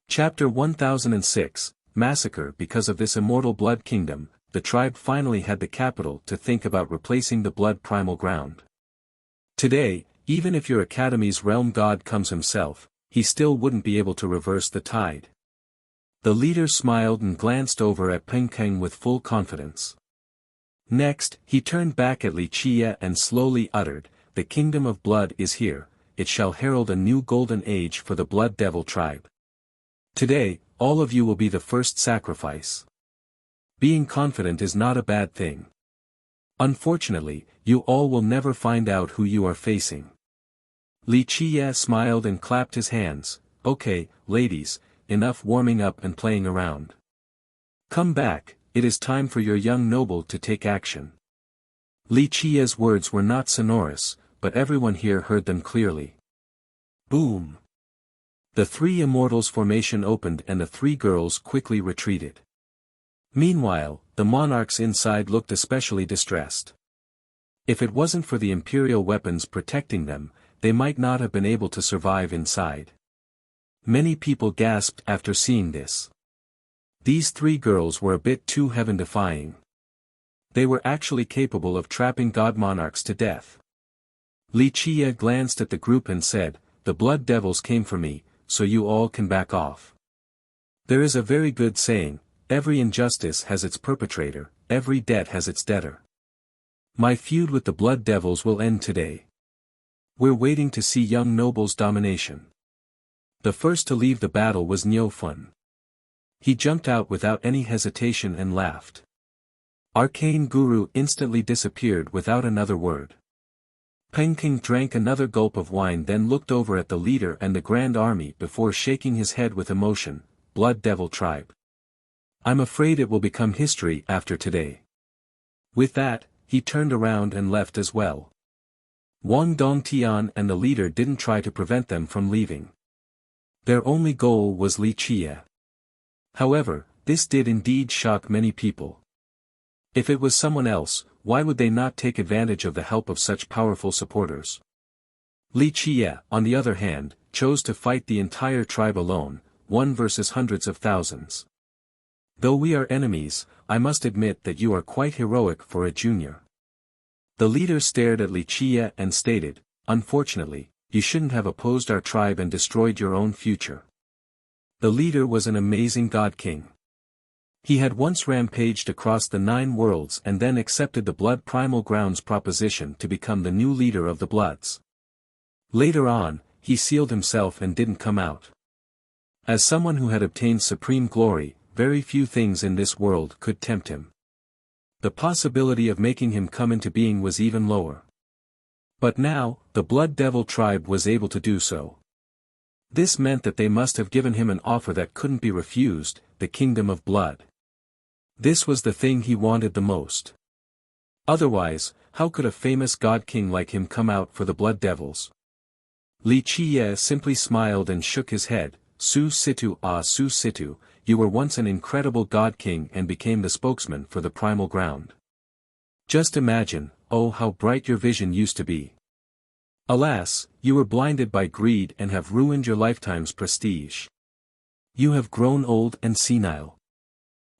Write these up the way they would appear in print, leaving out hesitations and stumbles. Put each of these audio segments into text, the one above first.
Chapter 1006, Massacre. Because of this immortal blood kingdom, the tribe finally had the capital to think about replacing the blood primal ground. Today, even if your academy's realm god comes himself, he still wouldn't be able to reverse the tide. The leader smiled and glanced over at Peng Keng with full confidence. Next, he turned back at Li Chia and slowly uttered, "The kingdom of blood is here, it shall herald a new golden age for the blood devil tribe. Today, all of you will be the first sacrifice." Being confident is not a bad thing. Unfortunately, you all will never find out who you are facing. Li Chia smiled and clapped his hands. "Okay, ladies, enough warming up and playing around. Come back, it is time for your young noble to take action." Li Chia's words were not sonorous, but everyone here heard them clearly. Boom! The three immortals' formation opened and the three girls quickly retreated. Meanwhile, the monarchs inside looked especially distressed. If it wasn't for the imperial weapons protecting them, they might not have been able to survive inside. Many people gasped after seeing this. These three girls were a bit too heaven-defying. They were actually capable of trapping god monarchs to death. Li Chia glanced at the group and said, "The blood devils came for me, so you all can back off. There is a very good saying, every injustice has its perpetrator, every debt has its debtor. My feud with the blood devils will end today. We're waiting to see young noble's domination." The first to leave the battle was Niufun. He jumped out without any hesitation and laughed. Arcane Guru instantly disappeared without another word. Peng King drank another gulp of wine, then looked over at the leader and the grand army before shaking his head with emotion. "Blood devil tribe. I'm afraid it will become history after today." With that, he turned around and left as well. Wang Dongtian and the leader didn't try to prevent them from leaving. Their only goal was Li Chia. However, this did indeed shock many people. If it was someone else, why would they not take advantage of the help of such powerful supporters? Li Chia, on the other hand, chose to fight the entire tribe alone, one versus hundreds of thousands. "Though we are enemies, I must admit that you are quite heroic for a junior." The leader stared at Li Chia and stated, "Unfortunately, you shouldn't have opposed our tribe and destroyed your own future." The leader was an amazing god king. He had once rampaged across the 9 worlds and then accepted the Blood Primal Grounds proposition to become the new leader of the Bloods. Later on, he sealed himself and didn't come out. As someone who had obtained supreme glory, very few things in this world could tempt him. The possibility of making him come into being was even lower. But now, the Blood Devil tribe was able to do so. This meant that they must have given him an offer that couldn't be refused, the Kingdom of Blood. This was the thing he wanted the most. Otherwise, how could a famous god king like him come out for the Blood Devils? Li Chia simply smiled and shook his head. "Su Situ, ah Su Situ, you were once an incredible god king and became the spokesman for the primal ground. Just imagine, oh how bright your vision used to be. Alas, you were blinded by greed and have ruined your lifetime's prestige. You have grown old and senile."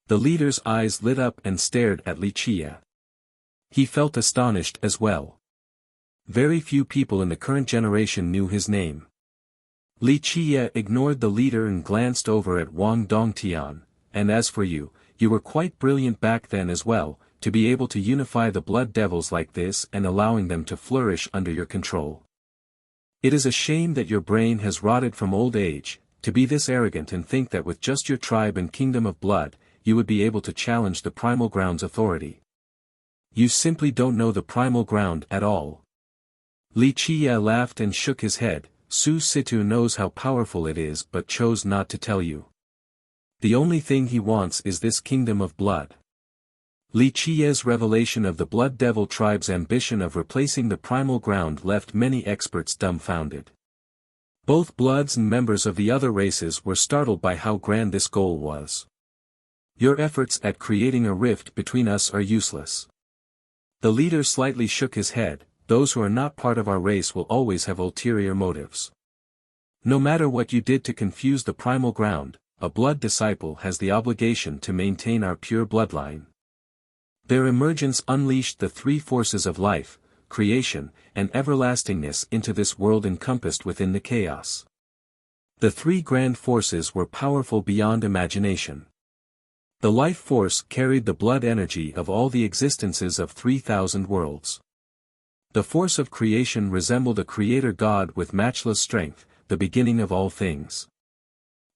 The leader's eyes lit up and stared at Li Chia. He felt astonished as well. Very few people in the current generation knew his name. Li Chia ignored the leader and glanced over at Wang Dongtian, "And as for you, you were quite brilliant back then as well, to be able to unify the blood devils like this and allowing them to flourish under your control. It is a shame that your brain has rotted from old age, to be this arrogant and think that with just your tribe and kingdom of blood, you would be able to challenge the primal ground's authority. You simply don't know the primal ground at all." Li Chia laughed and shook his head. "Su Situ knows how powerful it is but chose not to tell you. The only thing he wants is this kingdom of blood." Li Chia's revelation of the Blood Devil tribe's ambition of replacing the primal ground left many experts dumbfounded. Both Bloods and members of the other races were startled by how grand this goal was. "Your efforts at creating a rift between us are useless." The leader slightly shook his head. "Those who are not part of our race will always have ulterior motives. No matter what you did to confuse the primal ground, a blood disciple has the obligation to maintain our pure bloodline. Their emergence unleashed the three forces of life, creation, and everlastingness into this world encompassed within the chaos. The three grand forces were powerful beyond imagination. The life force carried the blood energy of all the existences of 3,000 worlds. The force of creation resembled a creator god with matchless strength, the beginning of all things.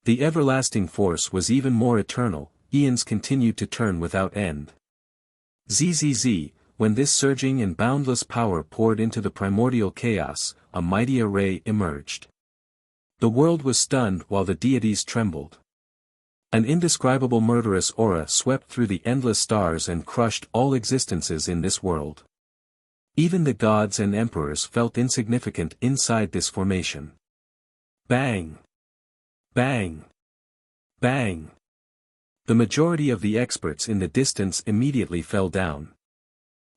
The everlasting force was even more eternal, eons continued to turn without end. ZZZ, when this surging and boundless power poured into the primordial chaos, a mighty array emerged. The world was stunned while the deities trembled. An indescribable murderous aura swept through the endless stars and crushed all existences in this world. Even the gods and emperors felt insignificant inside this formation. Bang! Bang! Bang! The majority of the experts in the distance immediately fell down.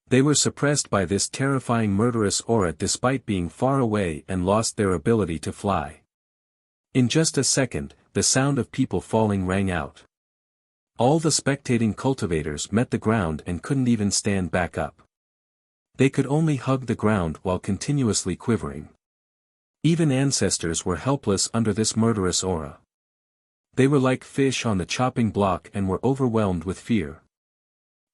They were suppressed by this terrifying murderous aura despite being far away and lost their ability to fly. In just a second, the sound of people falling rang out. All the spectating cultivators met the ground and couldn't even stand back up. They could only hug the ground while continuously quivering. Even ancestors were helpless under this murderous aura. They were like fish on the chopping block and were overwhelmed with fear.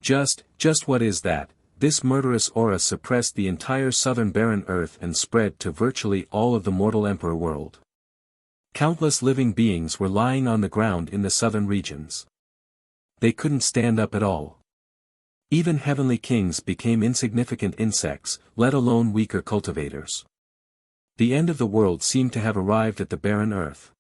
Just what is that? This murderous aura suppressed the entire southern barren earth and spread to virtually all of the mortal emperor world. Countless living beings were lying on the ground in the southern regions. They couldn't stand up at all. Even heavenly kings became insignificant insects, let alone weaker cultivators. The end of the world seemed to have arrived at the barren earth.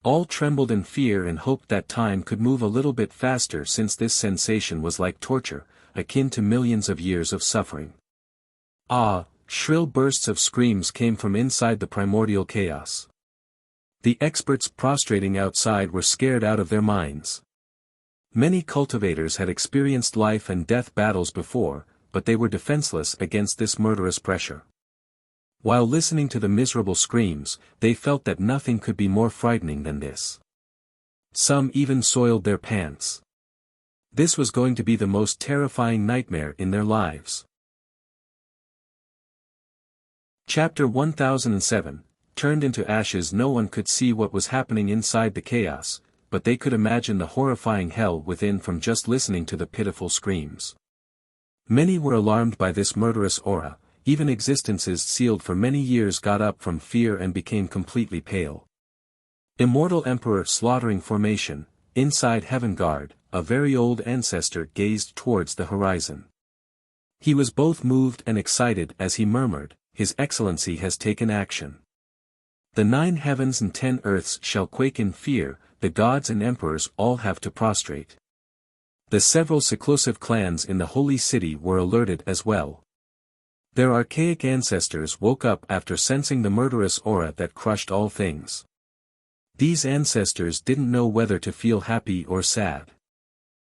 All trembled in fear and hoped that time could move a little bit faster since this sensation was like torture, akin to millions of years of suffering. Ah! Shrill bursts of screams came from inside the primordial chaos. The experts prostrating outside were scared out of their minds. Many cultivators had experienced life and death battles before, but they were defenseless against this murderous pressure. While listening to the miserable screams, they felt that nothing could be more frightening than this. Some even soiled their pants. This was going to be the most terrifying nightmare in their lives. Chapter 1007, Turned into ashes. No one could see what was happening inside the chaos, but they could imagine the horrifying hell within from just listening to the pitiful screams. Many were alarmed by this murderous aura. Even existences sealed for many years got up from fear and became completely pale. Immortal Emperor slaughtering formation, inside Heaven Guard, a very old ancestor gazed towards the horizon. He was both moved and excited as he murmured, "His Excellency has taken action. The 9 heavens and 10 earths shall quake in fear, the gods and emperors all have to prostrate." The several seclusive clans in the holy city were alerted as well. Their archaic ancestors woke up after sensing the murderous aura that crushed all things. These ancestors didn't know whether to feel happy or sad.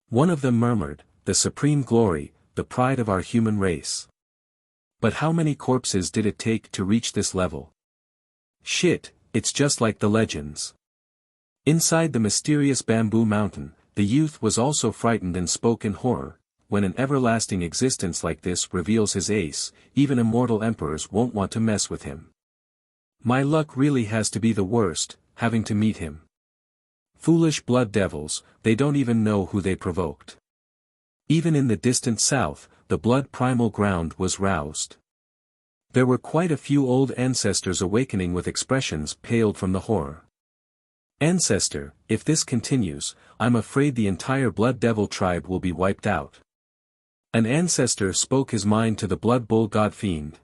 One of them murmured, "The supreme glory, the pride of our human race." But how many corpses did it take to reach this level? Shit, it's just like the legends. Inside the mysterious bamboo mountain, the youth was also frightened and spoke in horror. When an everlasting existence like this reveals his ace, even immortal emperors won't want to mess with him. My luck really has to be the worst, having to meet him. Foolish blood devils, they don't even know who they provoked. Even in the distant south, the blood primal ground was roused. There were quite a few old ancestors awakening with expressions paled from the horror. "Ancestor, if this continues, I'm afraid the entire blood devil tribe will be wiped out." An ancestor spoke his mind to the blood bull god fiend.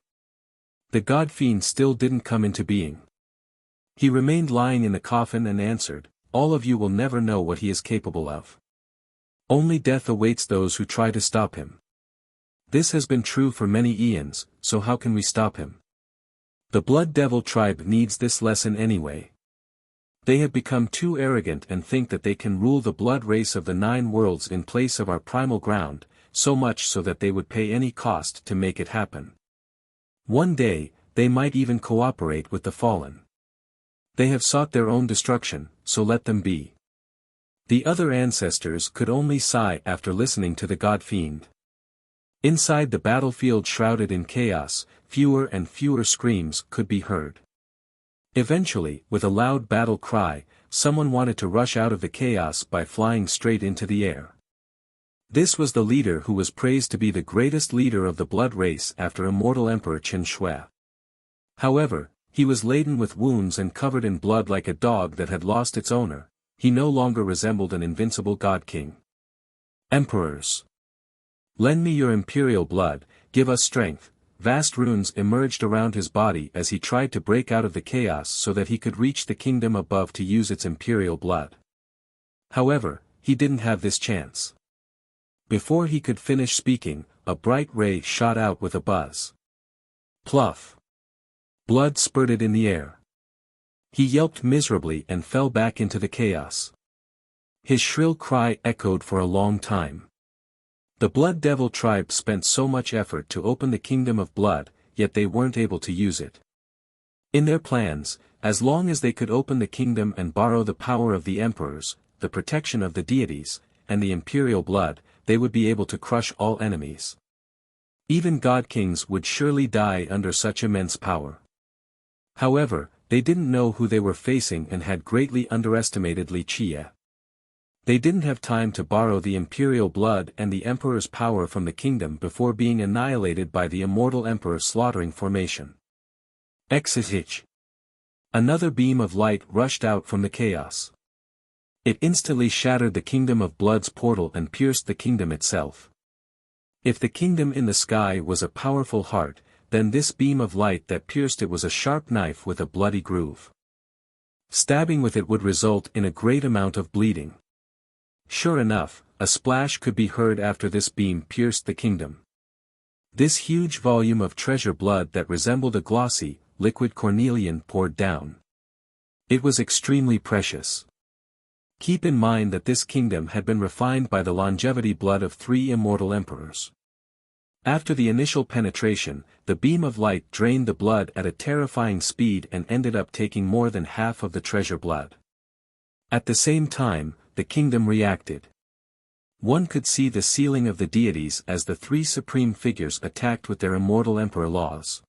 The god fiend still didn't come into being. He remained lying in the coffin and answered, "All of you will never know what he is capable of. Only death awaits those who try to stop him. This has been true for many eons, so how can we stop him? The blood devil tribe needs this lesson anyway. They have become too arrogant and think that they can rule the blood race of the 9 worlds in place of our primal ground, so much so that they would pay any cost to make it happen. One day, they might even cooperate with the fallen. They have sought their own destruction, so let them be. The other ancestors could only sigh after listening to the god-fiend. Inside the battlefield shrouded in chaos, fewer and fewer screams could be heard. Eventually, with a loud battle cry, someone wanted to rush out of the chaos by flying straight into the air. This was the leader who was praised to be the greatest leader of the blood race after immortal Emperor Qin Shui. However, he was laden with wounds and covered in blood like a dog that had lost its owner. He no longer resembled an invincible god-king. Emperors! Lend me your imperial blood, give us strength. Vast runes emerged around his body as he tried to break out of the chaos so that he could reach the kingdom above to use its imperial blood. However, he didn't have this chance. Before he could finish speaking, a bright ray shot out with a buzz. Pluff! Blood spurted in the air. He yelped miserably and fell back into the chaos. His shrill cry echoed for a long time. The Blood Devil tribe spent so much effort to open the Kingdom of Blood, yet they weren't able to use it. In their plans, as long as they could open the kingdom and borrow the power of the emperors, the protection of the deities, and the imperial blood, they would be able to crush all enemies. Even god-kings would surely die under such immense power. However, they didn't know who they were facing and had greatly underestimated Li Qie. They didn't have time to borrow the imperial blood and the emperor's power from the kingdom before being annihilated by the immortal emperor slaughtering formation. Exit. Another beam of light rushed out from the chaos. It instantly shattered the Kingdom of Blood's portal and pierced the kingdom itself. If the kingdom in the sky was a powerful heart, then this beam of light that pierced it was a sharp knife with a bloody groove. Stabbing with it would result in a great amount of bleeding. Sure enough, a splash could be heard after this beam pierced the kingdom. This huge volume of treasure blood that resembled a glossy, liquid cornelian poured down. It was extremely precious. Keep in mind that this kingdom had been refined by the longevity blood of 3 immortal emperors. After the initial penetration, the beam of light drained the blood at a terrifying speed and ended up taking more than half of the treasure blood. At the same time, the kingdom reacted. One could see the sealing of the deities as the 3 supreme figures attacked with their immortal emperor laws.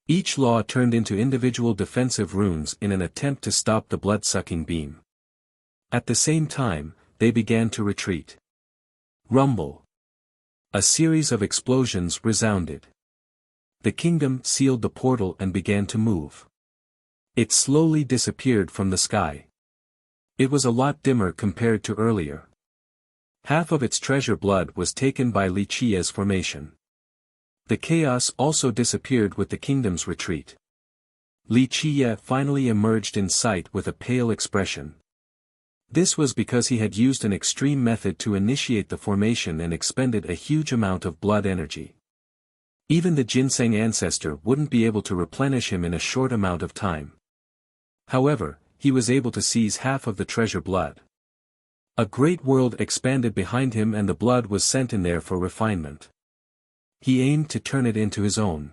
Each law turned into individual defensive runes in an attempt to stop the blood-sucking beam. At the same time, they began to retreat. Rumble. A series of explosions resounded. The kingdom sealed the portal and began to move. It slowly disappeared from the sky. It was a lot dimmer compared to earlier. Half of its treasure blood was taken by Li Qie's formation. The chaos also disappeared with the kingdom's retreat. Li Qie finally emerged in sight with a pale expression. This was because he had used an extreme method to initiate the formation and expended a huge amount of blood energy. Even the ginseng ancestor wouldn't be able to replenish him in a short amount of time. However, he was able to seize half of the treasure blood. A great world expanded behind him and the blood was sent in there for refinement. He aimed to turn it into his own.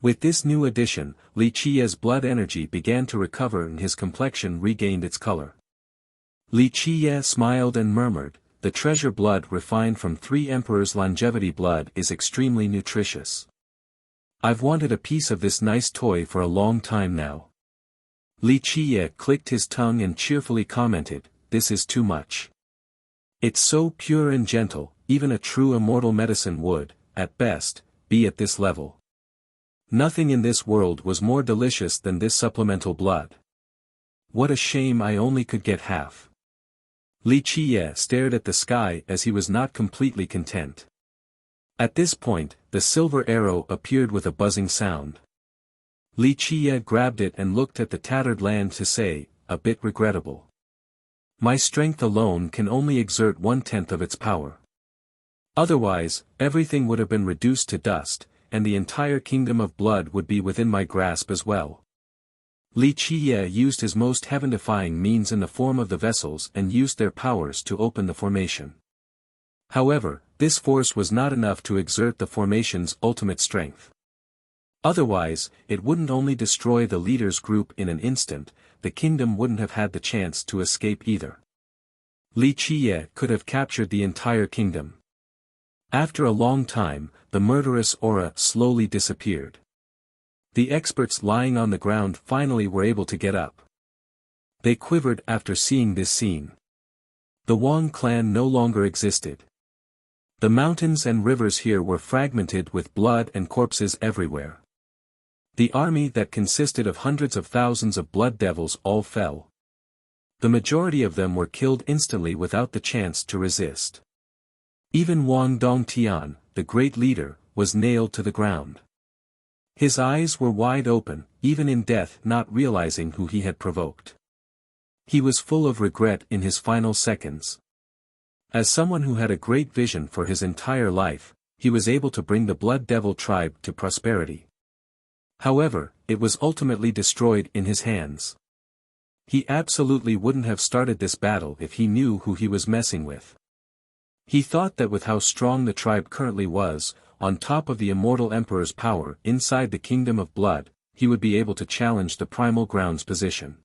With this new addition, Li Qie's blood energy began to recover and his complexion regained its color. Li Qie smiled and murmured, "The treasure blood refined from 3 emperors' longevity blood is extremely nutritious. I've wanted a piece of this nice toy for a long time now." Li Qie clicked his tongue and cheerfully commented, "This is too much. It's so pure and gentle, even a true immortal medicine would, at best, be at this level. Nothing in this world was more delicious than this supplemental blood. What a shame I only could get half." Li Qie stared at the sky as he was not completely content. At this point, the silver arrow appeared with a buzzing sound. Li Qie grabbed it and looked at the tattered land to say, "A bit regrettable. My strength alone can only exert 1/10 of its power. Otherwise, everything would have been reduced to dust, and the entire kingdom of blood would be within my grasp as well." Li Qie used his most heaven-defying means in the form of the vessels and used their powers to open the formation. However, this force was not enough to exert the formation's ultimate strength. Otherwise, it wouldn't only destroy the leader's group in an instant, the kingdom wouldn't have had the chance to escape either. Li Qiye could have captured the entire kingdom. After a long time, the murderous aura slowly disappeared. The experts lying on the ground finally were able to get up. They quivered after seeing this scene. The Wang clan no longer existed. The mountains and rivers here were fragmented with blood and corpses everywhere. The army that consisted of hundreds of thousands of blood devils all fell. The majority of them were killed instantly without the chance to resist. Even Wang Dongtian, the great leader, was nailed to the ground. His eyes were wide open, even in death not realizing who he had provoked. He was full of regret in his final seconds. As someone who had a great vision for his entire life, he was able to bring the Blood Devil tribe to prosperity. However, it was ultimately destroyed in his hands. He absolutely wouldn't have started this battle if he knew who he was messing with. He thought that with how strong the tribe currently was, on top of the immortal emperor's power inside the kingdom of blood, he would be able to challenge the primal ground's position.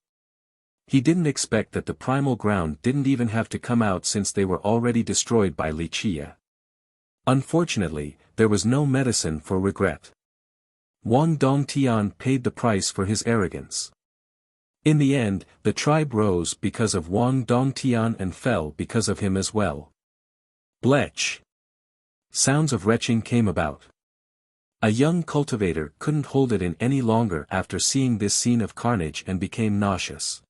He didn't expect that the primal ground didn't even have to come out since they were already destroyed by Li Qiye. Unfortunately, there was no medicine for regret. Wang Dongtian paid the price for his arrogance. In the end, the tribe rose because of Wang Dongtian and fell because of him as well. Blech! Sounds of retching came about. A young cultivator couldn't hold it in any longer after seeing this scene of carnage and became nauseous.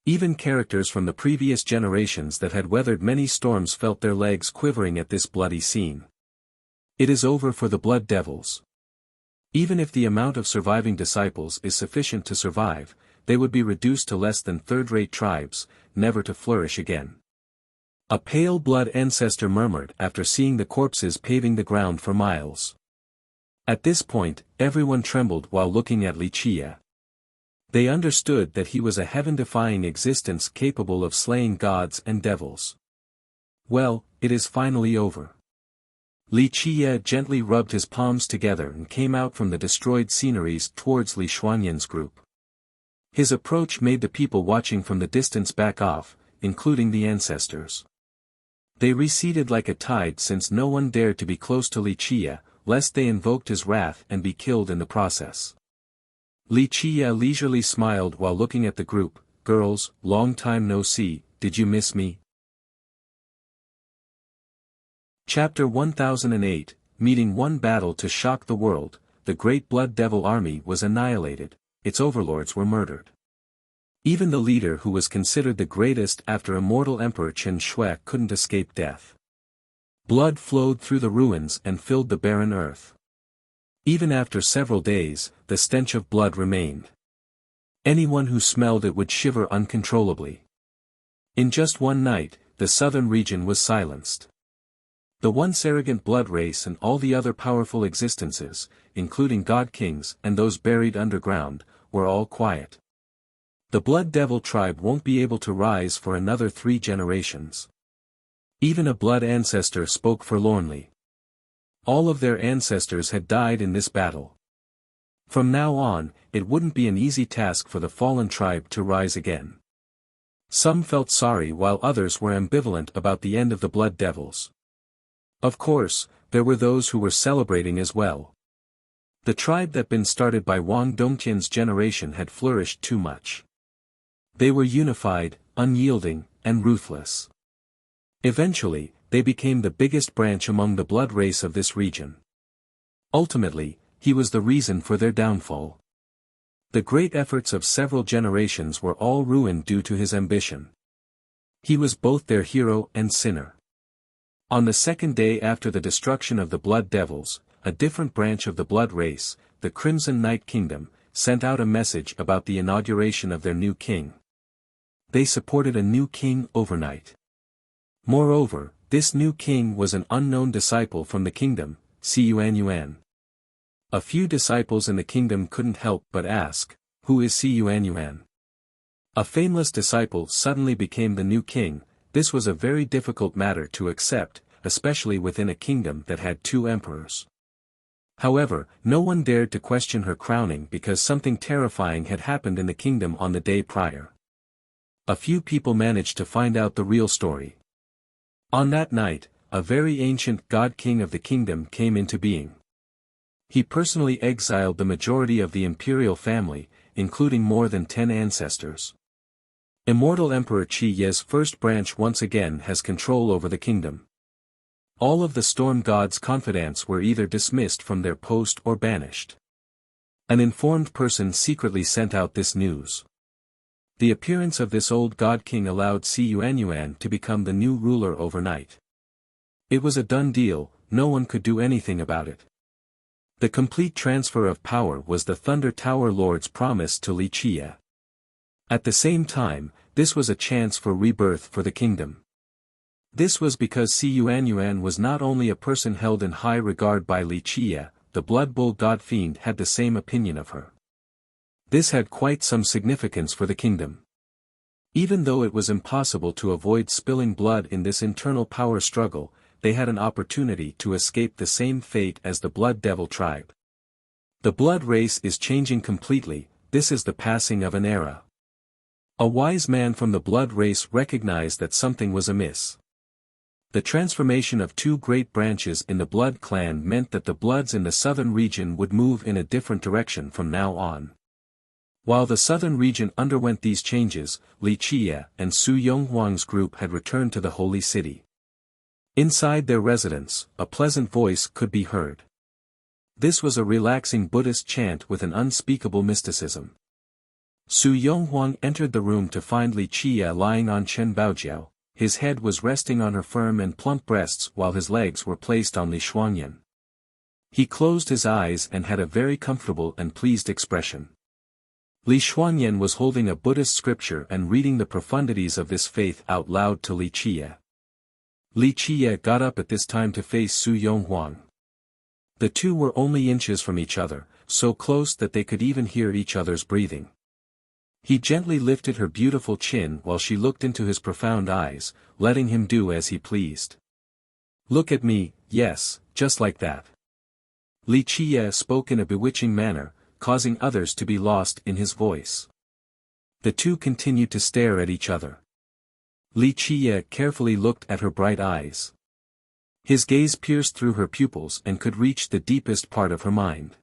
Even characters from the previous generations that had weathered many storms felt their legs quivering at this bloody scene. It is over for the Blood Devils. Even if the amount of surviving disciples is sufficient to survive, they would be reduced to less than third-rate tribes, never to flourish again. A pale blood ancestor murmured after seeing the corpses paving the ground for miles. At this point, everyone trembled while looking at Li Qiye. They understood that he was a heaven-defying existence capable of slaying gods and devils. Well, it is finally over. Li Qiye gently rubbed his palms together and came out from the destroyed sceneries towards Li Xuanyan's group. His approach made the people watching from the distance back off, including the ancestors. They receded like a tide since no one dared to be close to Li Qiye, lest they invoked his wrath and be killed in the process. Li Qiye leisurely smiled while looking at the group. "Girls, long time no see, did you miss me?" Chapter 1008, Meeting One battle to shock the world, the great Blood Devil army was annihilated, its overlords were murdered. Even the leader who was considered the greatest after immortal Emperor Chen Shui couldn't escape death. Blood flowed through the ruins and filled the barren earth. Even after several days, the stench of blood remained. Anyone who smelled it would shiver uncontrollably. In just one night, the southern region was silenced. The once arrogant blood race and all the other powerful existences, including god kings and those buried underground, were all quiet. The Blood Devil tribe won't be able to rise for another 3 generations. Even a blood ancestor spoke forlornly. All of their ancestors had died in this battle. From now on, it wouldn't be an easy task for the fallen tribe to rise again. Some felt sorry while others were ambivalent about the end of the Blood Devils. Of course, there were those who were celebrating as well. The tribe that been started by Wang Dongtian's generation had flourished too much. They were unified, unyielding, and ruthless. Eventually, they became the biggest branch among the blood race of this region. Ultimately, he was the reason for their downfall. The great efforts of several generations were all ruined due to his ambition. He was both their hero and sinner. On the second day after the destruction of the Blood Devils, a different branch of the blood race, the Crimson Knight Kingdom, sent out a message about the inauguration of their new king. They supported a new king overnight. Moreover, this new king was an unknown disciple from the kingdom, Siyuan Yuan. A few disciples in the kingdom couldn't help but ask, "Who is Siyuan Yuan?" A fameless disciple suddenly became the new king. This was a very difficult matter to accept, especially within a kingdom that had 2 emperors. However, no one dared to question her crowning because something terrifying had happened in the kingdom on the day prior. A few people managed to find out the real story. On that night, a very ancient god-king of the kingdom came into being. He personally exiled the majority of the imperial family, including more than 10 ancestors. Immortal Emperor Qi Ye's first branch once again has control over the kingdom. All of the storm gods' confidants were either dismissed from their post or banished. An informed person secretly sent out this news. The appearance of this old god-king allowed Si Yuanyuan to become the new ruler overnight. It was a done deal, no one could do anything about it. The complete transfer of power was the Thunder Tower Lord's promise to Li Qie. At the same time, this was a chance for rebirth for the kingdom. This was because Si Yuanyuan was not only a person held in high regard by Li Qie, the Blood Bull God Fiend had the same opinion of her. This had quite some significance for the kingdom. Even though it was impossible to avoid spilling blood in this internal power struggle, they had an opportunity to escape the same fate as the Blood Devil tribe. The blood race is changing completely, this is the passing of an era. A wise man from the blood race recognized that something was amiss. The transformation of two great branches in the Blood clan meant that the Bloods in the southern region would move in a different direction from now on. While the southern region underwent these changes, Li Qie and Su Yonghuang's group had returned to the Holy City. Inside their residence, a pleasant voice could be heard. This was a relaxing Buddhist chant with an unspeakable mysticism. Su Yonghuang entered the room to find Li Qie lying on Chen Baojiao. His head was resting on her firm and plump breasts while his legs were placed on Li Shuangyan. He closed his eyes and had a very comfortable and pleased expression. Li Shuangyan was holding a Buddhist scripture and reading the profundities of this faith out loud to Li Qie. Li Qie got up at this time to face Su Yonghuang. The two were only inches from each other, so close that they could even hear each other's breathing. He gently lifted her beautiful chin while she looked into his profound eyes, letting him do as he pleased. "Look at me, yes, just like that." Li Qie spoke in a bewitching manner, causing others to be lost in his voice. The two continued to stare at each other. Li Qie carefully looked at her bright eyes. His gaze pierced through her pupils and could reach the deepest part of her mind.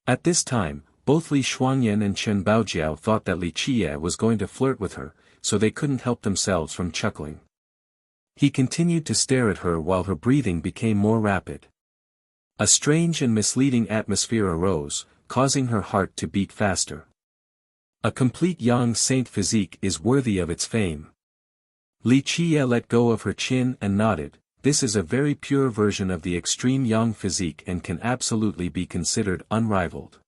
At this time, both Li Shuangyan and Chen Baojiao thought that Li Qie was going to flirt with her, so they couldn't help themselves from chuckling. He continued to stare at her while her breathing became more rapid. A strange and misleading atmosphere arose, causing her heart to beat faster. A complete young saint physique is worthy of its fame. Li Qie let go of her chin and nodded. This is a very pure version of the extreme yang physique and can absolutely be considered unrivaled.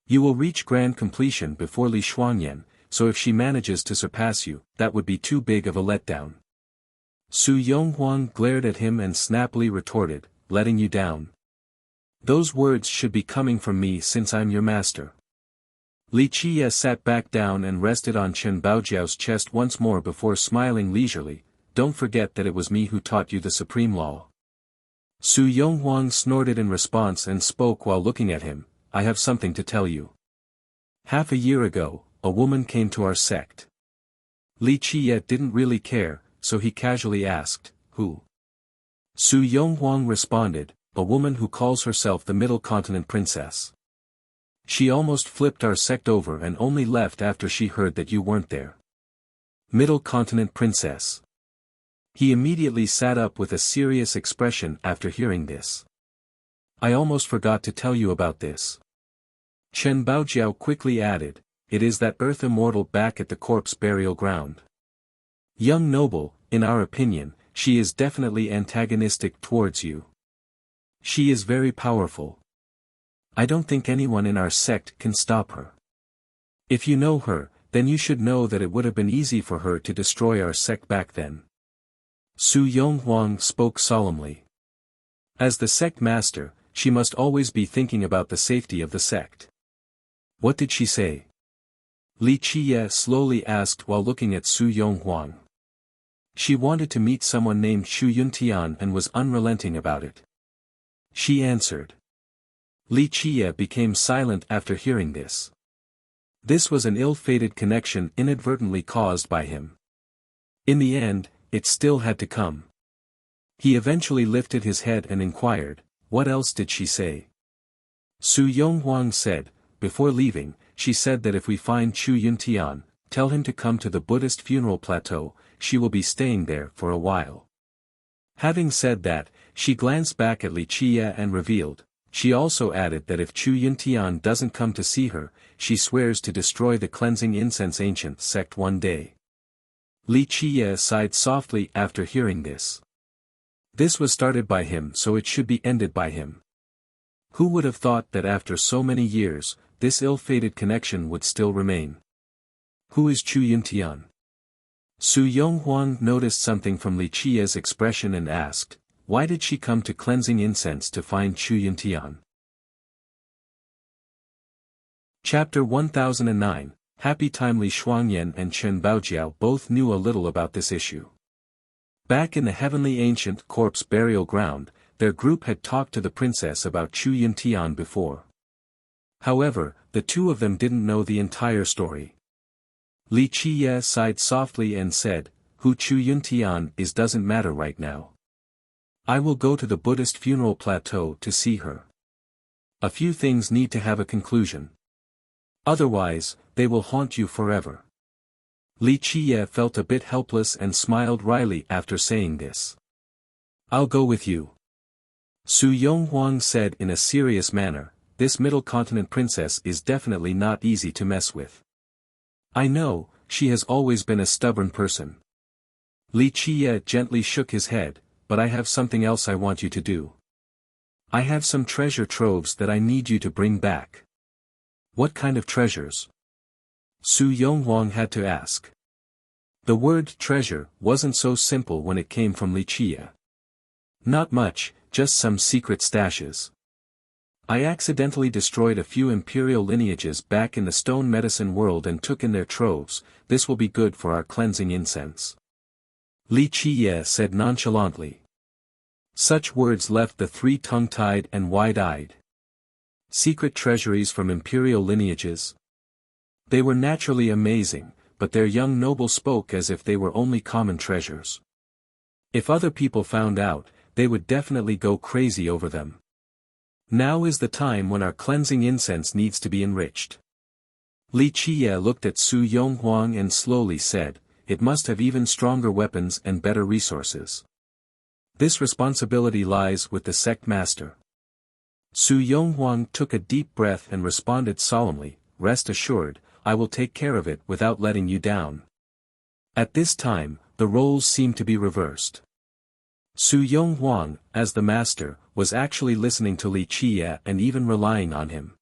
You will reach grand completion before Li Shuangyan, so if she manages to surpass you, that would be too big of a letdown. Su Yonghuang glared at him and snappily retorted, "Letting you down? Those words should be coming from me since I'm your master." Li Qie sat back down and rested on Chen Baojiao's chest once more before smiling leisurely. "Don't forget that it was me who taught you the supreme law." Su Yonghuang snorted in response and spoke while looking at him, "I have something to tell you. Half a year ago, a woman came to our sect." Li Qie didn't really care, so he casually asked, "Who?" Su Yonghuang responded, "A woman who calls herself the Middle Continent Princess. She almost flipped our sect over and only left after she heard that you weren't there." Middle Continent Princess. He immediately sat up with a serious expression after hearing this. "I almost forgot to tell you about this." Chen Baojiao quickly added, "It is that earth immortal back at the corpse burial ground. Young noble, in our opinion, she is definitely antagonistic towards you. She is very powerful. I don't think anyone in our sect can stop her. If you know her, then you should know that it would have been easy for her to destroy our sect back then." Su Yonghuang spoke solemnly. As the sect master, she must always be thinking about the safety of the sect. "What did she say?" Li Qie slowly asked while looking at Su Yonghuang. "She wanted to meet someone named Xu Yuntian and was unrelenting about it." She answered. Li Qie became silent after hearing this. This was an ill-fated connection inadvertently caused by him. In the end, it still had to come. He eventually lifted his head and inquired, "What else did she say?" Su Yonghuang said, "Before leaving, she said that if we find Chu Yuntian, tell him to come to the Buddhist funeral plateau, she will be staying there for a while." Having said that, she glanced back at Li Qie and revealed, she also added that if Chu Yuntian doesn't come to see her, she swears to destroy the cleansing incense ancient sect one day. Li Qie sighed softly after hearing this. This was started by him, so it should be ended by him. Who would have thought that after so many years, this ill-fated connection would still remain? Who is Chu Yuntian? Su Yonghuang noticed something from Li Qie's expression and asked, why did she come to cleansing incense to find Chu Yuntian? Chapter 1009, Happy Time. Li Shuangyan and Chen Baojiao both knew a little about this issue. Back in the heavenly ancient corpse burial ground, their group had talked to the princess about Chu Yuntian before. However, the two of them didn't know the entire story. Li Qie sighed softly and said, "Who Chu Yuntian is doesn't matter right now. I will go to the Buddhist funeral plateau to see her. A few things need to have a conclusion. Otherwise, they will haunt you forever." Li Qie felt a bit helpless and smiled wryly after saying this. "I'll go with you." Su Yonghuang said in a serious manner, "This middle continent princess is definitely not easy to mess with. I know, she has always been a stubborn person." Li Qie gently shook his head, "But I have something else I want you to do. I have some treasure troves that I need you to bring back." "What kind of treasures?" Su Yonghuang had to ask. The word treasure wasn't so simple when it came from Li Qie. "Not much, just some secret stashes. I accidentally destroyed a few imperial lineages back in the stone medicine world and took in their troves. This will be good for our cleansing incense," Li Qie said nonchalantly. Such words left the three tongue-tied and wide-eyed. Secret treasuries from imperial lineages? They were naturally amazing, but their young noble spoke as if they were only common treasures. If other people found out, they would definitely go crazy over them. Now is the time when our cleansing incense needs to be enriched. Li Qie looked at Su Yonghuang and slowly said, "It must have even stronger weapons and better resources. This responsibility lies with the sect master." Su Yonghuang took a deep breath and responded solemnly, "Rest assured, I will take care of it without letting you down." At this time, the roles seemed to be reversed. Su Yonghuang, as the master, was actually listening to Li Qie and even relying on him.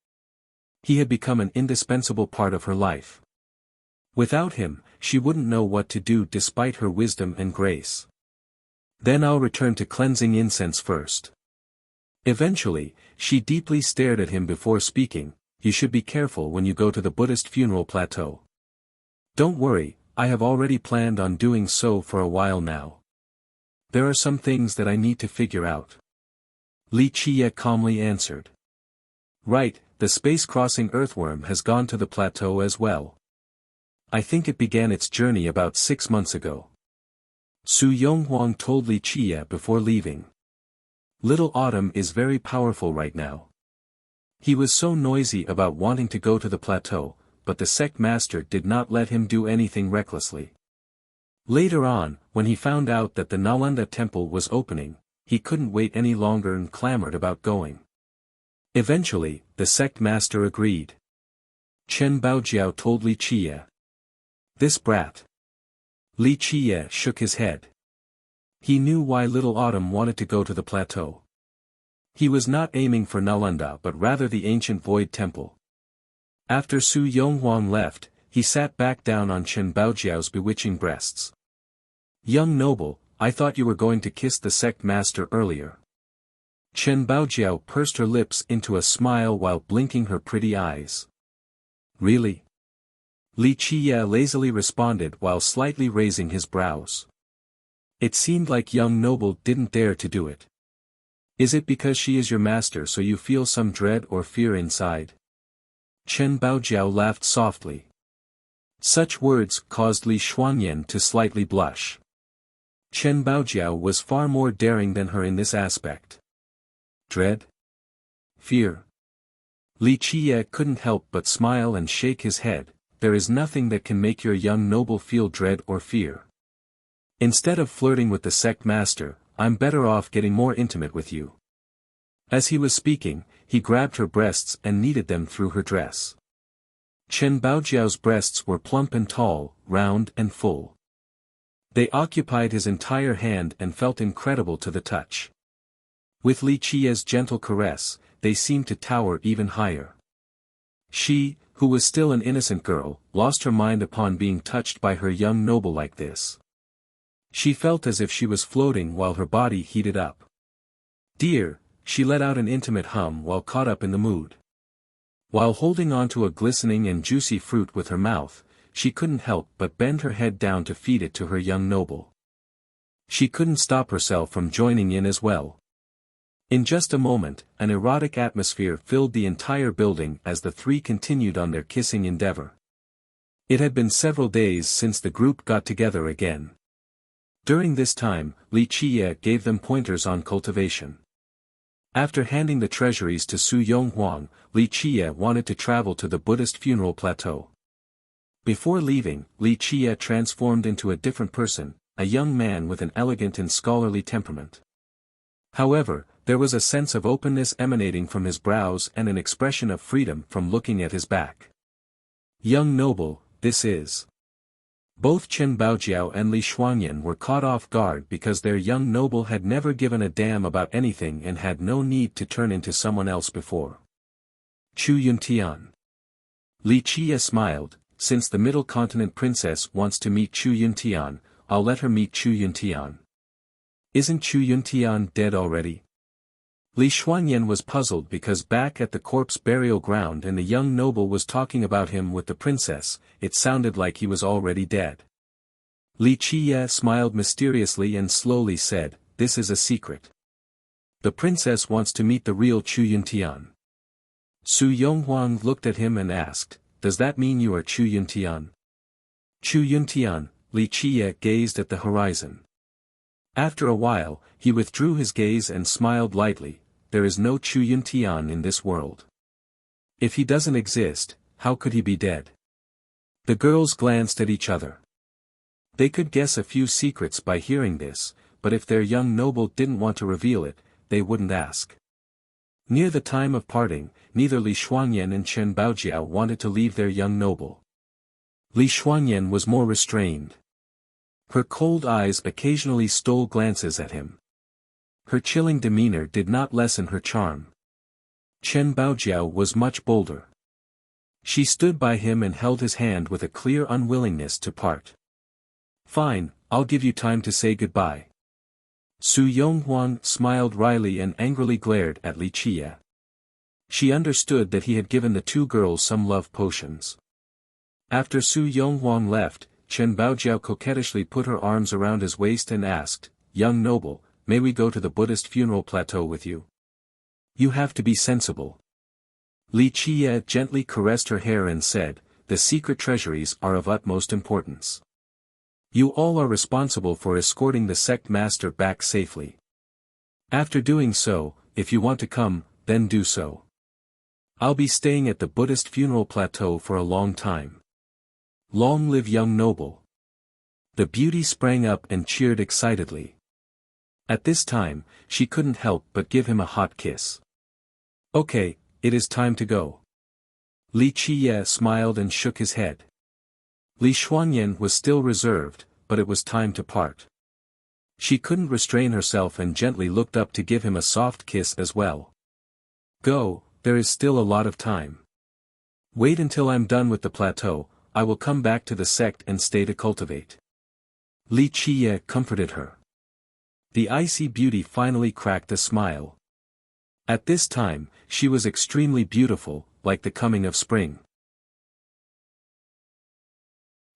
He had become an indispensable part of her life. Without him, she wouldn't know what to do despite her wisdom and grace. "Then I'll return to cleansing incense first." Eventually, she deeply stared at him before speaking, "You should be careful when you go to the Buddhist funeral plateau." "Don't worry, I have already planned on doing so for a while now. There are some things that I need to figure out," Li Qie calmly answered. "Right, the space-crossing earthworm has gone to the plateau as well. I think it began its journey about 6 months ago," Su Yonghuang told Li Qie before leaving. "Little Autumn is very powerful right now. He was so noisy about wanting to go to the plateau, but the sect master did not let him do anything recklessly. Later on, when he found out that the Nalanda temple was opening, he couldn't wait any longer and clamored about going. Eventually, the sect master agreed." Chen Baojiao told Li Qie. "This brat." Li Qie shook his head. He knew why Little Autumn wanted to go to the plateau. He was not aiming for Nalanda but rather the ancient Void Temple. After Su Yonghuang left, he sat back down on Chen Baojiao's bewitching breasts. "Young noble, I thought you were going to kiss the sect master earlier." Chen Baojiao pursed her lips into a smile while blinking her pretty eyes. "Really?" Li Qie lazily responded while slightly raising his brows. It seemed like young noble didn't dare to do it. Is it because she is your master so you feel some dread or fear inside? Chen Baojiao laughed softly. Such words caused Li Xuanyan to slightly blush. Chen Baojiao was far more daring than her in this aspect. Dread? Fear? Li Qiye couldn't help but smile and shake his head. There is nothing that can make your young noble feel dread or fear. Instead of flirting with the sect master, I'm better off getting more intimate with you. As he was speaking, he grabbed her breasts and kneaded them through her dress. Chen Baojiao's breasts were plump and tall, round and full. They occupied his entire hand and felt incredible to the touch. With Li Qiye's gentle caress, they seemed to tower even higher. She, who was still an innocent girl, lost her mind upon being touched by her young noble like this. She felt as if she was floating while her body heated up. Dear, she let out an intimate hum while caught up in the mood. While holding on to a glistening and juicy fruit with her mouth, she couldn't help but bend her head down to feed it to her young noble. She couldn't stop herself from joining in as well. In just a moment, an erotic atmosphere filled the entire building as the three continued on their kissing endeavor. It had been several days since the group got together again. During this time, Li Qiye gave them pointers on cultivation. After handing the treasuries to Su Yonghuang, Li Qiye wanted to travel to the Buddhist funeral plateau. Before leaving, Li Qiye transformed into a different person, a young man with an elegant and scholarly temperament. However, there was a sense of openness emanating from his brows and an expression of freedom from looking at his back. Young noble, this is. Both Chen Baojiao and Li Xuanyan were caught off guard because their young noble had never given a damn about anything and had no need to turn into someone else before. Chu Yuntian. Li Qiye smiled, since the Middle Continent princess wants to meet Chu Yuntian, I'll let her meet Chu Yuntian. Isn't Chu Yuntian dead already? Li Xuanyan was puzzled because back at the corpse burial ground and the young noble was talking about him with the princess, it sounded like he was already dead. Li Qiye smiled mysteriously and slowly said, this is a secret. The princess wants to meet the real Chu Yuntian. Su Yonghuang looked at him and asked, does that mean you are Chu Yuntian? Chu Yuntian, Li Qiye gazed at the horizon. After a while, he withdrew his gaze and smiled lightly, there is no Chu Yuntian in this world. If he doesn't exist, how could he be dead? The girls glanced at each other. They could guess a few secrets by hearing this, but if their young noble didn't want to reveal it, they wouldn't ask. Near the time of parting, neither Li Xuanyan and Chen Baojiao wanted to leave their young noble. Li Xuanyan was more restrained. Her cold eyes occasionally stole glances at him. Her chilling demeanor did not lessen her charm. Chen Baojiao was much bolder. She stood by him and held his hand with a clear unwillingness to part. Fine, I'll give you time to say goodbye. Su Yonghuang smiled wryly and angrily glared at Li Qiye. She understood that he had given the two girls some love potions. After Su Yonghuang left, Chen Baojiao coquettishly put her arms around his waist and asked, young noble, may we go to the Buddhist funeral plateau with you? You have to be sensible. Li Qiye gently caressed her hair and said, the secret treasuries are of utmost importance. You all are responsible for escorting the sect master back safely. After doing so, if you want to come, then do so. I'll be staying at the Buddhist funeral plateau for a long time. Long live young noble. The beauty sprang up and cheered excitedly. At this time, she couldn't help but give him a hot kiss. Okay, it is time to go. Li Qiye smiled and shook his head. Li Xuanyan was still reserved, but it was time to part. She couldn't restrain herself and gently looked up to give him a soft kiss as well. Go, there is still a lot of time. Wait until I'm done with the plateau, I will come back to the sect and stay to cultivate. Li Qiye comforted her. The icy beauty finally cracked a smile. At this time, she was extremely beautiful, like the coming of spring.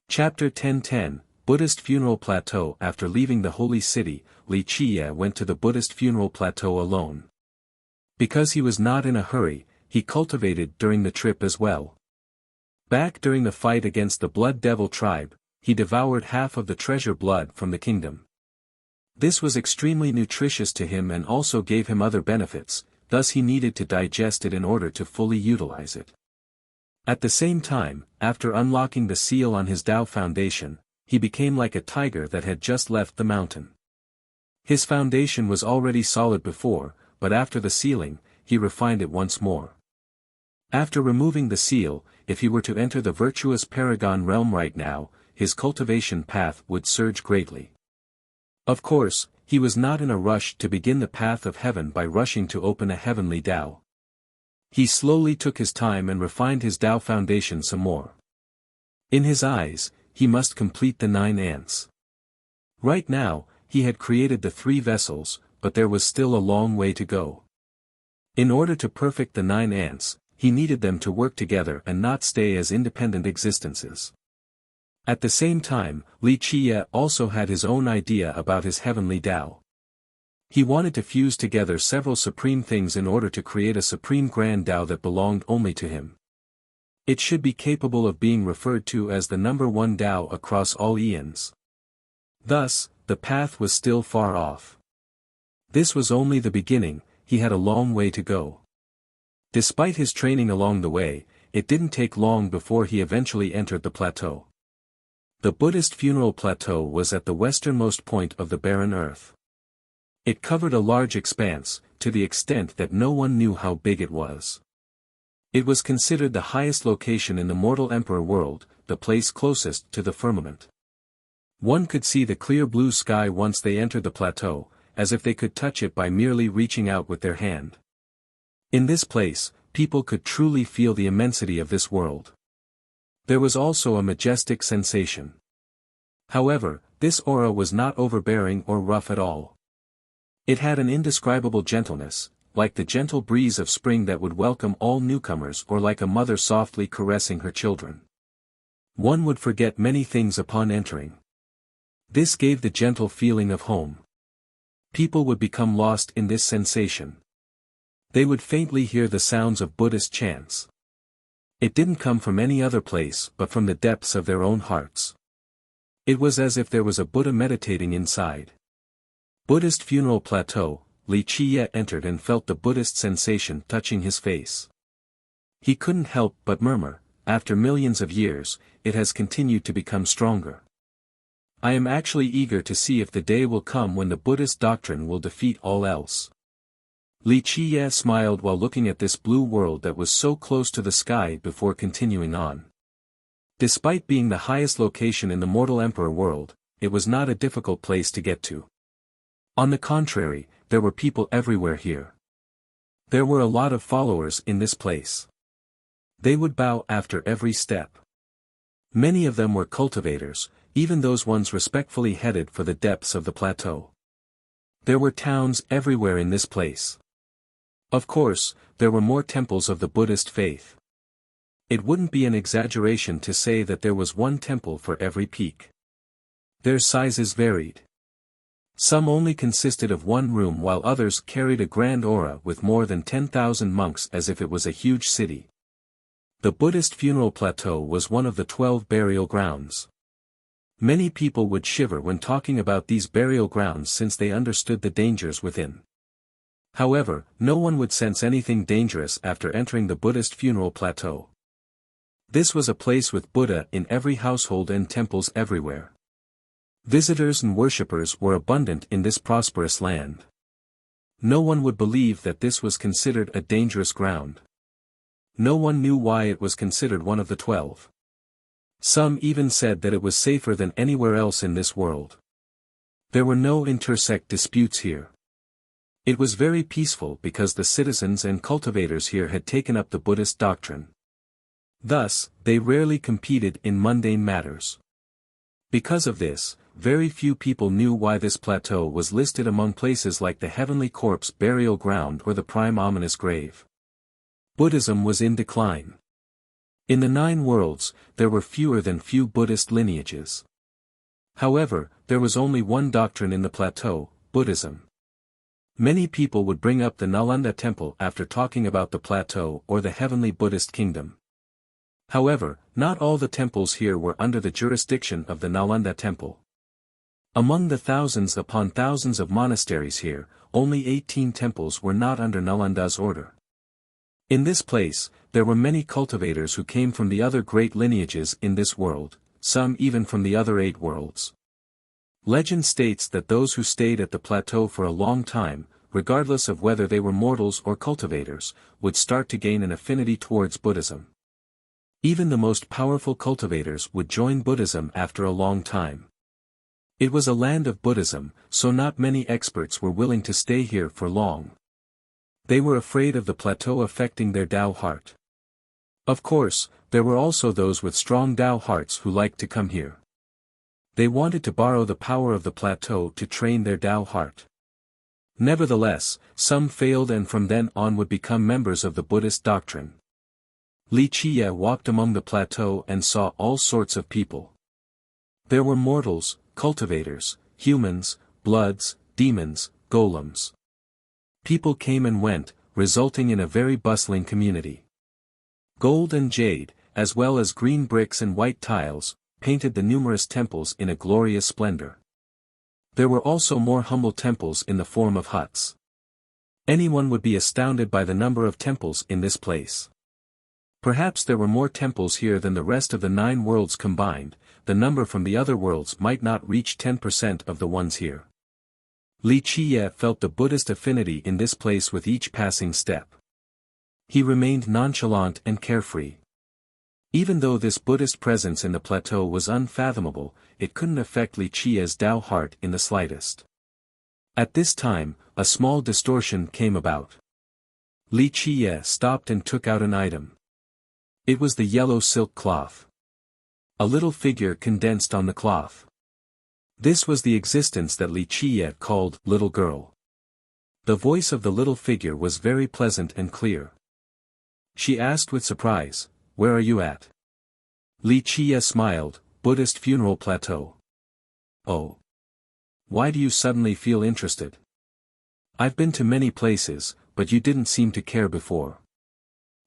Chapter 10:10, Buddhist Funeral Plateau. After leaving the holy city, Li Qiye went to the Buddhist funeral plateau alone. Because he was not in a hurry, he cultivated during the trip as well. Back during the fight against the Blood Devil tribe, he devoured half of the treasure blood from the kingdom. This was extremely nutritious to him and also gave him other benefits, thus he needed to digest it in order to fully utilize it. At the same time, after unlocking the seal on his Tao foundation, he became like a tiger that had just left the mountain. His foundation was already solid before, but after the sealing, he refined it once more. After removing the seal, if he were to enter the virtuous Paragon realm right now, his cultivation path would surge greatly. Of course, he was not in a rush to begin the path of heaven by rushing to open a heavenly Tao. He slowly took his time and refined his Tao foundation some more. In his eyes, he must complete the 9 ants. Right now, he had created the 3 vessels, but there was still a long way to go. In order to perfect the 9 ants, he needed them to work together and not stay as independent existences. At the same time, Li Qie also had his own idea about his heavenly Tao. He wanted to fuse together several supreme things in order to create a supreme grand Tao that belonged only to him. It should be capable of being referred to as the number 1 Tao across all eons. Thus, the path was still far off. This was only the beginning, he had a long way to go. Despite his training along the way, it didn't take long before he eventually entered the plateau. The Buddhist funeral plateau was at the westernmost point of the barren earth. It covered a large expanse, to the extent that no one knew how big it was. It was considered the highest location in the mortal emperor world, the place closest to the firmament. One could see the clear blue sky once they entered the plateau, as if they could touch it by merely reaching out with their hand. In this place, people could truly feel the immensity of this world. There was also a majestic sensation. However, this aura was not overbearing or rough at all. It had an indescribable gentleness, like the gentle breeze of spring that would welcome all newcomers or like a mother softly caressing her children. One would forget many things upon entering. This gave the gentle feeling of home. People would become lost in this sensation. They would faintly hear the sounds of Buddhist chants. It didn't come from any other place but from the depths of their own hearts. It was as if there was a Buddha meditating inside. Buddhist funeral plateau, Li Qie entered and felt the Buddhist sensation touching his face. He couldn't help but murmur, after millions of years, it has continued to become stronger. I am actually eager to see if the day will come when the Buddhist doctrine will defeat all else. Li Qie smiled while looking at this blue world that was so close to the sky before continuing on. Despite being the highest location in the mortal emperor world, it was not a difficult place to get to. On the contrary, there were people everywhere here. There were a lot of followers in this place. They would bow after every step. Many of them were cultivators, even those ones respectfully headed for the depths of the plateau. There were towns everywhere in this place. Of course, there were more temples of the Buddhist faith. It wouldn't be an exaggeration to say that there was one temple for every peak. Their sizes varied. Some only consisted of one room while others carried a grand aura with more than 10,000 monks as if it was a huge city. The Buddhist funeral plateau was one of the 12 burial grounds. Many people would shiver when talking about these burial grounds since they understood the dangers within. However, no one would sense anything dangerous after entering the Buddhist funeral plateau. This was a place with Buddha in every household and temples everywhere. Visitors and worshippers were abundant in this prosperous land. No one would believe that this was considered a dangerous ground. No one knew why it was considered one of the 12. Some even said that it was safer than anywhere else in this world. There were no intersect disputes here. It was very peaceful because the citizens and cultivators here had taken up the Buddhist doctrine. Thus, they rarely competed in mundane matters. Because of this, very few people knew why this plateau was listed among places like the Heavenly Corpse Burial Ground or the Prime Ominous Grave. Buddhism was in decline. In the 9 worlds, there were fewer than few Buddhist lineages. However, there was only one doctrine in the plateau, Buddhism. Many people would bring up the Nalanda temple after talking about the plateau or the heavenly Buddhist kingdom. However, not all the temples here were under the jurisdiction of the Nalanda temple. Among the thousands upon thousands of monasteries here, only 18 temples were not under Nalanda's order. In this place, there were many cultivators who came from the other great lineages in this world, some even from the other 8 worlds. Legend states that those who stayed at the plateau for a long time, regardless of whether they were mortals or cultivators, would start to gain an affinity towards Buddhism. Even the most powerful cultivators would join Buddhism after a long time. It was a land of Buddhism, so not many experts were willing to stay here for long. They were afraid of the plateau affecting their Tao heart. Of course, there were also those with strong Tao hearts who liked to come here. They wanted to borrow the power of the plateau to train their Tao heart. Nevertheless, some failed and from then on would become members of the Buddhist doctrine. Li Chiye walked among the plateau and saw all sorts of people. There were mortals, cultivators, humans, bloods, demons, golems. People came and went, resulting in a very bustling community. Gold and jade, as well as green bricks and white tiles, painted the numerous temples in a glorious splendor. There were also more humble temples in the form of huts. Anyone would be astounded by the number of temples in this place. Perhaps there were more temples here than the rest of the 9 worlds combined. The number from the other worlds might not reach 10% of the ones here. Li Chiye felt the Buddhist affinity in this place with each passing step. He remained nonchalant and carefree. Even though this Buddhist presence in the plateau was unfathomable, it couldn't affect Li Chiye's Tao heart in the slightest. At this time, a small distortion came about. Li Chiye stopped and took out an item. It was the yellow silk cloth. A little figure condensed on the cloth. This was the existence that Li Chiye called little girl. The voice of the little figure was very pleasant and clear. She asked with surprise, "Where are you at?" Li Chiye smiled, "Buddhist funeral plateau." "Oh. Why do you suddenly feel interested?" "I've been to many places, but you didn't seem to care before."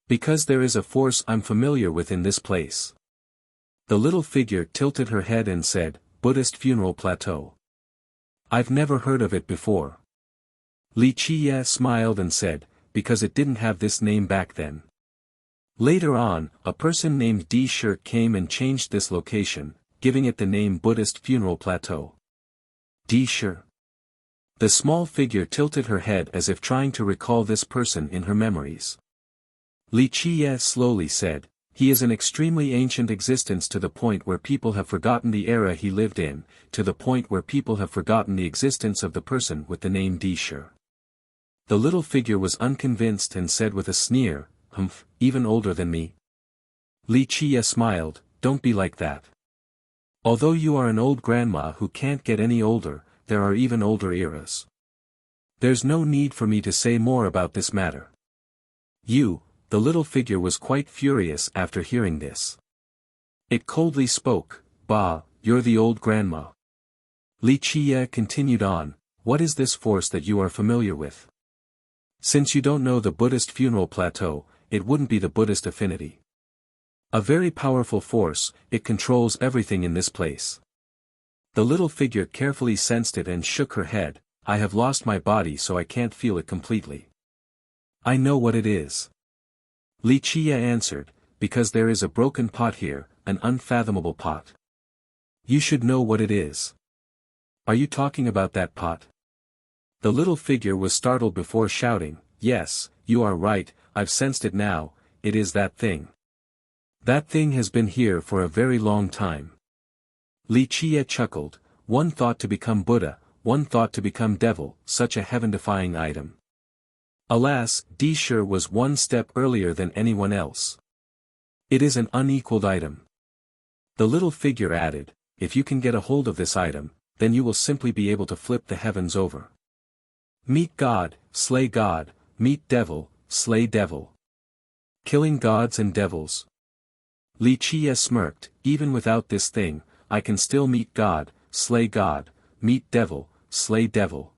"Because there is a force I'm familiar with in this place." The little figure tilted her head and said, "Buddhist funeral plateau. I've never heard of it before." Li Chiye smiled and said, "Because it didn't have this name back then. Later on, a person named Di Shi came and changed this location, giving it the name Buddhist funeral plateau." Di Shi. The small figure tilted her head as if trying to recall this person in her memories. Li Chiye slowly said, "He is an extremely ancient existence to the point where people have forgotten the era he lived in, to the point where people have forgotten the existence of the person with the name Di Shi." The little figure was unconvinced and said with a sneer, "Humph, even older than me?" Li Chiye smiled, "Don't be like that. Although you are an old grandma who can't get any older, there are even older eras. There's no need for me to say more about this matter." The little figure was quite furious after hearing this. It coldly spoke, "Bah, you're the old grandma." Li Chiye continued on, "What is this force that you are familiar with? Since you don't know the Buddhist funeral plateau, it wouldn't be the Buddhist affinity. A very powerful force, it controls everything in this place." The little figure carefully sensed it and shook her head, "I have lost my body so I can't feel it completely." "I know what it is." Li Chiye answered, "Because there is a broken pot here, an unfathomable pot. You should know what it is." "Are you talking about that pot?" The little figure was startled before shouting, "Yes, you are right, I've sensed it now, it is that thing. That thing has been here for a very long time." Li Chiye chuckled, "One thought to become Buddha, one thought to become devil, such a heaven-defying item. Alas, Di Shi was one step earlier than anyone else. It is an unequaled item." The little figure added, "If you can get a hold of this item, then you will simply be able to flip the heavens over. Meet God, slay God, meet devil, slay devil. Killing gods and devils." Li Chiye smirked, "Even without this thing, I can still meet God, slay God, meet devil, slay devil."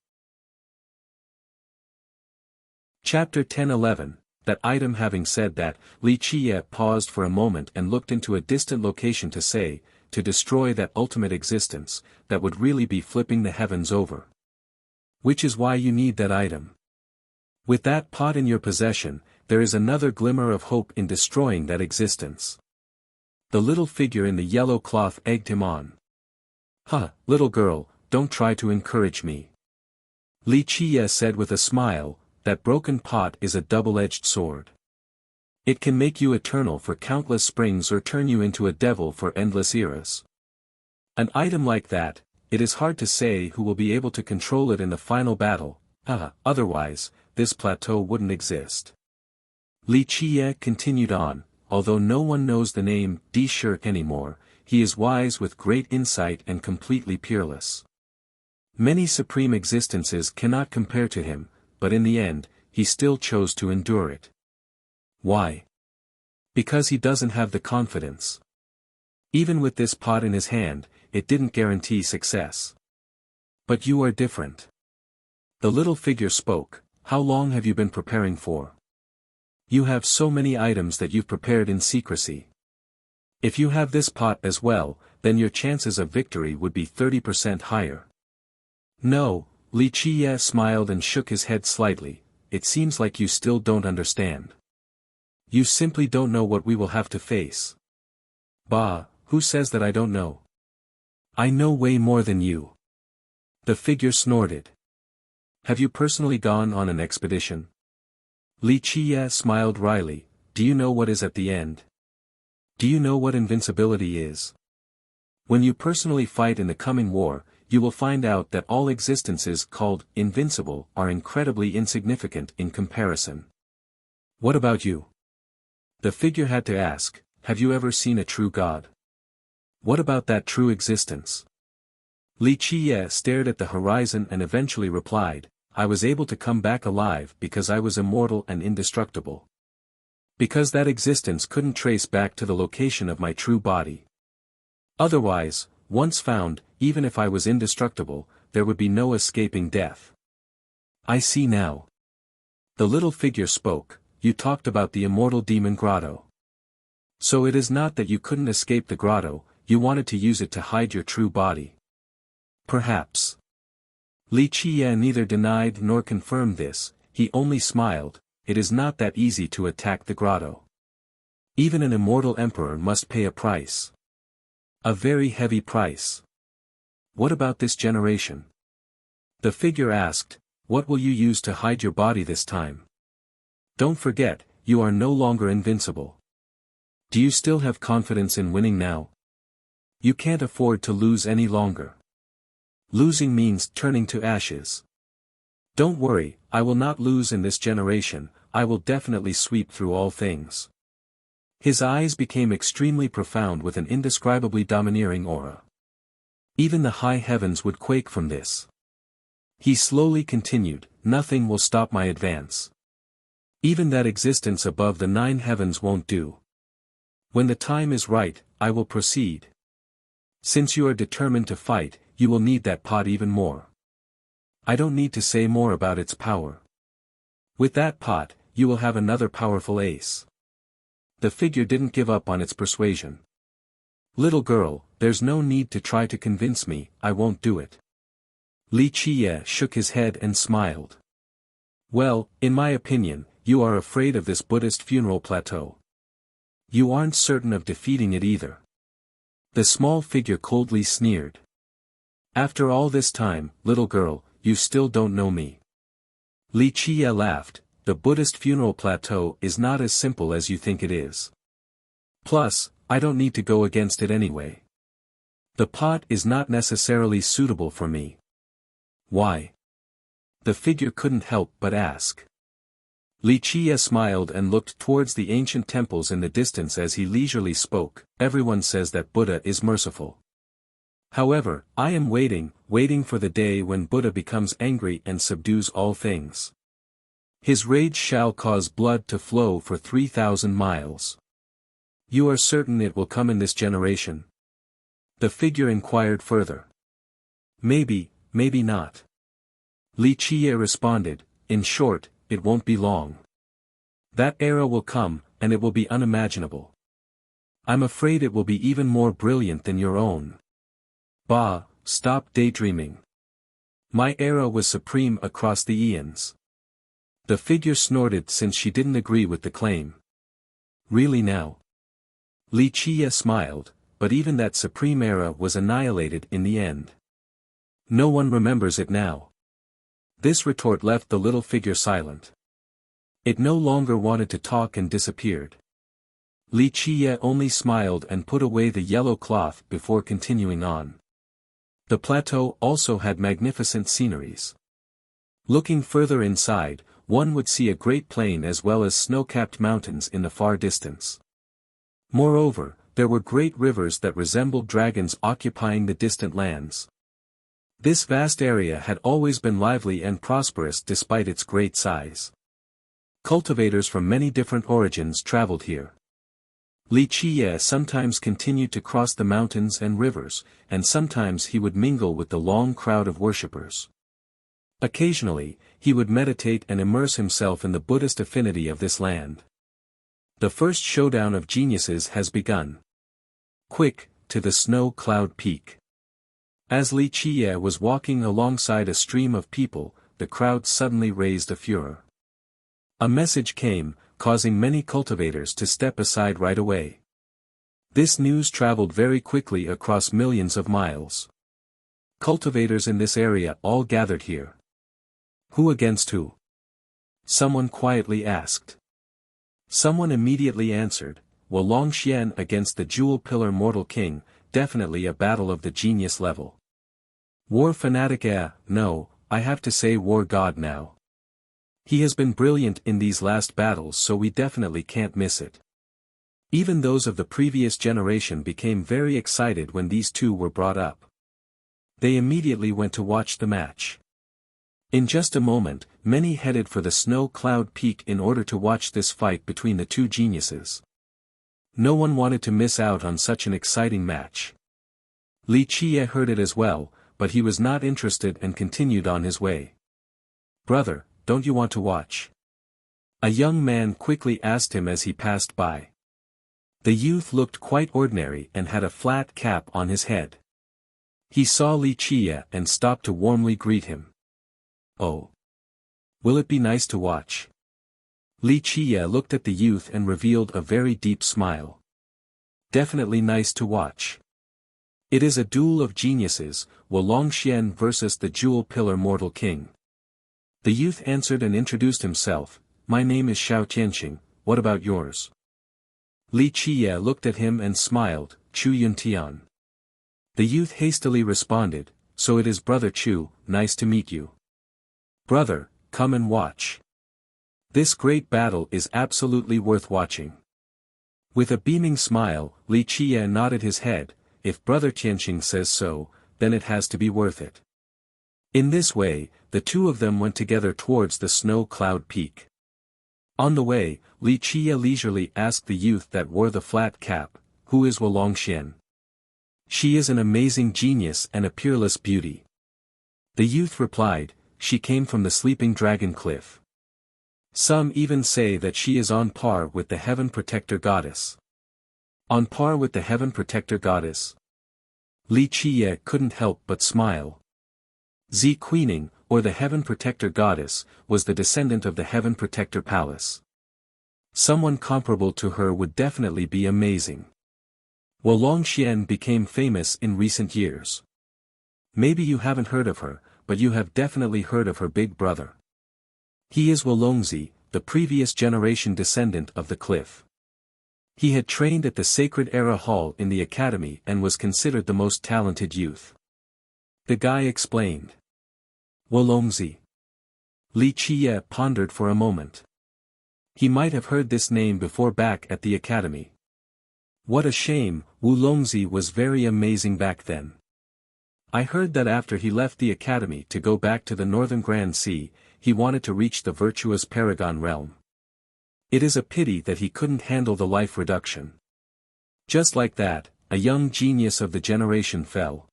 Chapter 10-11. That item. Having said that, Li Qiye paused for a moment and looked into a distant location to say, to destroy that ultimate existence, that would really be flipping the heavens over. Which is why you need that item. With that pot in your possession, there is another glimmer of hope in destroying that existence. The little figure in the yellow cloth egged him on. Huh, little girl, don't try to encourage me. Li Qiye said with a smile, that broken pot is a double-edged sword. It can make you eternal for countless springs or turn you into a devil for endless eras. An item like that, it is hard to say who will be able to control it in the final battle. Otherwise, this plateau wouldn't exist. Li Qiye continued on, although no one knows the name Di Shirk anymore, he is wise with great insight and completely peerless. Many supreme existences cannot compare to him, but in the end, he still chose to endure it. Why? Because he doesn't have the confidence. Even with this pot in his hand, it didn't guarantee success. But you are different. The little figure spoke. How long have you been preparing for? You have so many items that you've prepared in secrecy. If you have this pot as well, then your chances of victory would be 30% higher. No, Li Qiye smiled and shook his head slightly. It seems like you still don't understand. You simply don't know what we will have to face. Bah, who says that I don't know? I know way more than you. The figure snorted. Have you personally gone on an expedition? Li Qiye smiled wryly. Do you know what is at the end? Do you know what invincibility is? When you personally fight in the coming war, you will find out that all existences called invincible are incredibly insignificant in comparison. What about you? The figure had to ask, have you ever seen a true god? What about that true existence? Li Qiye stared at the horizon and eventually replied, I was able to come back alive because I was immortal and indestructible. Because that existence couldn't trace back to the location of my true body. Otherwise, once found, even if I was indestructible, there would be no escaping death. I see now. The little figure spoke. You talked about the immortal demon grotto. So it is not that you couldn't escape the grotto, you wanted to use it to hide your true body. Perhaps. Li Qiye neither denied nor confirmed this, he only smiled. It is not that easy to attack the grotto. Even an immortal emperor must pay a price. A very heavy price. What about this generation? The figure asked, what will you use to hide your body this time? Don't forget, you are no longer invincible. Do you still have confidence in winning now? You can't afford to lose any longer. Losing means turning to ashes. Don't worry, I will not lose in this generation, I will definitely sweep through all things. His eyes became extremely profound with an indescribably domineering aura. Even the high heavens would quake from this. He slowly continued, nothing will stop my advance. Even that existence above the 9 heavens won't do. When the time is right, I will proceed. Since you are determined to fight, you will need that pot even more. I don't need to say more about its power. With that pot, you will have another powerful ace. The figure didn't give up on its persuasion. Little girl, there's no need to try to convince me, I won't do it. Li Qiye shook his head and smiled. Well, in my opinion, you are afraid of this Buddhist funeral plateau. You aren't certain of defeating it either. The small figure coldly sneered. After all this time, little girl, you still don't know me. Li Qiye laughed. The Buddhist funeral plateau is not as simple as you think it is. Plus, I don't need to go against it anyway. The pot is not necessarily suitable for me. Why? The figure couldn't help but ask. Li Qiye smiled and looked towards the ancient temples in the distance as he leisurely spoke. Everyone says that Buddha is merciful. However, I am waiting for the day when Buddha becomes angry and subdues all things. His rage shall cause blood to flow for 3,000 miles. You are certain it will come in this generation? The figure inquired further. Maybe, maybe not. Li Qiye responded, in short, it won't be long. That era will come, and it will be unimaginable. I'm afraid it will be even more brilliant than your own. Bah, stop daydreaming. My era was supreme across the eons. The figure snorted since she didn't agree with the claim. Really now? Li Qie smiled, but even that supreme era was annihilated in the end. No one remembers it now. This retort left the little figure silent. It no longer wanted to talk and disappeared. Li Qie only smiled and put away the yellow cloth before continuing on. The plateau also had magnificent sceneries. Looking further inside, one would see a great plain as well as snow-capped mountains in the far distance. Moreover, there were great rivers that resembled dragons occupying the distant lands. This vast area had always been lively and prosperous despite its great size. Cultivators from many different origins traveled here. Li Qie sometimes continued to cross the mountains and rivers, and sometimes he would mingle with the long crowd of worshippers. Occasionally, he would meditate and immerse himself in the Buddhist affinity of this land. The first showdown of geniuses has begun. Quick, to the snow cloud peak. As Li Qie was walking alongside a stream of people, the crowd suddenly raised a furor. A message came, causing many cultivators to step aside right away. This news traveled very quickly across millions of miles. Cultivators in this area all gathered here. Who against who? Someone quietly asked. Someone immediately answered, Wuxian against the Jewel Pillar Mortal King, definitely a battle of the genius level. War fanatic no, I have to say war god now. He has been brilliant in these last battles so we definitely can't miss it. Even those of the previous generation became very excited when these two were brought up. They immediately went to watch the match. In just a moment, many headed for the snow cloud peak in order to watch this fight between the two geniuses. No one wanted to miss out on such an exciting match. Li Qie heard it as well, but he was not interested and continued on his way. Brother, don't you want to watch? A young man quickly asked him as he passed by. The youth looked quite ordinary and had a flat cap on his head. He saw Li Qie and stopped to warmly greet him. Oh. Will it be nice to watch? Li Qie looked at the youth and revealed a very deep smile. Definitely nice to watch. It is a duel of geniuses, Wuxian versus the Jewel Pillar Mortal King. The youth answered and introduced himself, My name is Xiao Tianqing, what about yours? Li Qie looked at him and smiled, Chu Yuntian. The youth hastily responded, So it is Brother Chu, nice to meet you. Brother, come and watch. This great battle is absolutely worth watching. With a beaming smile, Li Qie nodded his head, if Brother Tianqing says so, then it has to be worth it. In this way, the two of them went together towards the snow cloud peak. On the way, Li Qie leisurely asked the youth that wore the flat cap, Who is Wuxian? She is an amazing genius and a peerless beauty. The youth replied, She came from the Sleeping Dragon Cliff. Some even say that she is on par with the Heaven Protector Goddess. On par with the Heaven Protector Goddess? Li Qie couldn't help but smile. Zi Queening, or the Heaven Protector Goddess, was the descendant of the Heaven Protector Palace. Someone comparable to her would definitely be amazing. Wuxian became famous in recent years. Maybe you haven't heard of her, but you have definitely heard of her big brother. He is Wulongzi, the previous generation descendant of the cliff. He had trained at the Sacred Era Hall in the academy and was considered the most talented youth. The guy explained. Wulongzi. Li Qie pondered for a moment. He might have heard this name before back at the academy. What a shame, Wulongzi was very amazing back then. I heard that after he left the academy to go back to the Northern Grand Sea, he wanted to reach the virtuous Paragon realm. It is a pity that he couldn't handle the life reduction. Just like that, a young genius of the generation fell.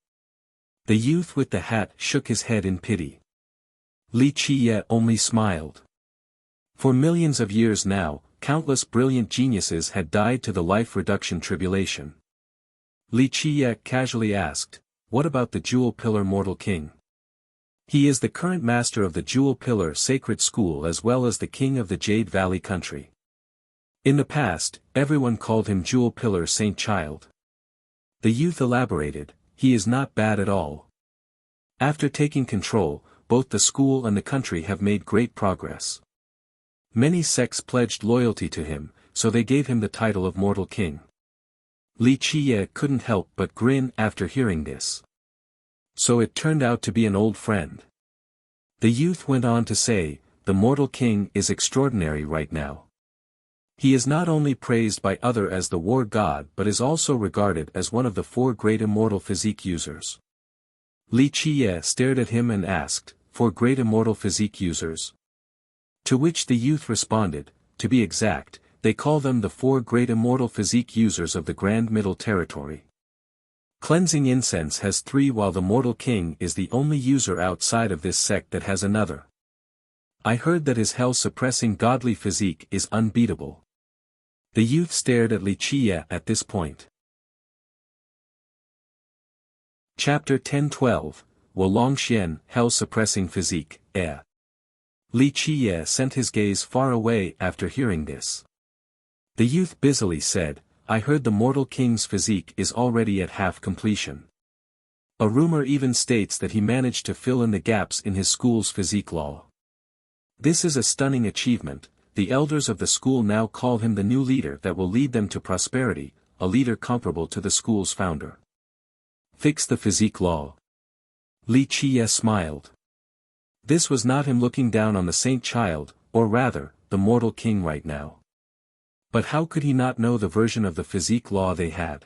The youth with the hat shook his head in pity. Li Qie only smiled. For millions of years now, countless brilliant geniuses had died to the life reduction tribulation. Li Qiye casually asked, "What about the Jewel Pillar Mortal King?" "He is the current master of the Jewel Pillar Sacred School as well as the king of the Jade Valley country. In the past, everyone called him Jewel Pillar Saint Child." The youth elaborated, "He is not bad at all. After taking control, both the school and the country have made great progress. Many sects pledged loyalty to him, so they gave him the title of Mortal King." Li Qiye couldn't help but grin after hearing this. So it turned out to be an old friend. The youth went on to say, "The Mortal King is extraordinary right now. He is not only praised by others as the war god but is also regarded as one of the 4 great immortal physique users." Li Qiye stared at him and asked, "4 great immortal physique users?" To which the youth responded, "To be exact, they call them the 4 great immortal physique users of the Grand Middle Territory. Cleansing Incense has 3 while the Mortal King is the only user outside of this sect that has another. I heard that his hell-suppressing godly physique is unbeatable." The youth stared at Li Qiye at this point. Chapter 10-12, Wolongxian, Hell-Suppressing Physique, Li Qiye sent his gaze far away after hearing this. The youth busily said, "I heard the Mortal King's physique is already at half completion. A rumor even states that he managed to fill in the gaps in his school's physique law. This is a stunning achievement. The elders of the school now call him the new leader that will lead them to prosperity, a leader comparable to the school's founder." "Fix the physique law." Li Qiye smiled. This was not him looking down on the Saint Child, or rather, the Mortal King right now. But how could he not know the version of the physique law they had?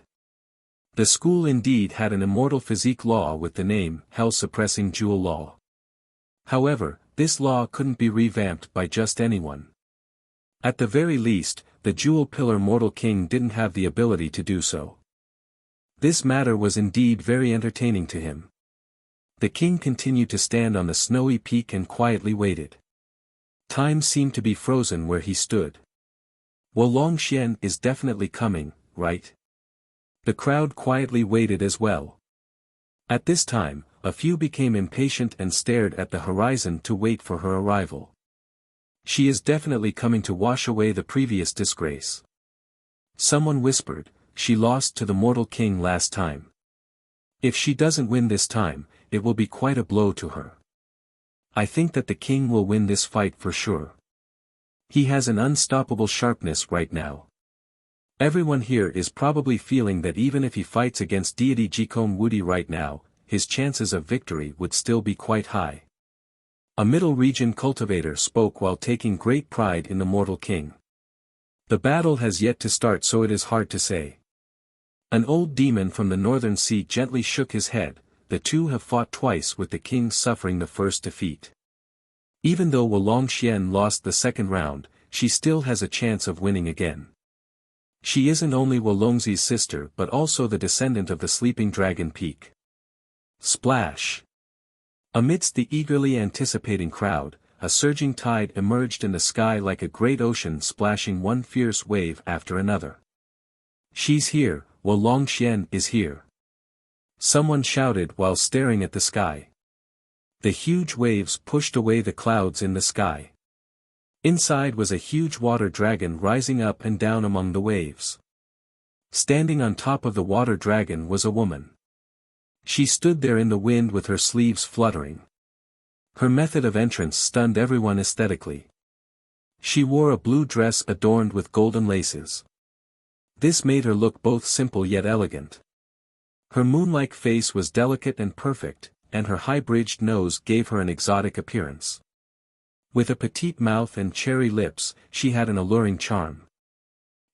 The school indeed had an immortal physique law with the name Hell-Suppressing Jewel Law. However, this law couldn't be revamped by just anyone. At the very least, the Jewel Pillar Mortal King didn't have the ability to do so. This matter was indeed very entertaining to him. The king continued to stand on the snowy peak and quietly waited. Time seemed to be frozen where he stood. "Wolongxian is definitely coming, right?" The crowd quietly waited as well. At this time, a few became impatient and stared at the horizon to wait for her arrival. "She is definitely coming to wash away the previous disgrace." Someone whispered, "She lost to the Mortal King last time. If she doesn't win this time, it will be quite a blow to her. I think that the king will win this fight for sure. He has an unstoppable sharpness right now. Everyone here is probably feeling that even if he fights against deity Jikon Wudi right now, his chances of victory would still be quite high." A middle region cultivator spoke while taking great pride in the Mortal King. "The battle has yet to start, so it is hard to say." An old demon from the northern sea gently shook his head. "The two have fought twice with the king suffering the first defeat. Even though Wolongxian lost the second round, she still has a chance of winning again. She isn't only Wolongzi's sister but also the descendant of the sleeping dragon peak." Splash! Amidst the eagerly anticipating crowd, a surging tide emerged in the sky like a great ocean splashing one fierce wave after another. "She's here, Wolongxian is here!" Someone shouted while staring at the sky. The huge waves pushed away the clouds in the sky. Inside was a huge water dragon rising up and down among the waves. Standing on top of the water dragon was a woman. She stood there in the wind with her sleeves fluttering. Her method of entrance stunned everyone aesthetically. She wore a blue dress adorned with golden laces. This made her look both simple yet elegant. Her moon-like face was delicate and perfect, and her high-bridged nose gave her an exotic appearance. With a petite mouth and cherry lips, she had an alluring charm.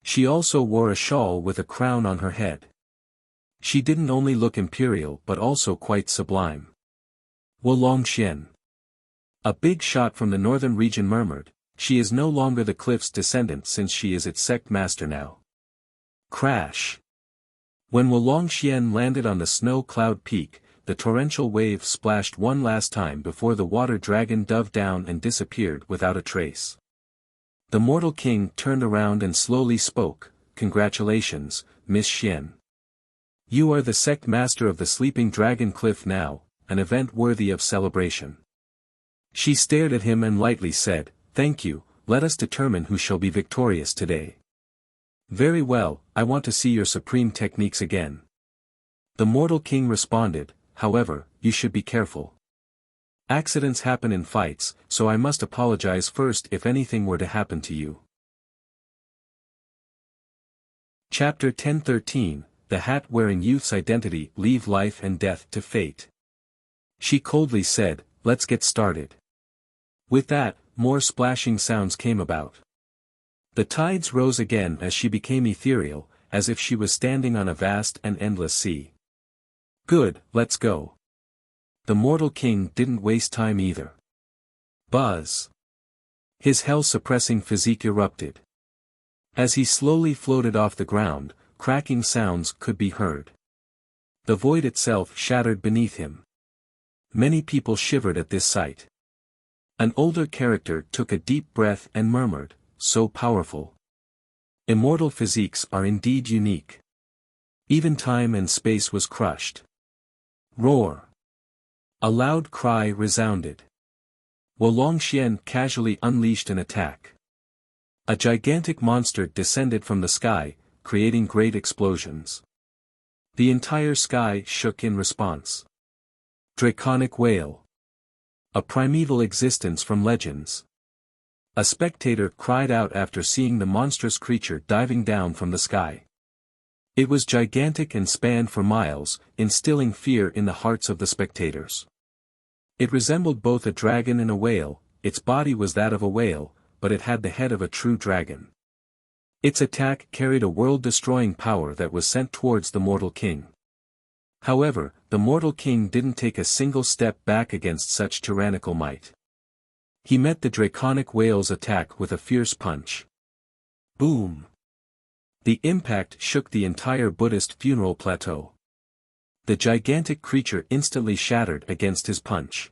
She also wore a shawl with a crown on her head. She didn't only look imperial but also quite sublime. Wolongxian. A big shot from the northern region murmured, "She is no longer the cliff's descendant since she is its sect master now." Crash! When Wolongxian landed on the snow cloud peak, the torrential wave splashed one last time before the water dragon dove down and disappeared without a trace. The mortal king turned around and slowly spoke, "Congratulations, Miss Xian. You are the sect master of the Sleeping Dragon Cliff now, an event worthy of celebration." She stared at him and lightly said, "Thank you, let us determine who shall be victorious today." "Very well, I want to see your supreme techniques again." The mortal king responded, "However, you should be careful. Accidents happen in fights, so I must apologize first if anything were to happen to you." Chapter 10:13, The Hat-Wearing Youth's Identity, Leave Life and Death to Fate. She coldly said, "Let's get started." With that, more splashing sounds came about. The tides rose again as she became ethereal, as if she was standing on a vast and endless sea. "Good, let's go." The mortal king didn't waste time either. Buzz! His hell-suppressing physique erupted. As he slowly floated off the ground, cracking sounds could be heard. The void itself shattered beneath him. Many people shivered at this sight. An older character took a deep breath and murmured, "So powerful. Immortal physiques are indeed unique." Even time and space was crushed. Roar! A loud cry resounded. Wuxian casually unleashed an attack. A gigantic monster descended from the sky, creating great explosions. The entire sky shook in response. Draconic whale. A primeval existence from legends. A spectator cried out after seeing the monstrous creature diving down from the sky. It was gigantic and spanned for miles, instilling fear in the hearts of the spectators. It resembled both a dragon and a whale. Its body was that of a whale, but it had the head of a true dragon. Its attack carried a world-destroying power that was sent towards the mortal king. However, the mortal king didn't take a single step back against such tyrannical might. He met the draconic whale's attack with a fierce punch. Boom! The impact shook the entire Buddhist funeral plateau. The gigantic creature instantly shattered against his punch.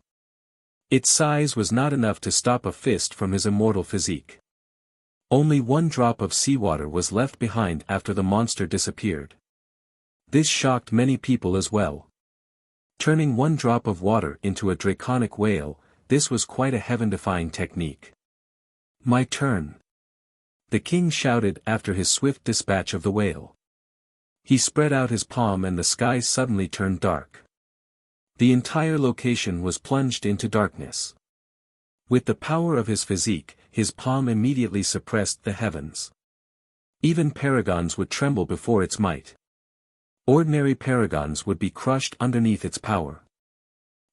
Its size was not enough to stop a fist from his immortal physique. Only one drop of seawater was left behind after the monster disappeared. This shocked many people as well. Turning one drop of water into a draconic whale, this was quite a heaven-defying technique. "My turn!" the king shouted after his swift dispatch of the whale. He spread out his palm and the sky suddenly turned dark. The entire location was plunged into darkness. With the power of his physique, his palm immediately suppressed the heavens. Even paragons would tremble before its might. Ordinary paragons would be crushed underneath its power.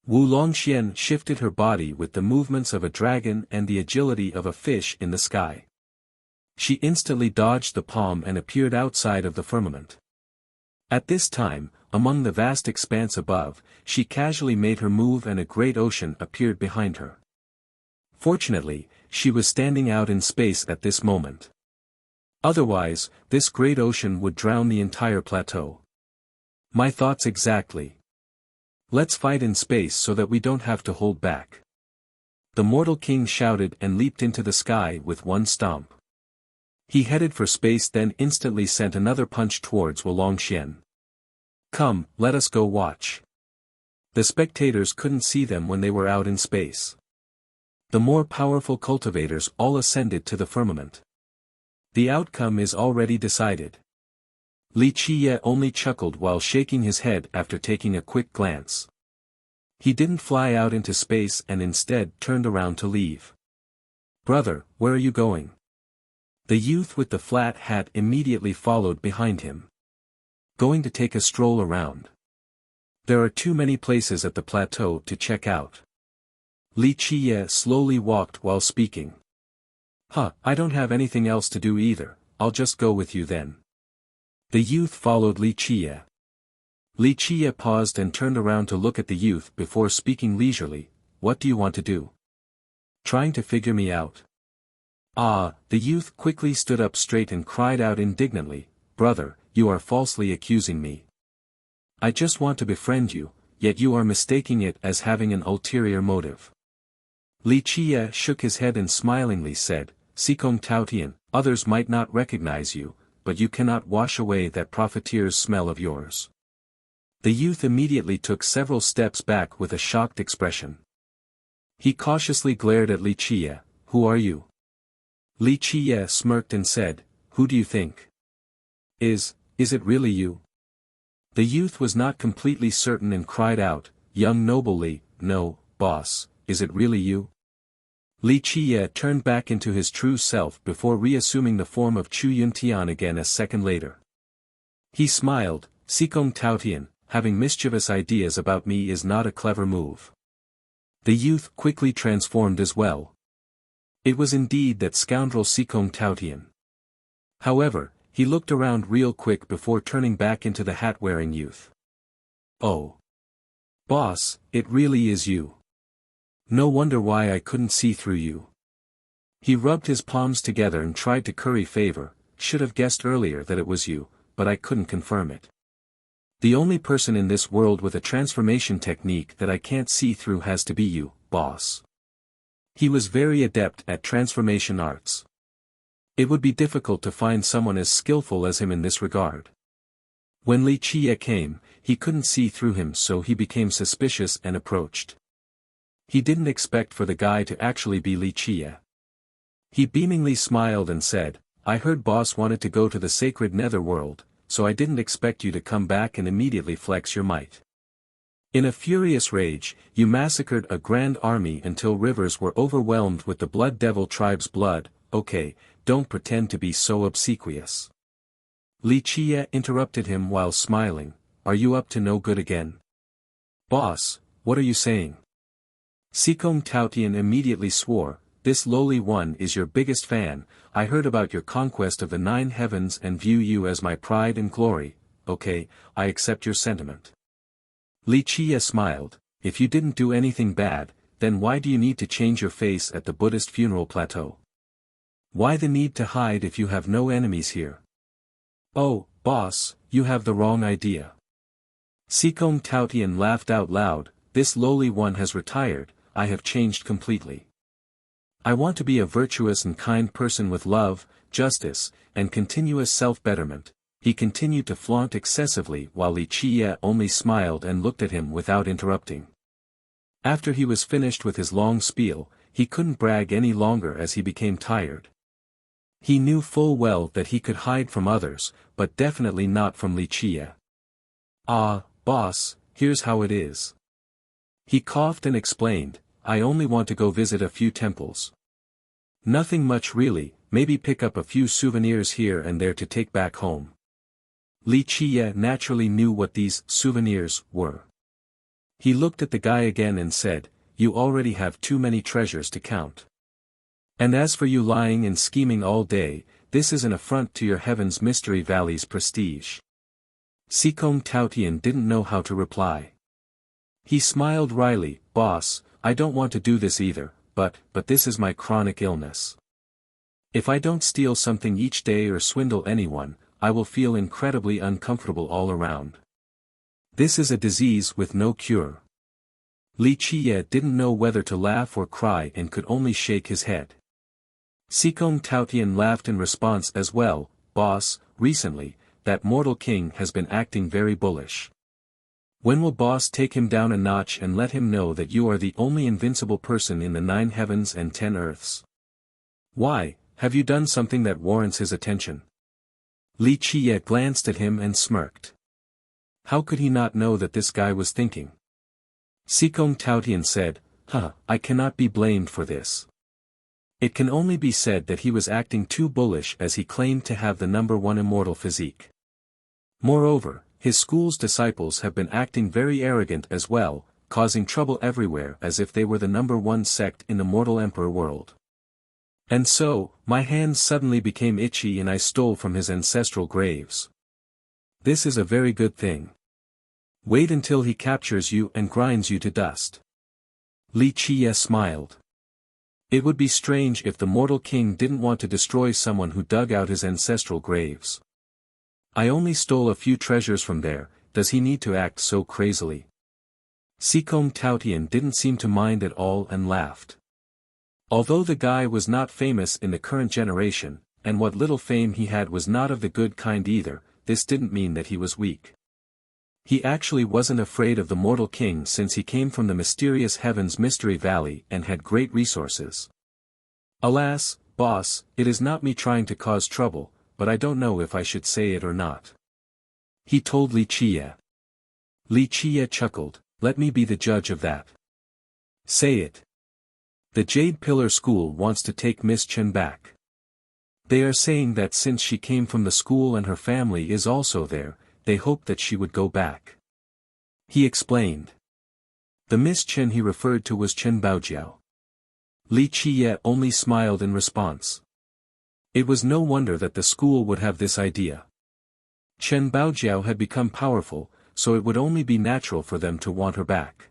Wuxian shifted her body with the movements of a dragon and the agility of a fish in the sky. She instantly dodged the palm and appeared outside of the firmament. At this time, among the vast expanse above, she casually made her move and a great ocean appeared behind her. Fortunately, she was standing out in space at this moment. Otherwise, this great ocean would drown the entire plateau. My thoughts exactly. Let's fight in space so that we don't have to hold back. The mortal king shouted and leaped into the sky with one stomp. He headed for space, then instantly sent another punch towards Wuxian. "Come, let us go watch." The spectators couldn't see them when they were out in space. The more powerful cultivators all ascended to the firmament. The outcome is already decided. Li Qiye only chuckled while shaking his head after taking a quick glance. He didn't fly out into space and instead turned around to leave. "Brother, where are you going?" The youth with the flat hat immediately followed behind him. "Going to take a stroll around. There are too many places at the plateau to check out." Li Qiye slowly walked while speaking. I don't have anything else to do either, I'll just go with you then." The youth followed Li Qiye. Li Qiye paused and turned around to look at the youth before speaking leisurely, "What do you want to do? Trying to figure me out?" The youth quickly stood up straight and cried out indignantly, "Brother, you are falsely accusing me. I just want to befriend you, yet you are mistaking it as having an ulterior motive." Li Qiye shook his head and smilingly said, Sikong Taotian, others might not recognize you, but you cannot wash away that profiteer's smell of yours. The youth immediately took several steps back with a shocked expression. He cautiously glared at Li Qie. Who are you? Li Qie smirked and said, who do you think? Is it really you? The youth was not completely certain and cried out, young noble Li, no, boss, is it really you? Li Qie turned back into his true self before reassuming the form of Chu Yuntian again a second later. He smiled, Sikong Taotian, having mischievous ideas about me is not a clever move. The youth quickly transformed as well. It was indeed that scoundrel Sikong Taotian. However, he looked around real quick before turning back into the hat-wearing youth. Oh. Boss, it really is you. No wonder why I couldn't see through you. He rubbed his palms together and tried to curry favor, should have guessed earlier that it was you, but I couldn't confirm it. The only person in this world with a transformation technique that I can't see through has to be you, boss. He was very adept at transformation arts. It would be difficult to find someone as skillful as him in this regard. When Li Qie came, he couldn't see through him, so he became suspicious and approached. He didn't expect for the guy to actually be Li Qie. He beamingly smiled and said, I heard boss wanted to go to the sacred netherworld, so I didn't expect you to come back and immediately flex your might. In a furious rage, you massacred a grand army until rivers were overwhelmed with the Blood Devil tribe's blood. Okay, don't pretend to be so obsequious. Li Qie interrupted him while smiling, are you up to no good again? Boss, what are you saying? Sikong Taotian immediately swore, this lowly one is your biggest fan, I heard about your conquest of the 9 heavens and view you as my pride and glory. Okay, I accept your sentiment. Li Qie smiled, if you didn't do anything bad, then why do you need to change your face at the Buddhist funeral plateau? Why the need to hide if you have no enemies here? Oh, boss, you have the wrong idea. Sikong Taotian laughed out loud, this lowly one has retired, I have changed completely. I want to be a virtuous and kind person with love, justice, and continuous self-betterment. He continued to flaunt excessively while Li Qie only smiled and looked at him without interrupting. After he was finished with his long spiel, he couldn't brag any longer as he became tired. He knew full well that he could hide from others, but definitely not from Li Qie. Ah, boss, here's how it is. He coughed and explained, I only want to go visit a few temples. Nothing much really, maybe pick up a few souvenirs here and there to take back home. Li Qie naturally knew what these souvenirs were. He looked at the guy again and said, you already have too many treasures to count. And as for you lying and scheming all day, this is an affront to your Heaven's Mystery Valley's prestige. Sikong Taotian didn't know how to reply. He smiled wryly, boss, I don't want to do this either, but this is my chronic illness. If I don't steal something each day or swindle anyone, I will feel incredibly uncomfortable all around. This is a disease with no cure. Li Qie didn't know whether to laugh or cry and could only shake his head. Sikong Taotian laughed in response as well, boss, recently, that mortal king has been acting very bullish. When will boss take him down a notch and let him know that you are the only invincible person in the 9 heavens and 10 earths? Why, have you done something that warrants his attention? Li Qie glanced at him and smirked. How could he not know that this guy was thinking? Sikong Taotian said, I cannot be blamed for this. It can only be said that he was acting too bullish as he claimed to have the #1 immortal physique. Moreover, his school's disciples have been acting very arrogant as well, causing trouble everywhere as if they were the #1 sect in the mortal emperor world. And so, my hands suddenly became itchy and I stole from his ancestral graves. This is a very good thing. Wait until he captures you and grinds you to dust. Li Qie smiled. It would be strange if the mortal king didn't want to destroy someone who dug out his ancestral graves. I only stole a few treasures from there, does he need to act so crazily? Sikong Taotian didn't seem to mind at all and laughed. Although the guy was not famous in the current generation, and what little fame he had was not of the good kind either, this didn't mean that he was weak. He actually wasn't afraid of the mortal king since he came from the mysterious heavens Mystery Valley and had great resources. Alas, boss, it is not me trying to cause trouble, but I don't know if I should say it or not. He told Li Chia. Li Chia chuckled, let me be the judge of that. Say it. The Jade Pillar School wants to take Miss Chen back. They are saying that since she came from the school and her family is also there, they hope that she would go back. He explained. The Miss Chen he referred to was Chen Baojiao. Li Chia only smiled in response. It was no wonder that the school would have this idea. Chen Baojiao had become powerful, so it would only be natural for them to want her back.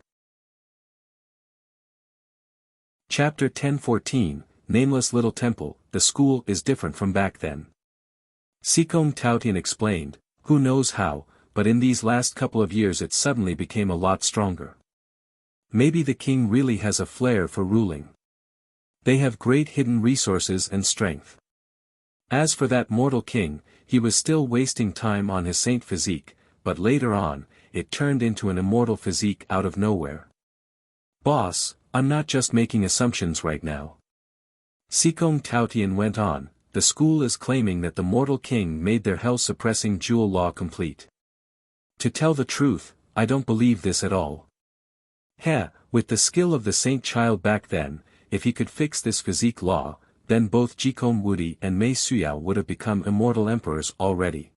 Chapter 10:14, Nameless Little Temple, the school is different from back then. Sikong Taotian explained, who knows how, but in these last couple of years it suddenly became a lot stronger. Maybe the king really has a flair for ruling. They have great hidden resources and strength. As for that mortal king, he was still wasting time on his saint physique, but later on, it turned into an immortal physique out of nowhere. Boss, I'm not just making assumptions right now. Sikong Taotian went on, the school is claiming that the mortal king made their hell-suppressing jewel law complete. To tell the truth, I don't believe this at all. With the skill of the saint child back then, if he could fix this physique law, then both Jikong Wudi and Mei Suyao would have become immortal emperors already.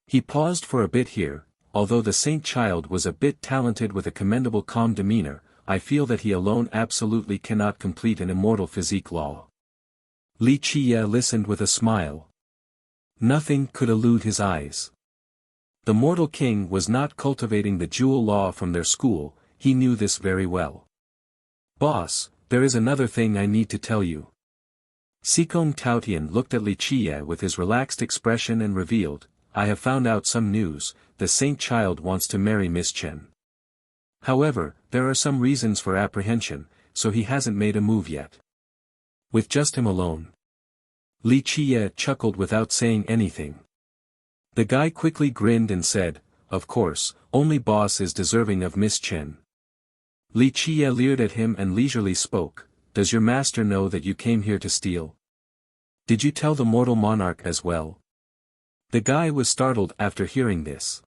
He paused for a bit here, although the saint child was a bit talented with a commendable calm demeanor, I feel that he alone absolutely cannot complete an immortal physique law. Li Chia listened with a smile. Nothing could elude his eyes. The mortal king was not cultivating the jewel law from their school, he knew this very well. Boss, there is another thing I need to tell you. Sikong Taotian looked at Li Chia with his relaxed expression and revealed, I have found out some news, the saint child wants to marry Miss Chen. However, there are some reasons for apprehension, so he hasn't made a move yet. With just him alone. Li Chia chuckled without saying anything. The guy quickly grinned and said, of course, only boss is deserving of Miss Chen. Li Chia leered at him and leisurely spoke, does your master know that you came here to steal? Did you tell the mortal monarch as well? The guy was startled after hearing this.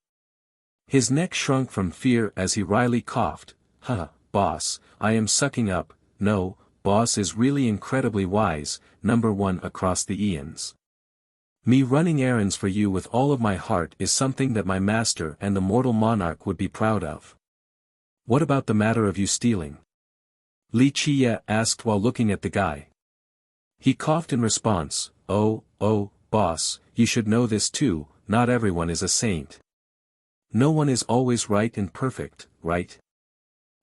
His neck shrunk from fear as he wryly coughed, boss, I am sucking up, no, boss is really incredibly wise, number one across the eons. Me running errands for you with all of my heart is something that my master and the mortal monarch would be proud of. What about the matter of you stealing? Li Chia asked while looking at the guy. He coughed in response, oh, boss, you should know this too, not everyone is a saint. No one is always right and perfect, right?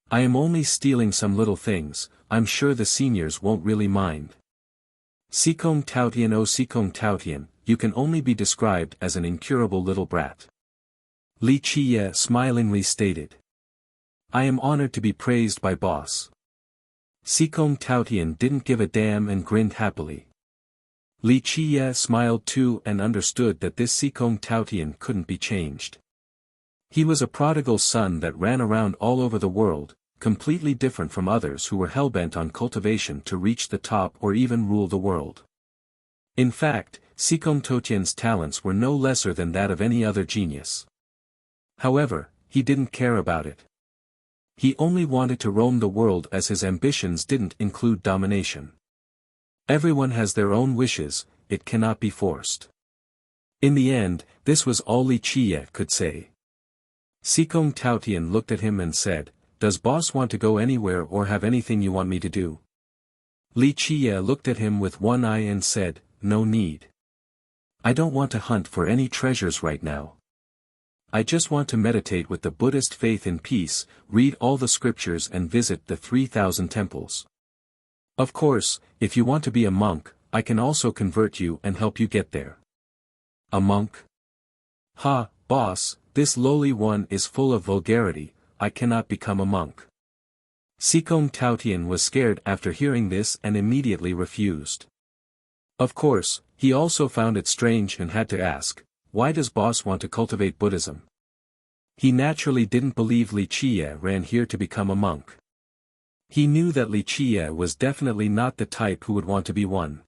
I am only stealing some little things, I'm sure the seniors won't really mind. Sikong Taotian, you can only be described as an incurable little brat. Li Chia smilingly stated. I am honored to be praised by boss. Sikong Taotian didn't give a damn and grinned happily. Li Chia smiled too and understood that this Sikong Taotian couldn't be changed. He was a prodigal son that ran around all over the world, completely different from others who were hellbent on cultivation to reach the top or even rule the world. In fact, Sikong Taotian's talents were no lesser than that of any other genius. However, he didn't care about it. He only wanted to roam the world as his ambitions didn't include domination. Everyone has their own wishes, it cannot be forced. In the end, this was all Li Chia could say. Sikong Taotian looked at him and said, does boss want to go anywhere or have anything you want me to do? Li Chia looked at him with one eye and said, no need. I don't want to hunt for any treasures right now. I just want to meditate with the Buddhist faith in peace, read all the scriptures and visit the 3,000 temples. Of course, if you want to be a monk, I can also convert you and help you get there. A monk? Boss, this lowly one is full of vulgarity, I cannot become a monk. Sikong Taotian was scared after hearing this and immediately refused. Of course, he also found it strange and had to ask, why does boss want to cultivate Buddhism? He naturally didn't believe Li Qiye ran here to become a monk. He knew that Li Qiye was definitely not the type who would want to be one.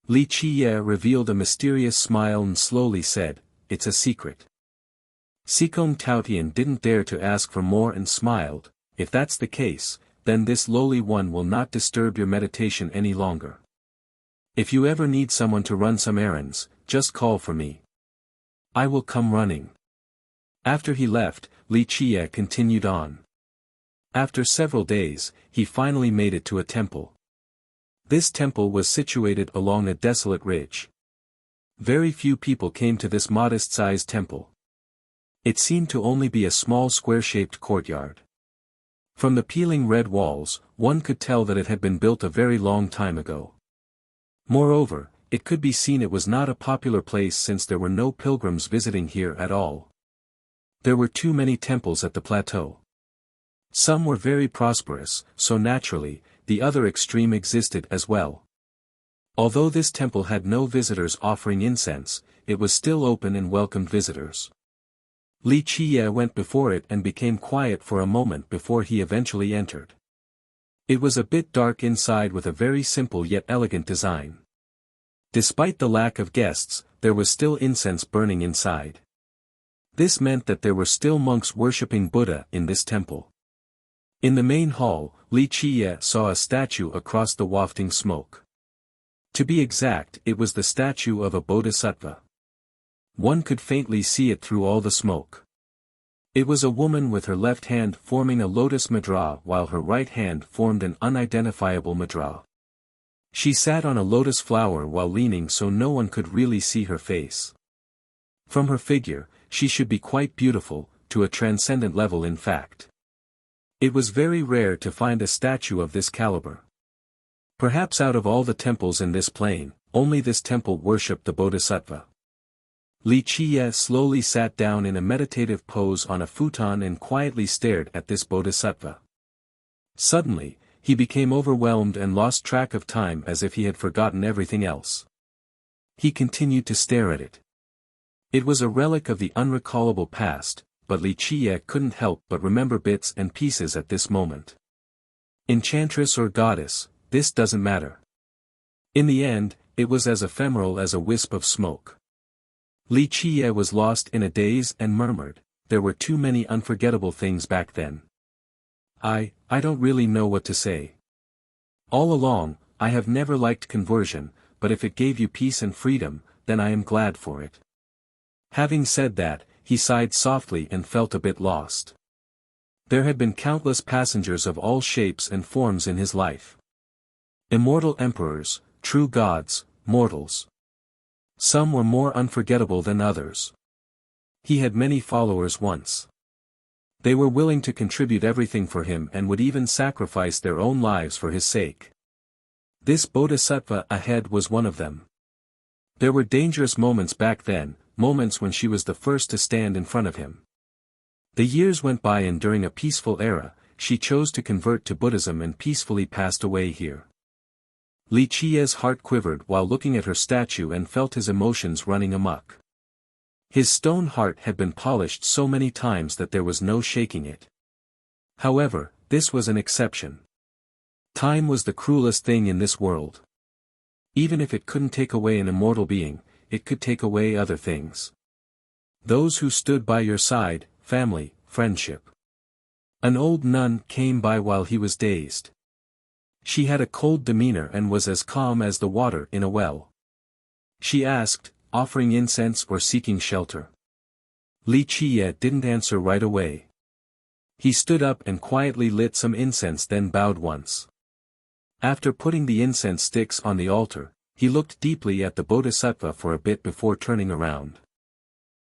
Li Qiye revealed a mysterious smile and slowly said, "It's a secret." Sikong Taotian didn't dare to ask for more and smiled, "If that's the case, then this lowly one will not disturb your meditation any longer. If you ever need someone to run some errands, just call for me. I will come running." After he left, Li Qiye continued on. After several days, he finally made it to a temple. This temple was situated along a desolate ridge. Very few people came to this modest-sized temple. It seemed to only be a small square-shaped courtyard. From the peeling red walls, one could tell that it had been built a very long time ago. Moreover, it could be seen it was not a popular place since there were no pilgrims visiting here at all. There were too many temples at the plateau. Some were very prosperous, so naturally, the other extreme existed as well. Although this temple had no visitors offering incense, it was still open and welcomed visitors. Li Qiye went before it and became quiet for a moment before he eventually entered. It was a bit dark inside with a very simple yet elegant design. Despite the lack of guests, there was still incense burning inside. This meant that there were still monks worshipping Buddha in this temple. In the main hall, Li Qiye saw a statue across the wafting smoke. To be exact, it was the statue of a bodhisattva. One could faintly see it through all the smoke. It was a woman with her left hand forming a lotus mudra while her right hand formed an unidentifiable mudra. She sat on a lotus flower while leaning so no one could really see her face. From her figure, she should be quite beautiful, to a transcendent level in fact. It was very rare to find a statue of this caliber. Perhaps out of all the temples in this plain, only this temple worshipped the bodhisattva. Li Qiye slowly sat down in a meditative pose on a futon and quietly stared at this bodhisattva. Suddenly, he became overwhelmed and lost track of time as if he had forgotten everything else. He continued to stare at it. It was a relic of the unrecallable past, but Li Qiye couldn't help but remember bits and pieces at this moment. Enchantress or goddess, this doesn't matter. In the end, it was as ephemeral as a wisp of smoke. Li Qiye was lost in a daze and murmured, "There were too many unforgettable things back then. I don't really know what to say. All along, I have never liked conversion, but if it gave you peace and freedom, then I am glad for it." Having said that, he sighed softly and felt a bit lost. There had been countless passengers of all shapes and forms in his life. Immortal emperors, true gods, mortals. Some were more unforgettable than others. He had many followers once. They were willing to contribute everything for him and would even sacrifice their own lives for his sake. This bodhisattva ahead was one of them. There were dangerous moments back then, moments when she was the first to stand in front of him. The years went by and during a peaceful era, she chose to convert to Buddhism and peacefully passed away here. Li Qiye's heart quivered while looking at her statue and felt his emotions running amok. His stone heart had been polished so many times that there was no shaking it. However, this was an exception. Time was the cruelest thing in this world. Even if it couldn't take away an immortal being, it could take away other things. Those who stood by your side, family, friendship. An old nun came by while he was dazed. She had a cold demeanor and was as calm as the water in a well. She asked, offering incense or seeking shelter. Li Qiye didn't answer right away. He stood up and quietly lit some incense then bowed once. After putting the incense sticks on the altar, he looked deeply at the bodhisattva for a bit before turning around.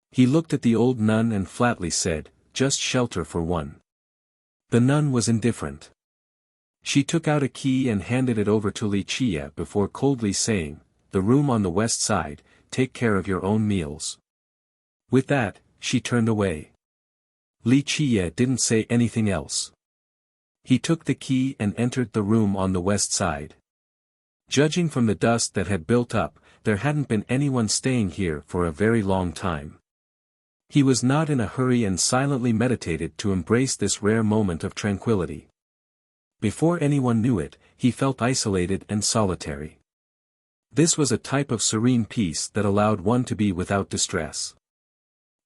He looked at the old nun and flatly said, "Just shelter for one." The nun was indifferent. She took out a key and handed it over to Li Qiye before coldly saying, "The room on the west side, take care of your own meals." With that, she turned away. Li Qiye didn't say anything else. He took the key and entered the room on the west side. Judging from the dust that had built up, there hadn't been anyone staying here for a very long time. He was not in a hurry and silently meditated to embrace this rare moment of tranquility. Before anyone knew it, he felt isolated and solitary. This was a type of serene peace that allowed one to be without distress.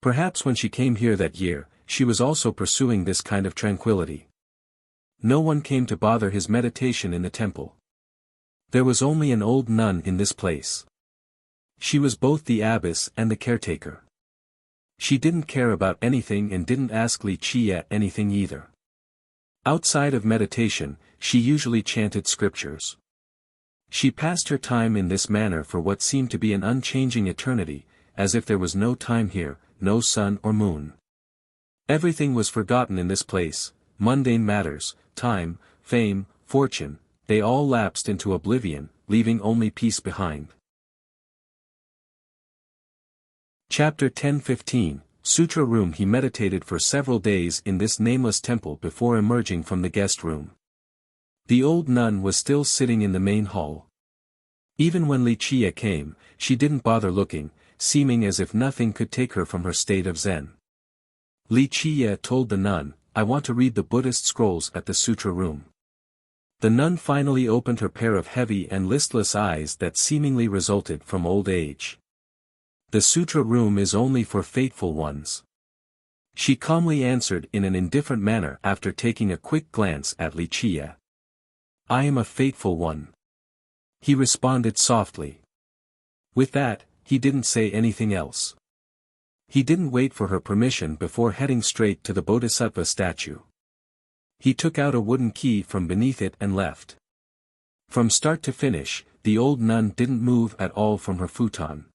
Perhaps when she came here that year, she was also pursuing this kind of tranquility. No one came to bother his meditation in the temple. There was only an old nun in this place. She was both the abbess and the caretaker. She didn't care about anything and didn't ask Wuxia anything either. Outside of meditation, she usually chanted scriptures. She passed her time in this manner for what seemed to be an unchanging eternity, as if there was no time here, no sun or moon. Everything was forgotten in this place, mundane matters, time, fame, fortune, they all lapsed into oblivion, leaving only peace behind. Chapter 10-15, Sutra Room. He meditated for several days in this nameless temple before emerging from the guest room. The old nun was still sitting in the main hall. Even when Wuxia came, she didn't bother looking, seeming as if nothing could take her from her state of Zen. Wuxia told the nun, "I want to read the Buddhist scrolls at the Sutra Room." The nun finally opened her pair of heavy and listless eyes that seemingly resulted from old age. "The Sutra Room is only for faithful ones," she calmly answered in an indifferent manner after taking a quick glance at Wuxia. "I am a faithful one," he responded softly. With that, he didn't say anything else. He didn't wait for her permission before heading straight to the Bodhisattva statue. He took out a wooden key from beneath it and left. From start to finish, the old nun didn't move at all from her futon.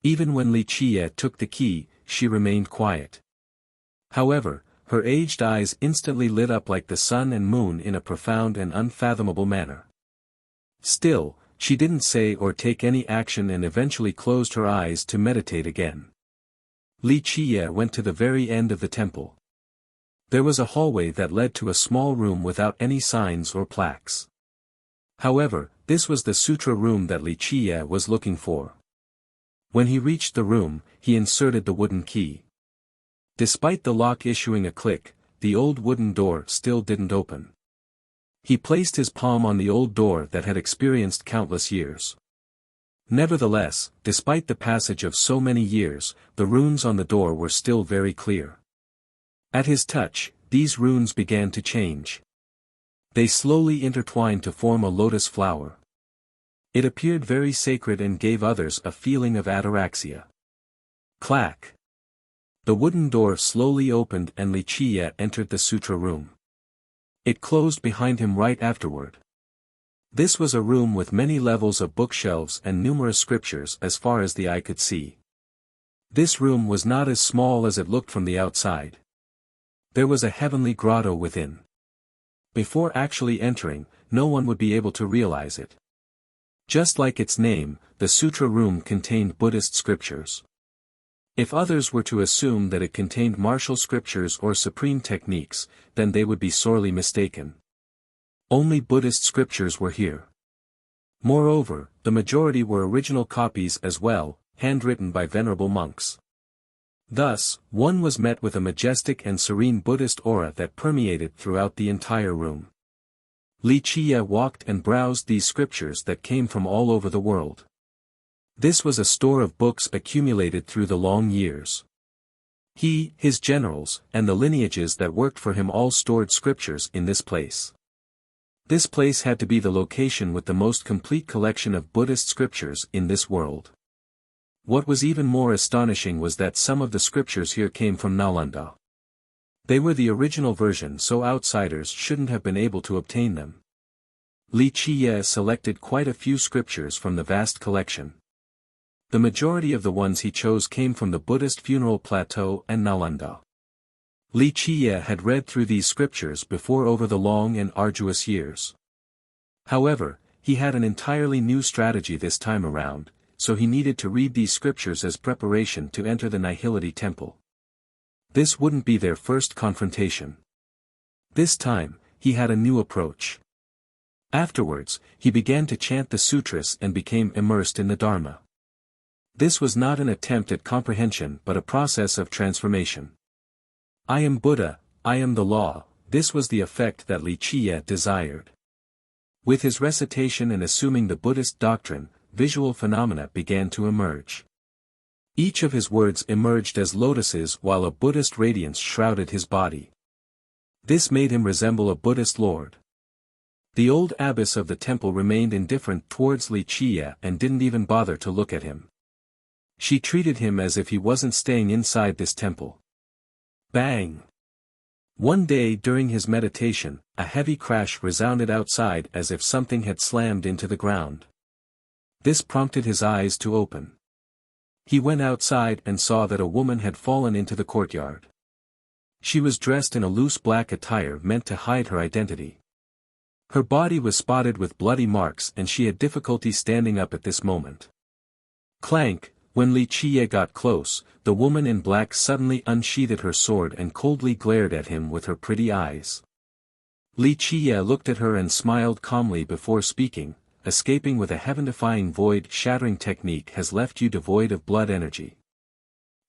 Even when Wuxia took the key, she remained quiet. However, her aged eyes instantly lit up like the sun and moon in a profound and unfathomable manner. Still, she didn't say or take any action and eventually closed her eyes to meditate again. Wuxia went to the very end of the temple. There was a hallway that led to a small room without any signs or plaques. However, this was the Sutra Room that Wuxia was looking for. When he reached the room, he inserted the wooden key. Despite the lock issuing a click, the old wooden door still didn't open. He placed his palm on the old door that had experienced countless years. Nevertheless, despite the passage of so many years, the runes on the door were still very clear. At his touch, these runes began to change. They slowly intertwined to form a lotus flower. It appeared very sacred and gave others a feeling of ataraxia. Clack! The wooden door slowly opened and Wuxia entered the Sutra Room. It closed behind him right afterward. This was a room with many levels of bookshelves and numerous scriptures as far as the eye could see. This room was not as small as it looked from the outside. There was a heavenly grotto within. Before actually entering, no one would be able to realize it. Just like its name, the Sutra Room contained Buddhist scriptures. If others were to assume that it contained martial scriptures or supreme techniques, then they would be sorely mistaken. Only Buddhist scriptures were here. Moreover, the majority were original copies as well, handwritten by venerable monks. Thus, one was met with a majestic and serene Buddhist aura that permeated throughout the entire room. Wuxia walked and browsed these scriptures that came from all over the world. This was a store of books accumulated through the long years. He, his generals, and the lineages that worked for him all stored scriptures in this place. This place had to be the location with the most complete collection of Buddhist scriptures in this world. What was even more astonishing was that some of the scriptures here came from Nalanda. They were the original version, so outsiders shouldn't have been able to obtain them. Wuxia selected quite a few scriptures from the vast collection. The majority of the ones he chose came from the Buddhist funeral plateau and Nalanda. Wuxia had read through these scriptures before over the long and arduous years. However, he had an entirely new strategy this time around, so he needed to read these scriptures as preparation to enter the Nihility Temple. This wouldn't be their first confrontation. This time, he had a new approach. Afterwards, he began to chant the sutras and became immersed in the Dharma. This was not an attempt at comprehension but a process of transformation. I am Buddha, I am the law, this was the effect that Li Qiye desired. With his recitation and assuming the Buddhist doctrine, visual phenomena began to emerge. Each of his words emerged as lotuses while a Buddhist radiance shrouded his body. This made him resemble a Buddhist lord. The old abbess of the temple remained indifferent towards Li Qiye and didn't even bother to look at him. She treated him as if he wasn't staying inside this temple. Bang! One day during his meditation, a heavy crash resounded outside as if something had slammed into the ground. This prompted his eyes to open. He went outside and saw that a woman had fallen into the courtyard. She was dressed in a loose black attire meant to hide her identity. Her body was spotted with bloody marks and she had difficulty standing up at this moment. Clank! When Li Qiye got close, the woman in black suddenly unsheathed her sword and coldly glared at him with her pretty eyes. Li Qiye looked at her and smiled calmly before speaking, escaping with a heaven-defying void-shattering technique has left you devoid of blood energy.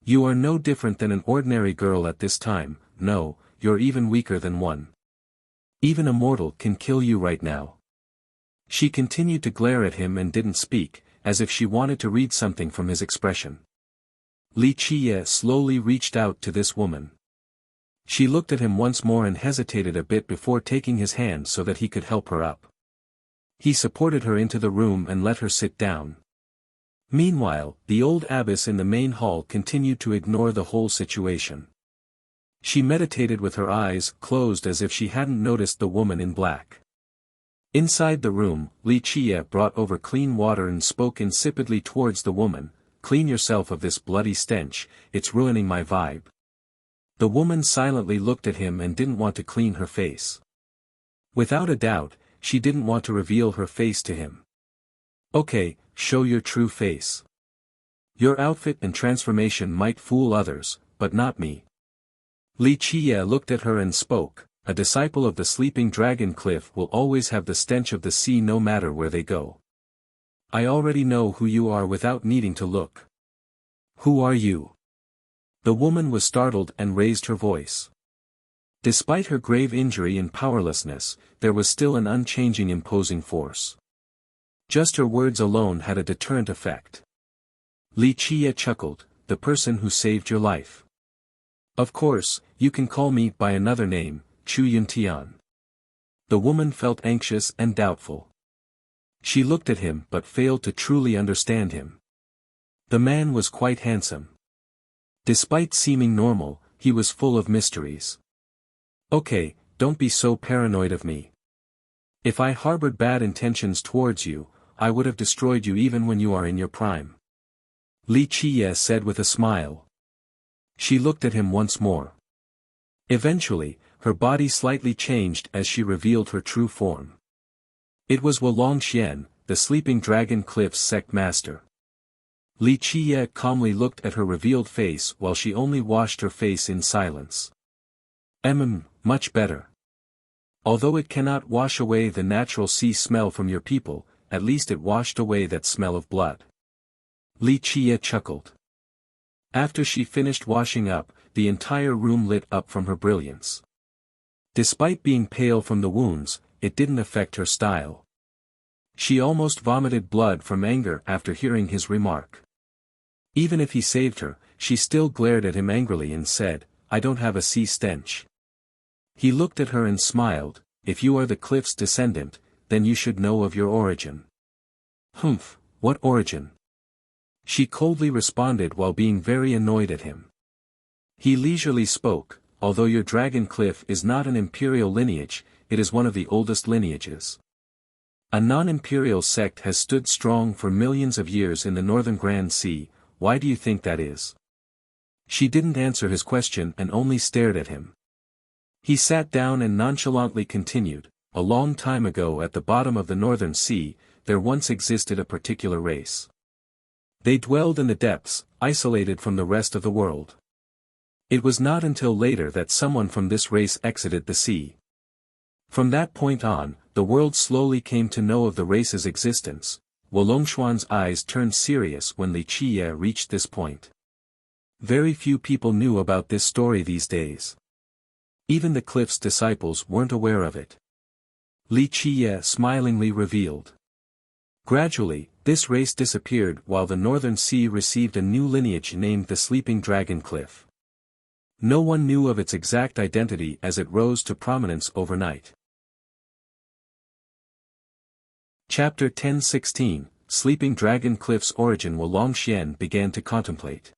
You are no different than an ordinary girl at this time, no, you're even weaker than one. Even a mortal can kill you right now. She continued to glare at him and didn't speak, as if she wanted to read something from his expression. Li Qiye slowly reached out to this woman. She looked at him once more and hesitated a bit before taking his hand so that he could help her up. He supported her into the room and let her sit down. Meanwhile, the old abbess in the main hall continued to ignore the whole situation. She meditated with her eyes closed as if she hadn't noticed the woman in black. Inside the room, Li Qiye brought over clean water and spoke insipidly towards the woman, "Clean yourself of this bloody stench, it's ruining my vibe." The woman silently looked at him and didn't want to clean her face. Without a doubt, she didn't want to reveal her face to him. Okay, show your true face. Your outfit and transformation might fool others, but not me. Li Qiye looked at her and spoke, "A disciple of the sleeping dragon cliff will always have the stench of the sea no matter where they go. I already know who you are without needing to look." "Who are you?" The woman was startled and raised her voice. Despite her grave injury and powerlessness, there was still an unchanging imposing force. Just her words alone had a deterrent effect. Li Qiye chuckled, "The person who saved your life. Of course, you can call me by another name, Chu Yuntian." The woman felt anxious and doubtful. She looked at him but failed to truly understand him. The man was quite handsome. Despite seeming normal, he was full of mysteries. "Okay, don't be so paranoid of me. If I harbored bad intentions towards you, I would have destroyed you even when you are in your prime," Li Qiye said with a smile. She looked at him once more. Eventually, her body slightly changed as she revealed her true form. It was Wulongxian, the sleeping dragon cliff's sect master. Li Qiye calmly looked at her revealed face while she only washed her face in silence. Much better. Although it cannot wash away the natural sea smell from your people, at least it washed away that smell of blood." Li Qiye chuckled. After she finished washing up, the entire room lit up from her brilliance. Despite being pale from the wounds, it didn't affect her style. She almost vomited blood from anger after hearing his remark. Even if he saved her, she still glared at him angrily and said, "I don't have a sea stench." He looked at her and smiled, "If you are the cliff's descendant, then you should know of your origin." "Humph, what origin?" she coldly responded while being very annoyed at him. He leisurely spoke, "Although your dragon cliff is not an imperial lineage, it is one of the oldest lineages. A non-imperial sect has stood strong for millions of years in the northern Grand Sea. Why do you think that is?" She didn't answer his question and only stared at him. He sat down and nonchalantly continued, "A long time ago at the bottom of the northern sea, there once existed a particular race. They dwelled in the depths, isolated from the rest of the world. It was not until later that someone from this race exited the sea. From that point on, the world slowly came to know of the race's existence. Wolongxuan's eyes turned serious when Li Qiye reached this point. Very few people knew about this story these days. Even the cliff's disciples weren't aware of it. Li Qiye smilingly revealed. Gradually, this race disappeared while the Northern Sea received a new lineage named the Sleeping Dragon Cliff. No one knew of its exact identity as it rose to prominence overnight. Chapter 10:16, Sleeping Dragon Cliff's origin. Wolongxian began to contemplate.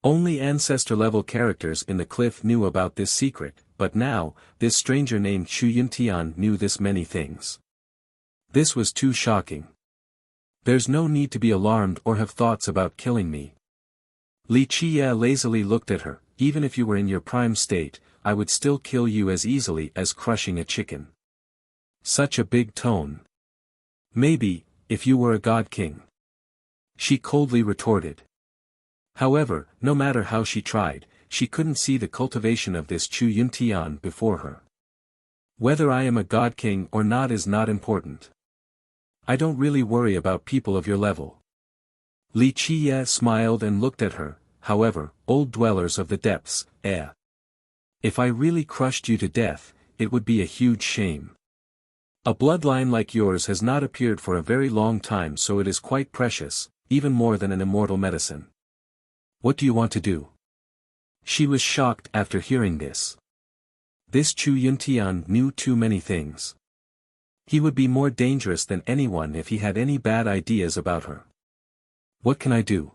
Only ancestor-level characters in the cliff knew about this secret, but now, this stranger named Xu Yuntian knew this many things. This was too shocking. There's no need to be alarmed or have thoughts about killing me. Li Qiye lazily looked at her. Even if you were in your prime state, I would still kill you as easily as crushing a chicken. Such a big tone. Maybe, if you were a god king. She coldly retorted. However, no matter how she tried, she couldn't see the cultivation of this Xu Yuntian before her. Whether I am a god king or not is not important. I don't really worry about people of your level. Li Qiye smiled and looked at her. However, old dwellers of the depths, if I really crushed you to death, it would be a huge shame. A bloodline like yours has not appeared for a very long time, so it is quite precious, even more than an immortal medicine. What do you want to do? She was shocked after hearing this. This Xu Yuntian knew too many things. He would be more dangerous than anyone if he had any bad ideas about her. What can I do?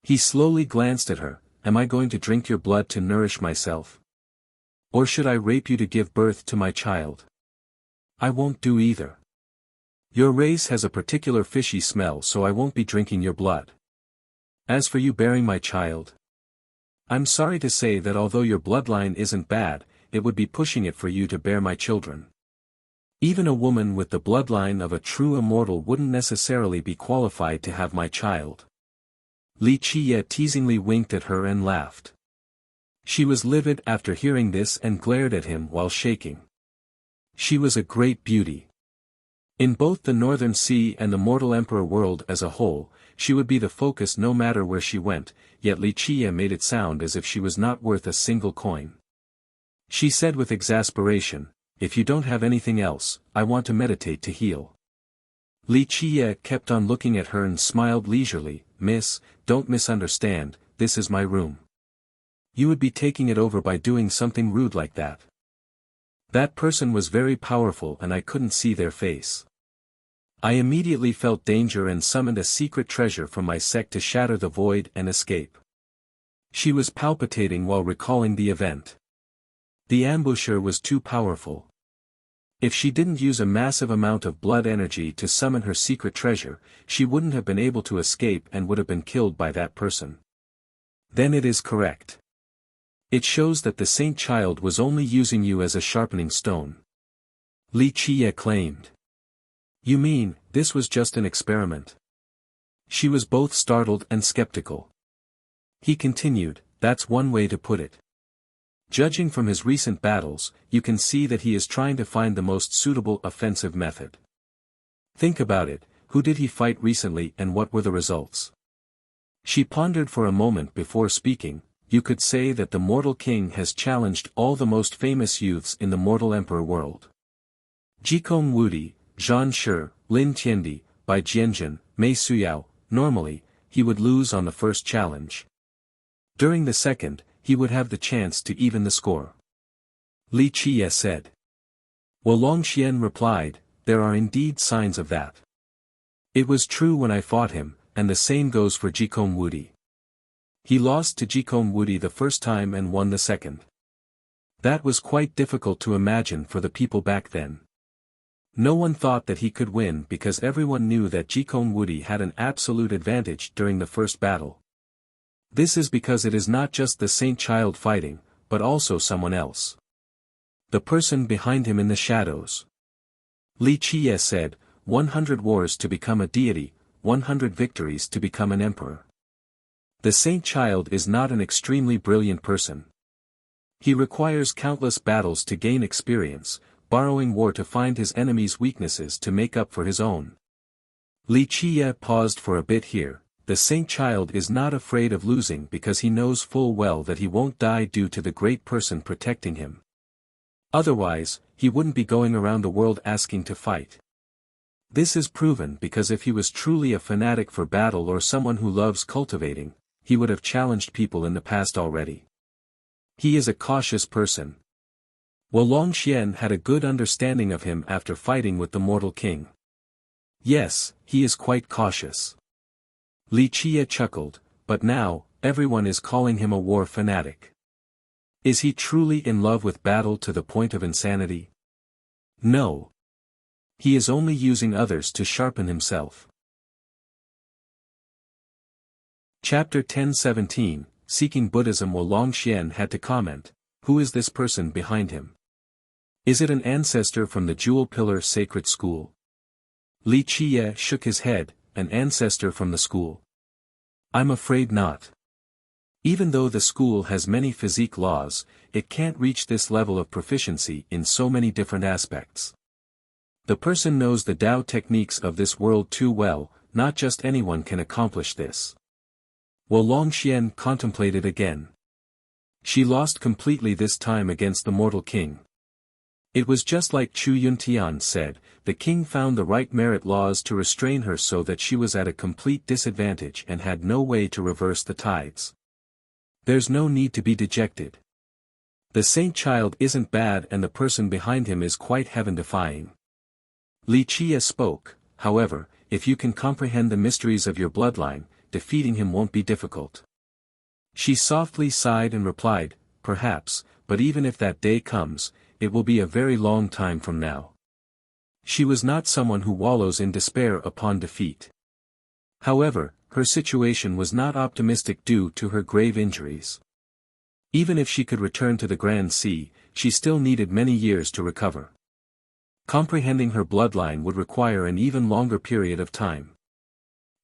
He slowly glanced at her. Am I going to drink your blood to nourish myself? Or should I rape you to give birth to my child? I won't do either. Your race has a particular fishy smell, so I won't be drinking your blood. As for you bearing my child, I'm sorry to say that although your bloodline isn't bad, it would be pushing it for you to bear my children. Even a woman with the bloodline of a true immortal wouldn't necessarily be qualified to have my child. Li Qiye teasingly winked at her and laughed. She was livid after hearing this and glared at him while shaking. She was a great beauty. In both the Northern Sea and the mortal Emperor world as a whole, she would be the focus no matter where she went, yet Li Qiye made it sound as if she was not worth a single coin. She said with exasperation, if you don't have anything else, I want to meditate to heal. Li Qiye kept on looking at her and smiled leisurely. Miss, don't misunderstand, this is my room. You would be taking it over by doing something rude like that. That person was very powerful and I couldn't see their face. I immediately felt danger and summoned a secret treasure from my sect to shatter the void and escape. She was palpitating while recalling the event. The ambusher was too powerful. If she didn't use a massive amount of blood energy to summon her secret treasure, she wouldn't have been able to escape and would have been killed by that person. Then it is correct. It shows that the Saint Child was only using you as a sharpening stone. Li Qiye claimed. You mean, this was just an experiment? She was both startled and skeptical. He continued, that's one way to put it. Judging from his recent battles, you can see that he is trying to find the most suitable offensive method. Think about it, who did he fight recently and what were the results? She pondered for a moment before speaking. You could say that the mortal king has challenged all the most famous youths in the mortal emperor world. Jikong Wudi, Zhan Shi, Lin Tiandi, Bai Jianjun, Mei Suyao. Normally, he would lose on the first challenge. During the second, he would have the chance to even the score. Li Qiye said. Wolongxian replied, there are indeed signs of that. It was true when I fought him, and the same goes for Jikong Wudi. He lost to Jikong Wudi the first time and won the second. That was quite difficult to imagine for the people back then. No one thought that he could win because everyone knew that Jikong Wudi had an absolute advantage during the first battle. This is because it is not just the Saint Child fighting, but also someone else. The person behind him in the shadows. Li Qiye said, 100 wars to become a deity, 100 victories to become an emperor. The Saint Child is not an extremely brilliant person. He requires countless battles to gain experience, borrowing war to find his enemy's weaknesses to make up for his own. Li Qie paused for a bit here. The saint child is not afraid of losing because he knows full well that he won't die due to the great person protecting him. Otherwise, he wouldn't be going around the world asking to fight. This is proven because if he was truly a fanatic for battle or someone who loves cultivating, he would have challenged people in the past already. He is a cautious person. Wolongxian had a good understanding of him after fighting with the mortal king. Yes, he is quite cautious. Li Qie chuckled, but now, everyone is calling him a war fanatic. Is he truly in love with battle to the point of insanity? No. He is only using others to sharpen himself. Chapter 1017, Seeking Buddhism. Wolongxian had to comment, who is this person behind him? Is it an ancestor from the Jewel Pillar Sacred School? Li Qie shook his head, an ancestor from the school. I'm afraid not. Even though the school has many physique laws, it can't reach this level of proficiency in so many different aspects. The person knows the Tao techniques of this world too well, not just anyone can accomplish this. Wolongxian contemplated again. She lost completely this time against the mortal king. It was just like Chu Yuntian said, the king found the right merit laws to restrain her so that she was at a complete disadvantage and had no way to reverse the tides. There's no need to be dejected. The saint child isn't bad and the person behind him is quite heaven-defying. Li Qie spoke, however, if you can comprehend the mysteries of your bloodline, defeating him won't be difficult. She softly sighed and replied, perhaps, but even if that day comes, it will be a very long time from now. She was not someone who wallows in despair upon defeat. However, her situation was not optimistic due to her grave injuries. Even if she could return to the Grand Sea, she still needed many years to recover. Comprehending her bloodline would require an even longer period of time.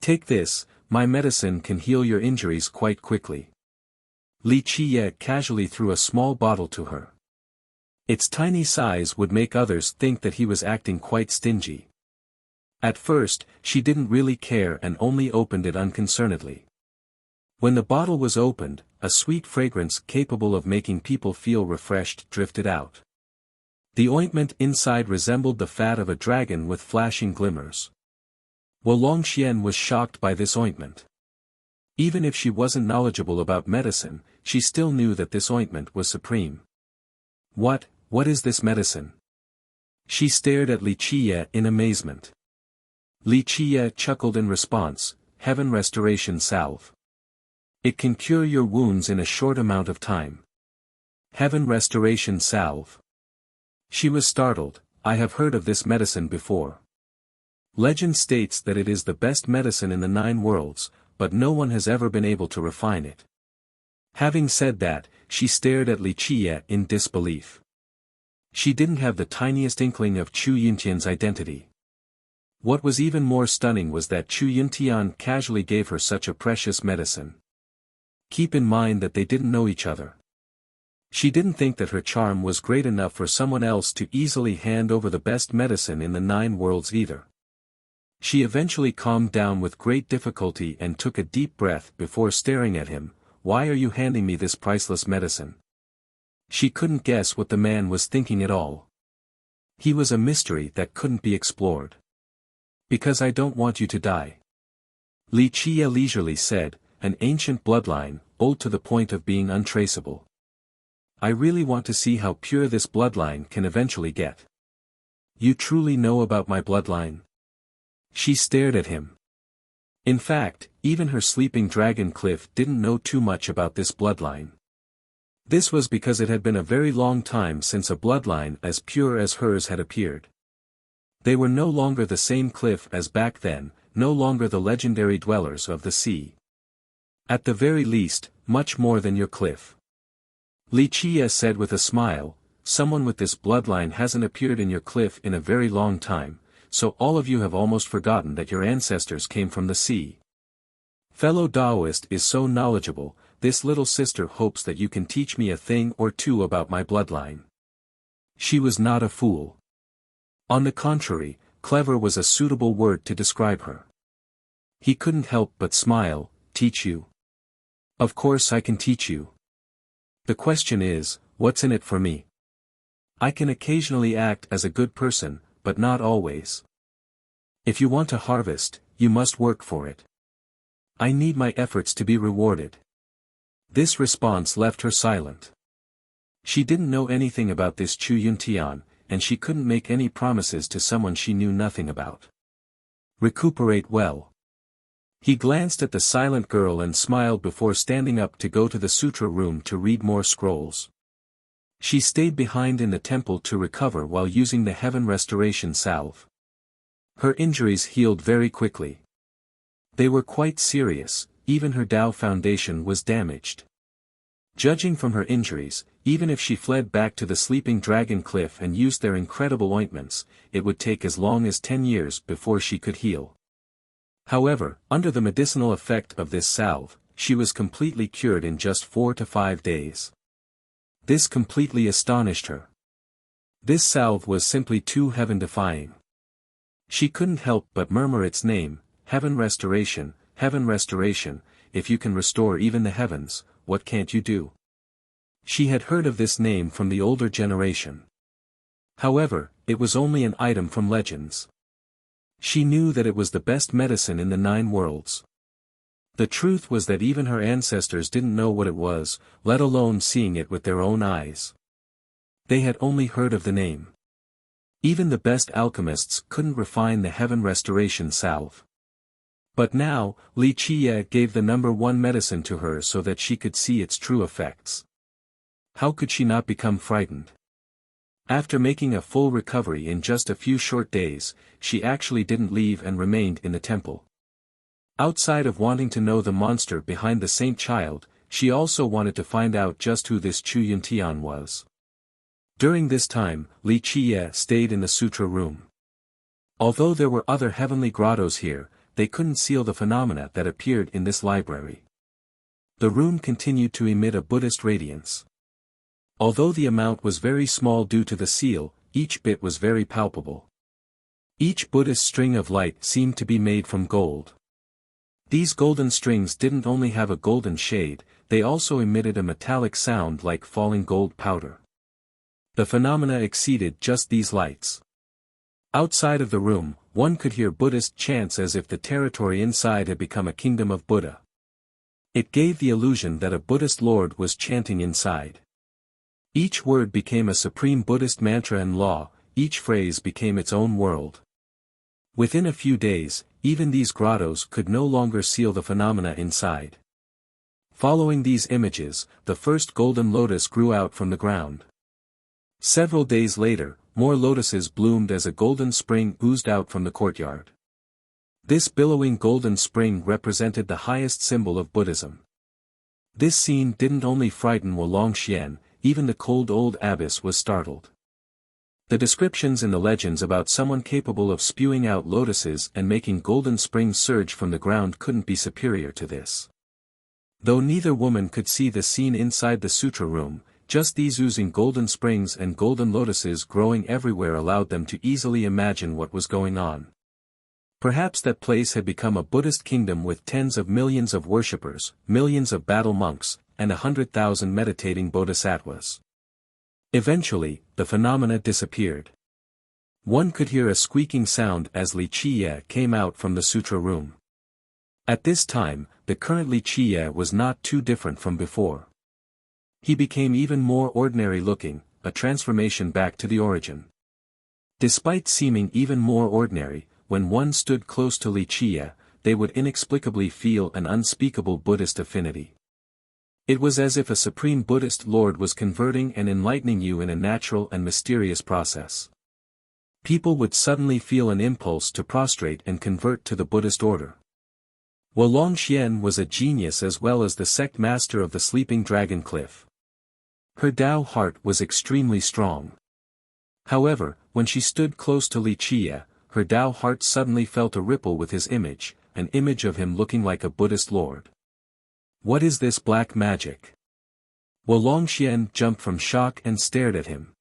Take this, my medicine can heal your injuries quite quickly. Li Qie casually threw a small bottle to her. Its tiny size would make others think that he was acting quite stingy. At first, she didn't really care and only opened it unconcernedly. When the bottle was opened, a sweet fragrance capable of making people feel refreshed drifted out. The ointment inside resembled the fat of a dragon with flashing glimmers. Wolongxian was shocked by this ointment. Even if she wasn't knowledgeable about medicine, she still knew that this ointment was supreme. What is this medicine? She stared at Li Qie in amazement. Li Qie chuckled in response, Heaven Restoration Salve. It can cure your wounds in a short amount of time. Heaven Restoration Salve. She was startled, I have heard of this medicine before. Legend states that it is the best medicine in the 9 worlds, but no one has ever been able to refine it. Having said that, she stared at Li Qie in disbelief. She didn't have the tiniest inkling of Chu Yuntian's identity. What was even more stunning was that Chu Yuntian casually gave her such a precious medicine. Keep in mind that they didn't know each other. She didn't think that her charm was great enough for someone else to easily hand over the best medicine in the 9 worlds either. She eventually calmed down with great difficulty and took a deep breath before staring at him, Why are you handing me this priceless medicine? She couldn't guess what the man was thinking at all. He was a mystery that couldn't be explored. Because I don't want you to die. Li Qie leisurely said, an ancient bloodline, old to the point of being untraceable. I really want to see how pure this bloodline can eventually get. You truly know about my bloodline? She stared at him. In fact, even her sleeping dragon Cliff didn't know too much about this bloodline. This was because it had been a very long time since a bloodline as pure as hers had appeared. They were no longer the same Cliff as back then, no longer the legendary dwellers of the sea. At the very least, much more than your Cliff. Li Qie said with a smile, someone with this bloodline hasn't appeared in your Cliff in a very long time, so all of you have almost forgotten that your ancestors came from the sea. Fellow Taoist is so knowledgeable, this little sister hopes that you can teach me a thing or two about my bloodline. She was not a fool. On the contrary, clever was a suitable word to describe her. He couldn't help but smile. Teach you? Of course I can teach you. The question is, what's in it for me? I can occasionally act as a good person, but not always. If you want to harvest, you must work for it. I need my efforts to be rewarded. This response left her silent. She didn't know anything about this Chu Yuntian, and she couldn't make any promises to someone she knew nothing about. Recuperate well. He glanced at the silent girl and smiled before standing up to go to the sutra room to read more scrolls. She stayed behind in the temple to recover while using the heaven restoration salve. Her injuries healed very quickly. They were quite serious, even her Tao foundation was damaged. Judging from her injuries, even if she fled back to the sleeping dragon cliff and used their incredible ointments, it would take as long as 10 years before she could heal. However, under the medicinal effect of this salve, she was completely cured in just 4 to 5 days. This completely astonished her. This salve was simply too heaven-defying. She couldn't help but murmur its name, heaven restoration, if you can restore even the heavens, what can't you do? She had heard of this name from the older generation. However, it was only an item from legends. She knew that it was the best medicine in the 9 worlds. The truth was that even her ancestors didn't know what it was, let alone seeing it with their own eyes. They had only heard of the name. Even the best alchemists couldn't refine the heaven restoration salve. But now, Li Qiye gave the #1 medicine to her so that she could see its true effects. How could she not become frightened? After making a full recovery in just a few short days, she actually didn't leave and remained in the temple. Outside of wanting to know the monster behind the saint child, she also wanted to find out just who this Chu Yuntian was. During this time, Li Qiye stayed in the sutra room. Although there were other heavenly grottos here, they couldn't seal the phenomena that appeared in this library. The room continued to emit a Buddhist radiance. Although the amount was very small due to the seal, each bit was very palpable. Each Buddhist string of light seemed to be made from gold. These golden strings didn't only have a golden shade, they also emitted a metallic sound like falling gold powder. The phenomena exceeded just these lights. Outside of the room, one could hear Buddhist chants as if the territory inside had become a kingdom of Buddha. It gave the illusion that a Buddhist lord was chanting inside. Each word became a supreme Buddhist mantra and law, each phrase became its own world. Within a few days, even these grottos could no longer seal the phenomena inside. Following these images, the first golden lotus grew out from the ground. Several days later, more lotuses bloomed as a golden spring oozed out from the courtyard. This billowing golden spring represented the highest symbol of Buddhism. This scene didn't only frighten Wuxian, even the cold old abbess was startled. The descriptions in the legends about someone capable of spewing out lotuses and making golden springs surge from the ground couldn't be superior to this. Though neither woman could see the scene inside the sutra room, just these oozing golden springs and golden lotuses growing everywhere allowed them to easily imagine what was going on. Perhaps that place had become a Buddhist kingdom with tens of millions of worshippers, millions of battle monks, and 100,000 meditating bodhisattvas. Eventually, the phenomena disappeared. One could hear a squeaking sound as Li Qiye came out from the sutra room. At this time, the current Li Qiye was not too different from before. He became even more ordinary looking, a transformation back to the origin. Despite seeming even more ordinary, when one stood close to Li Qiye, they would inexplicably feel an unspeakable Buddhist affinity. It was as if a supreme Buddhist Lord was converting and enlightening you in a natural and mysterious process. People would suddenly feel an impulse to prostrate and convert to the Buddhist order. Wuxian was a genius as well as the sect master of the Sleeping Dragon Cliff. Her Tao heart was extremely strong. However, when she stood close to Li Qiye, her Tao heart suddenly felt a ripple with his image, an image of him looking like a Buddhist lord. What is this black magic? Wuxian jumped from shock and stared at him.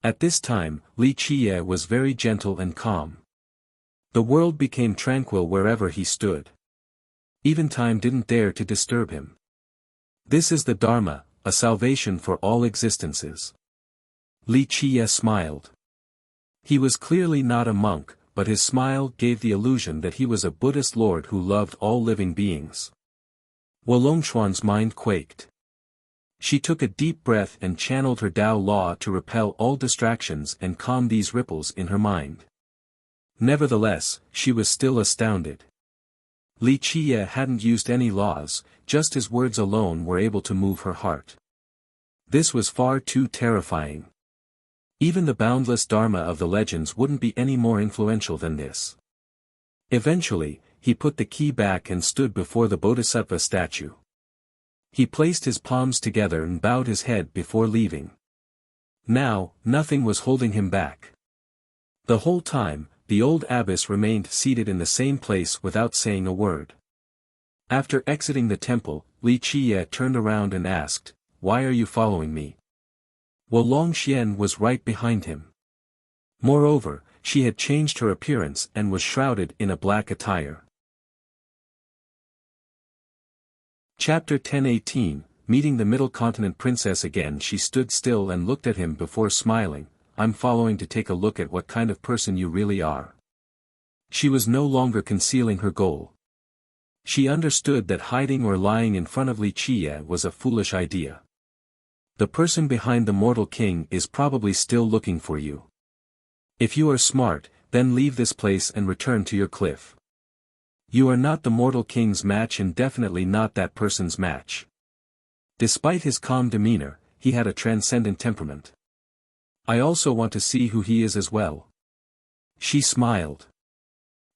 At this time, Li Qiye was very gentle and calm. The world became tranquil wherever he stood. Even time didn't dare to disturb him. This is the Dharma, a salvation for all existences. Li Qiye smiled. He was clearly not a monk, but his smile gave the illusion that he was a Buddhist lord who loved all living beings. Wu Longxuan's mind quaked. She took a deep breath and channeled her Tao law to repel all distractions and calm these ripples in her mind. Nevertheless, she was still astounded. Li Qiye hadn't used any laws, just his words alone were able to move her heart. This was far too terrifying. Even the boundless Dharma of the legends wouldn't be any more influential than this. Eventually, he put the key back and stood before the Bodhisattva statue. He placed his palms together and bowed his head before leaving. Now, nothing was holding him back. The whole time, the old abbess remained seated in the same place without saying a word. After exiting the temple, Li Qiye turned around and asked, "Why are you following me?" Wu Longxian was right behind him. Moreover, she had changed her appearance and was shrouded in a black attire. Chapter 10:18, Meeting the Middle Continent Princess again. She stood still and looked at him before smiling. "I'm following to take a look at what kind of person you really are." She was no longer concealing her goal. She understood that hiding or lying in front of Li Qiye was a foolish idea. The person behind the mortal king is probably still looking for you. If you are smart, then leave this place and return to your cliff. You are not the mortal king's match and definitely not that person's match. Despite his calm demeanor, he had a transcendent temperament. "I also want to see who he is as well." She smiled.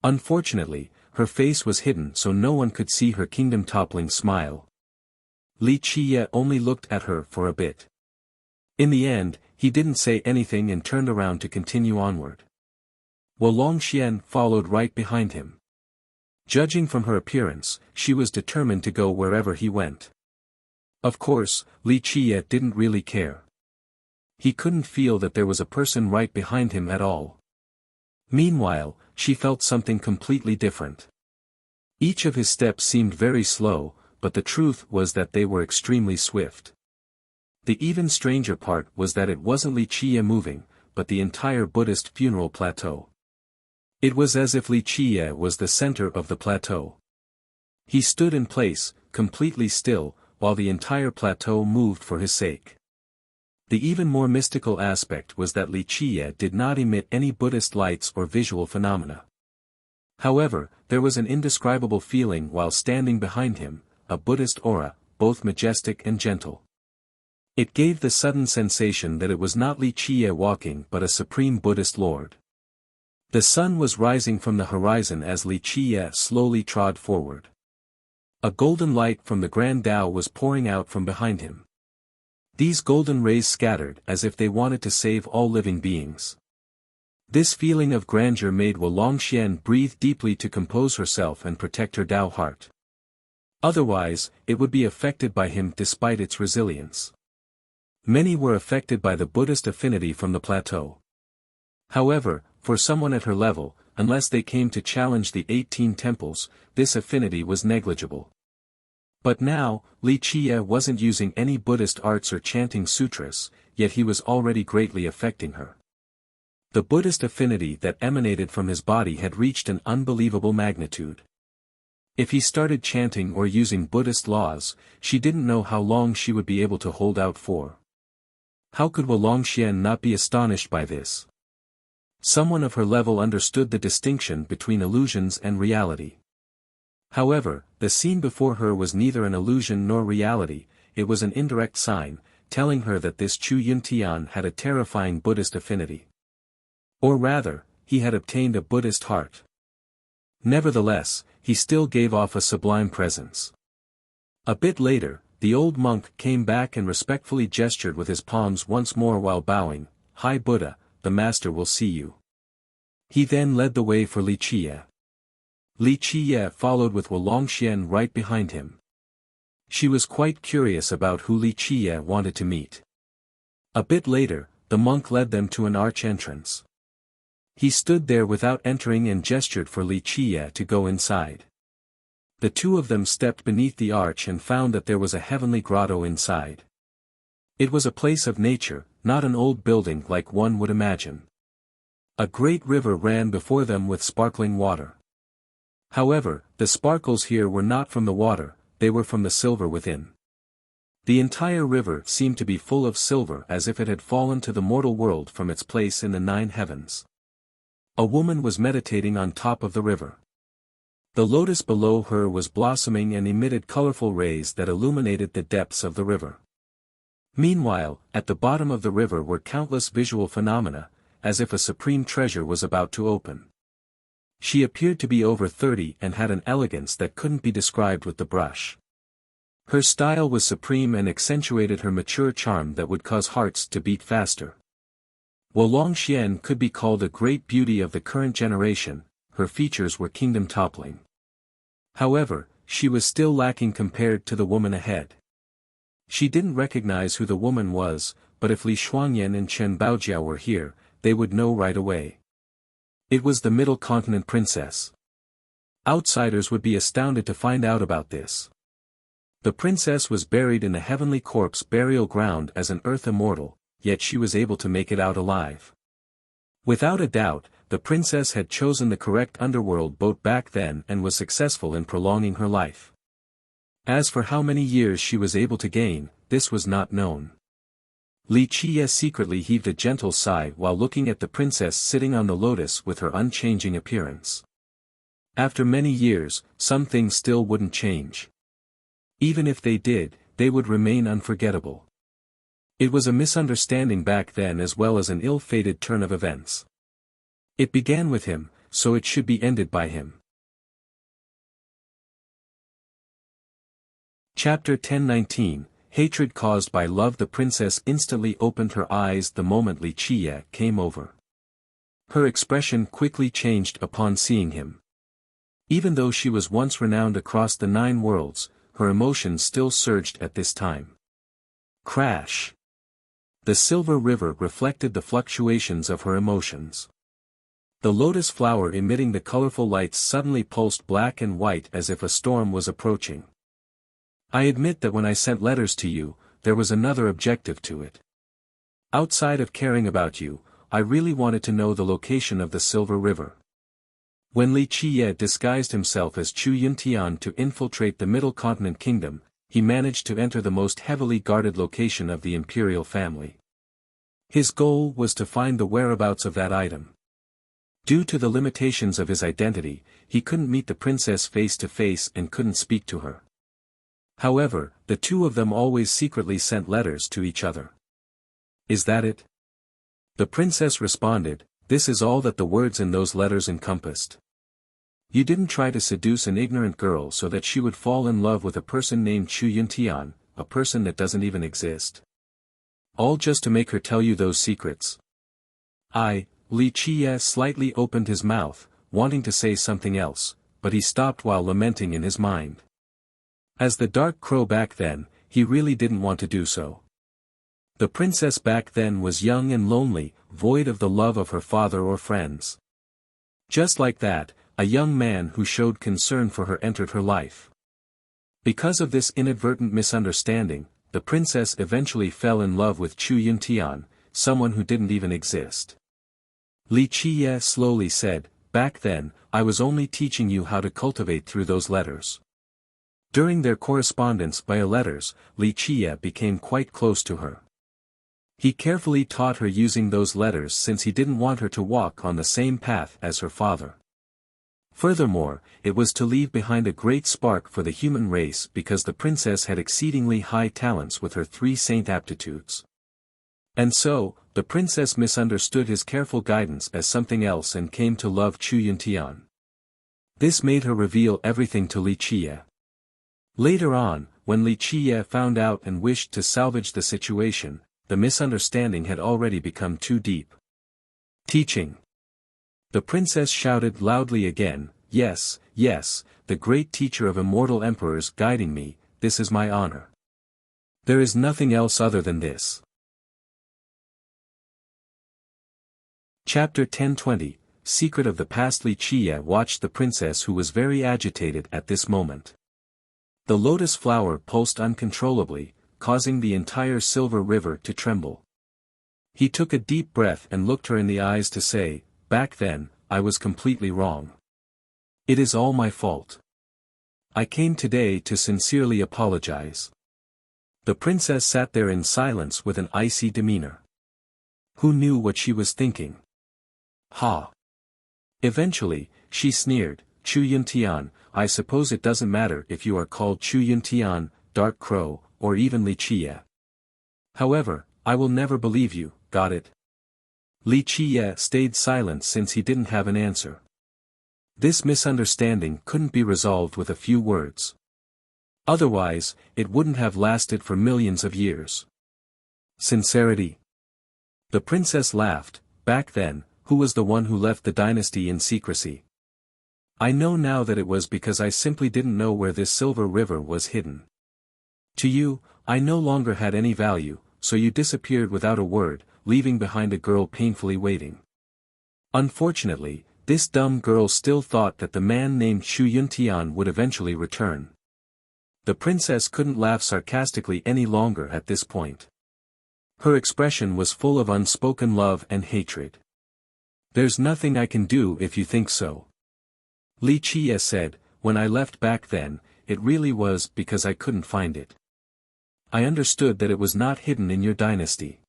Unfortunately, her face was hidden so no one could see her kingdom-toppling smile. Li Qiye only looked at her for a bit. In the end, he didn't say anything and turned around to continue onward. Wu Longxian followed right behind him. Judging from her appearance, she was determined to go wherever he went. Of course, Li Qiye didn't really care. He couldn't feel that there was a person right behind him at all. Meanwhile, she felt something completely different. Each of his steps seemed very slow, but the truth was that they were extremely swift. The even stranger part was that it wasn't Li Qiye moving, but the entire Buddhist funeral plateau. It was as if Li Qiye was the center of the plateau. He stood in place, completely still, while the entire plateau moved for his sake. The even more mystical aspect was that Li Qiye did not emit any Buddhist lights or visual phenomena. However, there was an indescribable feeling while standing behind him, a Buddhist aura, both majestic and gentle. It gave the sudden sensation that it was not Li Qiye walking but a supreme Buddhist lord. The sun was rising from the horizon as Li Qiye slowly trod forward. A golden light from the Grand Tao was pouring out from behind him. These golden rays scattered as if they wanted to save all living beings. This feeling of grandeur made Wu Longxian breathe deeply to compose herself and protect her Tao heart. Otherwise, it would be affected by him despite its resilience. Many were affected by the Buddhist affinity from the plateau. However, for someone at her level, unless they came to challenge the 18 temples, this affinity was negligible. But now, Li Qiye wasn't using any Buddhist arts or chanting sutras, yet he was already greatly affecting her. The Buddhist affinity that emanated from his body had reached an unbelievable magnitude. If he started chanting or using Buddhist laws, she didn't know how long she would be able to hold out for. How could Wu Longxian not be astonished by this? Someone of her level understood the distinction between illusions and reality. However, the scene before her was neither an illusion nor reality, it was an indirect sign, telling her that this Chu Yuntian had a terrifying Buddhist affinity. Or rather, he had obtained a Buddhist heart. Nevertheless, he still gave off a sublime presence. A bit later, the old monk came back and respectfully gestured with his palms once more while bowing, "Hi Buddha, the master will see you." He then led the way for Li Qiye. Li Qiye followed with Wu Longxian right behind him. She was quite curious about who Li Qiye wanted to meet. A bit later, the monk led them to an arch entrance. He stood there without entering and gestured for Li Qiye to go inside. The two of them stepped beneath the arch and found that there was a heavenly grotto inside. It was a place of nature, not an old building like one would imagine. A great river ran before them with sparkling water. However, the sparkles here were not from the water, they were from the silver within. The entire river seemed to be full of silver as if it had fallen to the mortal world from its place in the 9 heavens. A woman was meditating on top of the river. The lotus below her was blossoming and emitted colorful rays that illuminated the depths of the river. Meanwhile, at the bottom of the river were countless visual phenomena, as if a supreme treasure was about to open. She appeared to be over 30 and had an elegance that couldn't be described with the brush. Her style was supreme and accentuated her mature charm that would cause hearts to beat faster. While Longxian could be called a great beauty of the current generation, her features were kingdom-toppling. However, she was still lacking compared to the woman ahead. She didn't recognize who the woman was, but if Li Shuangyan and Chen Baojiao were here, they would know right away. It was the Middle Continent princess. Outsiders would be astounded to find out about this. The princess was buried in the heavenly corpse burial ground as an earth immortal, yet she was able to make it out alive. Without a doubt, the princess had chosen the correct underworld boat back then and was successful in prolonging her life. As for how many years she was able to gain, this was not known. Li Qiye secretly heaved a gentle sigh while looking at the princess sitting on the lotus with her unchanging appearance. After many years, some things still wouldn't change. Even if they did, they would remain unforgettable. It was a misunderstanding back then as well as an ill-fated turn of events. It began with him, so it should be ended by him. Chapter 10:19, Hatred caused by love. The princess instantly opened her eyes the moment Li Qiye came over. Her expression quickly changed upon seeing him. Even though she was once renowned across the 9 worlds, her emotions still surged at this time. Crash! The silver river reflected the fluctuations of her emotions. The lotus flower emitting the colorful lights suddenly pulsed black and white as if a storm was approaching. I admit that when I sent letters to you, there was another objective to it. Outside of caring about you, I really wanted to know the location of the Silver River. When Li Qiye disguised himself as Chu Yuntian to infiltrate the Middle Continent Kingdom, he managed to enter the most heavily guarded location of the imperial family. His goal was to find the whereabouts of that item. Due to the limitations of his identity, he couldn't meet the princess face to face and couldn't speak to her. However, the two of them always secretly sent letters to each other. Is that it? The princess responded, this is all that the words in those letters encompassed. You didn't try to seduce an ignorant girl so that she would fall in love with a person named Chu Yuntian, a person that doesn't even exist. All just to make her tell you those secrets. Li Qiye slightly opened his mouth, wanting to say something else, but he stopped while lamenting in his mind. As the dark crow back then, he really didn't want to do so. The princess back then was young and lonely, void of the love of her father or friends. Just like that, a young man who showed concern for her entered her life. Because of this inadvertent misunderstanding, the princess eventually fell in love with Chu Yuntian, someone who didn't even exist. Li Qiye slowly said, back then, I was only teaching you how to cultivate through those letters. During their correspondence via letters, Li Qiye became quite close to her. He carefully taught her using those letters since he didn't want her to walk on the same path as her father. Furthermore, it was to leave behind a great spark for the human race because the princess had exceedingly high talents with her 3 saint aptitudes. And so, the princess misunderstood his careful guidance as something else and came to love Chu Yuntian. This made her reveal everything to Li Qiye. Later on, when Li Qiye found out and wished to salvage the situation, the misunderstanding had already become too deep. Teaching. The princess shouted loudly again, yes, yes, the great teacher of immortal emperors guiding me, this is my honor. There is nothing else other than this. Chapter 1020, Secret of the Past. Li Qie watched the princess, who was very agitated at this moment. The lotus flower pulsed uncontrollably, causing the entire silver river to tremble. He took a deep breath and looked her in the eyes to say, "Back then, I was completely wrong. It is all my fault. I came today to sincerely apologize." The princess sat there in silence with an icy demeanor. Who knew what she was thinking? Ha! Eventually, she sneered, "Chu Yuntian, I suppose it doesn't matter if you are called Chu Yuntian, Dark Crow, or even Li Qie. However, I will never believe you, got it?" Li Qie stayed silent since he didn't have an answer. This misunderstanding couldn't be resolved with a few words. Otherwise, it wouldn't have lasted for millions of years. Sincerity. The princess laughed. "Back then, who was the one who left the dynasty in secrecy? I know now that it was because I simply didn't know where this silver river was hidden. To you, I no longer had any value, so you disappeared without a word, leaving behind a girl painfully waiting. Unfortunately, this dumb girl still thought that the man named Chu Yuntian would eventually return." The princess couldn't laugh sarcastically any longer at this point. Her expression was full of unspoken love and hatred. "There's nothing I can do if you think so." Li Qie said, "When I left back then, it really was because I couldn't find it. I understood that it was not hidden in your dynasty.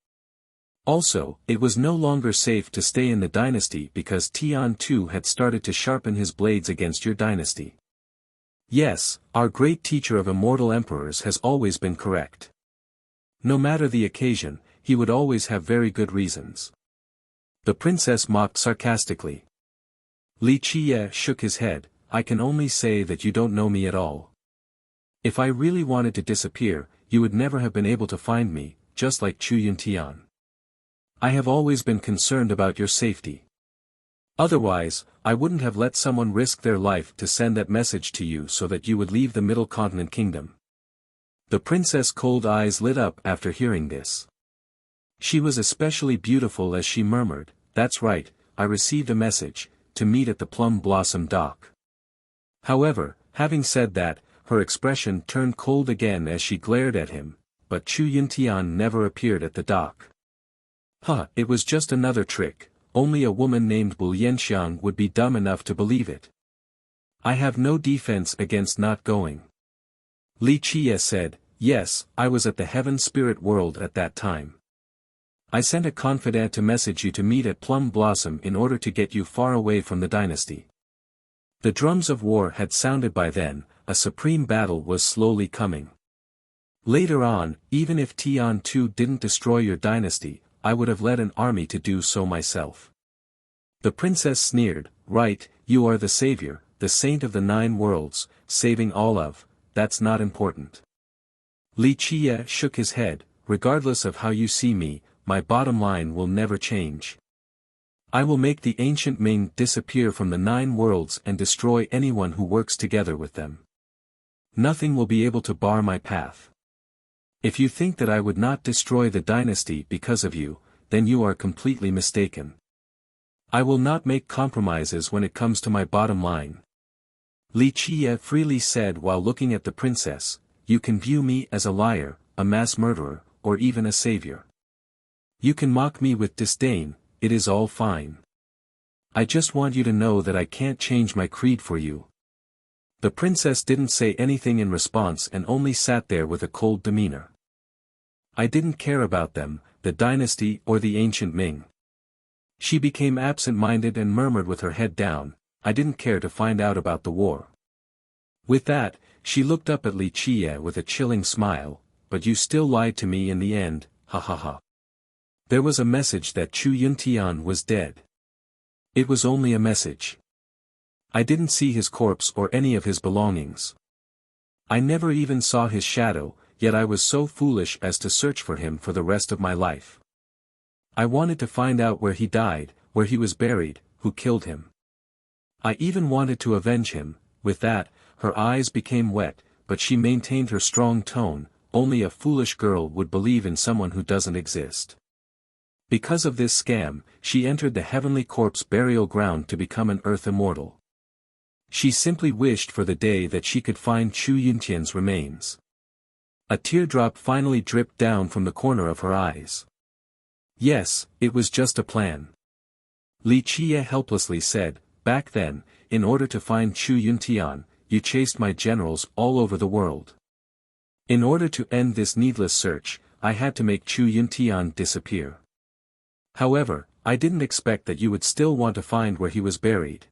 Also, it was no longer safe to stay in the dynasty because Tian too had started to sharpen his blades against your dynasty. Yes, our great teacher of immortal emperors has always been correct. No matter the occasion, he would always have very good reasons." The princess mocked sarcastically. Li Qie shook his head, "I can only say that you don't know me at all. If I really wanted to disappear, you would never have been able to find me, just like Chu Yuntian. I have always been concerned about your safety. Otherwise, I wouldn't have let someone risk their life to send that message to you so that you would leave the Middle Continent Kingdom." The princess' cold eyes lit up after hearing this. She was especially beautiful as she murmured, "That's right, I received a message, to meet at the Plum Blossom Dock." However, having said that, her expression turned cold again as she glared at him, but Chu Yuntian never appeared at the dock. It was just another trick. Only a woman named Bu Yanxiang would be dumb enough to believe it. I have no defense against not going. Li Qie said, "Yes, I was at the Heaven Spirit World at that time. I sent a confidant to message you to meet at Plum Blossom in order to get you far away from the dynasty." The drums of war had sounded by then, a supreme battle was slowly coming. Later on, even if Tian Tu didn't destroy your dynasty, I would have led an army to do so myself. The princess sneered, "Right, you are the savior, the saint of the 9 worlds, saving all of, that's not important." Li Qie shook his head, "Regardless of how you see me, my bottom line will never change. I will make the ancient Ming disappear from the 9 worlds and destroy anyone who works together with them. Nothing will be able to bar my path. If you think that I would not destroy the dynasty because of you, then you are completely mistaken. I will not make compromises when it comes to my bottom line." Li Qie freely said while looking at the princess, "You can view me as a liar, a mass murderer, or even a savior. You can mock me with disdain, it is all fine. I just want you to know that I can't change my creed for you." The princess didn't say anything in response and only sat there with a cold demeanor. "I didn't care about them, the dynasty or the ancient Ming." She became absent-minded and murmured with her head down, "I didn't care to find out about the war." With that, she looked up at Li Qie with a chilling smile, "But you still lied to me in the end, ha ha ha. There was a message that Chu Yuntian was dead. It was only a message. I didn't see his corpse or any of his belongings. I never even saw his shadow, yet I was so foolish as to search for him for the rest of my life. I wanted to find out where he died, where he was buried, who killed him. I even wanted to avenge him." With that, her eyes became wet, but she maintained her strong tone, "Only a foolish girl would believe in someone who doesn't exist." Because of this scam, she entered the heavenly corpse burial ground to become an earth immortal. She simply wished for the day that she could find Chu Yuntian's remains. A teardrop finally dripped down from the corner of her eyes. Yes, it was just a plan. Li Qie helplessly said, back then, in order to find Chu Yuntian, you chased my generals all over the world. In order to end this needless search, I had to make Chu Yuntian disappear. However, I didn't expect that you would still want to find where he was buried.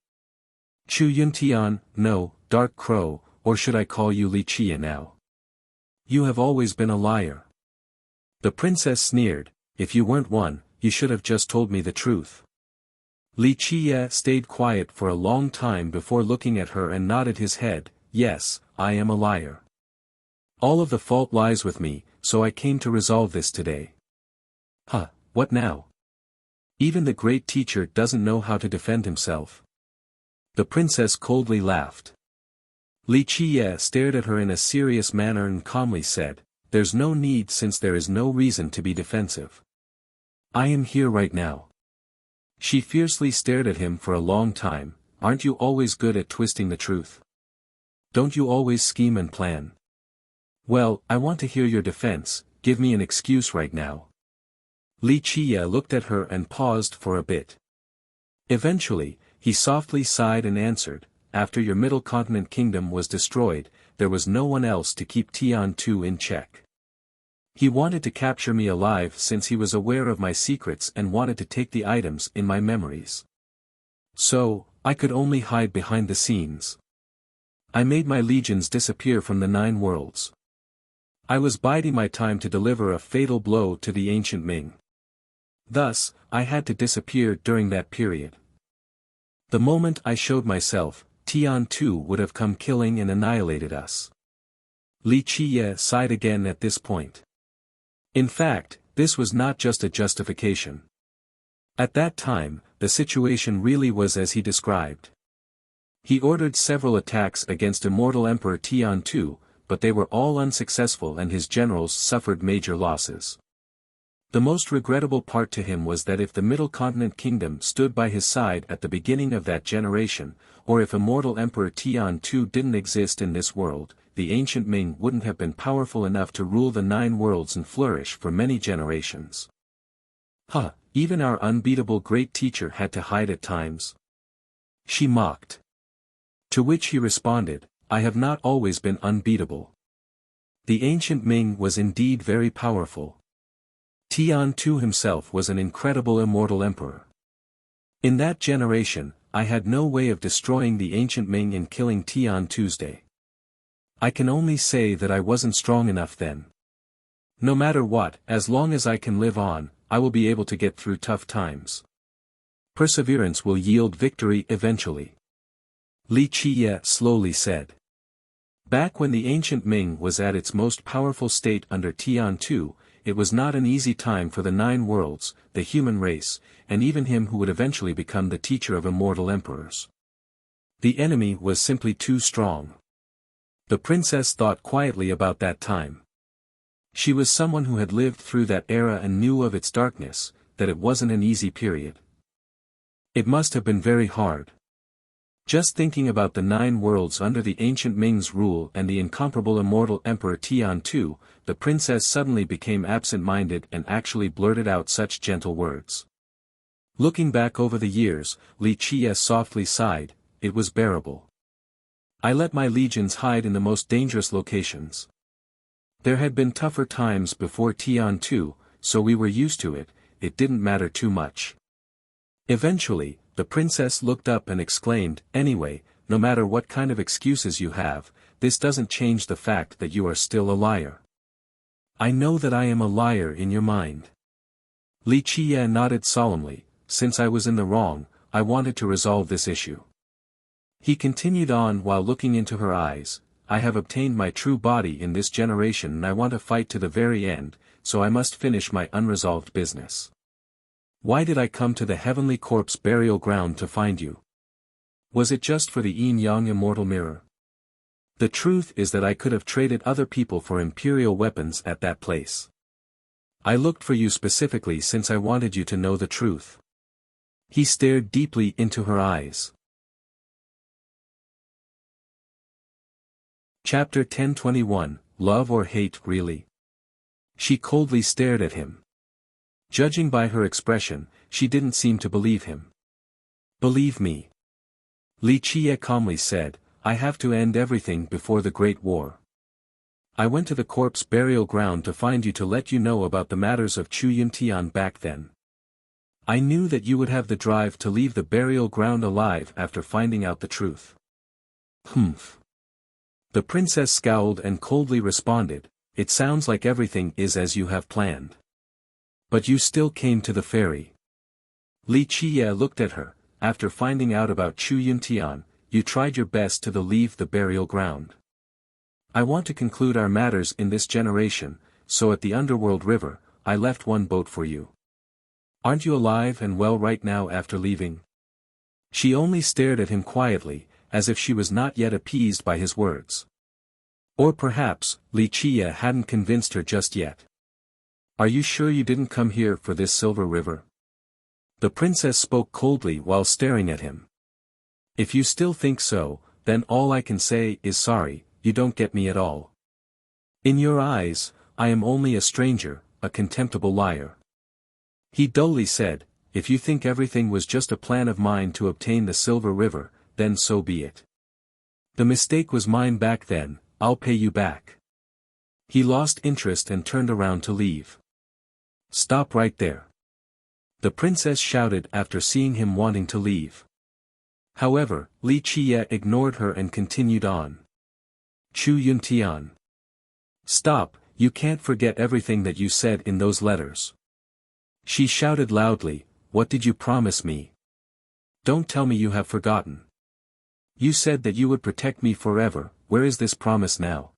Chu Yuntian, no, Dark Crow, or should I call you Li Qie now? You have always been a liar. The princess sneered, if you weren't one, you should have just told me the truth. Li Qie stayed quiet for a long time before looking at her and nodded his head, yes, I am a liar. All of the fault lies with me, so I came to resolve this today. Huh, what now? Even the great teacher doesn't know how to defend himself. The princess coldly laughed. Li Qie stared at her in a serious manner and calmly said, there's no need since there is no reason to be defensive. I am here right now. She fiercely stared at him for a long time, aren't you always good at twisting the truth? Don't you always scheme and plan? Well, I want to hear your defense, give me an excuse right now. Li Qie looked at her and paused for a bit. Eventually, he softly sighed and answered, after your middle continent kingdom was destroyed, there was no one else to keep Tian Tu in check. He wanted to capture me alive since he was aware of my secrets and wanted to take the items in my memories. So, I could only hide behind the scenes. I made my legions disappear from the 9 worlds. I was biding my time to deliver a fatal blow to the ancient Ming. Thus, I had to disappear during that period. The moment I showed myself, Tian Tu would have come killing and annihilated us. Li Qie sighed again at this point. In fact, this was not just a justification. At that time, the situation really was as he described. He ordered several attacks against immortal Emperor Tian Tu, but they were all unsuccessful and his generals suffered major losses. The most regrettable part to him was that if the Middle Continent Kingdom stood by his side at the beginning of that generation, or if immortal Emperor Tian Tu didn't exist in this world, the ancient Ming wouldn't have been powerful enough to rule the 9 worlds and flourish for many generations. Huh, even our unbeatable great teacher had to hide at times? She mocked. To which he responded, I have not always been unbeatable. The ancient Ming was indeed very powerful. Tian Tu himself was an incredible immortal emperor. In that generation, I had no way of destroying the ancient Ming and killing Tian Tuesday. I can only say that I wasn't strong enough then. No matter what, as long as I can live on, I will be able to get through tough times. Perseverance will yield victory eventually. Li Qie slowly said. Back when the ancient Ming was at its most powerful state under Tian Tu, it was not an easy time for the 9 worlds, the human race, and even him who would eventually become the teacher of immortal emperors. The enemy was simply too strong. The princess thought quietly about that time. She was someone who had lived through that era and knew of its darkness, that it wasn't an easy period. It must have been very hard. Just thinking about the 9 worlds under the ancient Ming's rule and the incomparable immortal Emperor Tian Tu, the princess suddenly became absent-minded and actually blurted out such gentle words. Looking back over the years, Li Qie softly sighed, it was bearable. I let my legions hide in the most dangerous locations. There had been tougher times before Tian Tu, so we were used to it, it didn't matter too much. Eventually, the princess looked up and exclaimed, anyway, no matter what kind of excuses you have, this doesn't change the fact that you are still a liar. I know that I am a liar in your mind. Li Qie nodded solemnly, since I was in the wrong, I wanted to resolve this issue. He continued on while looking into her eyes, I have obtained my true body in this generation and I want to fight to the very end, so I must finish my unresolved business. Why did I come to the heavenly corpse burial ground to find you? Was it just for the yin-yang immortal mirror? The truth is that I could have traded other people for imperial weapons at that place. I looked for you specifically since I wanted you to know the truth. He stared deeply into her eyes. Chapter 10:21, Love or Hate, Really? She coldly stared at him. Judging by her expression, she didn't seem to believe him. Believe me. Li Qie calmly said, I have to end everything before the Great War. I went to the corpse burial ground to find you to let you know about the matters of Chu Yuntian back then. I knew that you would have the drive to leave the burial ground alive after finding out the truth. Humph. The princess scowled and coldly responded, It sounds like everything is as you have planned. But you still came to the ferry. Li Qie looked at her. After finding out about Chu Yuntian, you tried your best to leave the burial ground. I want to conclude our matters in this generation, so at the underworld river, I left one boat for you. Aren't you alive and well right now after leaving? She only stared at him quietly, as if she was not yet appeased by his words. Or perhaps, Li Qie hadn't convinced her just yet. Are you sure you didn't come here for this silver river? The princess spoke coldly while staring at him. If you still think so, then all I can say is sorry, you don't get me at all. In your eyes, I am only a stranger, a contemptible liar. He dully said, If you think everything was just a plan of mine to obtain the silver river, then so be it. The mistake was mine back then, I'll pay you back. He lost interest and turned around to leave. Stop right there. The princess shouted after seeing him wanting to leave. However, Li Qie ignored her and continued on. Chu Yuntian. Stop, you can't forget everything that you said in those letters. She shouted loudly, What did you promise me? Don't tell me you have forgotten. You said that you would protect me forever, where is this promise now?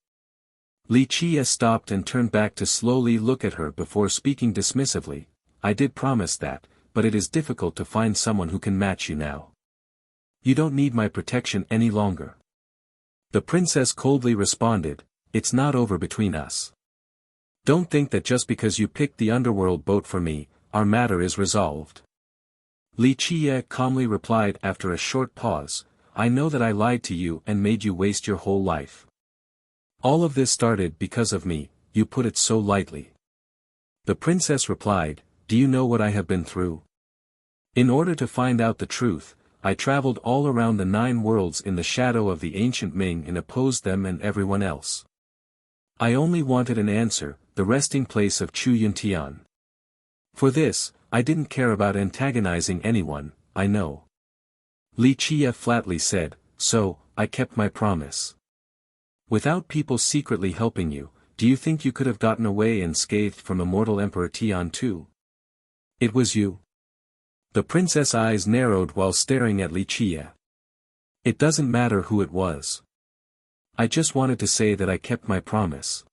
Li Qie stopped and turned back to slowly look at her before speaking dismissively, I did promise that, but it is difficult to find someone who can match you now. You don't need my protection any longer. The princess coldly responded, It's not over between us. Don't think that just because you picked the underworld boat for me, our matter is resolved. Li Qie calmly replied after a short pause, I know that I lied to you and made you waste your whole life. All of this started because of me, you put it so lightly. The princess replied, Do you know what I have been through? In order to find out the truth, I traveled all around the 9 worlds in the shadow of the ancient Ming and opposed them and everyone else. I only wanted an answer, the resting place of Chu Yuntian. For this, I didn't care about antagonizing anyone, I know. Li Qie flatly said, So, I kept my promise. Without people secretly helping you, do you think you could have gotten away unscathed from immortal Emperor Tian too? It was you. The princess' eyes narrowed while staring at Li Qie. It doesn't matter who it was. I just wanted to say that I kept my promise.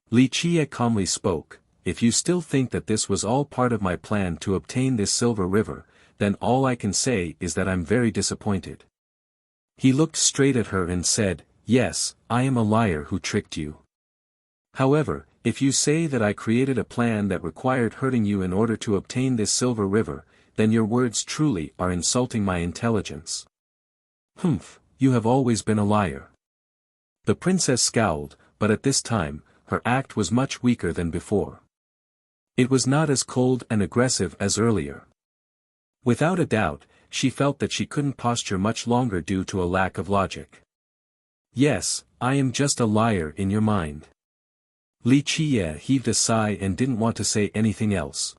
Li Qie calmly spoke, If you still think that this was all part of my plan to obtain this silver river, then all I can say is that I'm very disappointed. He looked straight at her and said, Yes, I am a liar who tricked you. However, if you say that I created a plan that required hurting you in order to obtain this silver river, then your words truly are insulting my intelligence. Humph, you have always been a liar. The princess scowled, but at this time, her act was much weaker than before. It was not as cold and aggressive as earlier. Without a doubt, she felt that she couldn't posture much longer due to a lack of logic. Yes, I am just a liar in your mind. Li Qie heaved a sigh and didn't want to say anything else.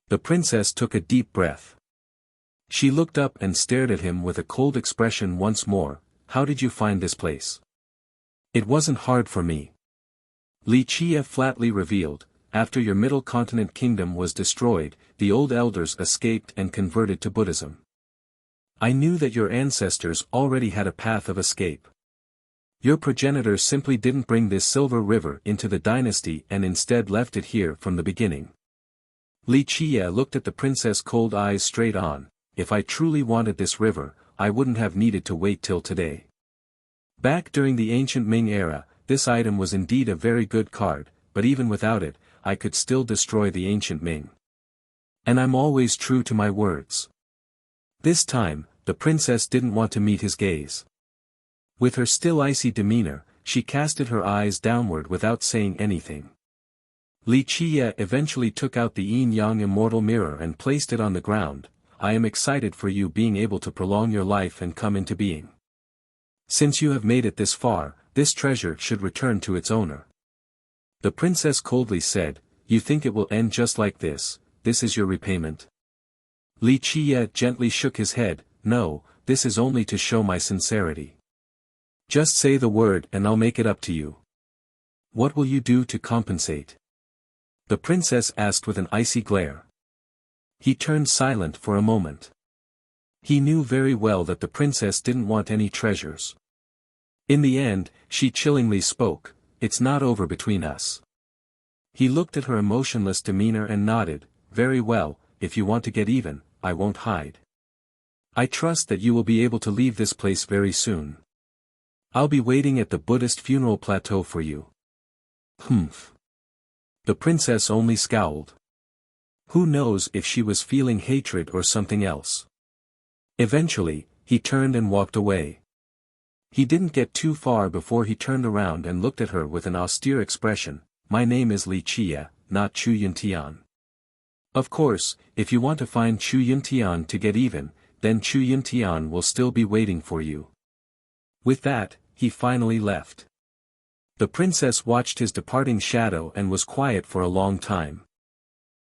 The princess took a deep breath. She looked up and stared at him with a cold expression once more, How did you find this place? It wasn't hard for me. Li Qie flatly revealed, After your middle continent kingdom was destroyed, the old elders escaped and converted to Buddhism. I knew that your ancestors already had a path of escape. Your progenitors simply didn't bring this silver river into the dynasty and instead left it here from the beginning. Li Qie looked at the princess' cold eyes straight on, If I truly wanted this river, I wouldn't have needed to wait till today. Back during the ancient Ming era, this item was indeed a very good card, but even without it, I could still destroy the ancient Ming. And I'm always true to my words. This time, the princess didn't want to meet his gaze. With her still icy demeanor, she casted her eyes downward without saying anything. Li Qiye eventually took out the yin-yang immortal mirror and placed it on the ground. I am excited for you being able to prolong your life and come into being. Since you have made it this far, this treasure should return to its owner. The princess coldly said, You think it will end just like this? This is your repayment? Li Qiye gently shook his head. No, this is only to show my sincerity. Just say the word and I'll make it up to you. What will you do to compensate? The princess asked with an icy glare. He turned silent for a moment. He knew very well that the princess didn't want any treasures. In the end, she chillingly spoke, It's not over between us. He looked at her emotionless demeanor and nodded, Very well, if you want to get even, I won't hide. I trust that you will be able to leave this place very soon. I'll be waiting at the Buddhist funeral plateau for you. Humph. The princess only scowled. Who knows if she was feeling hatred or something else. Eventually, he turned and walked away. He didn't get too far before he turned around and looked at her with an austere expression. My name is Li Qiye, not Chu Yuntian. Of course, if you want to find Chu Yuntian to get even, then Chu Yuntian will still be waiting for you. With that, he finally left. The princess watched his departing shadow and was quiet for a long time.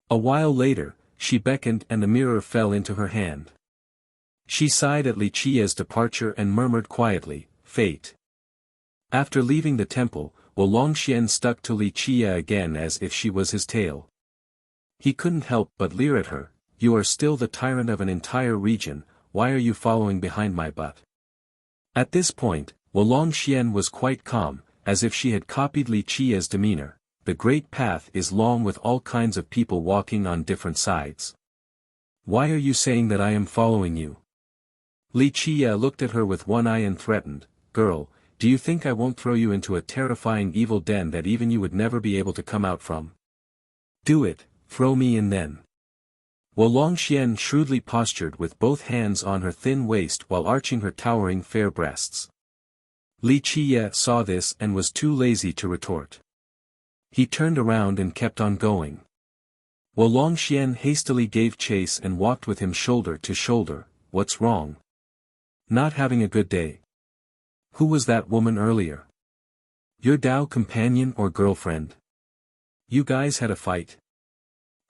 A while later, she beckoned and the mirror fell into her hand. She sighed at Li Qiye's departure and murmured quietly, Fate. After leaving the temple, Wolongxian stuck to Li Qiye again as if she was his tail. He couldn't help but leer at her, You are still the tyrant of an entire region, why are you following behind my butt? At this point, Wolongxian was quite calm, as if she had copied Li Qiye's demeanor. The great path is long with all kinds of people walking on different sides. Why are you saying that I am following you? Li Qiye looked at her with one eye and threatened, Girl, do you think I won't throw you into a terrifying evil den that even you would never be able to come out from? Do it, throw me in then. Wolongxian shrewdly postured with both hands on her thin waist while arching her towering fair breasts. Li Qiye saw this and was too lazy to retort. He turned around and kept on going. Wolongxian hastily gave chase and walked with him shoulder to shoulder. What's wrong? Not having a good day. Who was that woman earlier? Your Dao companion or girlfriend? You guys had a fight?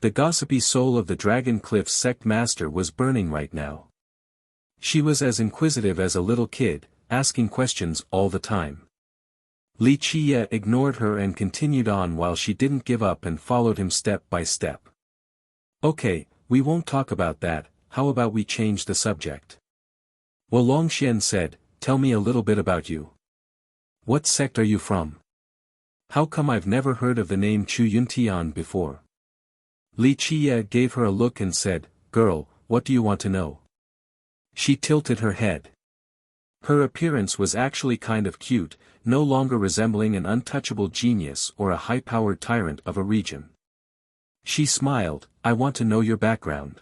The gossipy soul of the Dragon Cliff's sect master was burning right now. She was as inquisitive as a little kid, asking questions all the time. Li Qiye ignored her and continued on while she didn't give up and followed him step by step. Okay, we won't talk about that, how about we change the subject? Wolongxian said, Tell me a little bit about you. What sect are you from? How come I've never heard of the name Chu Yuntian before? Li Qiye gave her a look and said, Girl, what do you want to know? She tilted her head. Her appearance was actually kind of cute, no longer resembling an untouchable genius or a high-powered tyrant of a region. She smiled, I want to know your background.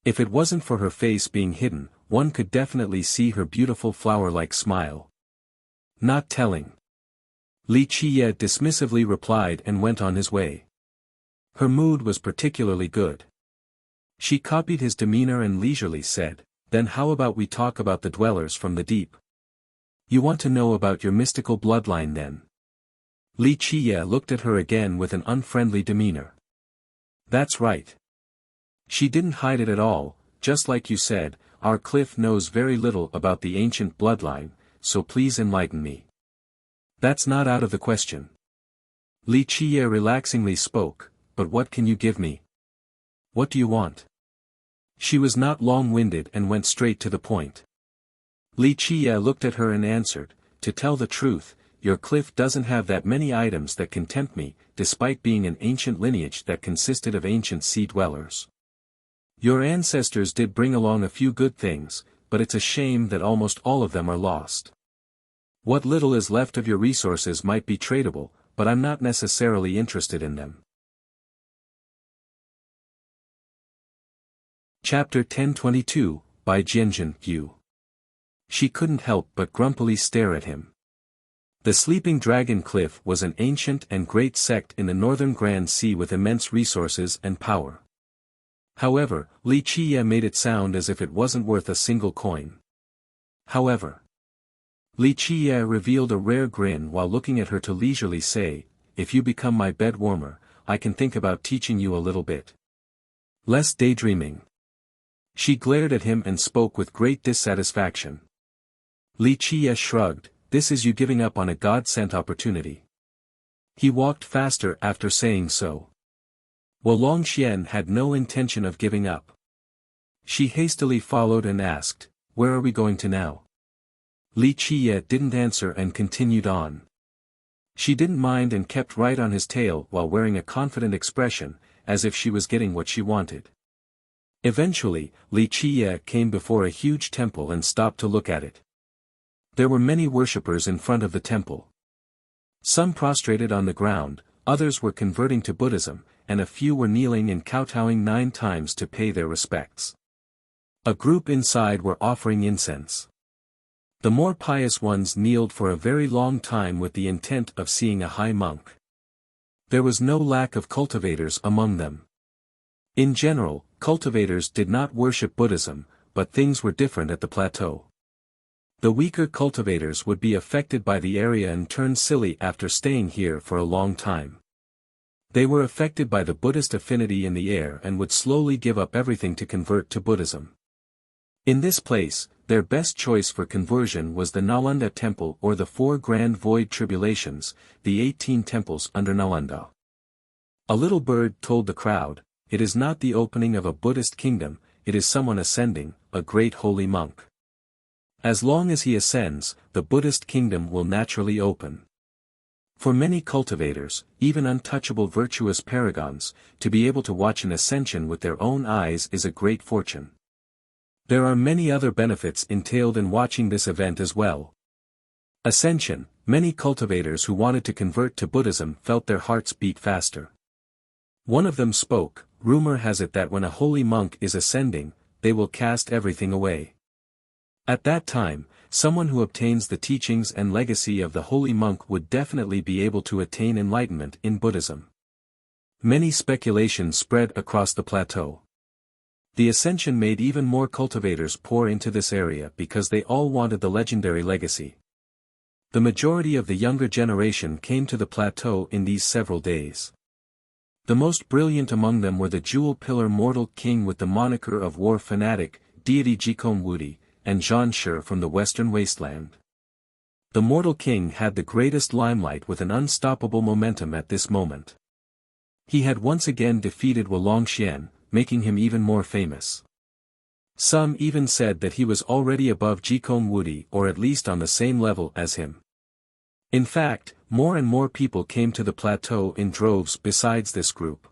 If it wasn't for her face being hidden, one could definitely see her beautiful flower-like smile. Not telling. Li Qiye dismissively replied and went on his way. Her mood was particularly good. She copied his demeanor and leisurely said, Then how about we talk about the dwellers from the deep? You want to know about your mystical bloodline then? Li Qiye looked at her again with an unfriendly demeanor. That's right. She didn't hide it at all, just like you said, our cliff knows very little about the ancient bloodline, so please enlighten me. That's not out of the question. Li Qiye relaxingly spoke, but what can you give me? What do you want? She was not long-winded and went straight to the point. Li Qiye looked at her and answered, To tell the truth, your cliff doesn't have that many items that can tempt me, despite being an ancient lineage that consisted of ancient sea dwellers. Your ancestors did bring along a few good things, but it's a shame that almost all of them are lost. What little is left of your resources might be tradable, but I'm not necessarily interested in them. Chapter 1022, by Jianjin, Yu. She couldn't help but grumpily stare at him. The Sleeping Dragon Cliff was an ancient and great sect in the northern Grand Sea with immense resources and power. However, Li Qiye made it sound as if it wasn't worth a single coin. However, Li Qiye revealed a rare grin while looking at her to leisurely say, "If you become my bed warmer, I can think about teaching you a little bit. Less daydreaming." She glared at him and spoke with great dissatisfaction. Li Qiye shrugged, "This is you giving up on a God-sent opportunity." He walked faster after saying so. Longxian had no intention of giving up. She hastily followed and asked, "Where are we going to now?" Li Qiye didn't answer and continued on. She didn't mind and kept right on his tail while wearing a confident expression, as if she was getting what she wanted. Eventually, Li Qiye came before a huge temple and stopped to look at it. There were many worshippers in front of the temple. Some prostrated on the ground, others were converting to Buddhism, and a few were kneeling and kowtowing 9 times to pay their respects. A group inside were offering incense. The more pious ones kneeled for a very long time with the intent of seeing a high monk. There was no lack of cultivators among them. In general, cultivators did not worship Buddhism, but things were different at the plateau. The weaker cultivators would be affected by the area and turn silly after staying here for a long time. They were affected by the Buddhist affinity in the air and would slowly give up everything to convert to Buddhism. In this place, their best choice for conversion was the Nalanda Temple or the 4 Grand Void Tribulations, the 18 temples under Nalanda. A little bird told the crowd, "It is not the opening of a Buddhist kingdom, it is someone ascending, a great holy monk. As long as he ascends, the Buddhist kingdom will naturally open." For many cultivators, even untouchable virtuous paragons, to be able to watch an ascension with their own eyes is a great fortune. There are many other benefits entailed in watching this event as well. Ascension, many cultivators who wanted to convert to Buddhism felt their hearts beat faster. One of them spoke, "Rumor has it that when a holy monk is ascending, they will cast everything away. At that time, someone who obtains the teachings and legacy of the holy monk would definitely be able to attain enlightenment in Buddhism." Many speculations spread across the plateau. The ascension made even more cultivators pour into this area because they all wanted the legendary legacy. The majority of the younger generation came to the plateau in these several days. The most brilliant among them were the Jewel Pillar Mortal King with the moniker of War Fanatic, deity Jikon Wudi, and Zhan Shi from the Western Wasteland. The Mortal King had the greatest limelight with an unstoppable momentum at this moment. He had once again defeated Longxian, making him even more famous. Some even said that he was already above Jikon Wudi or at least on the same level as him. In fact, more and more people came to the plateau in droves besides this group.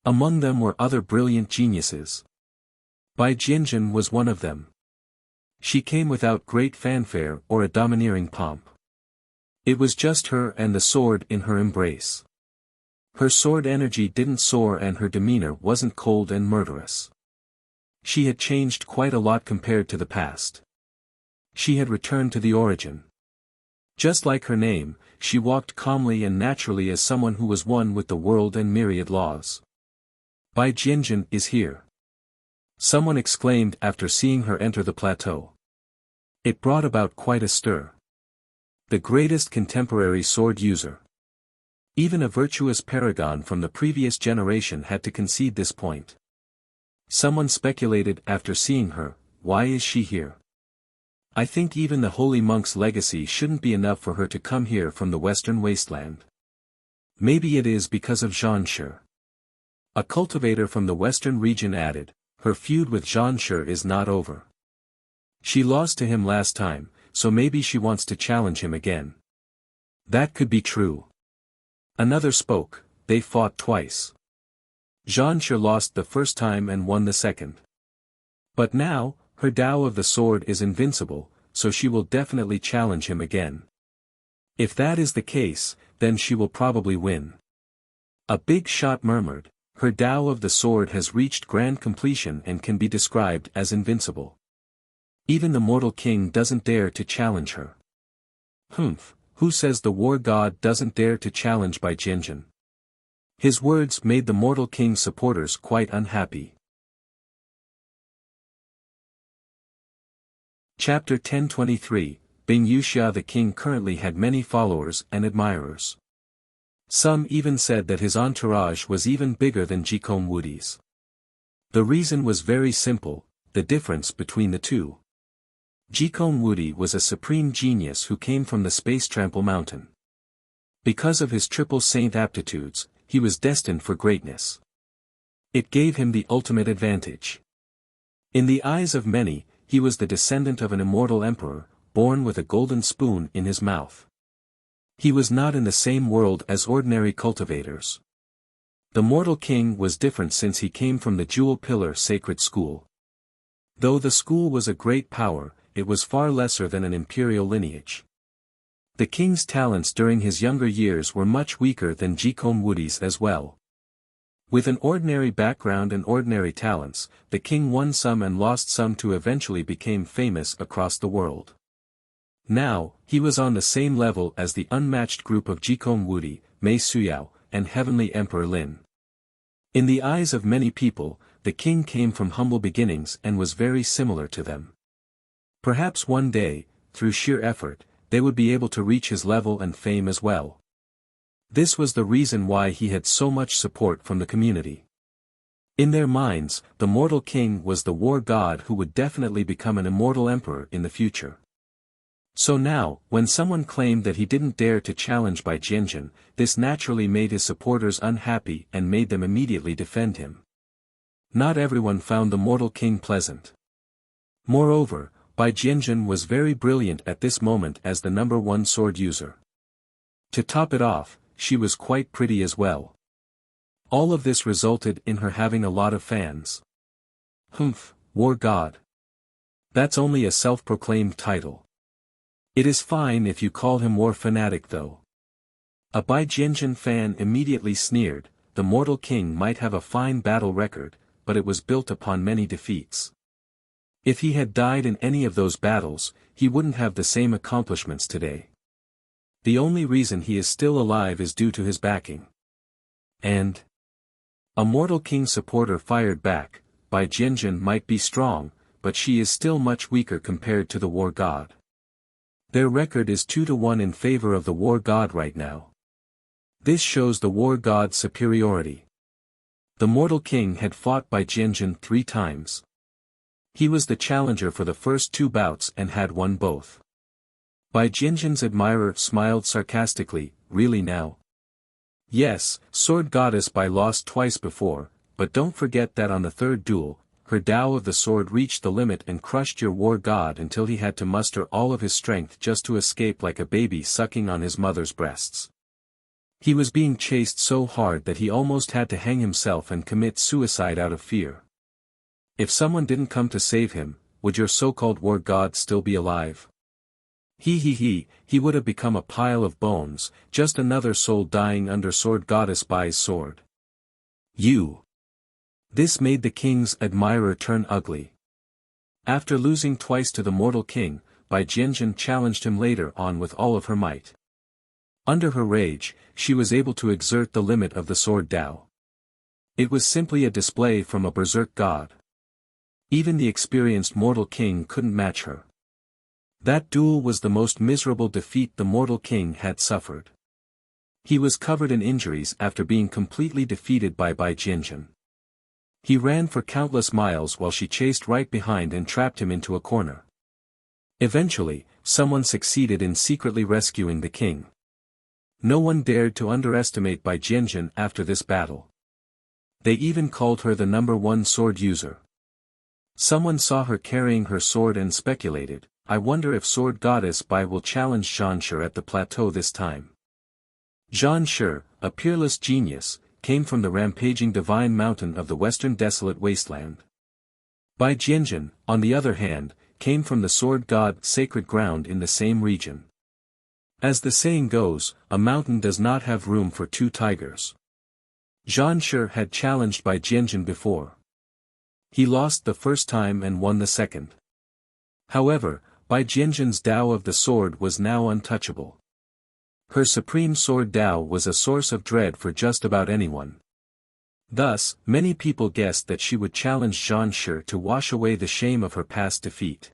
Among them were other brilliant geniuses. Bai Jianjin was one of them. She came without great fanfare or a domineering pomp. It was just her and the sword in her embrace. Her sword energy didn't soar and her demeanor wasn't cold and murderous. She had changed quite a lot compared to the past. She had returned to the origin. Just like her name, she walked calmly and naturally as someone who was one with the world and myriad laws. "Bai Jianjin is here," someone exclaimed after seeing her enter the plateau. It brought about quite a stir. The greatest contemporary sword user. Even a virtuous paragon from the previous generation had to concede this point. Someone speculated after seeing her, "Why is she here? I think even the holy monk's legacy shouldn't be enough for her to come here from the Western Wasteland. Maybe it is because of Zhan Shi." A cultivator from the Western region added, "Her feud with Zhan Shi is not over. She lost to him last time, so maybe she wants to challenge him again." That could be true. Another spoke, "They fought twice. Zhan Shi lost the first time and won the second. But now, her Tao of the sword is invincible, so she will definitely challenge him again. If that is the case, then she will probably win." A big shot murmured, her Tao of the sword has reached grand completion and can be described as invincible. Even the mortal king doesn't dare to challenge her. Humph, who says the war god doesn't dare to challenge Bai Jianjun? His words made the mortal king's supporters quite unhappy. Chapter 1023, Bing Wuxia. The king currently had many followers and admirers. Some even said that his entourage was even bigger than Jikong Wudi's. The reason was very simple, the difference between the two. Jikong Wudi was a supreme genius who came from the Space Trample Mountain. Because of his triple saint aptitudes, he was destined for greatness. It gave him the ultimate advantage. In the eyes of many, he was the descendant of an immortal emperor, born with a golden spoon in his mouth. He was not in the same world as ordinary cultivators. The mortal king was different since he came from the Jewel Pillar Sacred School. Though the school was a great power, it was far lesser than an imperial lineage. The king's talents during his younger years were much weaker than Jikong Wudi's as well. With an ordinary background and ordinary talents, the king won some and lost some to eventually become famous across the world. Now, he was on the same level as the unmatched group of Jikong Wudi, Mei Suyao, and Heavenly Emperor Lin. In the eyes of many people, the king came from humble beginnings and was very similar to them. Perhaps one day, through sheer effort, they would be able to reach his level and fame as well. This was the reason why he had so much support from the community. In their minds, the mortal king was the war god who would definitely become an immortal emperor in the future. So now, when someone claimed that he didn't dare to challenge Bai Jianjun, this naturally made his supporters unhappy and made them immediately defend him. Not everyone found the mortal king pleasant. Moreover, Bai Jianjun was very brilliant at this moment as the #1 sword user. To top it off, she was quite pretty as well. All of this resulted in her having a lot of fans. Humph, war god. That's only a self-proclaimed title. It is fine if you call him war fanatic though. A Bai Jianjun fan immediately sneered, the mortal king might have a fine battle record, but it was built upon many defeats. If he had died in any of those battles, he wouldn't have the same accomplishments today. The only reason he is still alive is due to his backing. And a mortal king supporter fired back, Bai Jianjun might be strong, but she is still much weaker compared to the war god. Their record is 2-1 in favor of the war god right now. This shows the war god's superiority. The mortal king had fought Bai Jianjun 3 times. He was the challenger for the first 2 bouts and had won both. Bai Jianjun's admirer smiled sarcastically, really now? Yes, sword goddess Bai lost twice before, but don't forget that on the 3rd duel, her Tao of the sword reached the limit and crushed your war god until he had to muster all of his strength just to escape like a baby sucking on his mother's breasts. He was being chased so hard that he almost had to hang himself and commit suicide out of fear. If someone didn't come to save him, would your so-called war god still be alive? He would have become a pile of bones, just another soul dying under sword goddess Bai's sword. This made the king's admirer turn ugly. After losing twice to the mortal king, Bai Jianjun challenged him later on with all of her might. Under her rage, she was able to exert the limit of the sword Tao. It was simply a display from a berserk god. Even the experienced mortal king couldn't match her. That duel was the most miserable defeat the mortal king had suffered. He was covered in injuries after being completely defeated by Bai Jianjun. He ran for countless miles while she chased right behind and trapped him into a corner. Eventually, someone succeeded in secretly rescuing the king. No one dared to underestimate Bai Jianjun after this battle. They even called her the #1 sword user. Someone saw her carrying her sword and speculated, I wonder if sword goddess Bai will challenge Zhan Shi at the plateau this time. Zhan Shi, a peerless genius, came from the rampaging divine mountain of the western desolate wasteland. Bai Jianjun, on the other hand, came from the sword god sacred ground in the same region. As the saying goes, a mountain does not have room for 2 tigers. Zhan Shi had challenged by Jianjin before. He lost the first time and won the second. However, Bai Jianjin's Tao of the sword was now untouchable. Her supreme sword Tao was a source of dread for just about anyone. Thus, many people guessed that she would challenge Zhan Shi to wash away the shame of her past defeat.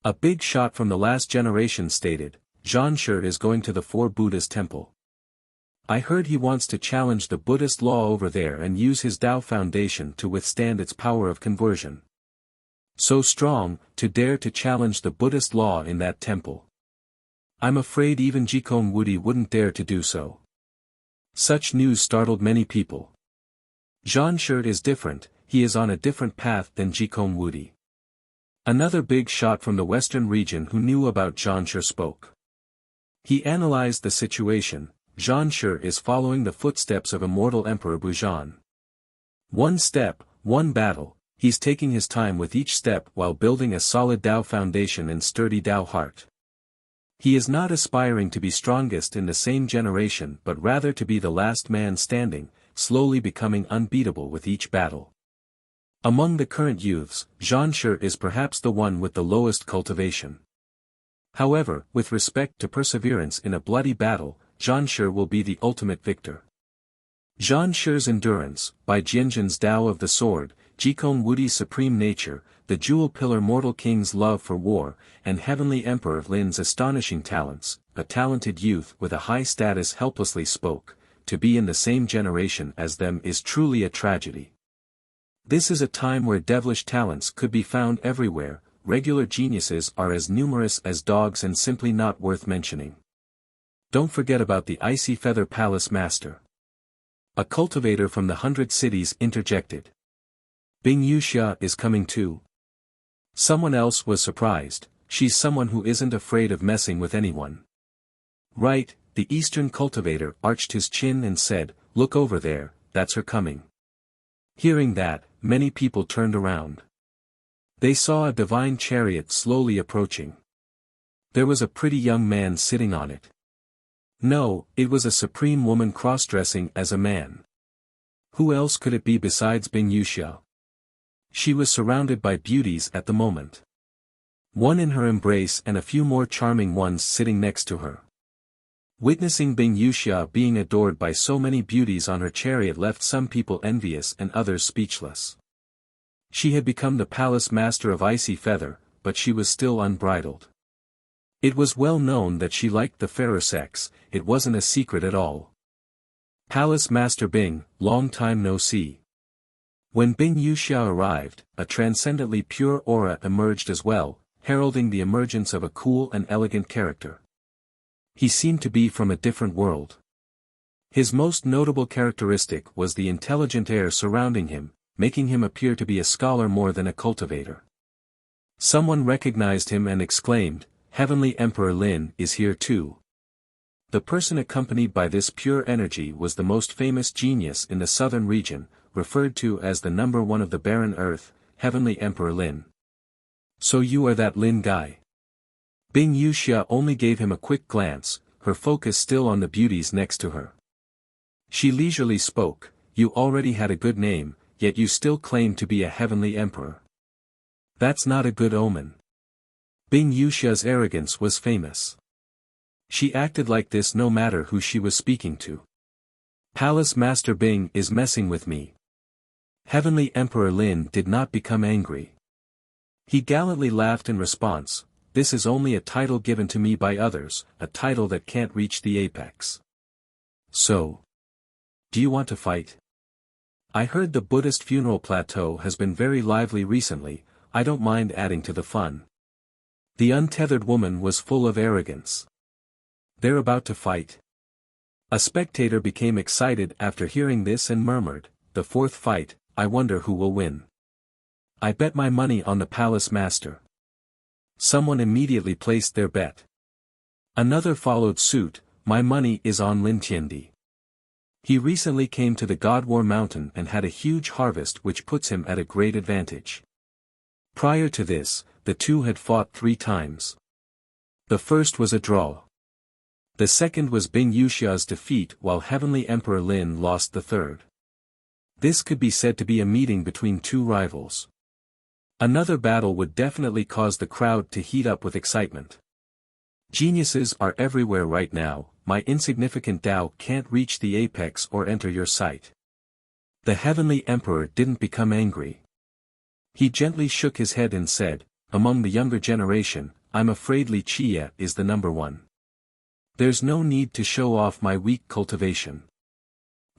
A big shot from the last generation stated, Zhan Shi is going to the Four Buddhas temple. I heard he wants to challenge the Buddhist law over there and use his Tao foundation to withstand its power of conversion. So strong, to dare to challenge the Buddhist law in that temple. I'm afraid even Jikon Wudi wouldn't dare to do so. Such news startled many people. Zhan Shi is different, he is on a different path than Jikon Wudi. Another big shot from the western region who knew about Zhan Shi spoke. He analyzed the situation. Zhan Shi is following the footsteps of immortal Emperor Buzhan. One step, one battle. He's taking his time with each step while building a solid Tao foundation and sturdy Tao heart. He is not aspiring to be strongest in the same generation but rather to be the last man standing, slowly becoming unbeatable with each battle. Among the current youths, Zhan Shi is perhaps the one with the lowest cultivation. However, with respect to perseverance in a bloody battle, Zhan Shi will be the ultimate victor. Zhan Shi's endurance, Bai Jianjin's Tao of the sword, Jikon Wudi's supreme nature, the Jewel Pillar Mortal King's love for war, and Heavenly Emperor Lin's astonishing talents, a talented youth with a high status helplessly spoke, to be in the same generation as them is truly a tragedy. This is a time where devilish talents could be found everywhere, regular geniuses are as numerous as dogs and simply not worth mentioning. Don't forget about the Icy Feather Palace Master. A cultivator from the 100 Cities interjected. Bing Wuxia is coming too. Someone else was surprised, she's someone who isn't afraid of messing with anyone. Right, the Eastern cultivator arched his chin and said, look over there, that's her coming. Hearing that, many people turned around. They saw a divine chariot slowly approaching. There was a pretty young man sitting on it. No, it was a supreme woman cross-dressing as a man. Who else could it be besides Bing Wuxia? She was surrounded by beauties at the moment. One in her embrace and a few more charming ones sitting next to her. Witnessing Bing Wuxia being adored by so many beauties on her chariot left some people envious and others speechless. She had become the palace master of Icy Feather, but she was still unbridled. It was well known that she liked the fairer sex, it wasn't a secret at all. Palace Master Bing, long time no see. When Bing Wuxia arrived, a transcendently pure aura emerged as well, heralding the emergence of a cool and elegant character. He seemed to be from a different world. His most notable characteristic was the intelligent air surrounding him, making him appear to be a scholar more than a cultivator. Someone recognized him and exclaimed, Heavenly Emperor Lin is here too. The person accompanied by this pure energy was the most famous genius in the southern region, referred to as the number one of the barren earth, Heavenly Emperor Lin. So you are that Lin guy? Bing Wuxia only gave him a quick glance, her focus still on the beauties next to her. She leisurely spoke, you already had a good name, yet you still claim to be a heavenly emperor. That's not a good omen. Bing Wuxia's arrogance was famous. She acted like this no matter who she was speaking to. Palace Master Bing is messing with me. Heavenly Emperor Lin did not become angry. He gallantly laughed in response, this is only a title given to me by others, a title that can't reach the apex. So, do you want to fight? I heard the Buddhist funeral plateau has been very lively recently, I don't mind adding to the fun. The untethered woman was full of arrogance. They're about to fight. A spectator became excited after hearing this and murmured, the fourth fight, I wonder who will win. I bet my money on the Palace Master. Someone immediately placed their bet. Another followed suit, my money is on Lin Tiandi. He recently came to the God War Mountain and had a huge harvest which puts him at a great advantage. Prior to this, the two had fought 3 times. The first was a draw. The second was Bing Wuxia's defeat while Heavenly Emperor Lin lost the third. This could be said to be a meeting between two rivals. Another battle would definitely cause the crowd to heat up with excitement. Geniuses are everywhere right now, my insignificant Tao can't reach the apex or enter your sight. The heavenly emperor didn't become angry. He gently shook his head and said, among the younger generation, I'm afraid Li Qie is the number one. There's no need to show off my weak cultivation.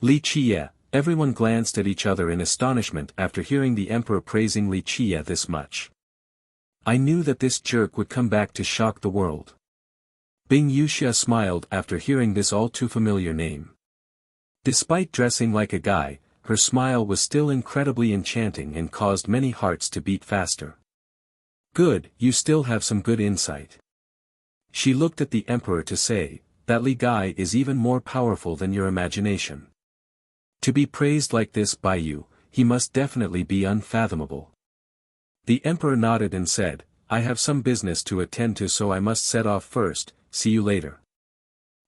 Li Qie, everyone glanced at each other in astonishment after hearing the emperor praising Li Qie this much. I knew that this jerk would come back to shock the world. Bing Wuxia smiled after hearing this all too familiar name. Despite dressing like a guy, her smile was still incredibly enchanting and caused many hearts to beat faster. Good, you still have some good insight. She looked at the emperor to say, that Li guy is even more powerful than your imagination. To be praised like this by you, he must definitely be unfathomable. The emperor nodded and said, I have some business to attend to, so I must set off first, see you later.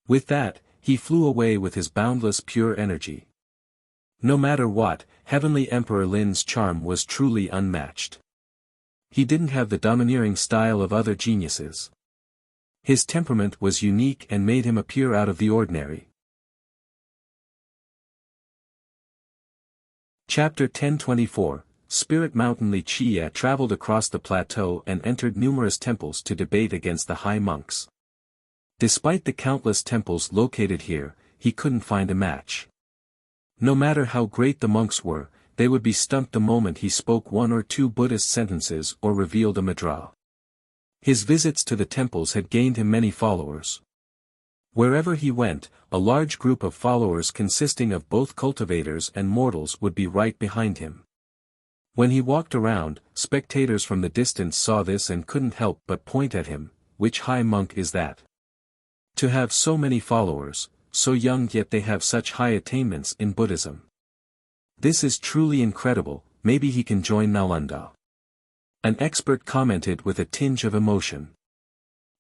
With that, he flew away with his boundless pure energy. No matter what, Heavenly Emperor Lin's charm was truly unmatched. He didn't have the domineering style of other geniuses. His temperament was unique and made him appear out of the ordinary. Chapter 1024, Spirit Mountain. Li Qie traveled across the plateau and entered numerous temples to debate against the high monks. Despite the countless temples located here, he couldn't find a match. No matter how great the monks were, they would be stumped the moment he spoke one or two Buddhist sentences or revealed a mantra. His visits to the temples had gained him many followers. Wherever he went, a large group of followers consisting of both cultivators and mortals would be right behind him. When he walked around, spectators from the distance saw this and couldn't help but point at him, which high monk is that? To have so many followers, so young yet they have such high attainments in Buddhism. This is truly incredible, maybe he can join Nalanda. An expert commented with a tinge of emotion.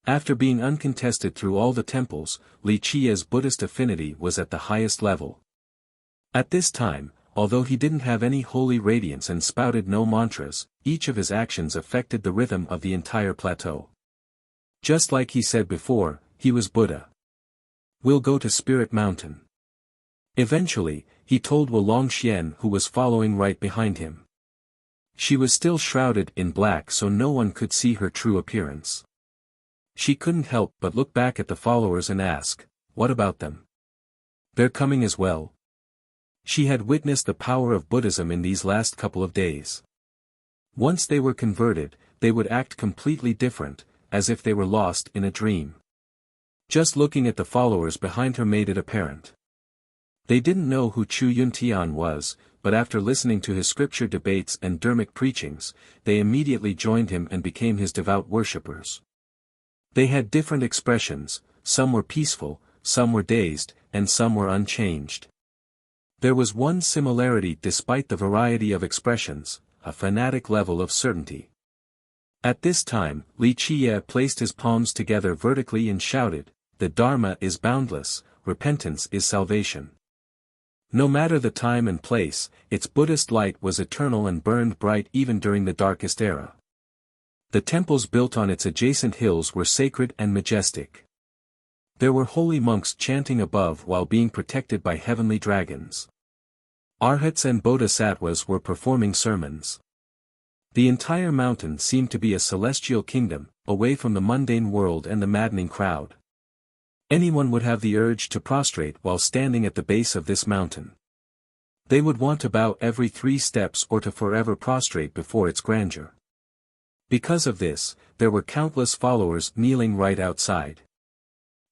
After being uncontested through all the temples, Li Qie's Buddhist affinity was at the highest level. At this time, although he didn't have any holy radiance and spouted no mantras, each of his actions affected the rhythm of the entire plateau. Just like he said before, he was Buddha. We'll go to Spirit Mountain. Eventually, he told Wu Longxian, who was following right behind him. She was still shrouded in black so no one could see her true appearance. She couldn't help but look back at the followers and ask, what about them? They're coming as well? She had witnessed the power of Buddhism in these last couple of days. Once they were converted, they would act completely different, as if they were lost in a dream. Just looking at the followers behind her made it apparent. They didn't know who Chu Yuntian was, but after listening to his scripture debates and dharmic preachings, they immediately joined him and became his devout worshippers. They had different expressions, some were peaceful, some were dazed, and some were unchanged. There was one similarity despite the variety of expressions, a fanatic level of certainty. At this time, Li Qie placed his palms together vertically and shouted, the Dharma is boundless, repentance is salvation. No matter the time and place, its Buddhist light was eternal and burned bright even during the darkest era. The temples built on its adjacent hills were sacred and majestic. There were holy monks chanting above while being protected by heavenly dragons. Arhats and bodhisattvas were performing sermons. The entire mountain seemed to be a celestial kingdom, away from the mundane world and the maddening crowd. Anyone would have the urge to prostrate while standing at the base of this mountain. They would want to bow every 3 steps or to forever prostrate before its grandeur. Because of this, there were countless followers kneeling right outside.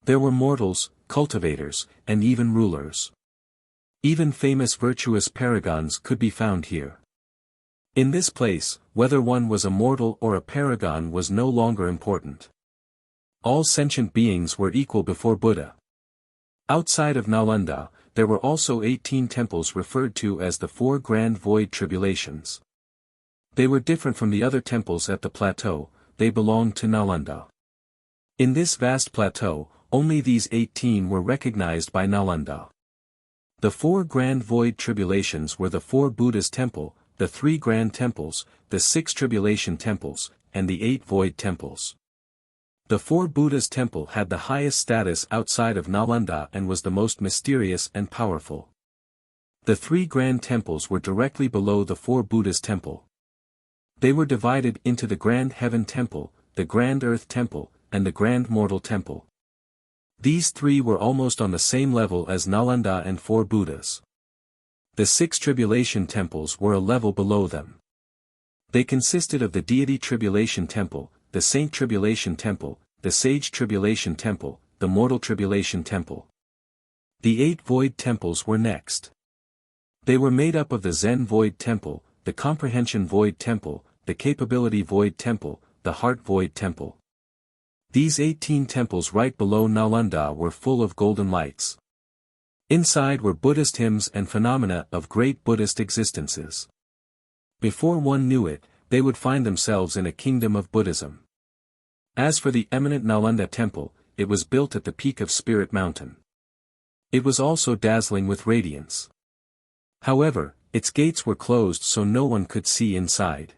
There were mortals, cultivators, and even rulers. Even famous virtuous paragons could be found here. In this place, whether one was a mortal or a paragon was no longer important. All sentient beings were equal before Buddha. Outside of Nalanda, there were also 18 temples referred to as the 4 Grand Void Tribulations. They were different from the other temples at the plateau, they belonged to Nalanda. In this vast plateau, only these 18 were recognized by Nalanda. The 4 grand void tribulations were the 4 Buddha's temple, the 3 grand temples, the 6 tribulation temples, and the 8 void temples. The 4 Buddha's temple had the highest status outside of Nalanda and was the most mysterious and powerful. The 3 grand temples were directly below the 4 Buddha's temple. They were divided into the Grand Heaven Temple, the Grand Earth Temple, and the Grand Mortal Temple. These 3 were almost on the same level as Nalanda and 4 Buddhas. The 6 tribulation temples were a level below them. They consisted of the Deity Tribulation Temple, the Saint Tribulation Temple, the Sage Tribulation Temple, the Mortal Tribulation Temple. The 8 void temples were next. They were made up of the Zen Void Temple, the Comprehension Void Temple, the Capability Void Temple, the Heart Void Temple. These 18 temples right below Nalanda were full of golden lights. Inside were Buddhist hymns and phenomena of great Buddhist existences. Before one knew it, they would find themselves in a kingdom of Buddhism. As for the eminent Nalanda temple, it was built at the peak of Spirit Mountain. It was also dazzling with radiance. However, its gates were closed so no one could see inside.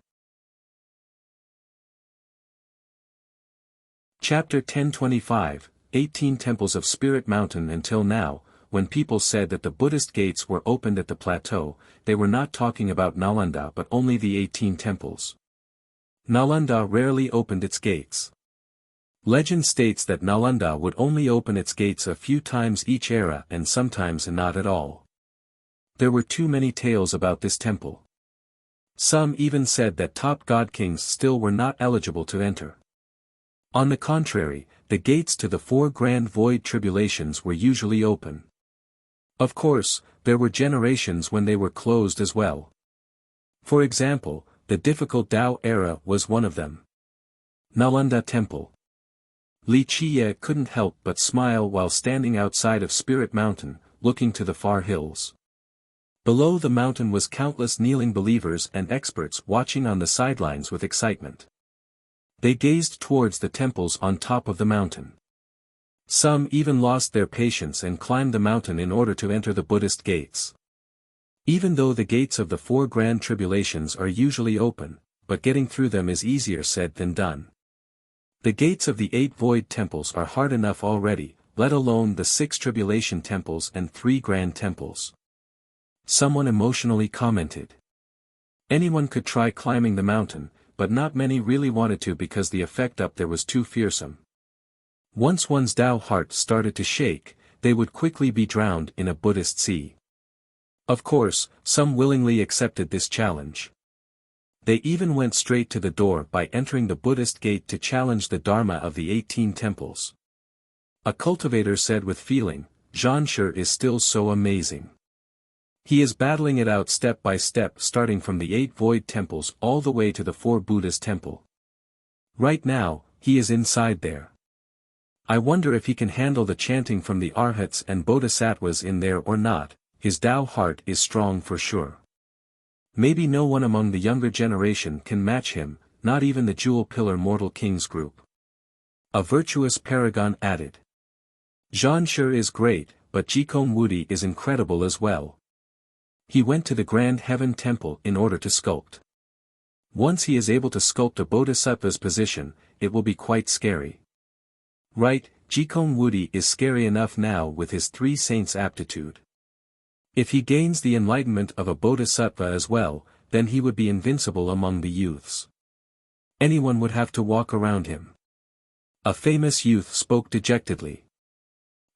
Chapter 1025, 18 Temples of Spirit Mountain. Until now, when people said that the Buddhist gates were opened at the plateau, they were not talking about Nalanda but only the 18 temples. Nalanda rarely opened its gates. Legend states that Nalanda would only open its gates a few times each era and sometimes not at all. There were too many tales about this temple. Some even said that top god kings still were not eligible to enter. On the contrary, the gates to the 4 grand void tribulations were usually open. Of course, there were generations when they were closed as well. For example, the difficult Tao era was one of them. Nalanda Temple. Li Chiye couldn't help but smile while standing outside of Spirit Mountain, looking to the far hills. Below the mountain was countless kneeling believers and experts watching on the sidelines with excitement. They gazed towards the temples on top of the mountain. Some even lost their patience and climbed the mountain in order to enter the Buddhist gates. Even though the gates of the 4 grand tribulations are usually open, but getting through them is easier said than done. The gates of the 8 void temples are hard enough already, let alone the 6 tribulation temples and 3 grand temples. Someone emotionally commented. Anyone could try climbing the mountain, but not many really wanted to because the effect up there was too fearsome. Once one's Tao heart started to shake, they would quickly be drowned in a Buddhist sea. Of course, some willingly accepted this challenge. They even went straight to the door by entering the Buddhist gate to challenge the Dharma of the 18 temples. A cultivator said with feeling, "Zhanshe is still so amazing. He is battling it out step by step starting from the 8 void temples all the way to the 4 Buddhist temple. Right now, he is inside there. I wonder if he can handle the chanting from the Arhats and Bodhisattvas in there or not. His Tao heart is strong for sure. Maybe no one among the younger generation can match him, not even the Jewel Pillar Mortal Kings group." A virtuous paragon added. "Zhanshe is great, but Jikong Wudi is incredible as well. He went to the Grand Heaven Temple in order to sculpt. Once he is able to sculpt a Bodhisattva's position, it will be quite scary." Right, Jikong Wudi is scary enough now with his 3 saints' aptitude. If he gains the enlightenment of a Bodhisattva as well, then he would be invincible among the youths. Anyone would have to walk around him. A famous youth spoke dejectedly.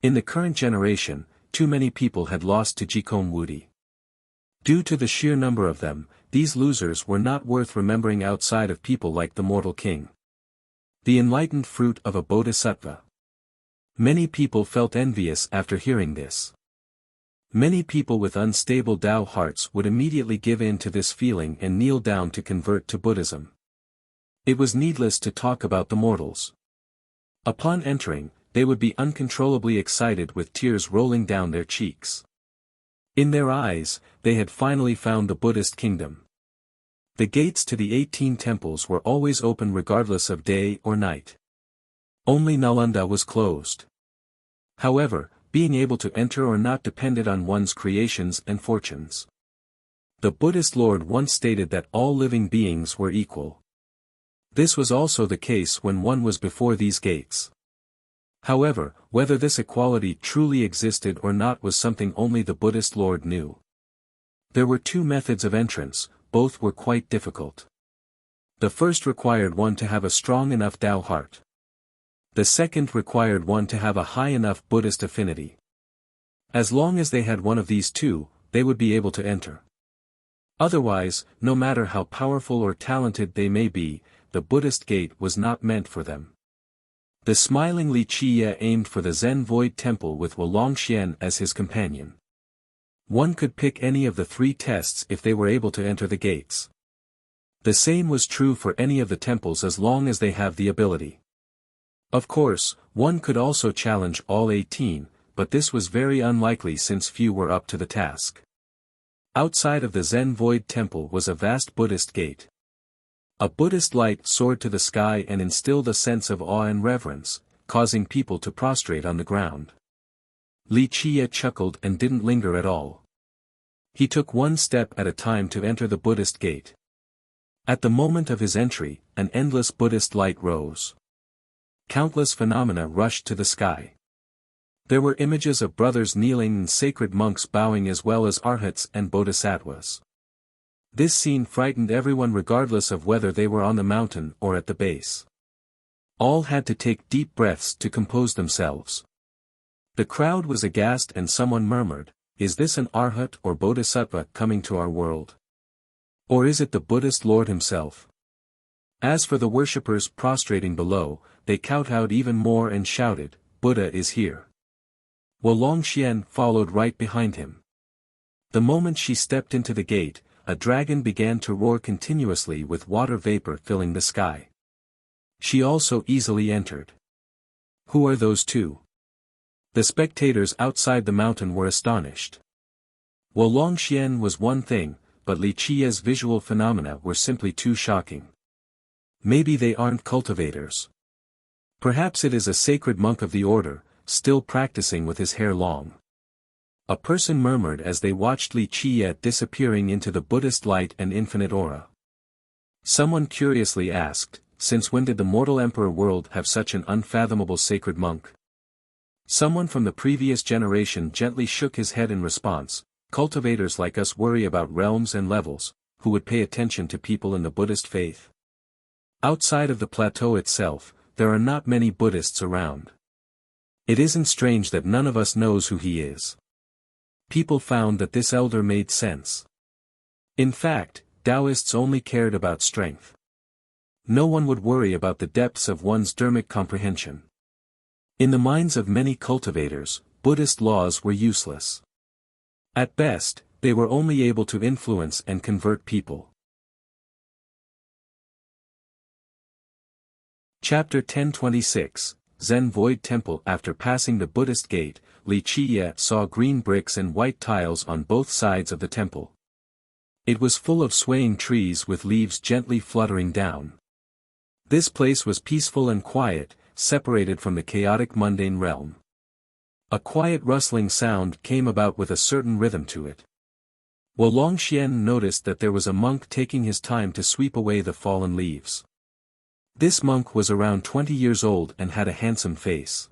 In the current generation, too many people had lost to Jikong Wudi. Due to the sheer number of them, these losers were not worth remembering outside of people like the Mortal King. The enlightened fruit of a Bodhisattva. Many people felt envious after hearing this. Many people with unstable Tao hearts would immediately give in to this feeling and kneel down to convert to Buddhism. It was needless to talk about the mortals. Upon entering, they would be uncontrollably excited with tears rolling down their cheeks. In their eyes, they had finally found the Buddhist kingdom. The gates to the 18 temples were always open regardless of day or night. Only Nalanda was closed. However, being able to enter or not depended on one's creations and fortunes. The Buddhist Lord once stated that all living beings were equal. This was also the case when one was before these gates. However, whether this equality truly existed or not was something only the Buddhist Lord knew. There were two methods of entrance, both were quite difficult. The first required one to have a strong enough Tao heart. The second required one to have a high enough Buddhist affinity. As long as they had one of these two, they would be able to enter. Otherwise, no matter how powerful or talented they may be, the Buddhist gate was not meant for them. The smiling Li Qiye aimed for the Zen Void Temple with Wuxian as his companion. One could pick any of the three tests if they were able to enter the gates. The same was true for any of the temples as long as they have the ability. Of course, one could also challenge all 18, but this was very unlikely since few were up to the task. Outside of the Zen Void Temple was a vast Buddhist gate. A Buddhist light soared to the sky and instilled a sense of awe and reverence, causing people to prostrate on the ground. Li Qiye chuckled and didn't linger at all. He took one step at a time to enter the Buddhist gate. At the moment of his entry, an endless Buddhist light rose. Countless phenomena rushed to the sky. There were images of brothers kneeling and sacred monks bowing as well as arhats and bodhisattvas. This scene frightened everyone regardless of whether they were on the mountain or at the base. All had to take deep breaths to compose themselves. The crowd was aghast and someone murmured, "Is this an arhat or bodhisattva coming to our world? Or is it the Buddhist Lord himself?" As for the worshippers prostrating below, they kowtowed even more and shouted, "Buddha is here." Wuxian followed right behind him. The moment she stepped into the gate, a dragon began to roar continuously with water vapor filling the sky. She also easily entered. Who are those two? The spectators outside the mountain were astonished. Wuxian was one thing, but Li Qiye's visual phenomena were simply too shocking. Maybe they aren't cultivators. Perhaps it is a sacred monk of the order, still practicing with his hair long. A person murmured as they watched Li Qiye disappearing into the Buddhist light and infinite aura. Someone curiously asked, "Since when did the mortal emperor world have such an unfathomable sacred monk?" Someone from the previous generation gently shook his head in response, "Cultivators like us worry about realms and levels, who would pay attention to people in the Buddhist faith? Outside of the plateau itself, there are not many Buddhists around. It isn't strange that none of us knows who he is." People found that this elder made sense. In fact, Taoists only cared about strength. No one would worry about the depths of one's dharmic comprehension. In the minds of many cultivators, Buddhist laws were useless. At best, they were only able to influence and convert people. Chapter 1026, Zen Void Temple. After passing the Buddhist gate, Li Qiye saw green bricks and white tiles on both sides of the temple. It was full of swaying trees with leaves gently fluttering down. This place was peaceful and quiet, separated from the chaotic mundane realm. A quiet rustling sound came about with a certain rhythm to it. Wuxian noticed that there was a monk taking his time to sweep away the fallen leaves. This monk was around 20 years old and had a handsome face.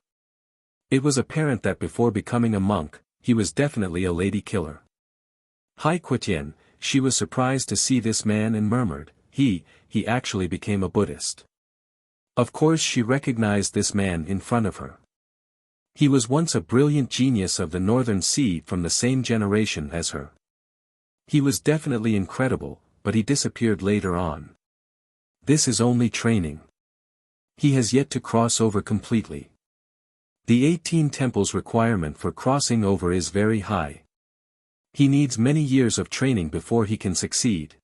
It was apparent that before becoming a monk, he was definitely a lady killer. "Hai Quitian," she was surprised to see this man and murmured, he actually became a Buddhist." Of course she recognized this man in front of her. He was once a brilliant genius of the Northern Sea from the same generation as her. He was definitely incredible, but he disappeared later on. This is only training. He has yet to cross over completely. The 18 temples requirement for crossing over is very high. He needs many years of training before he can succeed.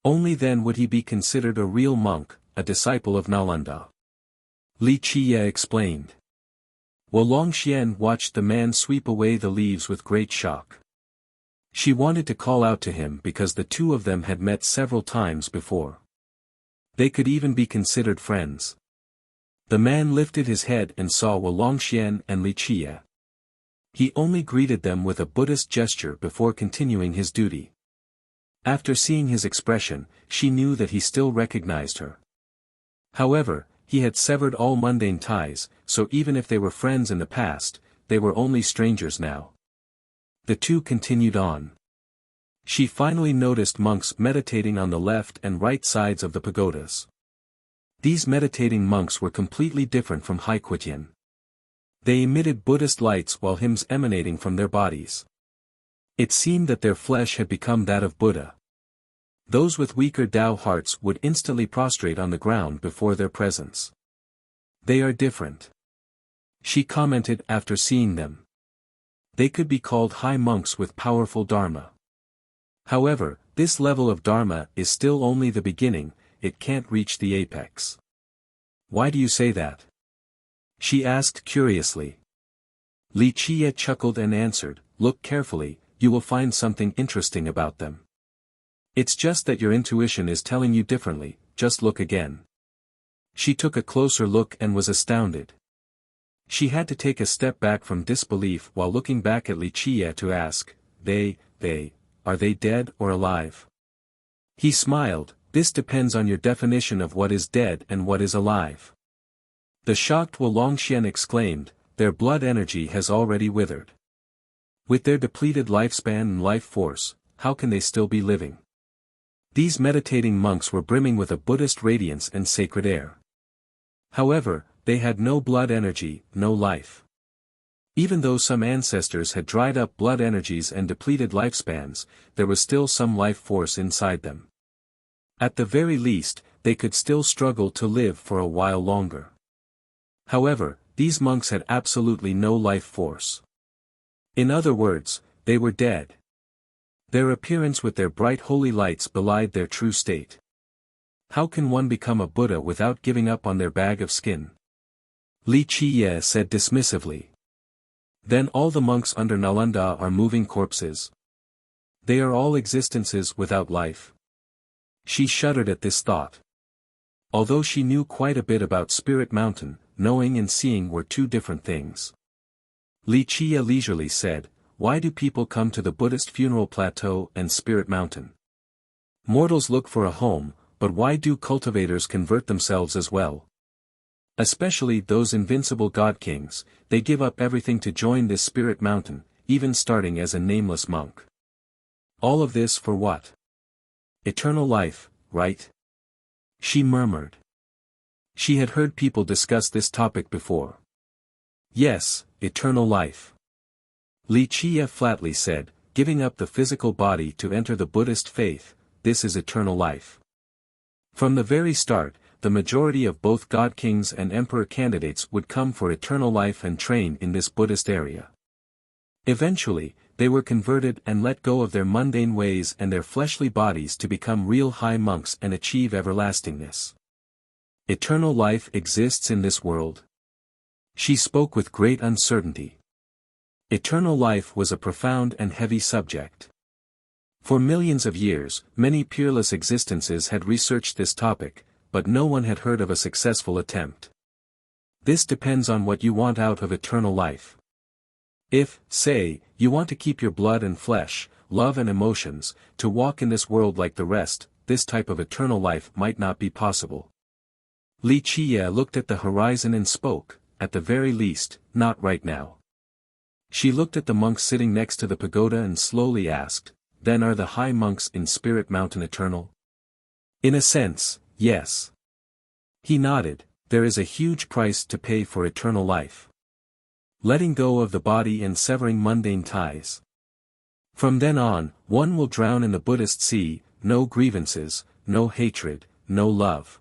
Only then would he be considered a real monk, a disciple of Nalanda. Li Qiye explained. Wuxian watched the man sweep away the leaves with great shock. She wanted to call out to him because the two of them had met several times before. They could even be considered friends. The man lifted his head and saw Wuxian and Li Qiye. He only greeted them with a Buddhist gesture before continuing his duty. After seeing his expression, she knew that he still recognized her. However, he had severed all mundane ties, so even if they were friends in the past, they were only strangers now. The two continued on. She finally noticed monks meditating on the left and right sides of the pagodas. These meditating monks were completely different from Haiquitian. They emitted Buddhist lights while hymns emanating from their bodies. It seemed that their flesh had become that of Buddha. Those with weaker Tao hearts would instantly prostrate on the ground before their presence. They are different. She commented after seeing them. They could be called high monks with powerful dharma. However, this level of dharma is still only the beginning, it can't reach the apex. Why do you say that? She asked curiously. Li Chia chuckled and answered, look carefully, you will find something interesting about them. It's just that your intuition is telling you differently, just look again. She took a closer look and was astounded. She had to take a step back from disbelief while looking back at Li Chia to ask, are they dead or alive? He smiled, this depends on your definition of what is dead and what is alive. The shocked Wu Longxian exclaimed, their blood energy has already withered. With their depleted lifespan and life force, how can they still be living? These meditating monks were brimming with a Buddhist radiance and sacred air. However, they had no blood energy, no life. Even though some ancestors had dried up blood energies and depleted lifespans, there was still some life force inside them. At the very least, they could still struggle to live for a while longer. However, these monks had absolutely no life force. In other words, they were dead. Their appearance with their bright holy lights belied their true state. How can one become a Buddha without giving up on their bag of skin? Li Chia said dismissively. Then all the monks under Nalanda are moving corpses. They are all existences without life. She shuddered at this thought. Although she knew quite a bit about Spirit Mountain, knowing and seeing were two different things. Li Chia leisurely said, why do people come to the Buddhist funeral plateau and Spirit Mountain? Mortals look for a home, but why do cultivators convert themselves as well? Especially those invincible god kings, they give up everything to join this Spirit Mountain, even starting as a nameless monk. All of this for what? Eternal life, right? She murmured. She had heard people discuss this topic before. Yes, eternal life. Li Chia flatly said, giving up the physical body to enter the Buddhist faith, this is eternal life. From the very start, the majority of both god kings and emperor candidates would come for eternal life and train in this Buddhist area. Eventually, they were converted and let go of their mundane ways and their fleshly bodies to become real high monks and achieve everlastingness. Eternal life exists in this world. She spoke with great uncertainty. Eternal life was a profound and heavy subject. For millions of years, many peerless existences had researched this topic, but no one had heard of a successful attempt. This depends on what you want out of eternal life. If, say, you want to keep your blood and flesh, love and emotions, to walk in this world like the rest, this type of eternal life might not be possible. Li Chia looked at the horizon and spoke, at the very least, not right now. She looked at the monks sitting next to the pagoda and slowly asked, then are the high monks in Spirit Mountain eternal? In a sense, yes. He nodded, there is a huge price to pay for eternal life. Letting go of the body and severing mundane ties. From then on, one will drown in the Buddhist sea, no grievances, no hatred, no love.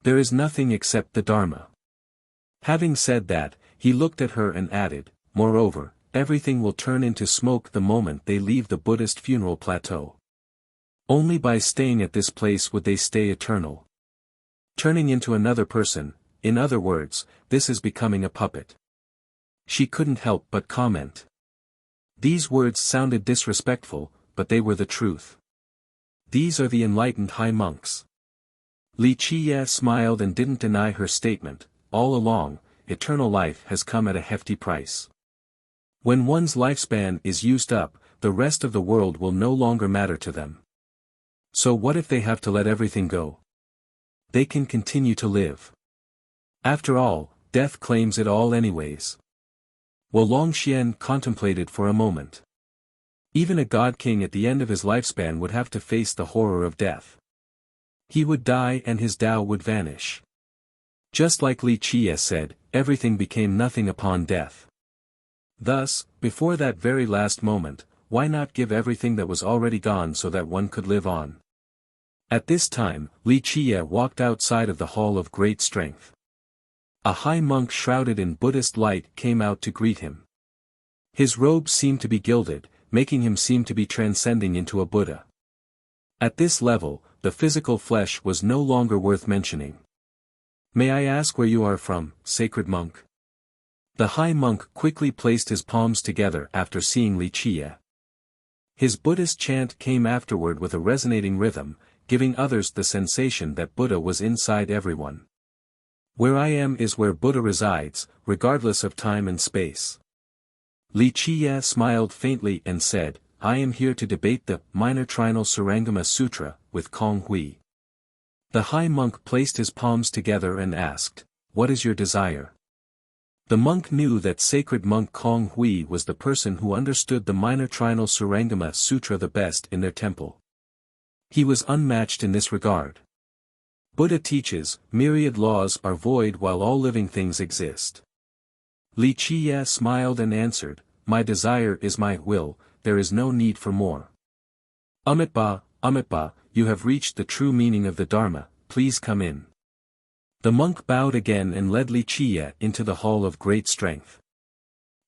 There is nothing except the Dharma. Having said that, he looked at her and added, moreover, everything will turn into smoke the moment they leave the Buddhist funeral plateau. Only by staying at this place would they stay eternal. Turning into another person, in other words, this is becoming a puppet. She couldn't help but comment. These words sounded disrespectful, but they were the truth. These are the enlightened high monks. Li Chia smiled and didn't deny her statement, all along, eternal life has come at a hefty price. When one's lifespan is used up, the rest of the world will no longer matter to them. So what if they have to let everything go? They can continue to live. After all, death claims it all anyways. Wuxian contemplated for a moment. Even a god king at the end of his lifespan would have to face the horror of death. He would die and his Tao would vanish. Just like Li Qie said, everything became nothing upon death. Thus, before that very last moment, why not give everything that was already gone so that one could live on? At this time, Li Qie walked outside of the Hall of Great Strength. A high monk shrouded in Buddhist light came out to greet him. His robes seemed to be gilded, making him seem to be transcending into a Buddha. At this level, the physical flesh was no longer worth mentioning. "May I ask where you are from, sacred monk?" The high monk quickly placed his palms together after seeing Li Qie. His Buddhist chant came afterward with a resonating rhythm, giving others the sensation that Buddha was inside everyone. "Where I am is where Buddha resides, regardless of time and space." Li Qie smiled faintly and said, "I am here to debate the Minor Trinal Surangama Sutra with Kong Hui." The high monk placed his palms together and asked, "What is your desire?" The monk knew that sacred monk Kong Hui was the person who understood the Minor Trinal Surangama Sutra the best in their temple. He was unmatched in this regard. Buddha teaches, myriad laws are void while all living things exist. Li Qie smiled and answered, "My desire is my will, there is no need for more." Amitabha, you have reached the true meaning of the Dharma, please come in." The monk bowed again and led Li Qie into the Hall of Great Strength.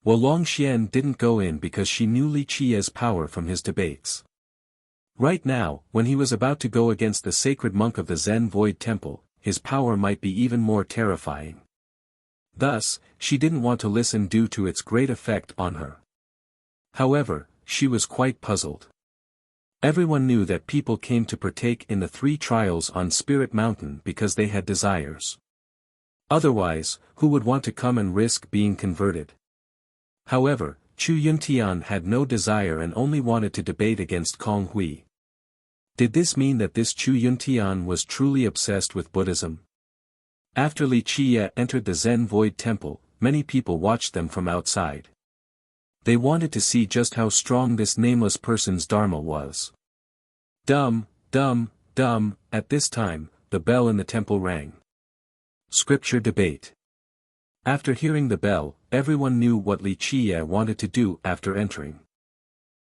Wuxian didn't go in because she knew Li Qie's power from his debates. Right now, when he was about to go against the sacred monk of the Zen Void Temple, his power might be even more terrifying. Thus, she didn't want to listen due to its great effect on her. However, she was quite puzzled. Everyone knew that people came to partake in the 3 trials on Spirit Mountain because they had desires. Otherwise, who would want to come and risk being converted? However, Chu Yuntian had no desire and only wanted to debate against Kong Hui. Did this mean that this Chu Yuntian was truly obsessed with Buddhism? After Li Qie entered the Zen Void Temple, many people watched them from outside. They wanted to see just how strong this nameless person's dharma was. Dum, at this time, the bell in the temple rang. Scripture debate. After hearing the bell, everyone knew what Li Qie wanted to do after entering.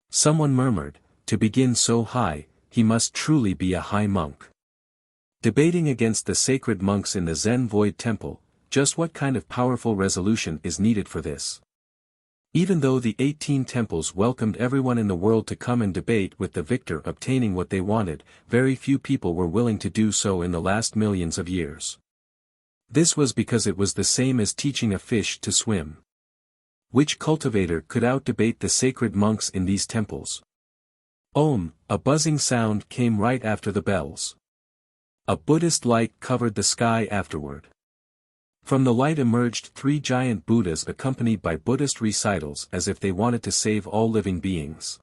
Someone murmured, "To begin so high, he must truly be a high monk." Debating against the sacred monks in the Zen Void Temple, just what kind of powerful resolution is needed for this? Even though the 18 temples welcomed everyone in the world to come and debate with the victor obtaining what they wanted, very few people were willing to do so in the last millions of years. This was because it was the same as teaching a fish to swim. Which cultivator could out-debate the sacred monks in these temples? Om, a buzzing sound came right after the bells. A Buddhist light covered the sky afterward. From the light emerged 3 giant Buddhas accompanied by Buddhist recitals as if they wanted to save all living beings.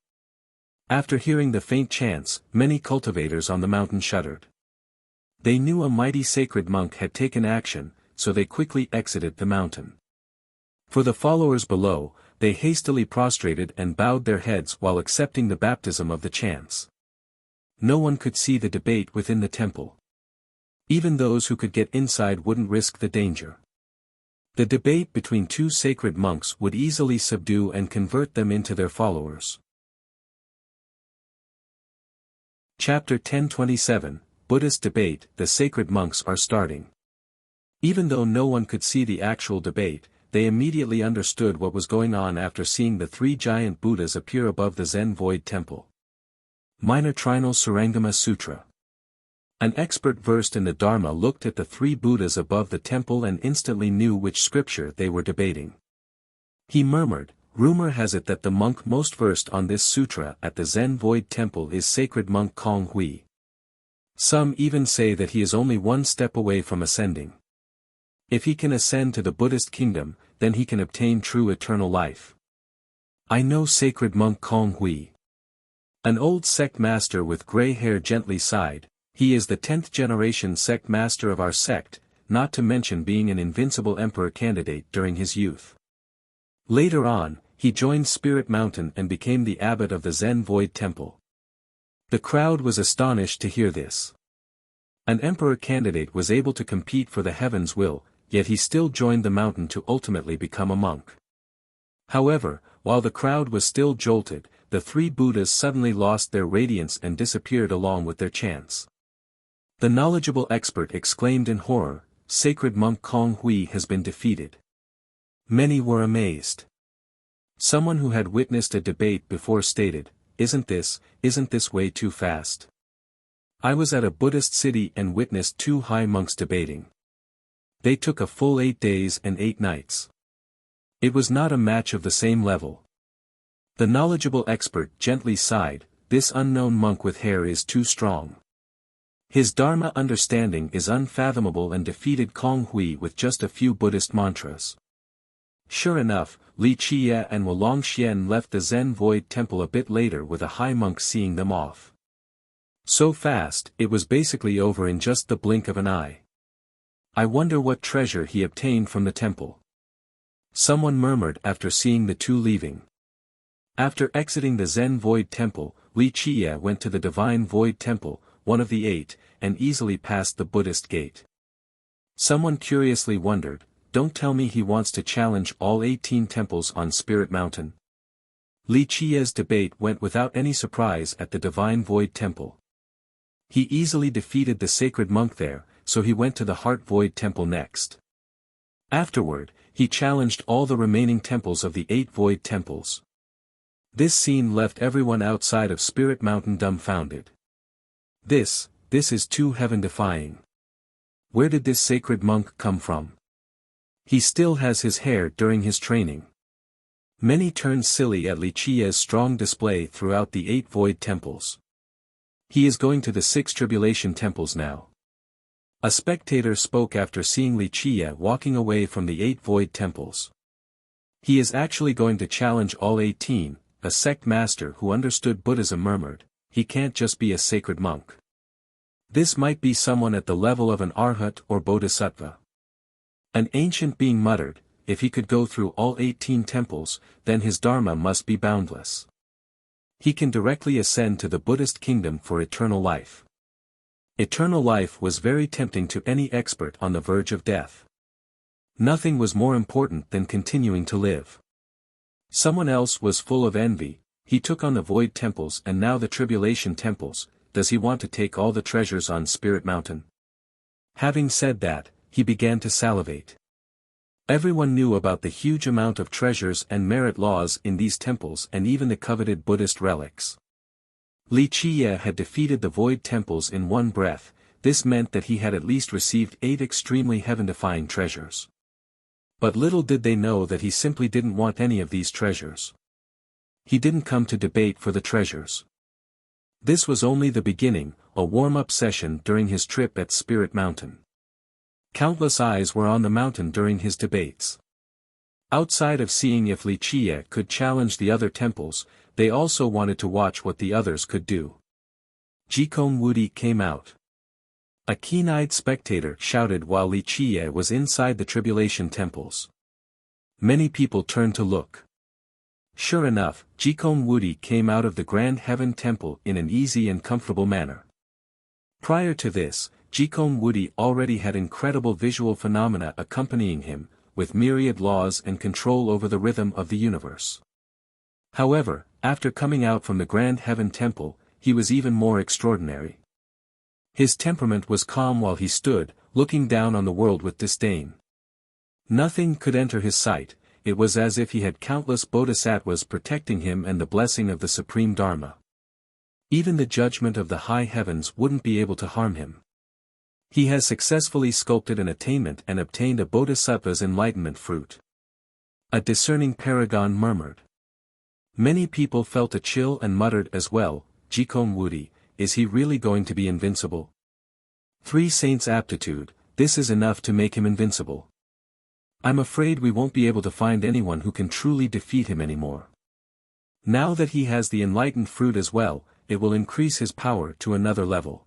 After hearing the faint chants, many cultivators on the mountain shuddered. They knew a mighty sacred monk had taken action, so they quickly exited the mountain. For the followers below, they hastily prostrated and bowed their heads while accepting the baptism of the chants. No one could see the debate within the temple. Even those who could get inside wouldn't risk the danger. The debate between 2 sacred monks would easily subdue and convert them into their followers. Chapter 1027, Buddhist Debate. The sacred monks are starting. Even though no one could see the actual debate, they immediately understood what was going on after seeing the 3 giant Buddhas appear above the Zen Void Temple. Minor Trinal Surangama Sutra. An expert versed in the Dharma looked at the 3 Buddhas above the temple and instantly knew which scripture they were debating. He murmured, "Rumor has it that the monk most versed on this sutra at the Zen Void Temple is sacred monk Kong Hui. Some even say that he is only 1 step away from ascending. If he can ascend to the Buddhist kingdom, then he can obtain true eternal life." I know sacred monk Kong Hui. An old sect master with grey hair gently sighed. He is the 10th generation sect master of our sect, not to mention being an invincible emperor candidate during his youth. Later on, he joined Spirit Mountain and became the abbot of the Zen Void Temple. The crowd was astonished to hear this. An emperor candidate was able to compete for the heaven's will, yet he still joined the mountain to ultimately become a monk. However, while the crowd was still jolted, the three Buddhas suddenly lost their radiance and disappeared along with their chants. The knowledgeable expert exclaimed in horror, "Sacred monk Kong Hui has been defeated." Many were amazed. Someone who had witnessed a debate before stated, isn't this way too fast? I was at a Buddhist city and witnessed two high monks debating. They took a full 8 days and 8 nights. It was not a match of the same level. The knowledgeable expert gently sighed, this unknown monk with hair is too strong. His Dharma understanding is unfathomable and defeated Kong Hui with just a few Buddhist mantras. Sure enough, Li Qie and Wulong Xian left the Zen Void Temple a bit later with a high monk seeing them off. So fast, it was basically over in just the blink of an eye. I wonder what treasure he obtained from the temple. Someone murmured after seeing the two leaving. After exiting the Zen Void Temple, Li Qie went to the Divine Void Temple, one of the 8, and easily passed the Buddhist gate. Someone curiously wondered, don't tell me he wants to challenge all 18 temples on Spirit Mountain. Li Qie's debate went without any surprise at the Divine Void Temple. He easily defeated the sacred monk there, so he went to the Heart Void Temple next. Afterward, he challenged all the remaining temples of the 8 Void Temples. This scene left everyone outside of Spirit Mountain dumbfounded. This is too heaven-defying. Where did this sacred monk come from? He still has his hair during his training. Many turned silly at Li Qie's strong display throughout the 8 Void Temples. He is going to the 6 Tribulation Temples now. A spectator spoke after seeing Li Qie walking away from the 8 Void Temples. He is actually going to challenge all 18, a sect master who understood Buddhism murmured, he can't just be a sacred monk. This might be someone at the level of an Arhat or Bodhisattva. An ancient being muttered, if he could go through all 18 temples, then his Dharma must be boundless. He can directly ascend to the Buddhist kingdom for eternal life. Eternal life was very tempting to any expert on the verge of death. Nothing was more important than continuing to live. Someone else was full of envy, he took on the Void Temples and now the Tribulation Temples, does he want to take all the treasures on Spirit Mountain? Having said that, he began to salivate. Everyone knew about the huge amount of treasures and merit laws in these temples and even the coveted Buddhist relics. Li Qie had defeated the Void Temples in one breath, this meant that he had at least received 8 extremely heaven-defying treasures. But little did they know that he simply didn't want any of these treasures. He didn't come to debate for the treasures. This was only the beginning, a warm-up session during his trip at Spirit Mountain. Countless eyes were on the mountain during his debates. Outside of seeing if Li Qie could challenge the other temples, they also wanted to watch what the others could do. Jikong Wudi came out. A keen-eyed spectator shouted while Li Qie was inside the Tribulation Temples. Many people turned to look. Sure enough, Jikong Wudi came out of the Grand Heaven Temple in an easy and comfortable manner. Prior to this, Jikong Wudi already had incredible visual phenomena accompanying him, with myriad laws and control over the rhythm of the universe. However, after coming out from the Grand Heaven Temple, he was even more extraordinary. His temperament was calm while he stood, looking down on the world with disdain. Nothing could enter his sight, it was as if he had countless bodhisattvas protecting him and the blessing of the Supreme Dharma. Even the judgment of the high heavens wouldn't be able to harm him. He has successfully sculpted an attainment and obtained a bodhisattva's enlightenment fruit. A discerning paragon murmured. Many people felt a chill and muttered as well, Jikong Wudi, is he really going to be invincible? 3 saints' aptitude, this is enough to make him invincible. I'm afraid we won't be able to find anyone who can truly defeat him anymore. Now that he has the enlightened fruit as well, it will increase his power to another level.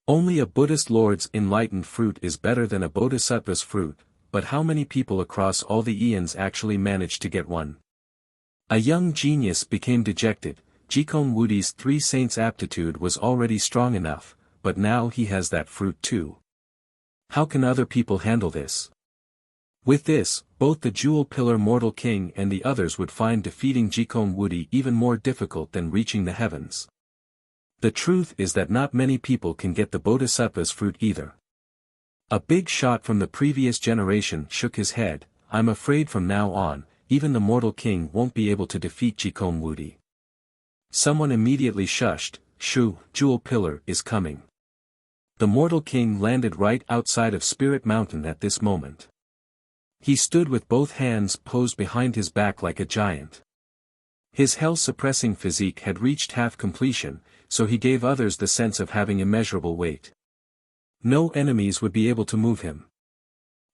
Only a Buddhist lord's enlightened fruit is better than a bodhisattva's fruit, but how many people across all the eons actually manage to get one? A young genius became dejected. Jikon Wudi's 3 saints' aptitude was already strong enough, but now he has that fruit too. How can other people handle this? With this, both the Jewel Pillar Mortal King and the others would find defeating Jikon Wudi even more difficult than reaching the heavens. The truth is that not many people can get the Bodhisattva's fruit either. A big shot from the previous generation shook his head. I'm afraid from now on, even the Mortal King won't be able to defeat Jikon Wudi. Someone immediately shushed. Shoo, Jewel Pillar is coming. The Mortal King landed right outside of Spirit Mountain at this moment. He stood with both hands posed behind his back like a giant. His hell-suppressing physique had reached half completion, so he gave others the sense of having immeasurable weight. No enemies would be able to move him.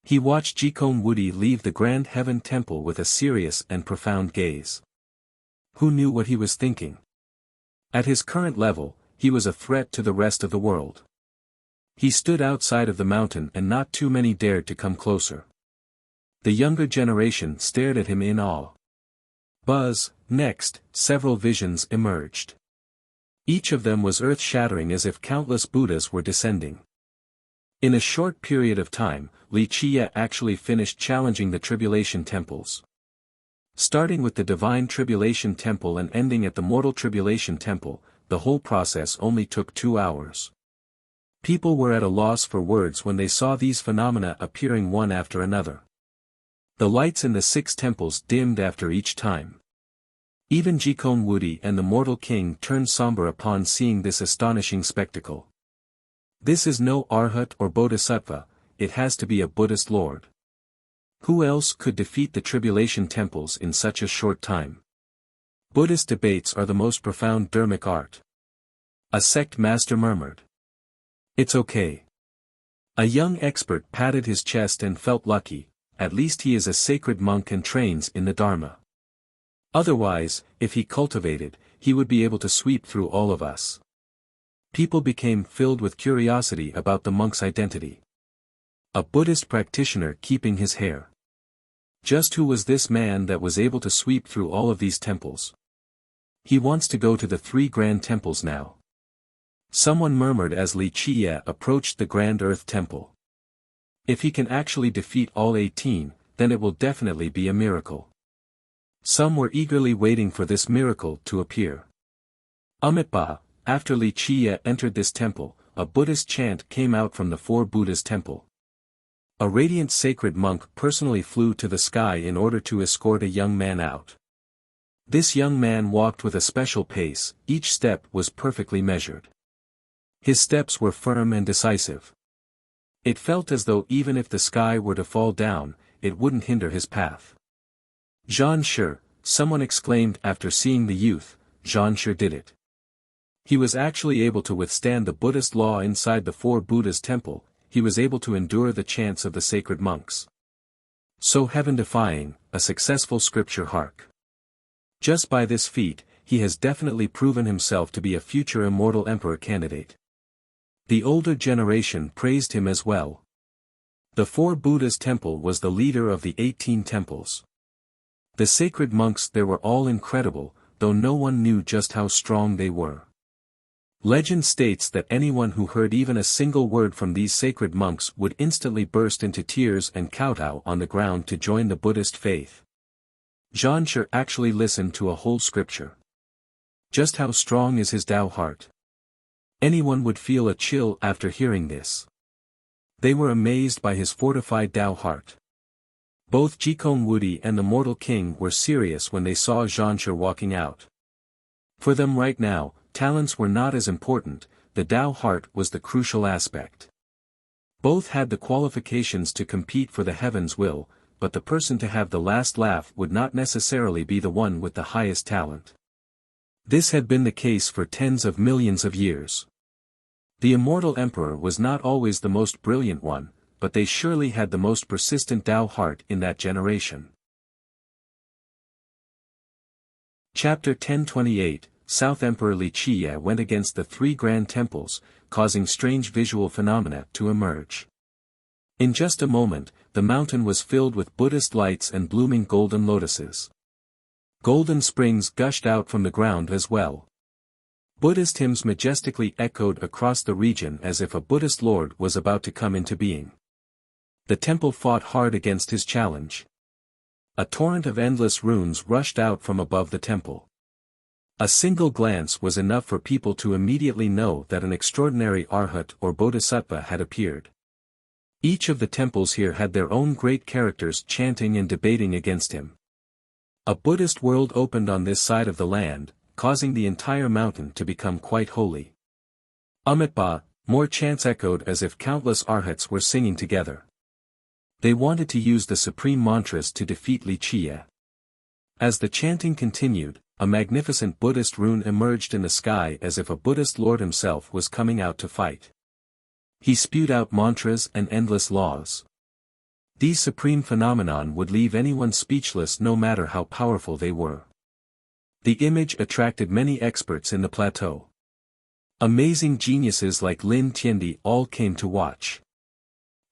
He watched Jikon Wudi leave the Grand Heaven Temple with a serious and profound gaze. Who knew what he was thinking? At his current level, he was a threat to the rest of the world. He stood outside of the mountain and not too many dared to come closer. The younger generation stared at him in awe. Next, several visions emerged. Each of them was earth-shattering as if countless Buddhas were descending. In a short period of time, Li Chiya actually finished challenging the Tribulation Temples. Starting with the Divine Tribulation Temple and ending at the Mortal Tribulation Temple, the whole process only took 2 hours. People were at a loss for words when they saw these phenomena appearing one after another. The lights in the 6 temples dimmed after each time. Even Jikon Wudi and the Mortal King turned somber upon seeing this astonishing spectacle. This is no Arhat or Bodhisattva, it has to be a Buddhist lord. Who else could defeat the Tribulation Temples in such a short time? Buddhist debates are the most profound dharmic art. A sect master murmured. It's okay. A young expert patted his chest and felt lucky. At least he is a sacred monk and trains in the Dharma. Otherwise, if he cultivated, he would be able to sweep through all of us. People became filled with curiosity about the monk's identity. A Buddhist practitioner keeping his hair. Just who was this man that was able to sweep through all of these temples? He wants to go to the 3 grand temples now. Someone murmured as Li Chiya approached the Grand Earth Temple. If he can actually defeat all 18, then it will definitely be a miracle. Some were eagerly waiting for this miracle to appear. Amitabha, after Li Chiya entered this temple, a Buddhist chant came out from the 4 Buddhas temple. A radiant sacred monk personally flew to the sky in order to escort a young man out. This young man walked with a special pace, each step was perfectly measured. His steps were firm and decisive. It felt as though even if the sky were to fall down, it wouldn't hinder his path. Zhan Shi, someone exclaimed after seeing the youth. Zhan Shi did it. He was actually able to withstand the Buddhist law inside the 4 Buddhas temple, he was able to endure the chants of the sacred monks. So heaven-defying, a successful scripture hark. Just by this feat, he has definitely proven himself to be a future immortal emperor candidate. The older generation praised him as well. The 4 Buddhas temple was the leader of the 18 temples. The sacred monks there were all incredible, though no one knew just how strong they were. Legend states that anyone who heard even a single word from these sacred monks would instantly burst into tears and kowtow on the ground to join the Buddhist faith. Zhan Shi actually listened to a whole scripture. Just how strong is his Tao heart? Anyone would feel a chill after hearing this. They were amazed by his fortified Tao heart. Both Jikon Wudi and the Mortal King were serious when they saw Zhan Shi walking out. For them right now, talents were not as important, the Tao heart was the crucial aspect. Both had the qualifications to compete for the heaven's will, but the person to have the last laugh would not necessarily be the one with the highest talent. This had been the case for tens of millions of years. The immortal emperor was not always the most brilliant one, but they surely had the most persistent Tao heart in that generation. Chapter 1028, South Emperor Li Qie went against the three grand temples, causing strange visual phenomena to emerge. In just a moment, the mountain was filled with Buddhist lights and blooming golden lotuses. Golden springs gushed out from the ground as well. Buddhist hymns majestically echoed across the region as if a Buddhist lord was about to come into being. The temple fought hard against his challenge. A torrent of endless runes rushed out from above the temple. A single glance was enough for people to immediately know that an extraordinary arhat or bodhisattva had appeared. Each of the temples here had their own great characters chanting and debating against him. A Buddhist world opened on this side of the land, causing the entire mountain to become quite holy. Amitabha, more chants echoed as if countless arhats were singing together. They wanted to use the supreme mantras to defeat Li Qie. As the chanting continued, a magnificent Buddhist rune emerged in the sky as if a Buddhist lord himself was coming out to fight. He spewed out mantras and endless laws. These supreme phenomenon would leave anyone speechless no matter how powerful they were. The image attracted many experts in the plateau. Amazing geniuses like Lin Tiandi all came to watch.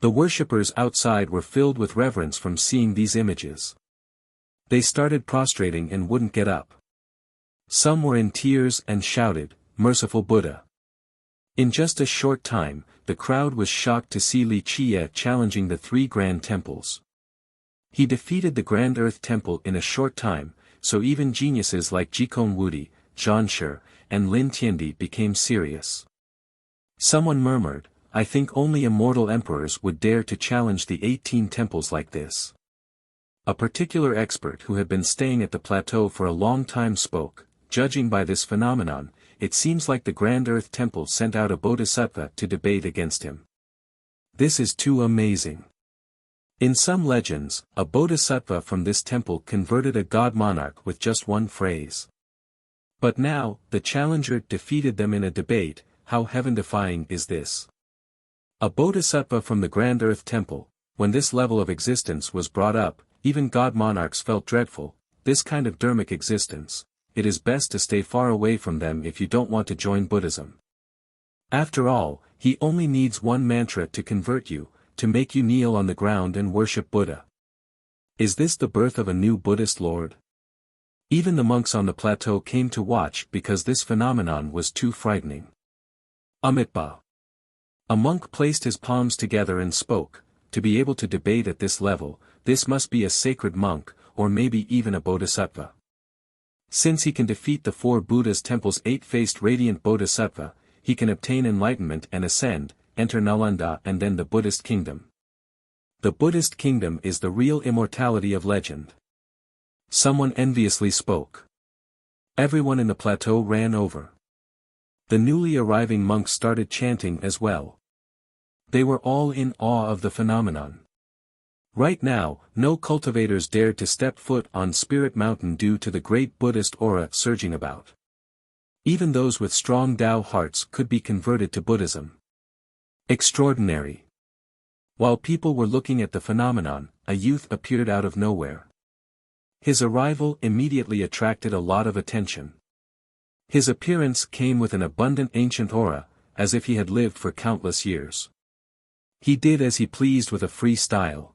The worshippers outside were filled with reverence from seeing these images. They started prostrating and wouldn't get up. Some were in tears and shouted, "Merciful Buddha." In just a short time, the crowd was shocked to see Li Qie challenging the three grand temples. He defeated the Grand Earth Temple in a short time, so even geniuses like Jikong Wudi, Zhan Shi, and Lin Tiandi became serious. Someone murmured, "I think only immortal emperors would dare to challenge the 18 temples like this." A particular expert who had been staying at the plateau for a long time spoke, "Judging by this phenomenon, it seems like the Grand Earth Temple sent out a bodhisattva to debate against him. This is too amazing." In some legends, a bodhisattva from this temple converted a god monarch with just one phrase. But now, the challenger defeated them in a debate. How heaven-defying is this? A bodhisattva from the Grand Earth Temple. When this level of existence was brought up, even god monarchs felt dreadful. This kind of dharmic existence. It is best to stay far away from them if you don't want to join Buddhism. After all, he only needs one mantra to convert you, to make you kneel on the ground and worship Buddha. Is this the birth of a new Buddhist lord? Even the monks on the plateau came to watch because this phenomenon was too frightening. Amitabha. A monk placed his palms together and spoke, "To be able to debate at this level, this must be a sacred monk, or maybe even a bodhisattva. Since he can defeat the four Buddha's temple's eight-faced radiant bodhisattva, he can obtain enlightenment and ascend, enter Nalanda and then the Buddhist kingdom. The Buddhist kingdom is the real immortality of legend." Someone enviously spoke. Everyone in the plateau ran over. The newly arriving monks started chanting as well. They were all in awe of the phenomenon. Right now, no cultivators dared to step foot on Spirit Mountain due to the great Buddhist aura surging about. Even those with strong Tao hearts could be converted to Buddhism. Extraordinary. While people were looking at the phenomenon, a youth appeared out of nowhere. His arrival immediately attracted a lot of attention. His appearance came with an abundant ancient aura, as if he had lived for countless years. He did as he pleased with a free style.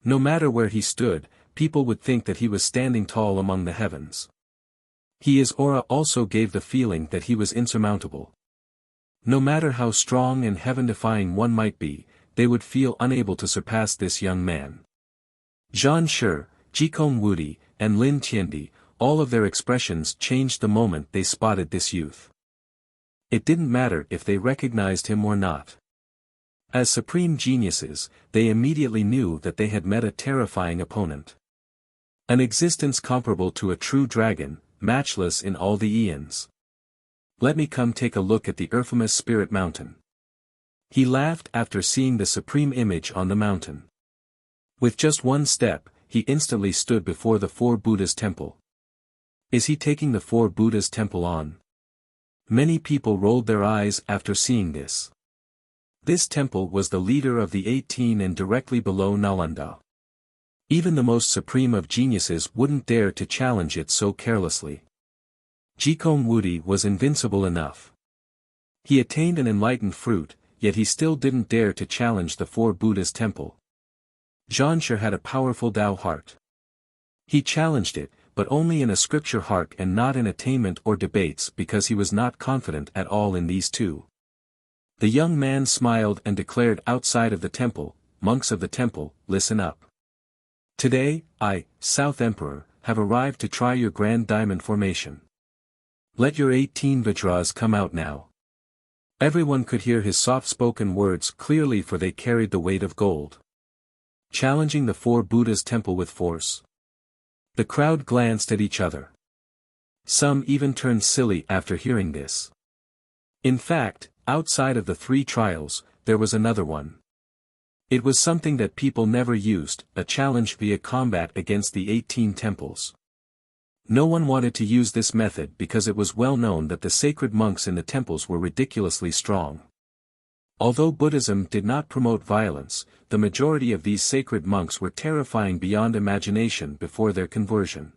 No matter where he stood, people would think that he was standing tall among the heavens. His aura also gave the feeling that he was insurmountable. No matter how strong and heaven-defying one might be, they would feel unable to surpass this young man. Zhan Shi, Jikong Wudi, and Lin Tiandi, all of their expressions changed the moment they spotted this youth. It didn't matter if they recognized him or not. As supreme geniuses, they immediately knew that they had met a terrifying opponent. An existence comparable to a true dragon, matchless in all the eons. "Let me come take a look at the infamous Spirit Mountain." He laughed after seeing the supreme image on the mountain. With just one step, he instantly stood before the four Buddha's temple. Is he taking the four Buddha's temple on? Many people rolled their eyes after seeing this. This temple was the leader of the 18 and directly below Nalanda. Even the most supreme of geniuses wouldn't dare to challenge it so carelessly. Jikong Wudi was invincible enough. He attained an enlightened fruit, yet he still didn't dare to challenge the four Buddha's temple. Zhanshe had a powerful Tao heart. He challenged it, but only in a scripture heart and not in attainment or debates because he was not confident at all in these two. The young man smiled and declared outside of the temple, "Monks of the temple, listen up. Today, I, South Emperor, have arrived to try your grand diamond formation. Let your 18 Vajras come out now." Everyone could hear his soft-spoken words clearly, for they carried the weight of gold. Challenging the four Buddha's temple with force. The crowd glanced at each other. Some even turned silly after hearing this. In fact, outside of the 3 trials, there was another one. It was something that people never used, a challenge via combat against the 18 temples. No one wanted to use this method because it was well known that the sacred monks in the temples were ridiculously strong. Although Buddhism did not promote violence, the majority of these sacred monks were terrifying beyond imagination before their conversion.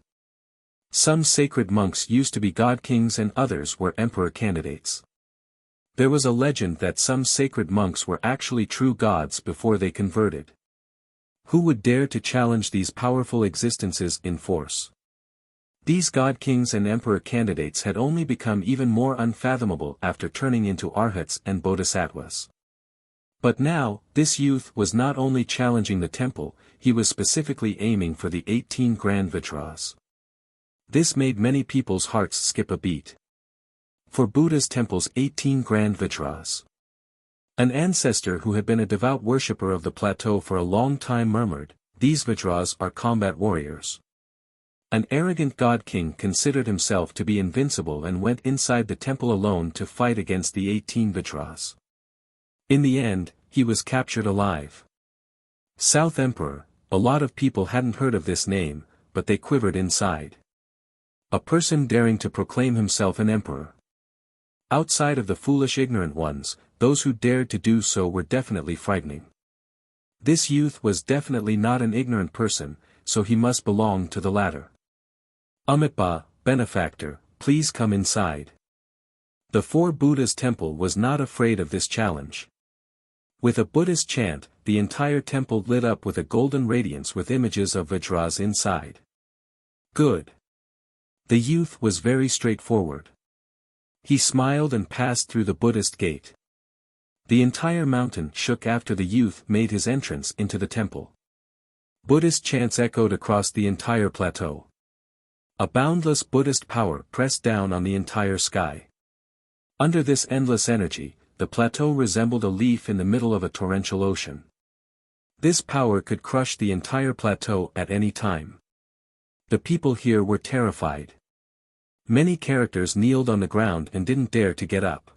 Some sacred monks used to be god kings and others were emperor candidates. There was a legend that some sacred monks were actually true gods before they converted. Who would dare to challenge these powerful existences in force? These god kings and emperor candidates had only become even more unfathomable after turning into arhats and bodhisattvas. But now, this youth was not only challenging the temple, he was specifically aiming for the 18 grand Vajras. This made many people's hearts skip a beat. For Buddha's temple's 18 grand Vajras. An ancestor who had been a devout worshipper of the plateau for a long time murmured, "These Vajras are combat warriors." An arrogant god king considered himself to be invincible and went inside the temple alone to fight against the 18 Vajras. In the end, he was captured alive. South Emperor, a lot of people hadn't heard of this name, but they quivered inside. A person daring to proclaim himself an emperor. Outside of the foolish ignorant ones, those who dared to do so were definitely frightening. This youth was definitely not an ignorant person, so he must belong to the latter. Amitabha, benefactor, please come inside. The four Buddha's temple was not afraid of this challenge. With a Buddhist chant, the entire temple lit up with a golden radiance with images of Vajras inside. Good. The youth was very straightforward. He smiled and passed through the Buddhist gate. The entire mountain shook after the youth made his entrance into the temple. Buddhist chants echoed across the entire plateau. A boundless Buddhist power pressed down on the entire sky. Under this endless energy, the plateau resembled a leaf in the middle of a torrential ocean. This power could crush the entire plateau at any time. The people here were terrified. Many characters kneeled on the ground and didn't dare to get up.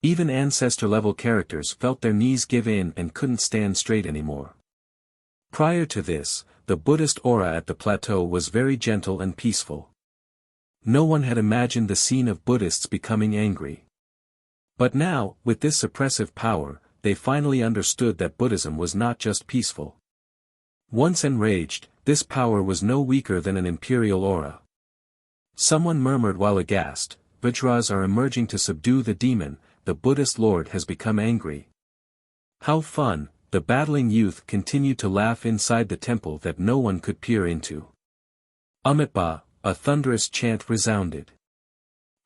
Even ancestor-level characters felt their knees give in and couldn't stand straight anymore. Prior to this, the Buddhist aura at the plateau was very gentle and peaceful. No one had imagined the scene of Buddhists becoming angry. But now, with this suppressive power, they finally understood that Buddhism was not just peaceful. Once enraged, this power was no weaker than an imperial aura. Someone murmured while aghast, "Vajras are emerging to subdue the demon, the Buddhist lord has become angry." How fun! The battling youth continued to laugh inside the temple that no one could peer into. Amitabha, a thunderous chant resounded.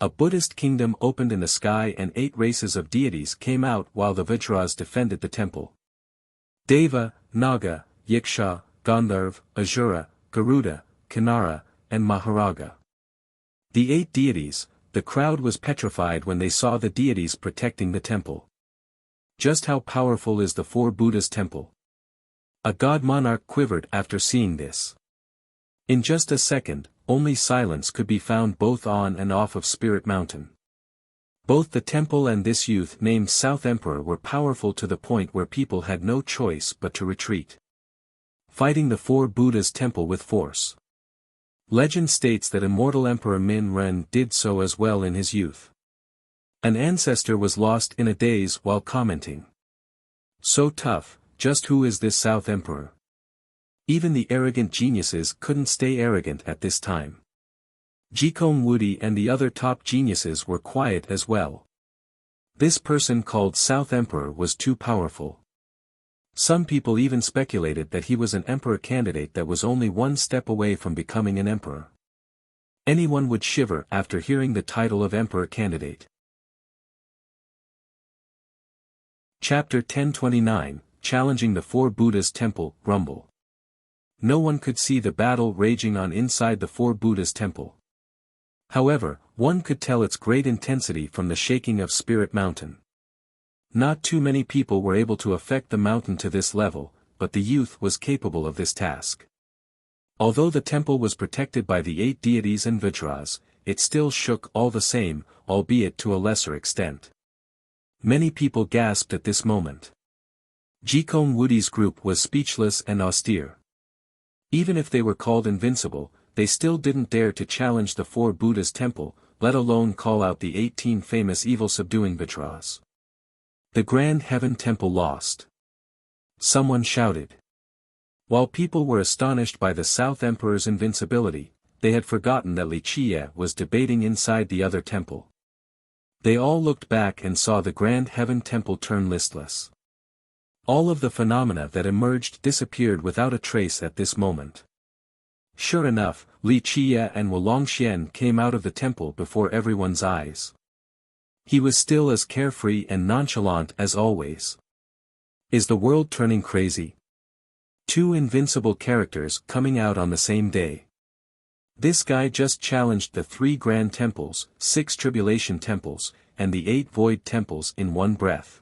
A Buddhist kingdom opened in the sky and 8 races of deities came out while the Vajras defended the temple. Deva, Naga, Yaksha, Gandharva, Asura, Garuda, Kinara, and Maharaga. The 8 deities, the crowd was petrified when they saw the deities protecting the temple. Just how powerful is the four Buddha's temple? A god monarch quivered after seeing this. In just a second, only silence could be found both on and off of Spirit Mountain. Both the temple and this youth named South Emperor were powerful to the point where people had no choice but to retreat. Fighting the four Buddha's temple with force. Legend states that immortal Emperor Min Ren did so as well in his youth. An ancestor was lost in a daze while commenting. So tough, just who is this South Emperor? Even the arrogant geniuses couldn't stay arrogant at this time. Jikong Wudi and the other top geniuses were quiet as well. This person called South Emperor was too powerful. Some people even speculated that he was an emperor candidate that was only one step away from becoming an emperor. Anyone would shiver after hearing the title of emperor candidate. Chapter 1029, Challenging the Four Buddhas Temple, Rumble. No one could see the battle raging on inside the Four Buddhas Temple. However, one could tell its great intensity from the shaking of Spirit Mountain. Not too many people were able to affect the mountain to this level, but the youth was capable of this task. Although the temple was protected by the 8 deities and Vajras, it still shook all the same, albeit to a lesser extent. Many people gasped at this moment. Jikong Wudi's group was speechless and austere. Even if they were called invincible, they still didn't dare to challenge the Four Buddhas Temple, let alone call out the 18 famous evil-subduing Vajras. The Grand Heaven Temple lost. Someone shouted. While people were astonished by the South Emperor's invincibility, they had forgotten that Li Qie was debating inside the other temple. They all looked back and saw the Grand Heaven Temple turn listless. All of the phenomena that emerged disappeared without a trace at this moment. Sure enough, Li Qie and Wulongxian came out of the temple before everyone's eyes. He was still as carefree and nonchalant as always. Is the world turning crazy? Two invincible characters coming out on the same day. This guy just challenged the 3 grand temples, 6 tribulation temples, and the 8 void temples in one breath.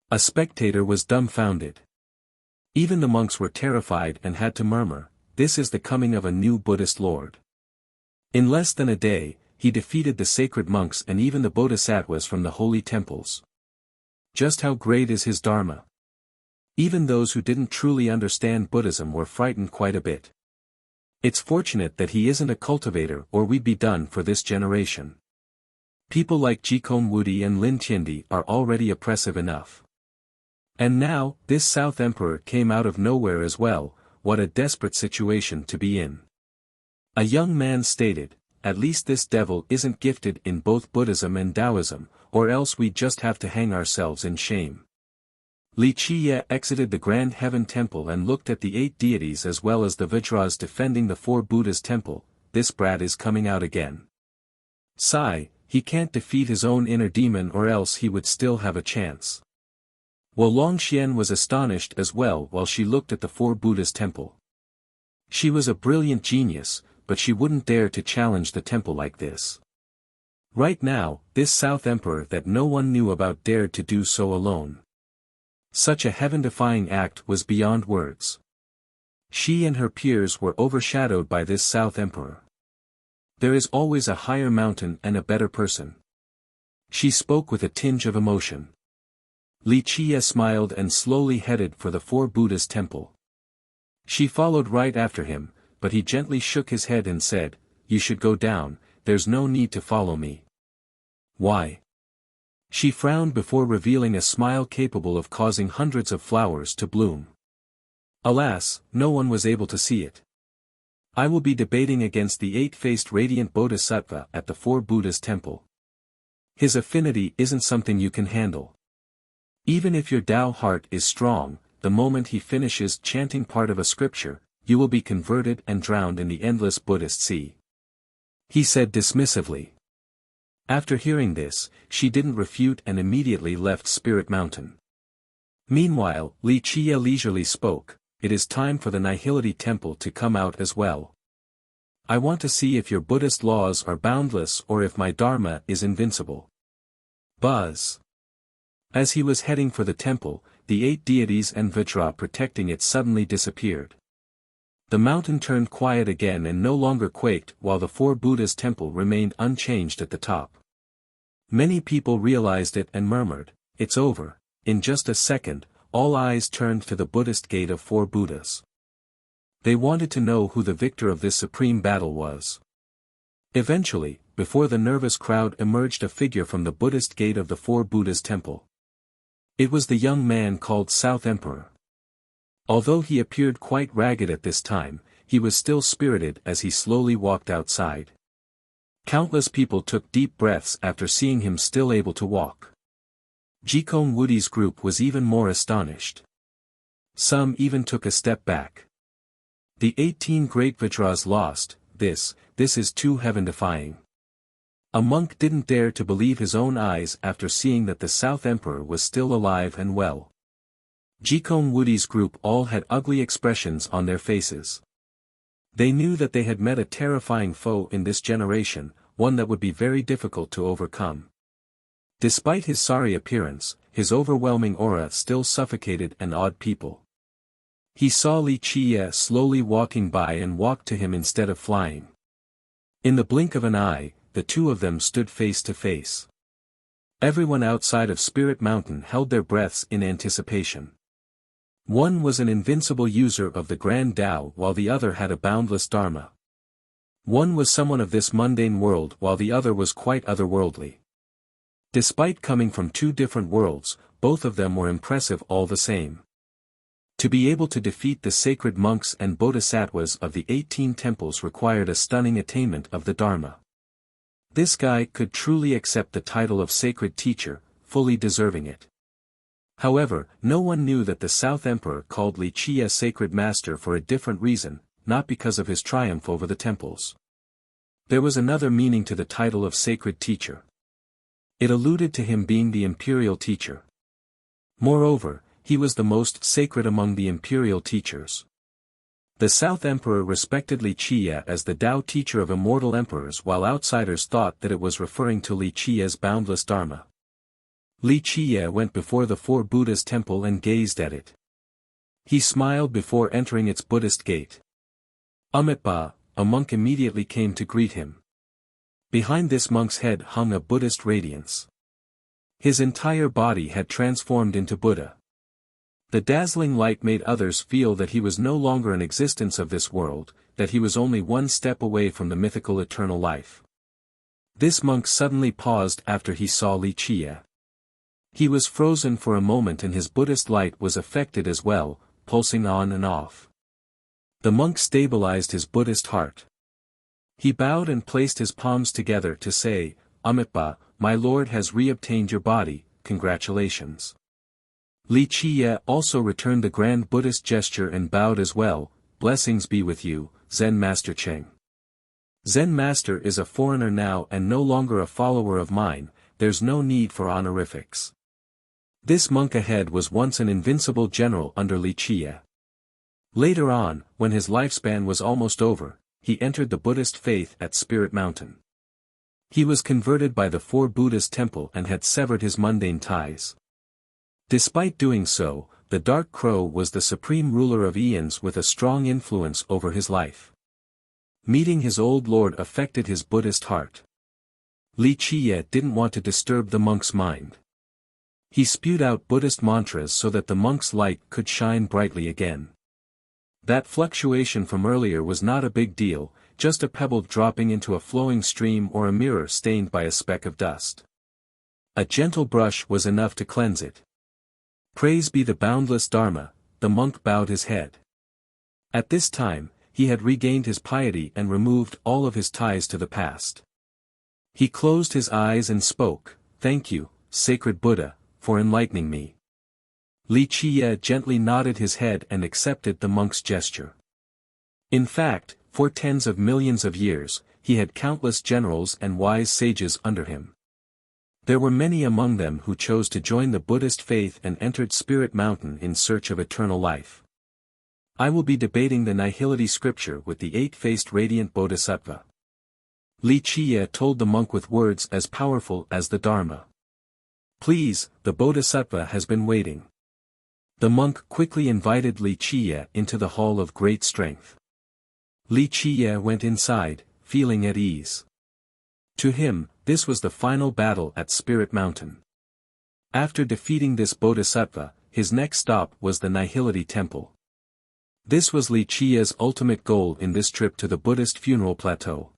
A spectator was dumbfounded. Even the monks were terrified and had to murmur, "This is the coming of a new Buddhist lord." In less than a day, he defeated the sacred monks and even the bodhisattvas from the holy temples. Just how great is his dharma? Even those who didn't truly understand Buddhism were frightened quite a bit. It's fortunate that he isn't a cultivator or we'd be done for this generation. People like Jikong Wudi and Lin Tiandi are already oppressive enough. And now, this South Emperor came out of nowhere as well. What a desperate situation to be in. A young man stated, "At least this devil isn't gifted in both Buddhism and Taoism, or else we'd just have to hang ourselves in shame." Li Qie exited the Grand Heaven Temple and looked at the 8 deities as well as the Vajras defending the 4 Buddhas Temple. This brat is coming out again. Sigh, he can't defeat his own inner demon or else he would still have a chance. Wulongxian was astonished as well while she looked at the 4 Buddhas Temple. She was a brilliant genius, but she wouldn't dare to challenge the temple like this. Right now, this South Emperor that no one knew about dared to do so alone. Such a heaven-defying act was beyond words. She and her peers were overshadowed by this South Emperor. There is always a higher mountain and a better person. She spoke with a tinge of emotion. Li Qie smiled and slowly headed for the 4 Buddhas Temple. She followed right after him, but he gently shook his head and said, "You should go down, there's no need to follow me." "Why?" She frowned before revealing a smile capable of causing hundreds of flowers to bloom. Alas, no one was able to see it. "I will be debating against the 8-faced radiant bodhisattva at the 4 Buddhas Temple. His affinity isn't something you can handle. Even if your Tao heart is strong, the moment he finishes chanting part of a scripture, you will be converted and drowned in the endless Buddhist sea," he said dismissively. After hearing this, she didn't refute and immediately left Spirit Mountain. Meanwhile, Li Qie leisurely spoke, "It is time for the Nihility Temple to come out as well. I want to see if your Buddhist laws are boundless or if my Dharma is invincible." Buzz. As he was heading for the temple, the 8 deities and Vajra protecting it suddenly disappeared. The mountain turned quiet again and no longer quaked while the 4 Buddhas Temple remained unchanged at the top. Many people realized it and murmured, "It's over." In just a second, all eyes turned to the Buddhist gate of 4 Buddhas. They wanted to know who the victor of this supreme battle was. Eventually, before the nervous crowd emerged a figure from the Buddhist gate of the 4 Buddhas Temple. It was the young man called South Emperor. Although he appeared quite ragged at this time, he was still spirited as he slowly walked outside. Countless people took deep breaths after seeing him still able to walk. Jikong Woody's group was even more astonished. Some even took a step back. The 18 great Vajras lost, this is too heaven-defying. A monk didn't dare to believe his own eyes after seeing that the South Emperor was still alive and well. Jikong Woody's group all had ugly expressions on their faces. They knew that they had met a terrifying foe in this generation, one that would be very difficult to overcome. Despite his sorry appearance, his overwhelming aura still suffocated and awed people. He saw Li Qiye slowly walking by and walked to him instead of flying. In the blink of an eye, the two of them stood face to face. Everyone outside of Spirit Mountain held their breaths in anticipation. One was an invincible user of the Grand Tao while the other had a boundless Dharma. One was someone of this mundane world while the other was quite otherworldly. Despite coming from two different worlds, both of them were impressive all the same. To be able to defeat the sacred monks and bodhisattvas of the 18 temples required a stunning attainment of the Dharma. This guy could truly accept the title of sacred teacher, fully deserving it. However, no one knew that the South Emperor called Li Qiye sacred master for a different reason, not because of his triumph over the temples. There was another meaning to the title of sacred teacher. It alluded to him being the imperial teacher. Moreover, he was the most sacred among the imperial teachers. The South Emperor respected Li Qiye as the Tao teacher of immortal emperors while outsiders thought that it was referring to Li Qiye's boundless Dharma. Li Qiye went before the four Buddhas' temple and gazed at it. He smiled before entering its Buddhist gate. Amitabha, a monk immediately came to greet him. Behind this monk's head hung a Buddhist radiance. His entire body had transformed into Buddha. The dazzling light made others feel that he was no longer an existence of this world, that he was only one step away from the mythical eternal life. This monk suddenly paused after he saw Li Qiye. He was frozen for a moment and his Buddhist light was affected as well, pulsing on and off. The monk stabilized his Buddhist heart. He bowed and placed his palms together to say, Amitabha, my lord has reobtained your body, congratulations. Li Qiye also returned the grand Buddhist gesture and bowed as well, blessings be with you, Zen Master Cheng. Zen Master is a foreigner now and no longer a follower of mine, there's no need for honorifics. This monk ahead was once an invincible general under Li Qiye. Later on, when his lifespan was almost over, he entered the Buddhist faith at Spirit Mountain. He was converted by the four Buddhas' temple and had severed his mundane ties. Despite doing so, the Dark Crow was the supreme ruler of eons with a strong influence over his life. Meeting his old lord affected his Buddhist heart. Li Qiye didn't want to disturb the monk's mind. He spewed out Buddhist mantras so that the monk's light could shine brightly again. That fluctuation from earlier was not a big deal, just a pebble dropping into a flowing stream or a mirror stained by a speck of dust. A gentle brush was enough to cleanse it. Praise be the boundless Dharma, the monk bowed his head. At this time, he had regained his piety and removed all of his ties to the past. He closed his eyes and spoke, "Thank you, sacred Buddha, for enlightening me." Li Qiye gently nodded his head and accepted the monk's gesture. In fact, for tens of millions of years, he had countless generals and wise sages under him. There were many among them who chose to join the Buddhist faith and entered Spirit Mountain in search of eternal life. I will be debating the Nihility scripture with the eight-faced radiant Bodhisattva. Li Qiye told the monk with words as powerful as the Dharma. Please, the Bodhisattva has been waiting. The monk quickly invited Li Qiye into the hall of great strength. Li Qiye went inside, feeling at ease. To him, this was the final battle at Spirit Mountain. After defeating this Bodhisattva, his next stop was the Nihility Temple. This was Li Qiye's ultimate goal in this trip to the Buddhist funeral plateau.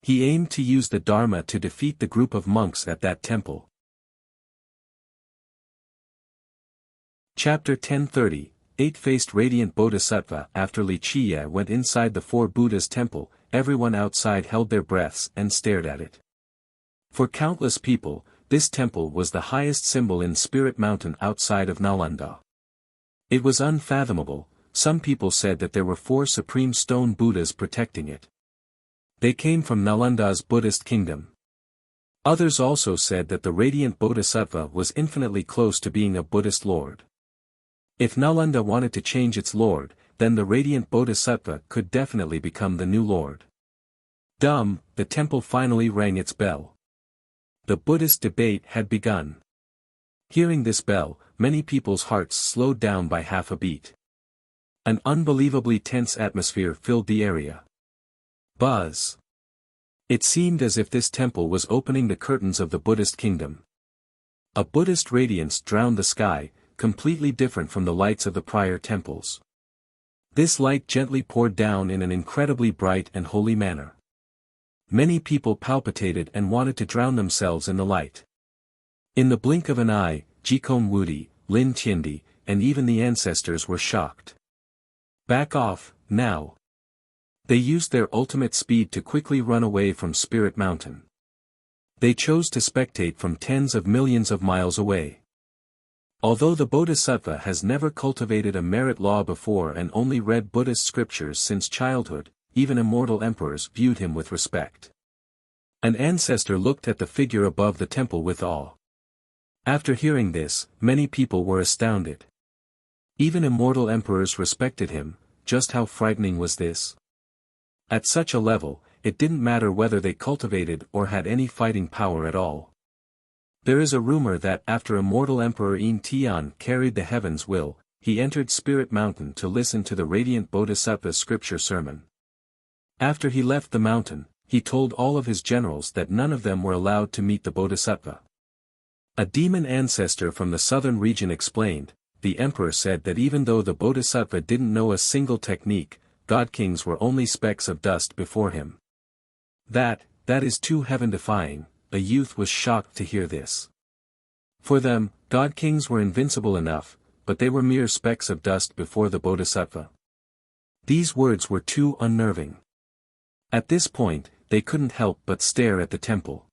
He aimed to use the Dharma to defeat the group of monks at that temple. Chapter 1030, eight-faced radiant bodhisattva. After Li Qiye went inside the four Buddhas' temple, everyone outside held their breaths and stared at it. For countless people, this temple was the highest symbol in Spirit Mountain outside of Nalanda. It was unfathomable. Some people said that there were four supreme stone Buddhas protecting it. They came from Nalanda's Buddhist kingdom. Others also said that the radiant bodhisattva was infinitely close to being a Buddhist lord. If Nalanda wanted to change its lord, then the radiant bodhisattva could definitely become the new lord. The temple finally rang its bell. The Buddhist debate had begun. Hearing this bell, many people's hearts slowed down by half a beat. An unbelievably tense atmosphere filled the area. Buzz. It seemed as if this temple was opening the curtains of the Buddhist kingdom. A Buddhist radiance drowned the sky, completely different from the lights of the prior temples. This light gently poured down in an incredibly bright and holy manner. Many people palpitated and wanted to drown themselves in the light. In the blink of an eye, Jikon Wudi, Lin Tiandi, and even the ancestors were shocked. Back off, now. They used their ultimate speed to quickly run away from Spirit Mountain. They chose to spectate from tens of millions of miles away. Although the Bodhisattva has never cultivated a merit law before and only read Buddhist scriptures since childhood, even immortal emperors viewed him with respect. An ancestor looked at the figure above the temple with awe. After hearing this, many people were astounded. Even immortal emperors respected him. Just how frightening was this? At such a level, it didn't matter whether they cultivated or had any fighting power at all. There is a rumor that after immortal Emperor Yin Tian carried the heaven's will, he entered Spirit Mountain to listen to the radiant Bodhisattva's scripture sermon. After he left the mountain, he told all of his generals that none of them were allowed to meet the Bodhisattva. A demon ancestor from the southern region explained, the emperor said that even though the Bodhisattva didn't know a single technique, god-kings were only specks of dust before him. That is too heaven-defying. A youth was shocked to hear this. For them, god-kings were invincible enough, but they were mere specks of dust before the Bodhisattva. These words were too unnerving. At this point, they couldn't help but stare at the temple.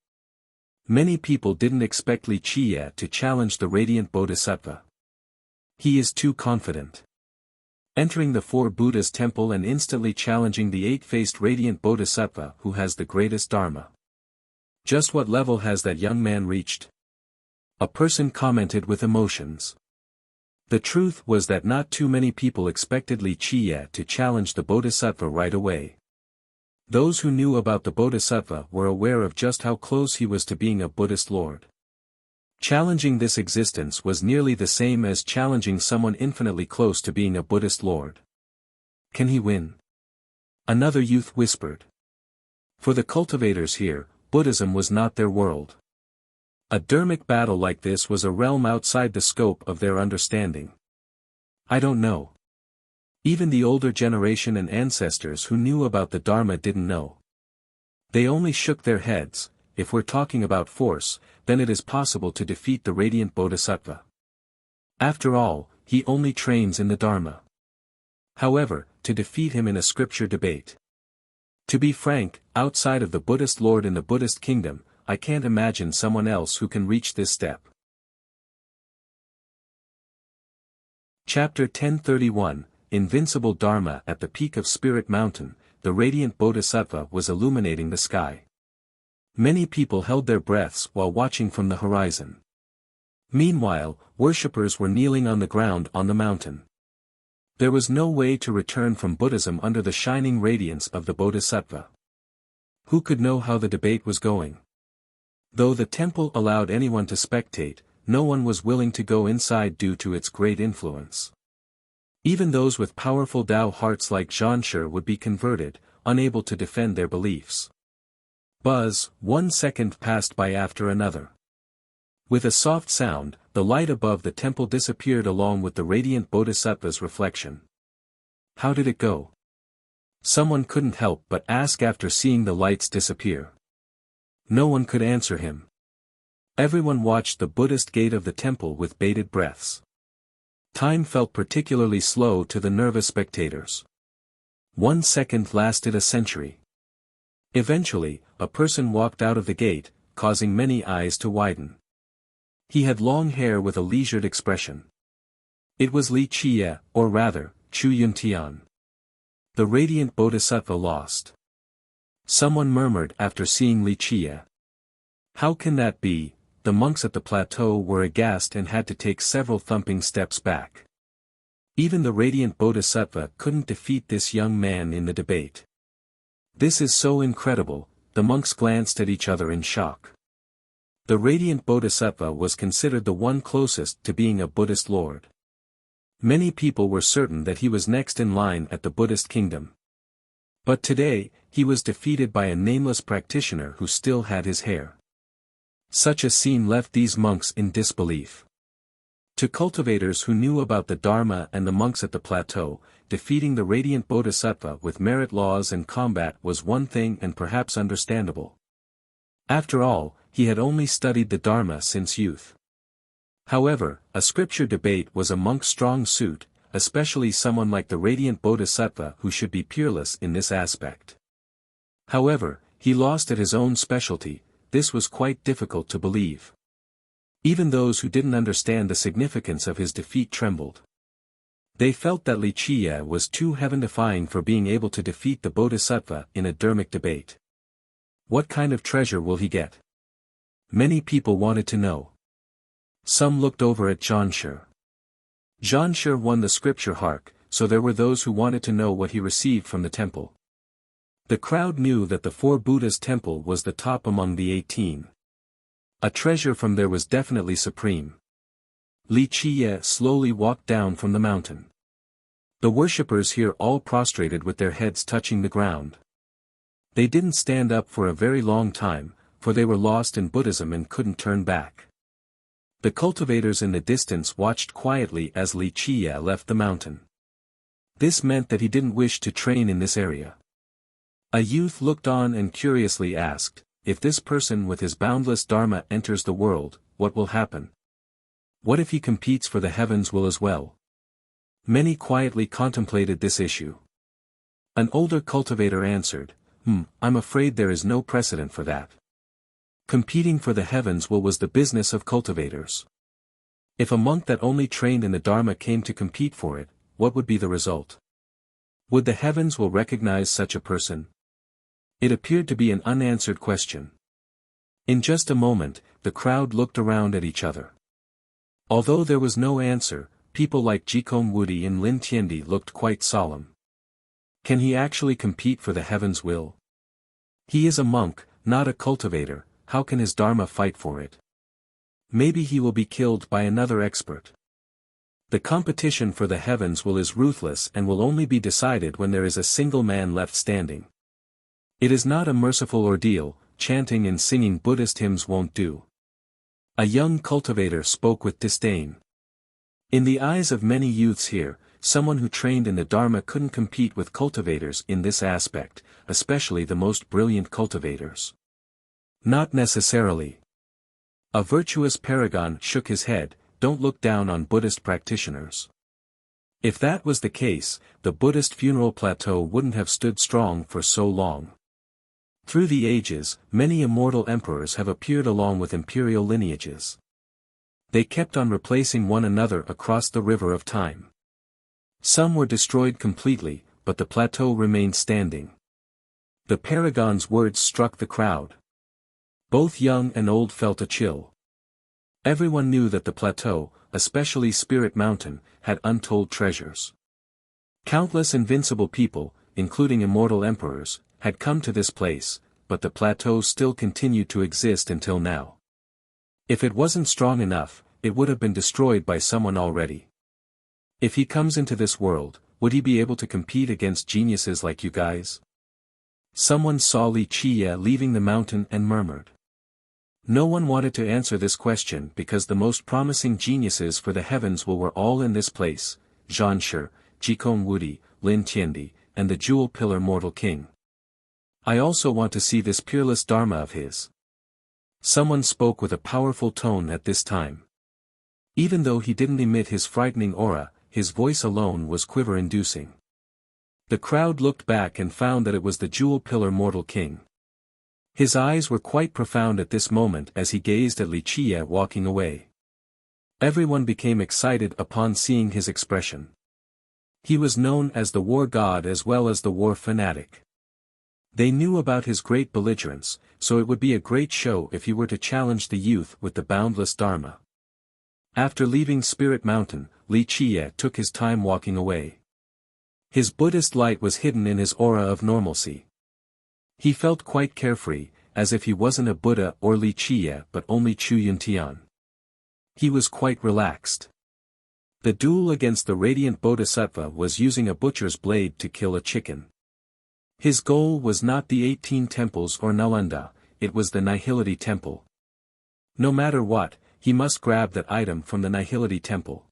Many people didn't expect Li Qiye to challenge the radiant Bodhisattva. He is too confident. Entering the four Buddhas' temple and instantly challenging the eight-faced radiant Bodhisattva who has the greatest Dharma. Just what level has that young man reached? A person commented with emotions. The truth was that not too many people expected Li Qiye to challenge the Bodhisattva right away. Those who knew about the Bodhisattva were aware of just how close he was to being a Buddhist lord. Challenging this existence was nearly the same as challenging someone infinitely close to being a Buddhist lord. Can he win? Another youth whispered. For the cultivators here, Buddhism was not their world. A dharmic battle like this was a realm outside the scope of their understanding. I don't know. Even the older generation and ancestors who knew about the Dharma didn't know. They only shook their heads. If we're talking about force, then it is possible to defeat the radiant Bodhisattva. After all, he only trains in the Dharma. However, to defeat him in a scripture debate. To be frank, outside of the Buddhist lord in the Buddhist kingdom, I can't imagine someone else who can reach this step. Chapter 1031, Invincible Dharma. At the peak of Spirit Mountain, the radiant Bodhisattva was illuminating the sky. Many people held their breaths while watching from the horizon. Meanwhile, worshippers were kneeling on the ground on the mountain. There was no way to return from Buddhism under the shining radiance of the Bodhisattva. Who could know how the debate was going? Though the temple allowed anyone to spectate, no one was willing to go inside due to its great influence. Even those with powerful Tao hearts like Zhanshe would be converted, unable to defend their beliefs. Buzz, 1 second passed by after another. With a soft sound, the light above the temple disappeared along with the radiant Bodhisattva's reflection. How did it go? Someone couldn't help but ask after seeing the lights disappear. No one could answer him. Everyone watched the Buddhist gate of the temple with bated breaths. Time felt particularly slow to the nervous spectators. 1 second lasted a century. Eventually, a person walked out of the gate, causing many eyes to widen. He had long hair with a leisured expression. It was Li Qie, or rather, Chu Yuntian. The radiant bodhisattva lost. Someone murmured after seeing Li Qie. How can that be? The monks at the plateau were aghast and had to take several thumping steps back. Even the radiant bodhisattva couldn't defeat this young man in the debate. This is so incredible, the monks glanced at each other in shock. The radiant bodhisattva was considered the one closest to being a Buddhist lord. Many people were certain that he was next in line at the Buddhist kingdom. But today, he was defeated by a nameless practitioner who still had his hair. Such a scene left these monks in disbelief. To cultivators who knew about the Dharma and the monks at the plateau, defeating the radiant bodhisattva with merit laws and combat was one thing and perhaps understandable. After all, he had only studied the Dharma since youth. However, a scripture debate was a monk's strong suit, especially someone like the radiant bodhisattva who should be peerless in this aspect. However, he lost at his own specialty. This was quite difficult to believe. Even those who didn't understand the significance of his defeat trembled. They felt that Li Qie was too heaven-defying for being able to defeat the bodhisattva in a dharmic debate. What kind of treasure will he get? Many people wanted to know. Some looked over at Zhanshi. Zhanshi won the scripture hark, so there were those who wanted to know what he received from the temple. The crowd knew that the 4 Buddhas temple was the top among the 18. A treasure from there was definitely supreme. Li Qie slowly walked down from the mountain. The worshippers here all prostrated with their heads touching the ground. They didn't stand up for a very long time, for they were lost in Buddhism and couldn't turn back. The cultivators in the distance watched quietly as Li Qie left the mountain. This meant that he didn't wish to train in this area. A youth looked on and curiously asked, if this person with his boundless dharma enters the world, what will happen? What if he competes for the heavens will as well? Many quietly contemplated this issue. An older cultivator answered, I'm afraid there is no precedent for that. Competing for the heavens will was the business of cultivators. If a monk that only trained in the dharma came to compete for it, what would be the result? Would the heavens will recognize such a person? It appeared to be an unanswered question. In just a moment, the crowd looked around at each other. Although there was no answer, people like Jikong Wudi and Lin Tiandi looked quite solemn. Can he actually compete for the heavens will? He is a monk, not a cultivator, how can his dharma fight for it? Maybe he will be killed by another expert. The competition for the heavens will is ruthless and will only be decided when there is a single man left standing. It is not a merciful ordeal, chanting and singing Buddhist hymns won't do. A young cultivator spoke with disdain. In the eyes of many youths here, someone who trained in the Dharma couldn't compete with cultivators in this aspect, especially the most brilliant cultivators. Not necessarily. A virtuous paragon shook his head, don't look down on Buddhist practitioners. If that was the case, the Buddhist funeral plateau wouldn't have stood strong for so long. Through the ages, many immortal emperors have appeared along with imperial lineages. They kept on replacing one another across the river of time. Some were destroyed completely, but the plateau remained standing. The paragon's words struck the crowd. Both young and old felt a chill. Everyone knew that the plateau, especially Spirit Mountain, had untold treasures. Countless invincible people, including immortal emperors, had come to this place, but the plateau still continued to exist until now. If it wasn't strong enough, it would have been destroyed by someone already. If he comes into this world, would he be able to compete against geniuses like you guys? Someone saw Li Qie leaving the mountain and murmured. No one wanted to answer this question because the most promising geniuses for the heavens were all in this place, Zhanshi, Jikong Wudi, Lin Tiandi, and the Jewel Pillar Mortal King. I also want to see this peerless dharma of his. Someone spoke with a powerful tone at this time. Even though he didn't emit his frightening aura, his voice alone was quiver-inducing. The crowd looked back and found that it was the Jewel Pillar Mortal King. His eyes were quite profound at this moment as he gazed at Li Qie walking away. Everyone became excited upon seeing his expression. He was known as the war god as well as the war fanatic. They knew about his great belligerence, so it would be a great show if he were to challenge the youth with the boundless Dharma. After leaving Spirit Mountain, Li Qie took his time walking away. His Buddhist light was hidden in his aura of normalcy. He felt quite carefree, as if he wasn't a Buddha or Li Qie but only Chu Yuntian. He was quite relaxed. The duel against the radiant Bodhisattva was using a butcher's blade to kill a chicken. His goal was not the 18 temples or Nalanda, it was the Nihility Temple. No matter what, he must grab that item from the Nihility Temple.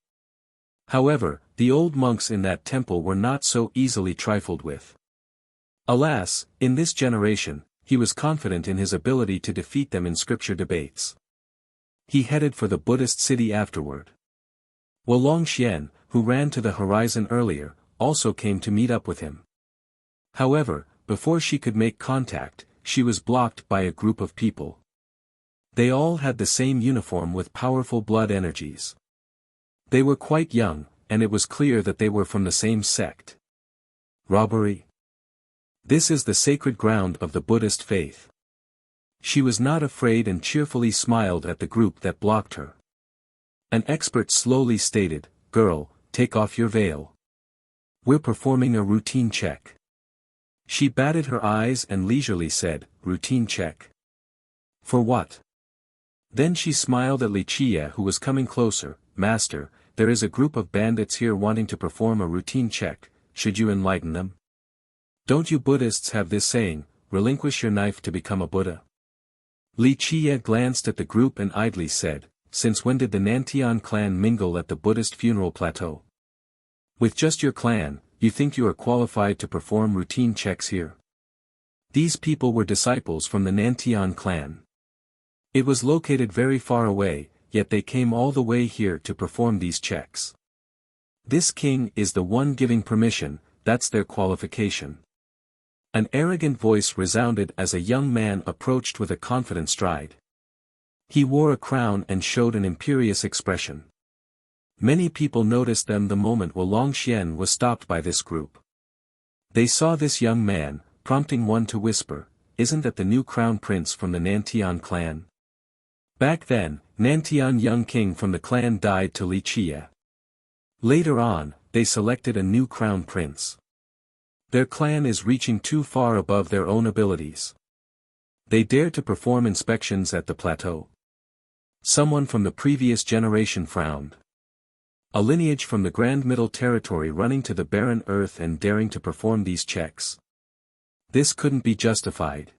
However, the old monks in that temple were not so easily trifled with. Alas, in this generation, he was confident in his ability to defeat them in scripture debates. He headed for the Buddhist city afterward. Wolong Xian, who ran to the horizon earlier, also came to meet up with him. However, before she could make contact, she was blocked by a group of people. They all had the same uniform with powerful blood energies. They were quite young, and it was clear that they were from the same sect. Robbery. This is the sacred ground of the Buddhist faith. She was not afraid and cheerfully smiled at the group that blocked her. An expert slowly stated, "Girl, take off your veil. We're performing a routine check." She batted her eyes and leisurely said, "Routine check? For what?" Then she smiled at Li Qie who was coming closer. "Master, there is a group of bandits here wanting to perform a routine check, should you enlighten them? Don't you Buddhists have this saying, relinquish your knife to become a Buddha?" Li Qie glanced at the group and idly said, "Since when did the Nantian clan mingle at the Buddhist funeral plateau? With just your clan, you think you are qualified to perform routine checks here?" These people were disciples from the Nantian clan. It was located very far away, yet they came all the way here to perform these checks. This king is the one giving permission, that's their qualification. An arrogant voice resounded as a young man approached with a confident stride. He wore a crown and showed an imperious expression. Many people noticed them the moment Wolong Xian was stopped by this group. They saw this young man, prompting one to whisper, "Isn't that the new crown prince from the Nantian clan?" Back then, Nantian young king from the clan died to Li Qie. Later on, they selected a new crown prince. Their clan is reaching too far above their own abilities. They dare to perform inspections at the plateau. Someone from the previous generation frowned. A lineage from the Grand Middle Territory running to the barren earth and daring to perform these checks. This couldn't be justified.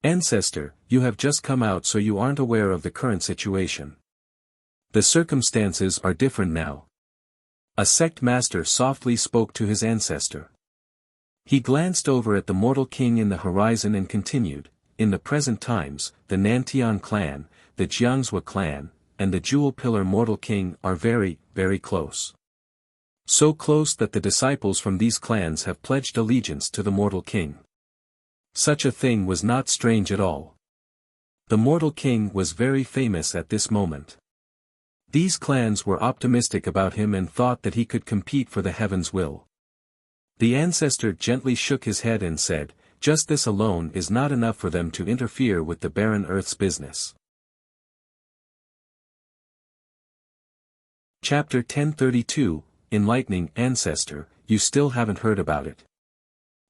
Ancestor, you have just come out so you aren't aware of the current situation. The circumstances are different now. A sect master softly spoke to his ancestor. He glanced over at the mortal king in the horizon and continued, "In the present times, the Nantian clan, the Jiangzhou clan, and the Jewel Pillar Mortal King are very, very close. So close that the disciples from these clans have pledged allegiance to the Mortal King." Such a thing was not strange at all. The Mortal King was very famous at this moment. These clans were optimistic about him and thought that he could compete for the heaven's will. The ancestor gently shook his head and said, "Just this alone is not enough for them to interfere with the barren earth's business." Chapter 1032, Enlightening Ancestor, you still haven't heard about it.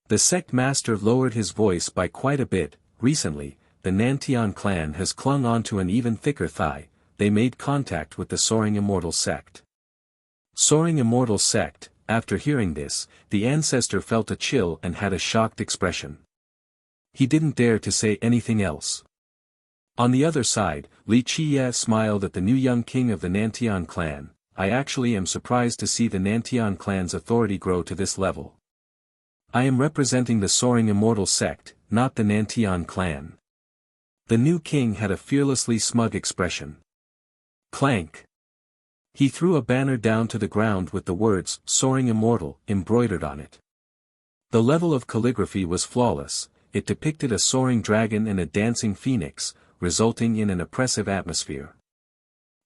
The sect master lowered his voice by quite a bit. Recently, the Nantian clan has clung onto an even thicker thigh. They made contact with the Soaring Immortal sect. Soaring Immortal sect. After hearing this, the ancestor felt a chill and had a shocked expression. He didn't dare to say anything else. On the other side, Li Qie smiled at the new young king of the Nantian clan. "I actually am surprised to see the Nantian clan's authority grow to this level. I am representing the Soaring Immortal sect, not the Nantian clan." The new king had a fearlessly smug expression. Clank. He threw a banner down to the ground with the words, "Soaring Immortal," embroidered on it. The level of calligraphy was flawless, it depicted a soaring dragon and a dancing phoenix, resulting in an oppressive atmosphere.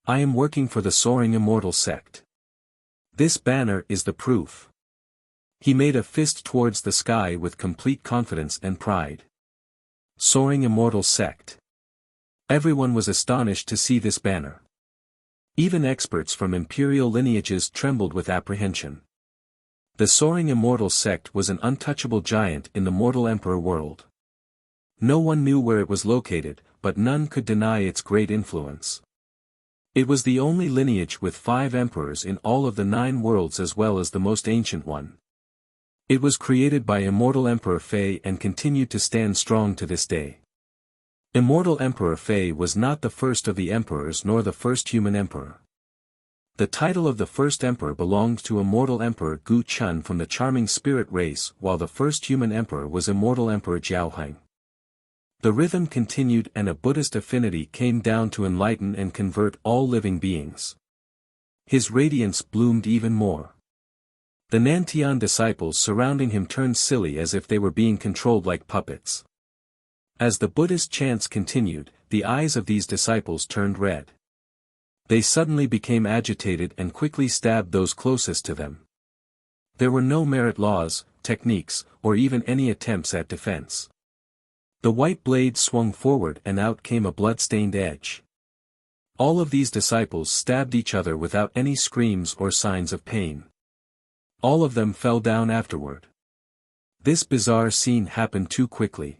"I am working for the Soaring Immortal sect. This banner is the proof." He made a fist towards the sky with complete confidence and pride. Soaring Immortal sect. Everyone was astonished to see this banner. Even experts from imperial lineages trembled with apprehension. The Soaring Immortal sect was an untouchable giant in the mortal emperor world. No one knew where it was located, but none could deny its great influence. It was the only lineage with 5 emperors in all of the 9 worlds as well as the most ancient one. It was created by Immortal Emperor Fei and continued to stand strong to this day. Immortal Emperor Fei was not the first of the emperors nor the first human emperor. The title of the first emperor belonged to Immortal Emperor Gu Chun from the charming spirit race, while the first human emperor was Immortal Emperor Jiaoheng. The rhythm continued and a Buddhist affinity came down to enlighten and convert all living beings. His radiance bloomed even more. The Nantian disciples surrounding him turned silly as if they were being controlled like puppets. As the Buddhist chants continued, the eyes of these disciples turned red. They suddenly became agitated and quickly stabbed those closest to them. There were no merit laws, techniques, or even any attempts at defense. The white blade swung forward and out came a blood-stained edge. All of these disciples stabbed each other without any screams or signs of pain. All of them fell down afterward. This bizarre scene happened too quickly.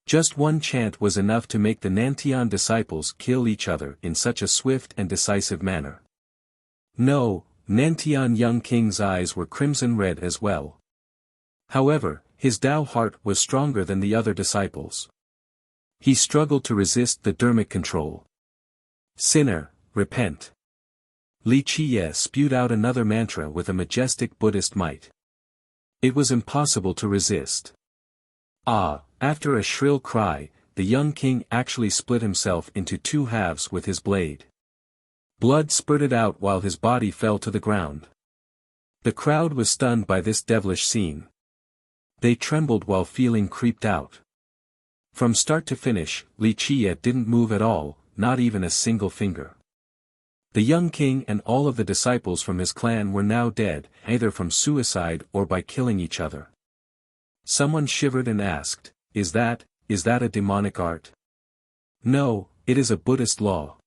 Just one chant was enough to make the Nantian disciples kill each other in such a swift and decisive manner. No, Nantian young king's eyes were crimson red as well. However, his Tao heart was stronger than the other disciples. He struggled to resist the dermic control. "Sinner, repent." Li Qiye spewed out another mantra with a majestic Buddhist might. It was impossible to resist. After a shrill cry, the young king actually split himself into 2 halves with his blade. Blood spurted out while his body fell to the ground. The crowd was stunned by this devilish scene. They trembled while feeling creeped out. From start to finish, Li Qiye didn't move at all, not even a single finger. The young king and all of the disciples from his clan were now dead, either from suicide or by killing each other. Someone shivered and asked, Is that a demonic art?" "No, it is a Buddhist law."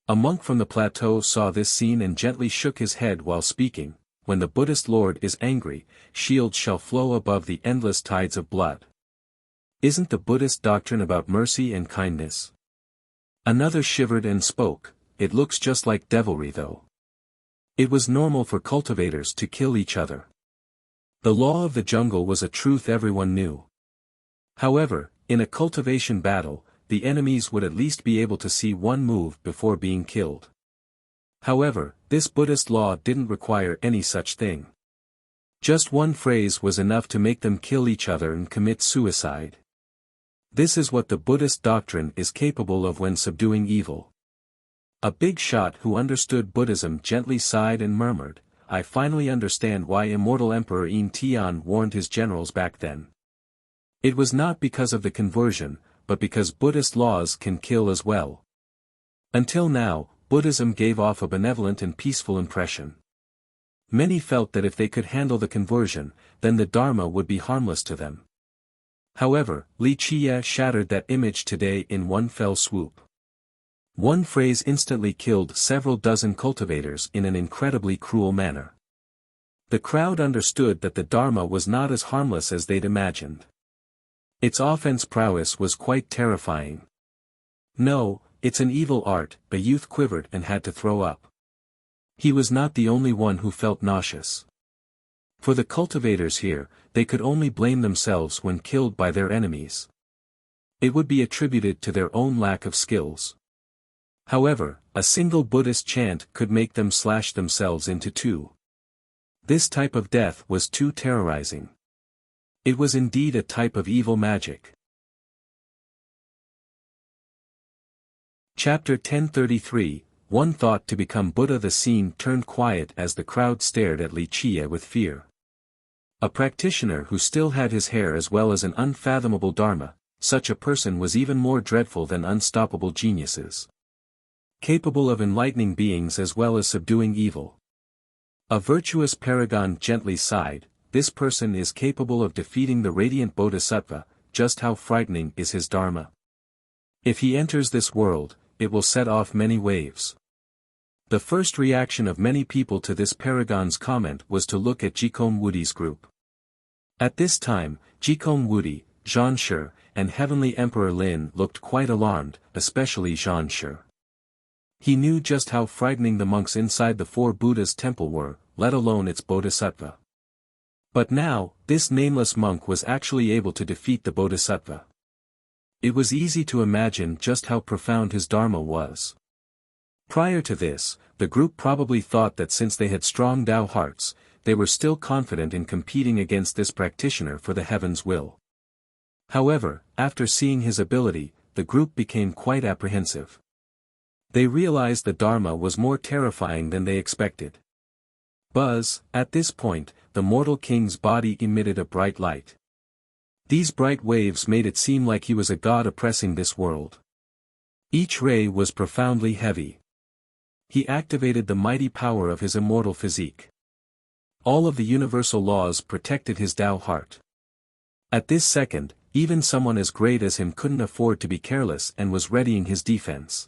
A monk from the plateau saw this scene and gently shook his head while speaking, "When the Buddhist Lord is angry, shields shall flow above the endless tides of blood. Isn't the Buddhist doctrine about mercy and kindness?" Another shivered and spoke, "It looks just like devilry though." It was normal for cultivators to kill each other. The law of the jungle was a truth everyone knew. However, in a cultivation battle, the enemies would at least be able to see one move before being killed. However, this Buddhist law didn't require any such thing. Just one phrase was enough to make them kill each other and commit suicide. This is what the Buddhist doctrine is capable of when subduing evil. A big shot who understood Buddhism gently sighed and murmured, "I finally understand why Immortal Emperor Yin Tian warned his generals back then. It was not because of the conversion, but because Buddhist laws can kill as well." Until now, Buddhism gave off a benevolent and peaceful impression. Many felt that if they could handle the conversion, then the Dharma would be harmless to them. However, Li Qiye shattered that image today in one fell swoop. One phrase instantly killed several dozen cultivators in an incredibly cruel manner. The crowd understood that the Dharma was not as harmless as they'd imagined. Its offense prowess was quite terrifying. "No, it's an evil art," a youth quivered and had to throw up. He was not the only one who felt nauseous. For the cultivators here, they could only blame themselves when killed by their enemies. It would be attributed to their own lack of skills. However, a single Buddhist chant could make them slash themselves into 2. This type of death was too terrorizing. It was indeed a type of evil magic. Chapter 1033, one thought to become Buddha. The scene turned quiet as the crowd stared at Li Qie with fear. A practitioner who still had his hair as well as an unfathomable dharma, such a person was even more dreadful than unstoppable geniuses. Capable of enlightening beings as well as subduing evil. A virtuous paragon gently sighed, this person is capable of defeating the radiant bodhisattva, just how frightening is his dharma. If he enters this world, it will set off many waves. The first reaction of many people to this paragon's comment was to look at Jikong Wudi's group. At this time, Jikong Wudi, Zhan Shi, and Heavenly Emperor Lin looked quite alarmed, especially Zhan Shi. He knew just how frightening the monks inside the four Buddha's temple were, let alone its bodhisattva. But now, this nameless monk was actually able to defeat the bodhisattva. It was easy to imagine just how profound his dharma was. Prior to this, the group probably thought that since they had strong Tao hearts, they were still confident in competing against this practitioner for the heaven's will. However, after seeing his ability, the group became quite apprehensive. They realized the Dharma was more terrifying than they expected. Buzz, at this point, the mortal king's body emitted a bright light. These bright waves made it seem like he was a god oppressing this world. Each ray was profoundly heavy. He activated the mighty power of his immortal physique. All of the universal laws protected his Tao heart. At this second, even someone as great as him couldn't afford to be careless and was readying his defense.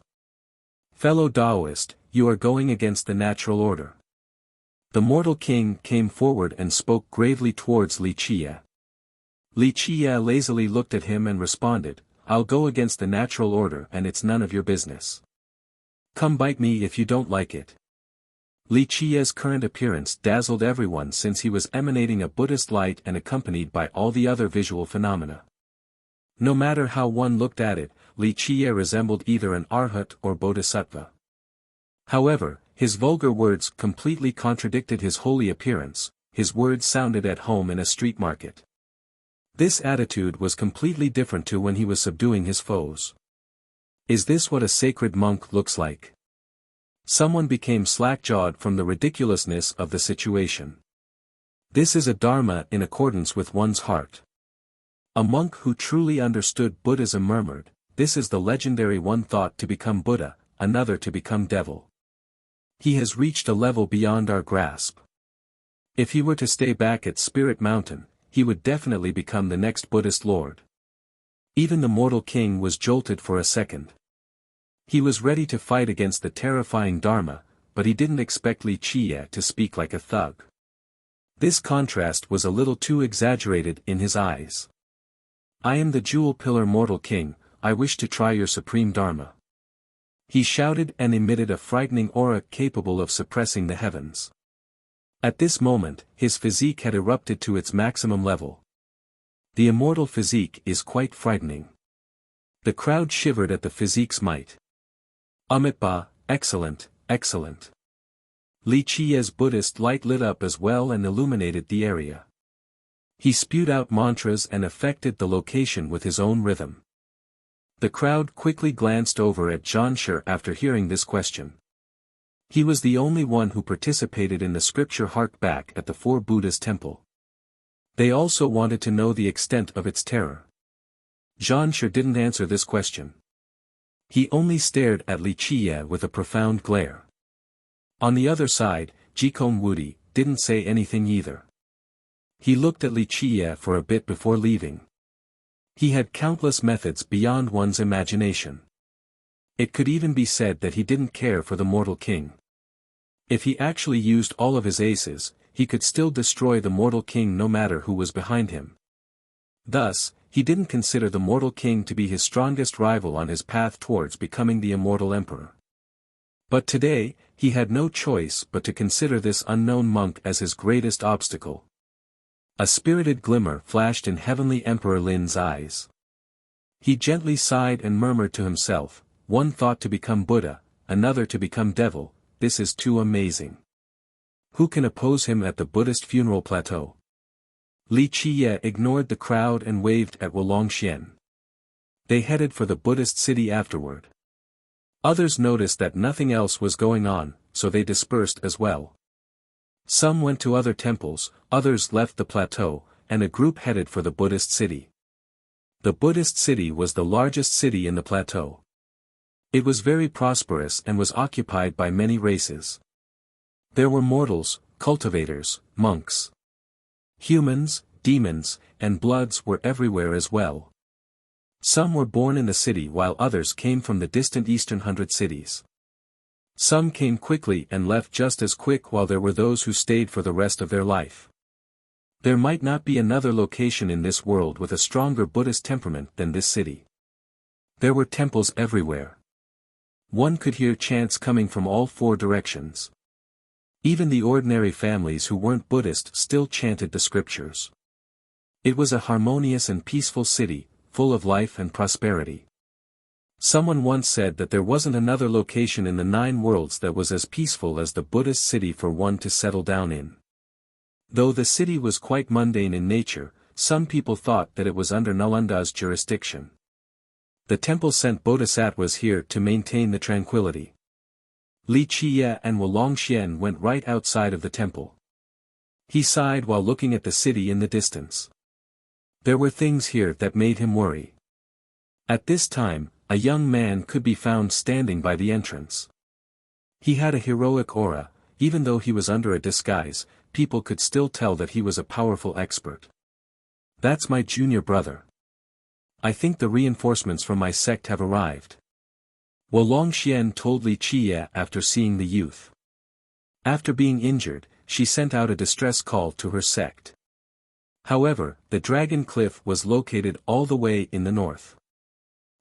Fellow Taoist, you are going against the natural order. The mortal king came forward and spoke gravely towards Li Qie. Li Qie lazily looked at him and responded, I'll go against the natural order and it's none of your business. Come bite me if you don't like it. Li Qie's current appearance dazzled everyone since he was emanating a Buddhist light and accompanied by all the other visual phenomena. No matter how one looked at it, Li Qie resembled either an arhat or bodhisattva. However, his vulgar words completely contradicted his holy appearance, his words sounded at home in a street market. This attitude was completely different to when he was subduing his foes. Is this what a sacred monk looks like? Someone became slack-jawed from the ridiculousness of the situation. This is a dharma in accordance with one's heart. A monk who truly understood Buddhism murmured, this is the legendary one thought to become Buddha, another to become devil. He has reached a level beyond our grasp. If he were to stay back at Spirit Mountain, he would definitely become the next Buddhist lord. Even the mortal king was jolted for a second. He was ready to fight against the terrifying Dharma, but he didn't expect Li Qie to speak like a thug. This contrast was a little too exaggerated in his eyes. I am the jewel pillar mortal king, I wish to try your supreme Dharma. He shouted and emitted a frightening aura capable of suppressing the heavens. At this moment, his physique had erupted to its maximum level. The immortal physique is quite frightening. The crowd shivered at the physique's might. Amitba, excellent, excellent. Li Qie's Buddhist light lit up as well and illuminated the area. He spewed out mantras and affected the location with his own rhythm. The crowd quickly glanced over at Zhan Shi after hearing this question. He was the only one who participated in the scripture hark back at the four Buddha's temple. They also wanted to know the extent of its terror. Zhan Shi didn't answer this question. He only stared at Li Qie with a profound glare. On the other side, Jikong Wudi didn't say anything either. He looked at Li Qie for a bit before leaving. He had countless methods beyond one's imagination. It could even be said that he didn't care for the mortal king. If he actually used all of his aces, he could still destroy the mortal king no matter who was behind him. Thus, he didn't consider the mortal king to be his strongest rival on his path towards becoming the immortal emperor. But today, he had no choice but to consider this unknown monk as his greatest obstacle. A spirited glimmer flashed in Heavenly Emperor Lin's eyes. He gently sighed and murmured to himself, one thought to become Buddha, another to become devil, this is too amazing. Who can oppose him at the Buddhist funeral plateau? Li Qie ignored the crowd and waved at Wulongxian. They headed for the Buddhist city afterward. Others noticed that nothing else was going on, so they dispersed as well. Some went to other temples, others left the plateau, and a group headed for the Buddhist city. The Buddhist city was the largest city in the plateau. It was very prosperous and was occupied by many races. There were mortals, cultivators, monks. Humans, demons, and bloods were everywhere as well. Some were born in the city while others came from the distant eastern 100 cities. Some came quickly and left just as quick, while there were those who stayed for the rest of their life. There might not be another location in this world with a stronger Buddhist temperament than this city. There were temples everywhere. One could hear chants coming from all four directions. Even the ordinary families who weren't Buddhist still chanted the scriptures. It was a harmonious and peaceful city, full of life and prosperity. Someone once said that there wasn't another location in the 9 worlds that was as peaceful as the Buddhist city for one to settle down in. Though the city was quite mundane in nature, some people thought that it was under Nalanda's jurisdiction. The temple sent bodhisattvas here to maintain the tranquility. Li Qiye and Wulongxian went right outside of the temple. He sighed while looking at the city in the distance. There were things here that made him worry. At this time, a young man could be found standing by the entrance. He had a heroic aura. Even though he was under a disguise, people could still tell that he was a powerful expert. "That's my junior brother. I think the reinforcements from my sect have arrived," Wulongxian told Li Qiye after seeing the youth. After being injured, she sent out a distress call to her sect. However, the Dragon Cliff was located all the way in the north.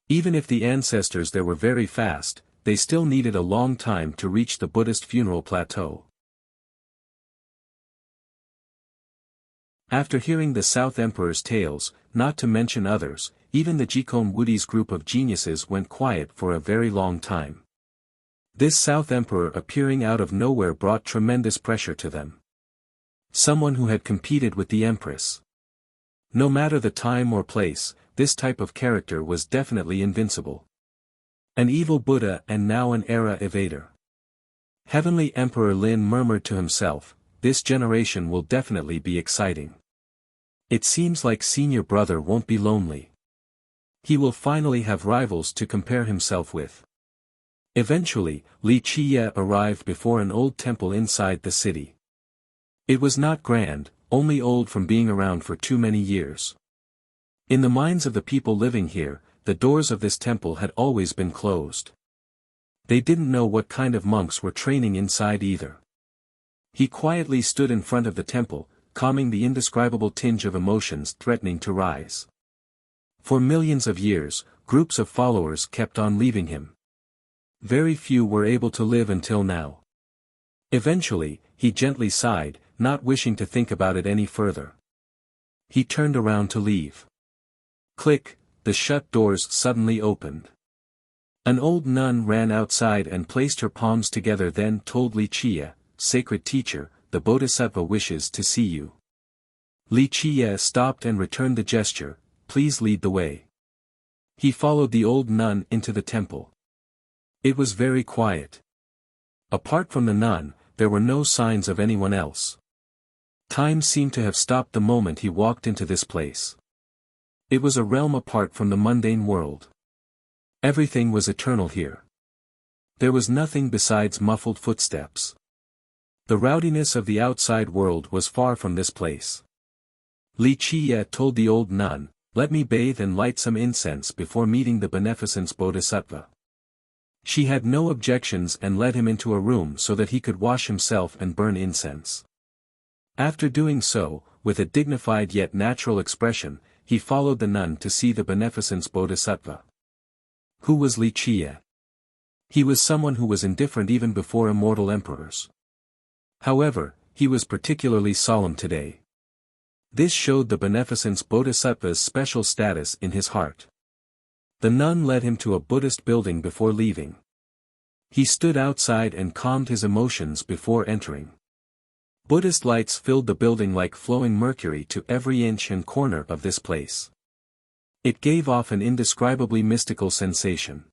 Even if the ancestors there were very fast, they still needed a long time to reach the Buddhist funeral plateau. After hearing the South Emperor's tales, not to mention others, even the Jikon Wudi's group of geniuses went quiet for a very long time. This South Emperor appearing out of nowhere brought tremendous pressure to them. Someone who had competed with the Empress. No matter the time or place, this type of character was definitely invincible. An evil Buddha and now an era evader. Heavenly Emperor Lin murmured to himself, "This generation will definitely be exciting. It seems like senior brother won't be lonely. He will finally have rivals to compare himself with." Eventually, Li Qiye arrived before an old temple inside the city. It was not grand, only old from being around for too many years. In the minds of the people living here, the doors of this temple had always been closed. They didn't know what kind of monks were training inside either. He quietly stood in front of the temple, calming the indescribable tinge of emotions threatening to rise. For millions of years, groups of followers kept on leaving him. Very few were able to live until now. Eventually, he gently sighed, not wishing to think about it any further. He turned around to leave. Click, the shut doors suddenly opened. An old nun ran outside and placed her palms together, then told Li Qiye, "Sacred teacher, the Bodhisattva wishes to see you." Li Qiye stopped and returned the gesture, "Please lead the way." He followed the old nun into the temple. It was very quiet. Apart from the nun, there were no signs of anyone else. Time seemed to have stopped the moment he walked into this place. It was a realm apart from the mundane world. Everything was eternal here. There was nothing besides muffled footsteps. The rowdiness of the outside world was far from this place. Li Qiye told the old nun, "Let me bathe and light some incense before meeting the beneficence Bodhisattva." She had no objections and led him into a room so that he could wash himself and burn incense. After doing so, with a dignified yet natural expression, he followed the nun to see the beneficence Bodhisattva. Who was Li Qiye? He was someone who was indifferent even before immortal emperors. However, he was particularly solemn today. This showed the beneficence Bodhisattva's special status in his heart. The nun led him to a Buddhist building before leaving. He stood outside and calmed his emotions before entering. Buddhist lights filled the building like flowing mercury to every inch and corner of this place. It gave off an indescribably mystical sensation.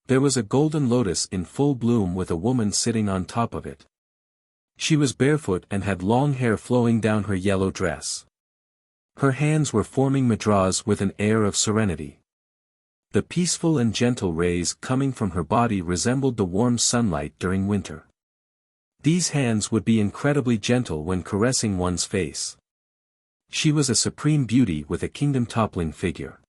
There was a golden lotus in full bloom with a woman sitting on top of it. She was barefoot and had long hair flowing down her yellow dress. Her hands were forming mudras with an air of serenity. The peaceful and gentle rays coming from her body resembled the warm sunlight during winter. These hands would be incredibly gentle when caressing one's face. She was a supreme beauty with a kingdom-toppling figure.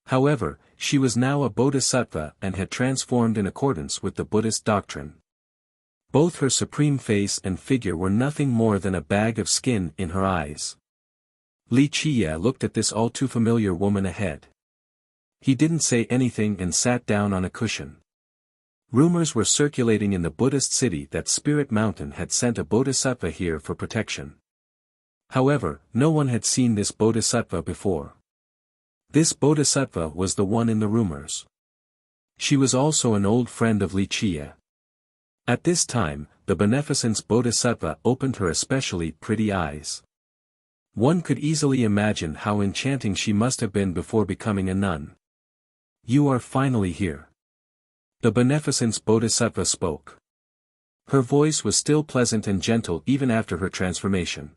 However, she was now a bodhisattva and had transformed in accordance with the Buddhist doctrine. Both her supreme face and figure were nothing more than a bag of skin in her eyes. Li Qiye looked at this all too familiar woman ahead. He didn't say anything and sat down on a cushion. Rumors were circulating in the Buddhist city that Spirit Mountain had sent a bodhisattva here for protection. However, no one had seen this bodhisattva before. This bodhisattva was the one in the rumors. She was also an old friend of Li Qiye. At this time, the beneficence bodhisattva opened her especially pretty eyes. One could easily imagine how enchanting she must have been before becoming a nun. You are finally here. The beneficence bodhisattva spoke. Her voice was still pleasant and gentle even after her transformation.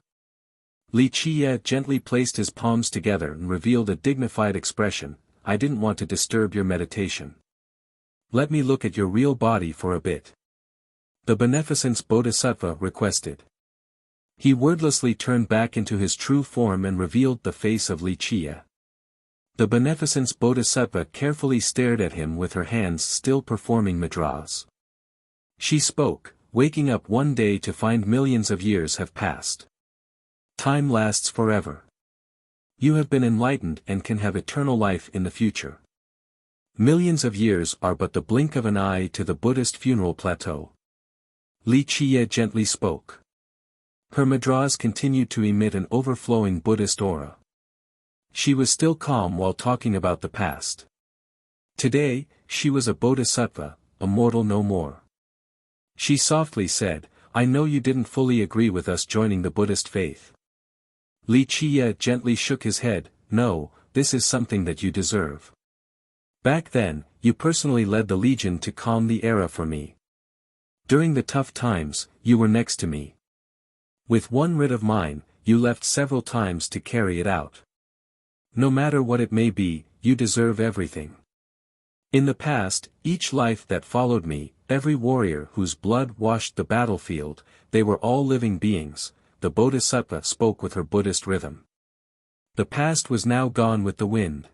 Li Qiye gently placed his palms together and revealed a dignified expression. I didn't want to disturb your meditation. Let me look at your real body for a bit. The beneficence bodhisattva requested. He wordlessly turned back into his true form and revealed the face of Li Qiye. The beneficence bodhisattva carefully stared at him with her hands still performing mudras. She spoke, waking up one day to find millions of years have passed. Time lasts forever. You have been enlightened and can have eternal life in the future. Millions of years are but the blink of an eye to the Buddhist funeral plateau. Li Qiye gently spoke. Her mudras continued to emit an overflowing Buddhist aura. She was still calm while talking about the past. Today, she was a bodhisattva, a mortal no more. She softly said, I know you didn't fully agree with us joining the Buddhist faith. Li Qiye gently shook his head, no, this is something that you deserve. Back then, you personally led the Legion to calm the era for me. During the tough times, you were next to me. With one writ of mine, you left several times to carry it out. No matter what it may be, you deserve everything. In the past, each life that followed me, every warrior whose blood washed the battlefield, they were all living beings, the bodhisattva spoke with her Buddhist rhythm. The past was now gone with the wind.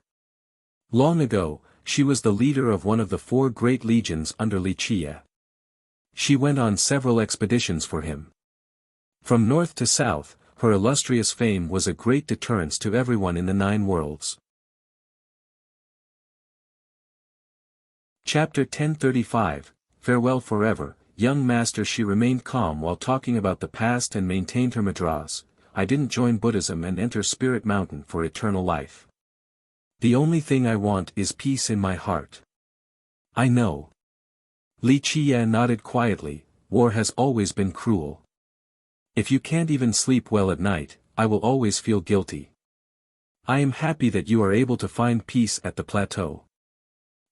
Long ago, she was the leader of one of the 4 great legions under Li Qiye. She went on several expeditions for him. From north to south, her illustrious fame was a great deterrence to everyone in the 9 worlds. Chapter 1035, Farewell Forever. Young master, she remained calm while talking about the past and maintained her mudras. I didn't join Buddhism and enter Spirit Mountain for eternal life. The only thing I want is peace in my heart. I know. Li Qiye nodded quietly, war has always been cruel. If you can't even sleep well at night, I will always feel guilty. I am happy that you are able to find peace at the plateau.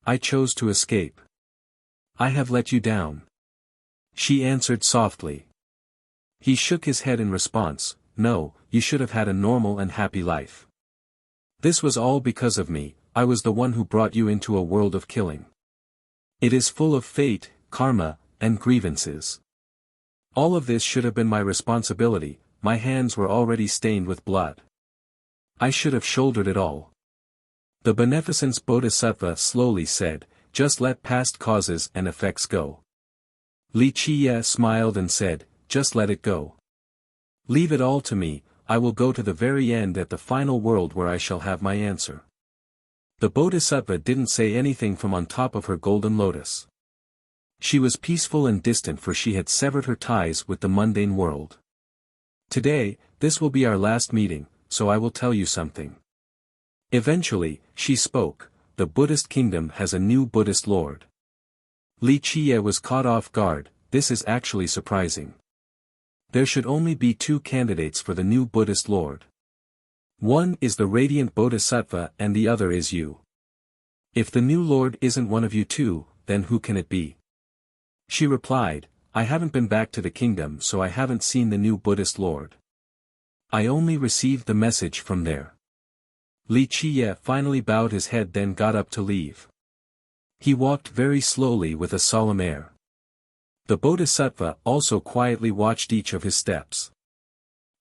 I chose to escape. I have let you down. She answered softly. He shook his head in response, no, you should have had a normal and happy life. This was all because of me, I was the one who brought you into a world of killing. It is full of fate, karma, and grievances. All of this should have been my responsibility, my hands were already stained with blood. I should have shouldered it all. The beneficence bodhisattva slowly said, just let past causes and effects go. Li Qiye smiled and said, just let it go. Leave it all to me, I will go to the very end at the final world where I shall have my answer. The bodhisattva didn't say anything from on top of her golden lotus. She was peaceful and distant, for she had severed her ties with the mundane world. Today, this will be our last meeting, so I will tell you something. Eventually, she spoke, the Buddhist kingdom has a new Buddhist lord. Li Qiye was caught off guard, this is actually surprising. There should only be 2 candidates for the new Buddhist lord. One is the radiant bodhisattva and the other is you. If the new lord isn't one of you 2, then who can it be? She replied, I haven't been back to the kingdom, so I haven't seen the new Buddhist lord. I only received the message from there. Li Qiye finally bowed his head, then got up to leave. He walked very slowly with a solemn air. The Bodhisattva also quietly watched each of his steps.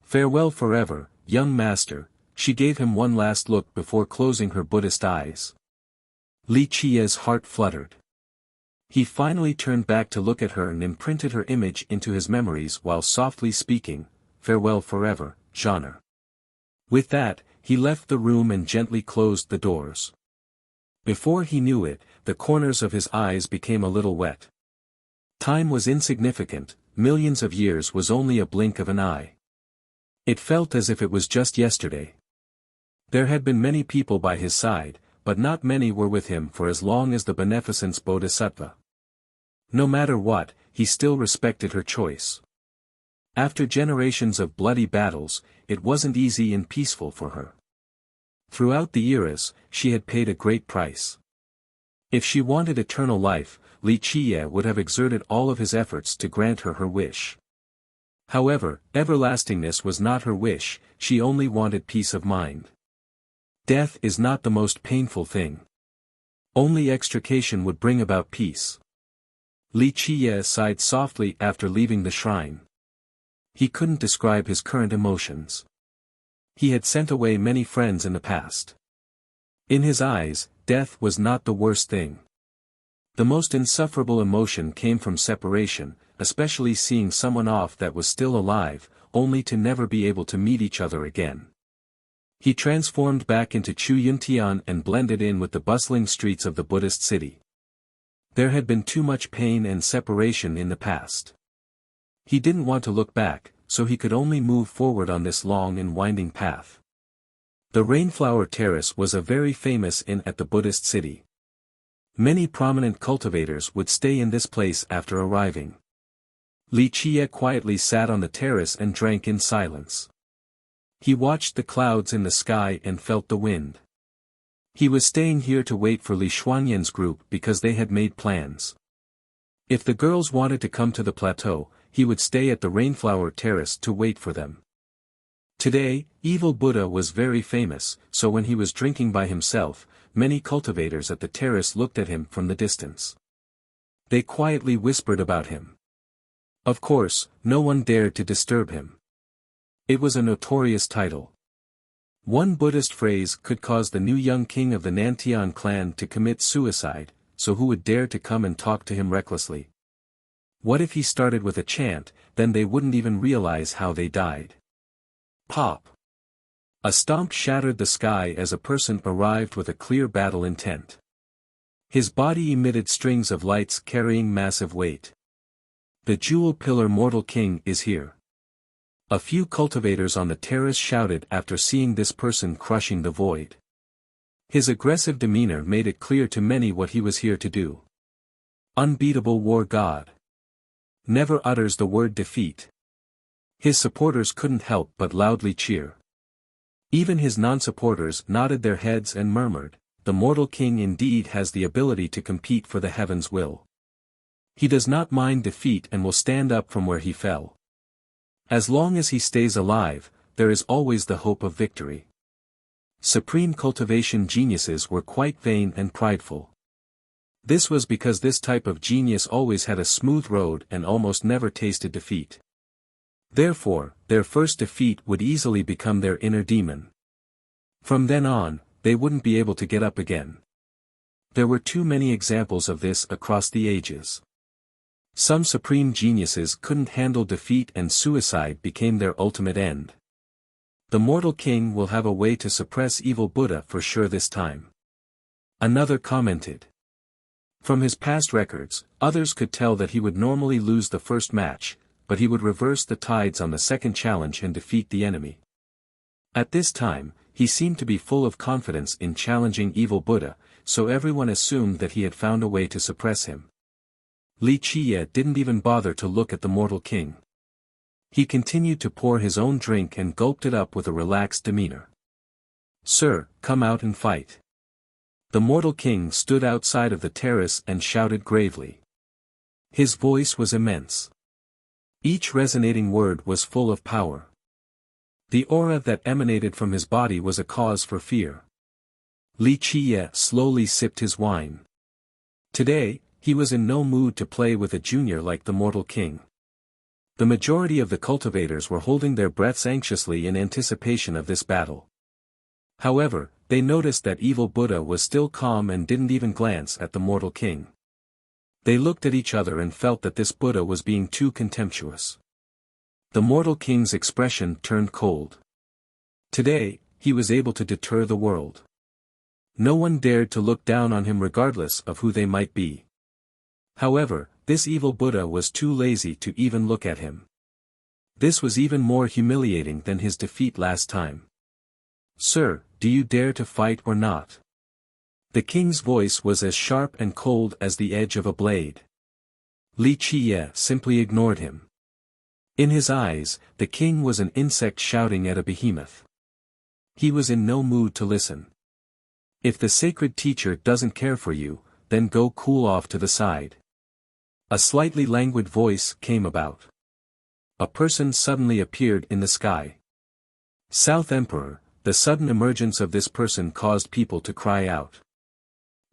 Farewell forever, young master, she gave him one last look before closing her Buddhist eyes. Li Qiye's heart fluttered. He finally turned back to look at her and imprinted her image into his memories while softly speaking, farewell forever, Genre. With that, he left the room and gently closed the doors. Before he knew it, the corners of his eyes became a little wet. Time was insignificant, millions of years was only a blink of an eye. It felt as if it was just yesterday. There had been many people by his side, but not many were with him for as long as the beneficence Bodhisattva. No matter what, he still respected her choice. After generations of bloody battles, it wasn't easy and peaceful for her. Throughout the eras, she had paid a great price. If she wanted eternal life, Li Qiye would have exerted all of his efforts to grant her her wish. However, everlastingness was not her wish, she only wanted peace of mind. Death is not the most painful thing. Only extrication would bring about peace. Li Qiye sighed softly after leaving the shrine. He couldn't describe his current emotions. He had sent away many friends in the past. In his eyes, death was not the worst thing. The most insufferable emotion came from separation, especially seeing someone off that was still alive, only to never be able to meet each other again. He transformed back into Chu Yuntian and blended in with the bustling streets of the Buddhist city. There had been too much pain and separation in the past. He didn't want to look back, so he could only move forward on this long and winding path. The Rainflower Terrace was a very famous inn at the Buddhist city. Many prominent cultivators would stay in this place after arriving. Li Qiye quietly sat on the terrace and drank in silence. He watched the clouds in the sky and felt the wind. He was staying here to wait for Li Xuanyan's group because they had made plans. If the girls wanted to come to the plateau, he would stay at the Rainflower Terrace to wait for them. Today, Evil Buddha was very famous, so when he was drinking by himself, many cultivators at the terrace looked at him from the distance. They quietly whispered about him. Of course, no one dared to disturb him. It was a notorious title. One Buddhist phrase could cause the new young king of the Nantian clan to commit suicide, so who would dare to come and talk to him recklessly? What if he started with a chant, then they wouldn't even realize how they died. Pop! A stomp shattered the sky as a person arrived with a clear battle intent. His body emitted strings of lights carrying massive weight. The Jewel Pillar Mortal King is here. A few cultivators on the terrace shouted after seeing this person crushing the void. His aggressive demeanor made it clear to many what he was here to do. Unbeatable war god. Never utters the word defeat. His supporters couldn't help but loudly cheer. Even his non-supporters nodded their heads and murmured, the Mortal King indeed has the ability to compete for the heaven's will. He does not mind defeat and will stand up from where he fell. As long as he stays alive, there is always the hope of victory. Supreme cultivation geniuses were quite vain and prideful. This was because this type of genius always had a smooth road and almost never tasted defeat. Therefore, their first defeat would easily become their inner demon. From then on, they wouldn't be able to get up again. There were too many examples of this across the ages. Some supreme geniuses couldn't handle defeat and suicide became their ultimate end. The Mortal King will have a way to suppress Evil Buddha for sure this time. Another commented. From his past records, others could tell that he would normally lose the first match, but he would reverse the tides on the second challenge and defeat the enemy. At this time, he seemed to be full of confidence in challenging Evil Buddha, so everyone assumed that he had found a way to suppress him. Li Qiye didn't even bother to look at the Mortal King. He continued to pour his own drink and gulped it up with a relaxed demeanor. Sir, come out and fight. The mortal king stood outside of the terrace and shouted gravely. His voice was immense. Each resonating word was full of power. The aura that emanated from his body was a cause for fear. Li Qiye slowly sipped his wine. Today, he was in no mood to play with a junior like the mortal king. The majority of the cultivators were holding their breaths anxiously in anticipation of this battle. However, they noticed that evil Buddha was still calm and didn't even glance at the mortal king. They looked at each other and felt that this Buddha was being too contemptuous. The mortal king's expression turned cold. Today, he was able to deter the world. No one dared to look down on him regardless of who they might be. However, this evil Buddha was too lazy to even look at him. This was even more humiliating than his defeat last time. "Sir, do you dare to fight or not?" The king's voice was as sharp and cold as the edge of a blade. Li Qiye simply ignored him. In his eyes, the king was an insect shouting at a behemoth. He was in no mood to listen. "If the sacred teacher doesn't care for you, then go cool off to the side." A slightly languid voice came about. A person suddenly appeared in the sky. South Emperor. The sudden emergence of this person caused people to cry out.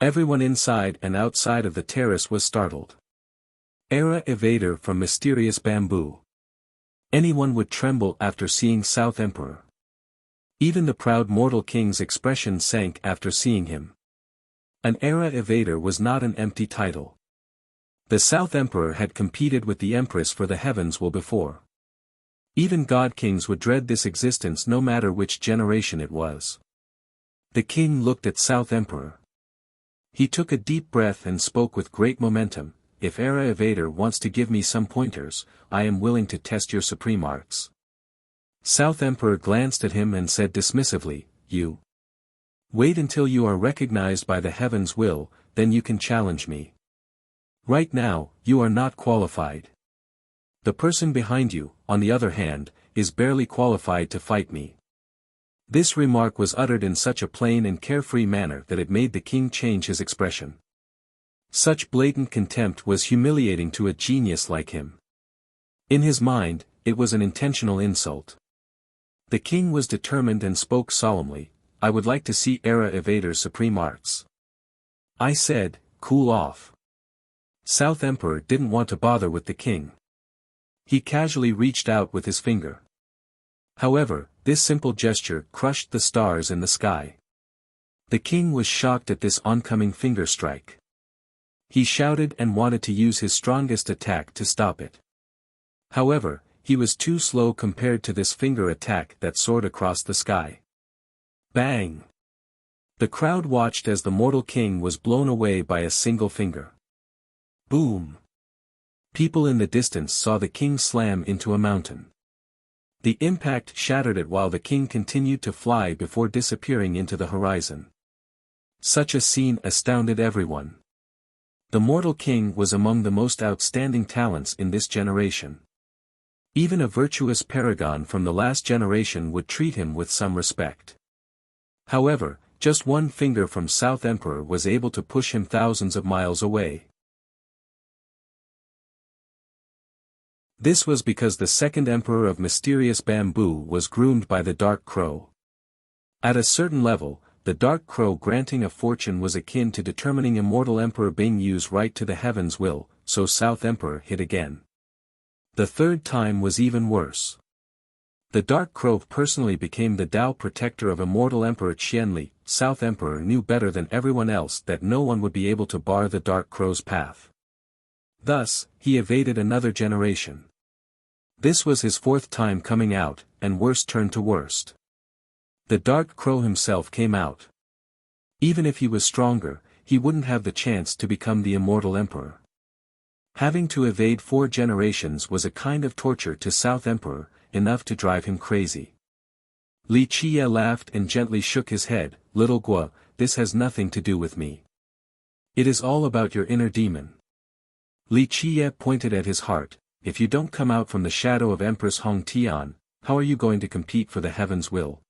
Everyone inside and outside of the terrace was startled. Era evader from mysterious bamboo. Anyone would tremble after seeing South Emperor. Even the proud mortal king's expression sank after seeing him. An era evader was not an empty title. The South Emperor had competed with the Empress for the heavens well before. Even god kings would dread this existence no matter which generation it was. The king looked at South Emperor. He took a deep breath and spoke with great momentum. "If Era Evader wants to give me some pointers, I am willing to test your supreme arts." South Emperor glanced at him and said dismissively, "You wait until you are recognized by the heaven's will, then you can challenge me. Right now, you are not qualified. The person behind you, on the other hand, is barely qualified to fight me." This remark was uttered in such a plain and carefree manner that it made the king change his expression. Such blatant contempt was humiliating to a genius like him. In his mind, it was an intentional insult. The king was determined and spoke solemnly, "I would like to see Era Evader's supreme arts." I said, "Cool off." South Emperor didn't want to bother with the king. He casually reached out with his finger. However, this simple gesture crushed the stars in the sky. The king was shocked at this oncoming finger strike. He shouted and wanted to use his strongest attack to stop it. However, he was too slow compared to this finger attack that soared across the sky. Bang! The crowd watched as the mortal king was blown away by a single finger. Boom! People in the distance saw the king slam into a mountain. The impact shattered it while the king continued to fly before disappearing into the horizon. Such a scene astounded everyone. The mortal king was among the most outstanding talents in this generation. Even a virtuous paragon from the last generation would treat him with some respect. However, just one finger from South Emperor was able to push him thousands of miles away. This was because the second emperor of mysterious bamboo was groomed by the Dark Crow. At a certain level, the Dark Crow granting a fortune was akin to determining immortal emperor being used right to the heaven's will, so South Emperor hit again. The third time was even worse. The Dark Crow personally became the Tao protector of immortal Emperor Qianli. South Emperor knew better than everyone else that no one would be able to bar the Dark Crow's path. Thus, he evaded another generation. This was his fourth time coming out, and worst turned to worst. The Dark Crow himself came out. Even if he was stronger, he wouldn't have the chance to become the immortal emperor. Having to evade 4 generations was a kind of torture to South Emperor, enough to drive him crazy. Li Qiye laughed and gently shook his head, "Little Gua, this has nothing to do with me. It is all about your inner demon." Li Qiye pointed at his heart, "If you don't come out from the shadow of Empress Hong Tian, how are you going to compete for the heaven's will?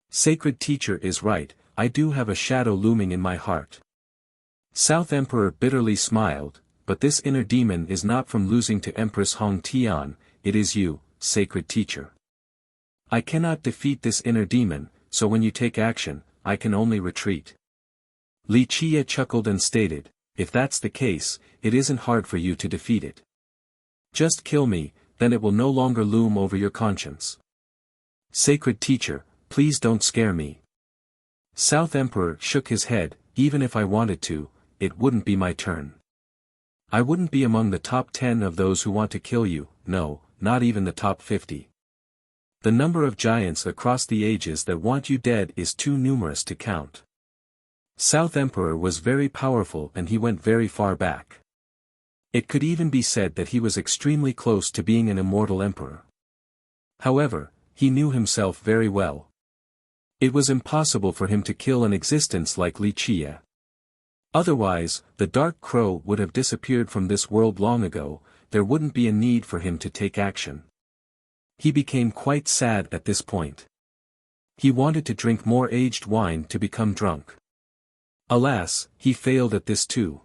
Sacred teacher is right, I do have a shadow looming in my heart. South Emperor bitterly smiled, but this inner demon is not from losing to Empress Hong Tian, it is you, sacred teacher. I cannot defeat this inner demon, so when you take action, I can only retreat. Li Qie chuckled and stated, if that's the case, it isn't hard for you to defeat it. Just kill me, then it will no longer loom over your conscience. Sacred teacher, please don't scare me. South Emperor shook his head, even if I wanted to, it wouldn't be my turn. I wouldn't be among the top 10 of those who want to kill you, no, not even the top 50. The number of giants across the ages that want you dead is too numerous to count. South Emperor was very powerful and he went very far back. It could even be said that he was extremely close to being an immortal emperor. However, he knew himself very well. It was impossible for him to kill an existence like Li Qie. Otherwise, the Dark Crow would have disappeared from this world long ago, there wouldn't be a need for him to take action. He became quite sad at this point. He wanted to drink more aged wine to become drunk. Alas, he failed at this too.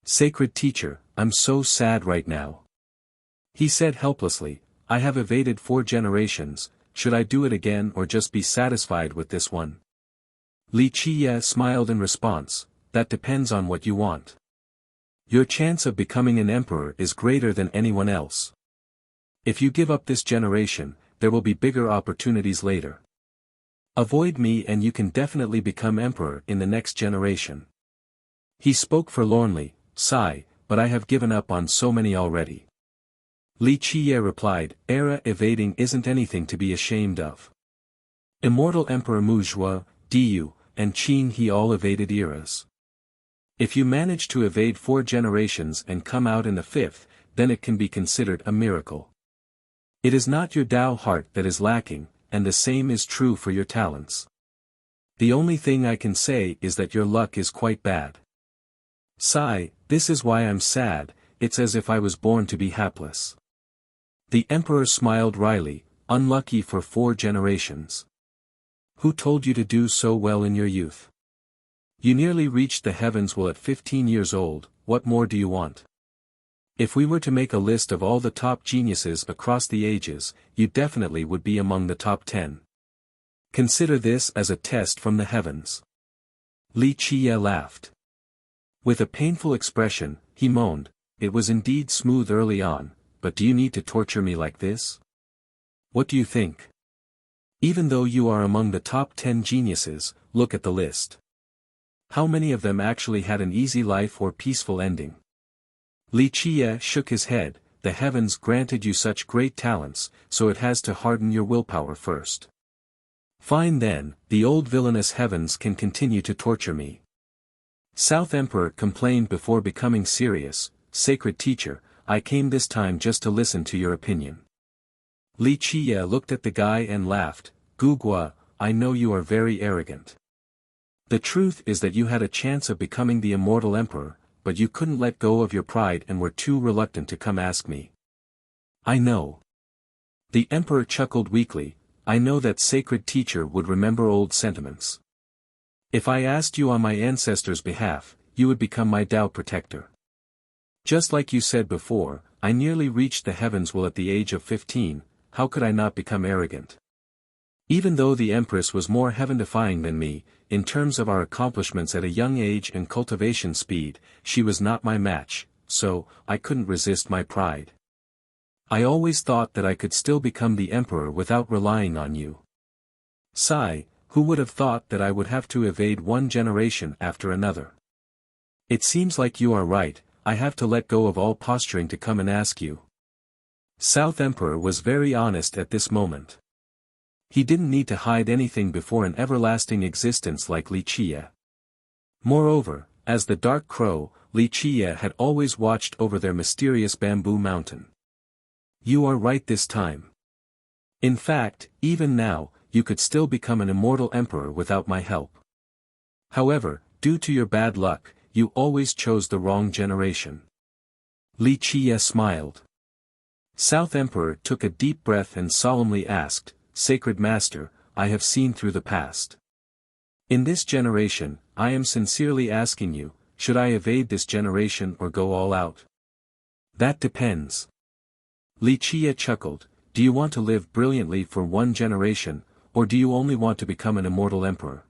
Sacred teacher, I'm so sad right now. He said helplessly, I have evaded 4 generations, should I do it again or just be satisfied with this one? Li Qie smiled in response, that depends on what you want. Your chance of becoming an emperor is greater than anyone else. If you give up this generation, there will be bigger opportunities later. Avoid me and you can definitely become emperor in the next generation. He spoke forlornly, sigh, but I have given up on so many already. Li Qie replied, era evading isn't anything to be ashamed of. Immortal Emperor Mu Zhuo, Diyu, and Qin He all evaded eras. If you manage to evade 4 generations and come out in the 5th, then it can be considered a miracle. It is not your Tao heart that is lacking, and the same is true for your talents. The only thing I can say is that your luck is quite bad. Sigh, this is why I'm sad, it's as if I was born to be hapless. The emperor smiled wryly, unlucky for 4 generations. Who told you to do so well in your youth? You nearly reached the heavens while at 15 years old, what more do you want? If we were to make a list of all the top geniuses across the ages, you definitely would be among the top 10. Consider this as a test from the heavens. Li Qie laughed. With a painful expression, he moaned, it was indeed smooth early on, but do you need to torture me like this? What do you think? Even though you are among the top 10 geniuses, look at the list. How many of them actually had an easy life or peaceful ending? Li Qie shook his head, the heavens granted you such great talents, so it has to harden your willpower first. Fine then, the old villainous heavens can continue to torture me. South Emperor complained before becoming serious, sacred teacher, I came this time just to listen to your opinion. Li Qie looked at the guy and laughed, Gugua, I know you are very arrogant. The truth is that you had a chance of becoming the immortal emperor, but you couldn't let go of your pride and were too reluctant to come ask me. I know. The emperor chuckled weakly, I know that sacred teacher would remember old sentiments. If I asked you on my ancestors' behalf, you would become my Tao protector. Just like you said before, I nearly reached the heavens while at the age of 15, how could I not become arrogant? Even though the Empress was more heaven-defying than me, in terms of our accomplishments at a young age and cultivation speed, she was not my match, so, I couldn't resist my pride. I always thought that I could still become the Emperor without relying on you. Sigh, who would have thought that I would have to evade 1 generation after another? It seems like you are right, I have to let go of all posturing to come and ask you. South Emperor was very honest at this moment. He didn't need to hide anything before an everlasting existence like Li Qie. Moreover, as the Dark Crow, Li Qie had always watched over their mysterious bamboo mountain. You are right this time. In fact, even now, you could still become an immortal emperor without my help. However, due to your bad luck, you always chose the wrong generation. Li Qie smiled. South Emperor took a deep breath and solemnly asked, Sacred Master, I have seen through the past. In this generation, I am sincerely asking you, should I evade this generation or go all out? That depends. Li Chia chuckled, do you want to live brilliantly for one generation, or do you only want to become an immortal emperor?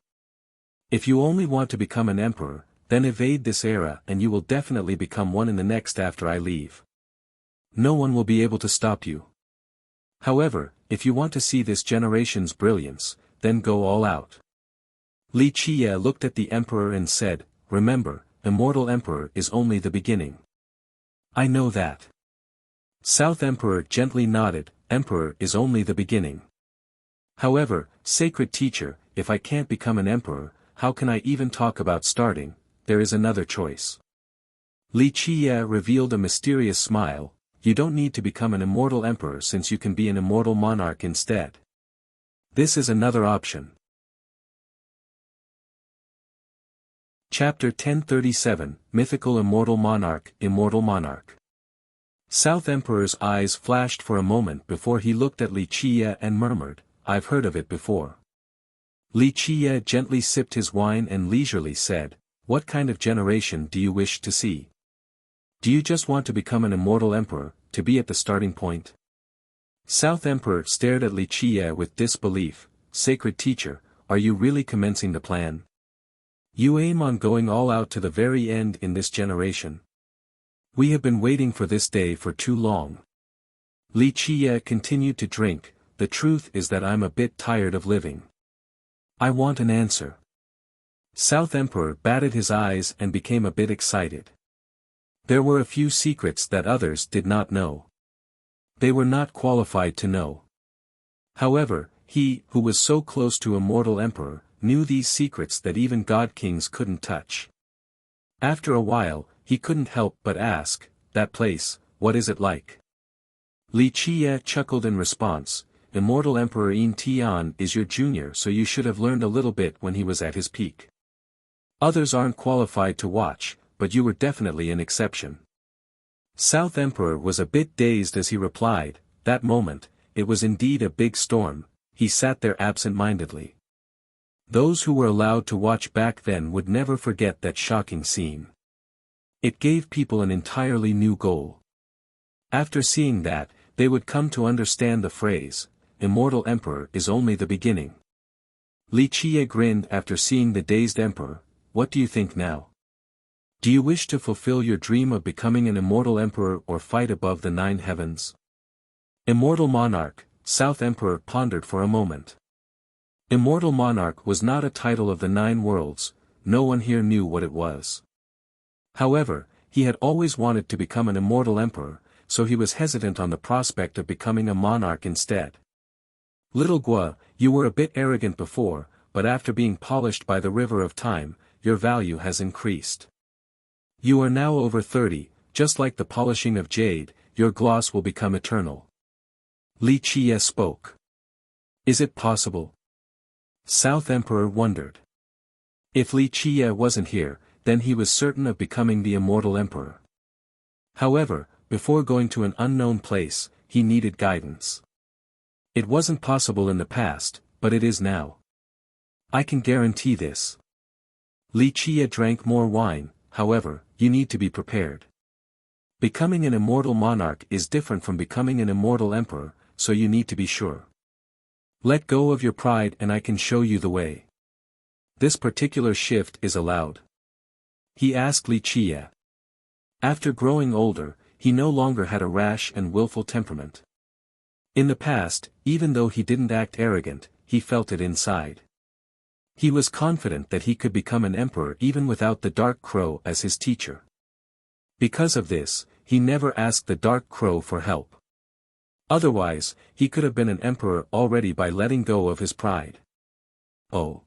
If you only want to become an emperor, then evade this era and you will definitely become one in the next after I leave. No one will be able to stop you. However, if you want to see this generation's brilliance, then go all out. Li Chia looked at the emperor and said, remember, immortal emperor is only the beginning. I know that. South Emperor gently nodded, emperor is only the beginning. However, sacred teacher, if I can't become an emperor, how can I even talk about starting? There is another choice. Li Chia revealed a mysterious smile, you don't need to become an immortal emperor since you can be an immortal monarch instead. This is another option. Chapter 1037, Mythical Immortal Monarch, Immortal Monarch. South Emperor's eyes flashed for a moment before he looked at Li Chia and murmured, I've heard of it before. Li Chia gently sipped his wine and leisurely said, what kind of generation do you wish to see? Do you just want to become an immortal emperor, to be at the starting point? South Emperor stared at Li Chia with disbelief, sacred teacher, are you really commencing the plan? You aim on going all out to the very end in this generation. We have been waiting for this day for too long. Li Chia continued to drink, the truth is that I'm a bit tired of living. I want an answer. South Emperor batted his eyes and became a bit excited. There were a few secrets that others did not know. They were not qualified to know. However, he, who was so close to immortal emperor, knew these secrets that even god kings couldn't touch. After a while, he couldn't help but ask, that place, what is it like? Li Chia chuckled in response, immortal emperor Yin Tian is your junior so you should have learned a little bit when he was at his peak. Others aren't qualified to watch, but you were definitely an exception. South Emperor was a bit dazed as he replied, that moment, it was indeed a big storm, he sat there absent-mindedly. Those who were allowed to watch back then would never forget that shocking scene. It gave people an entirely new goal. After seeing that, they would come to understand the phrase, immortal emperor is only the beginning. Li Chia grinned after seeing the dazed emperor, what do you think now? Do you wish to fulfill your dream of becoming an immortal emperor or fight above the 9 heavens? Immortal monarch, South Emperor pondered for a moment. Immortal monarch was not a title of the 9 worlds, no one here knew what it was. However, he had always wanted to become an immortal emperor, so he was hesitant on the prospect of becoming a monarch instead. Little Gua, you were a bit arrogant before, but after being polished by the river of time, your value has increased. You are now over 30, just like the polishing of jade, your gloss will become eternal. Li Chia spoke. Is it possible? South Emperor wondered. If Li Chia wasn't here, then he was certain of becoming the immortal emperor. However, before going to an unknown place, he needed guidance. It wasn't possible in the past, but it is now. I can guarantee this. Li Chia drank more wine, however, you need to be prepared. Becoming an immortal monarch is different from becoming an immortal emperor, so you need to be sure. Let go of your pride and I can show you the way. This particular shift is allowed. He asked Li Chia. After growing older, he no longer had a rash and willful temperament. In the past, even though he didn't act arrogant, he felt it inside. He was confident that he could become an emperor even without the Dark Crow as his teacher. Because of this, he never asked the Dark Crow for help. Otherwise, he could have been an emperor already by letting go of his pride. Oh.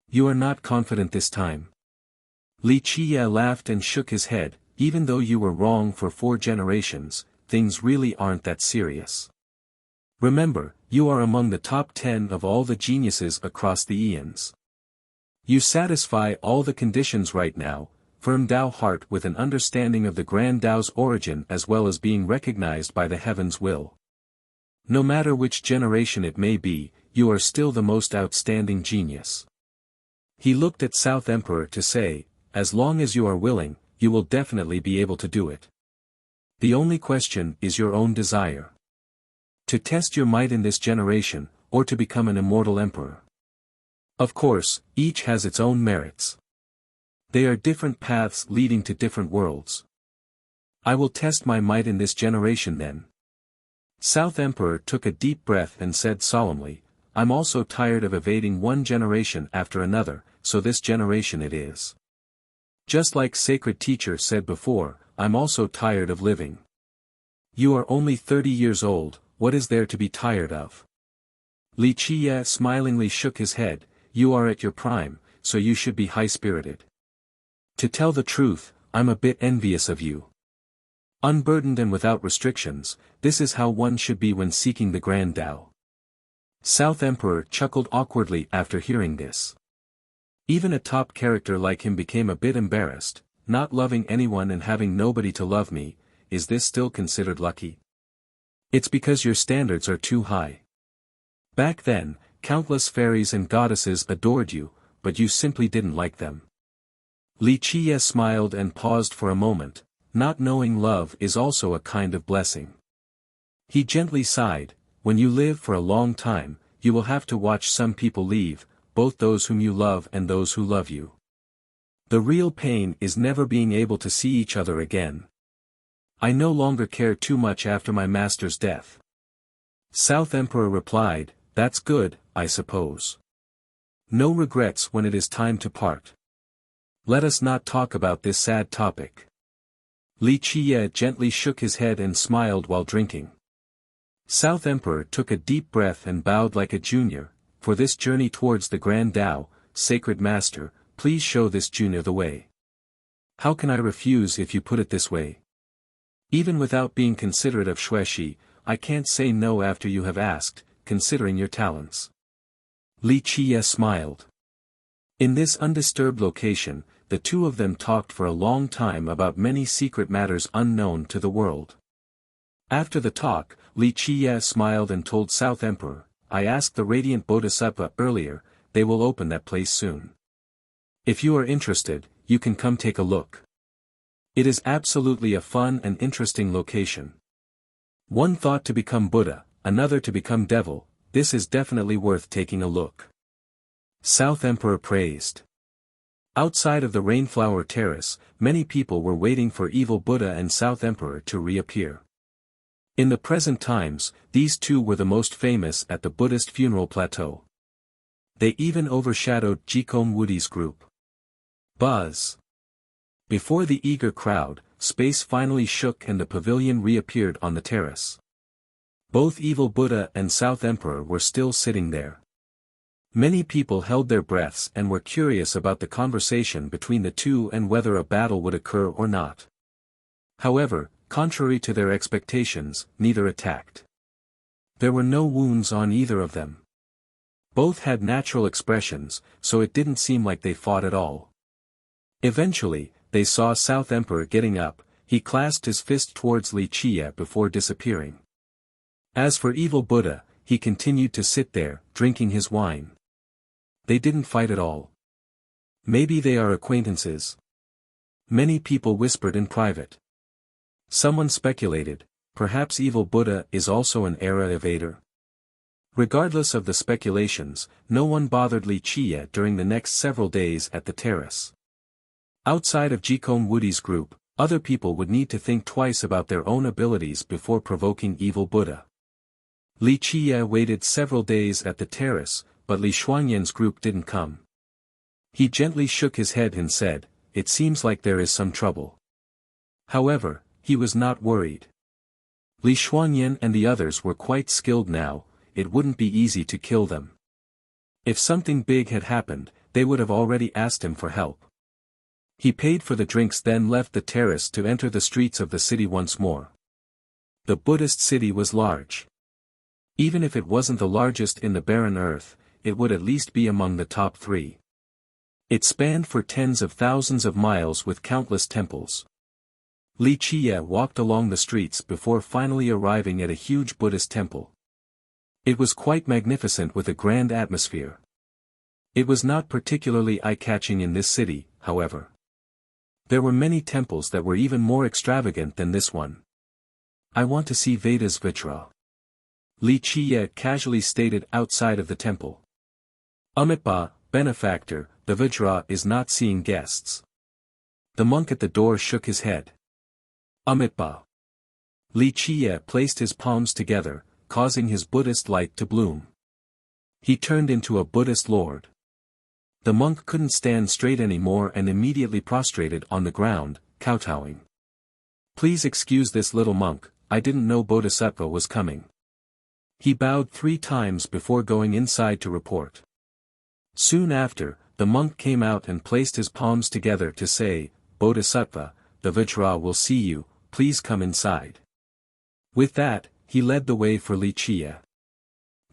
You are not confident this time. Li Chia laughed and shook his head, even though you were wrong for 4 generations, things really aren't that serious. Remember, you are among the top 10 of all the geniuses across the eons. You satisfy all the conditions right now, firm Tao heart with an understanding of the Grand Tao's origin as well as being recognized by the heavens will. No matter which generation it may be, you are still the most outstanding genius. He looked at South Emperor to say, as long as you are willing, you will definitely be able to do it. The only question is your own desire. To test your might in this generation, or to become an immortal emperor. Of course, each has its own merits. They are different paths leading to different worlds. I will test my might in this generation then. South Emperor took a deep breath and said solemnly, I'm also tired of evading one generation after another, so this generation it is. Just like Sacred Teacher said before, I'm also tired of living. You are only 30 years old, what is there to be tired of? Li Qiye smilingly shook his head, you are at your prime, so you should be high-spirited. To tell the truth, I'm a bit envious of you. Unburdened and without restrictions, this is how one should be when seeking the Grand Tao. South Emperor chuckled awkwardly after hearing this. Even a top character like him became a bit embarrassed, not loving anyone and having nobody to love me, is this still considered lucky? It's because your standards are too high. Back then, countless fairies and goddesses adored you, but you simply didn't like them. Li Qiye smiled and paused for a moment, not knowing love is also a kind of blessing. He gently sighed, when you live for a long time, you will have to watch some people leave, both those whom you love and those who love you. The real pain is never being able to see each other again. I no longer care too much after my master's death. South Emperor replied, that's good, I suppose. No regrets when it is time to part. Let us not talk about this sad topic. Li Qiye gently shook his head and smiled while drinking. South Emperor took a deep breath and bowed like a junior, for this journey towards the Grand Tao, Sacred Master, please show this junior the way. How can I refuse if you put it this way? Even without being considerate of Xueshi, I can't say no after you have asked, considering your talents. Li Qiye smiled. In this undisturbed location, the two of them talked for a long time about many secret matters unknown to the world. After the talk, Li Qiye smiled and told South Emperor, I asked the Radiant Bodhisattva earlier, they will open that place soon. If you are interested, you can come take a look. It is absolutely a fun and interesting location. One thought to become Buddha, another to become devil, this is definitely worth taking a look. South Emperor praised. Outside of the Rainflower Terrace, many people were waiting for evil Buddha and South Emperor to reappear. In the present times, these two were the most famous at the Buddhist funeral plateau. They even overshadowed Jikong Woody's group. Buzz. Before the eager crowd, space finally shook and the pavilion reappeared on the terrace. Both evil Buddha and South Emperor were still sitting there. Many people held their breaths and were curious about the conversation between the two and whether a battle would occur or not. However, contrary to their expectations, neither attacked. There were no wounds on either of them. Both had natural expressions, so it didn't seem like they fought at all. Eventually, they saw South Emperor getting up, he clasped his fist towards Li Qiye before disappearing. As for evil Buddha, he continued to sit there, drinking his wine. They didn't fight at all. Maybe they are acquaintances. Many people whispered in private. Someone speculated, perhaps evil Buddha is also an era evader. Regardless of the speculations, no one bothered Li Qiye during the next several days at the terrace. Outside of Jikong Woody's group, other people would need to think twice about their own abilities before provoking evil Buddha. Li Qiye waited several days at the terrace, but Li Xuanyan's group didn't come. He gently shook his head and said, it seems like there is some trouble. However, he was not worried. Li Xuanyan and the others were quite skilled now, it wouldn't be easy to kill them. If something big had happened, they would have already asked him for help. He paid for the drinks then left the terrace to enter the streets of the city once more. The Buddhist city was large. Even if it wasn't the largest in the barren earth, it would at least be among the top 3. It spanned for tens of thousands of miles with countless temples. Li Qiye walked along the streets before finally arriving at a huge Buddhist temple. It was quite magnificent with a grand atmosphere. It was not particularly eye-catching in this city, however. There were many temples that were even more extravagant than this one. I want to see Vedas Vajra. Li Chiye casually stated outside of the temple. Amitba, benefactor, the Vajra is not seeing guests. The monk at the door shook his head. Amitba. Li Chiye placed his palms together, causing his Buddhist light to bloom. He turned into a Buddhist lord. The monk couldn't stand straight anymore and immediately prostrated on the ground, kowtowing. Please excuse this little monk, I didn't know Bodhisattva was coming. He bowed 3 times before going inside to report. Soon after, the monk came out and placed his palms together to say, Bodhisattva, the Vajra will see you, please come inside. With that, he led the way for Li Chiye.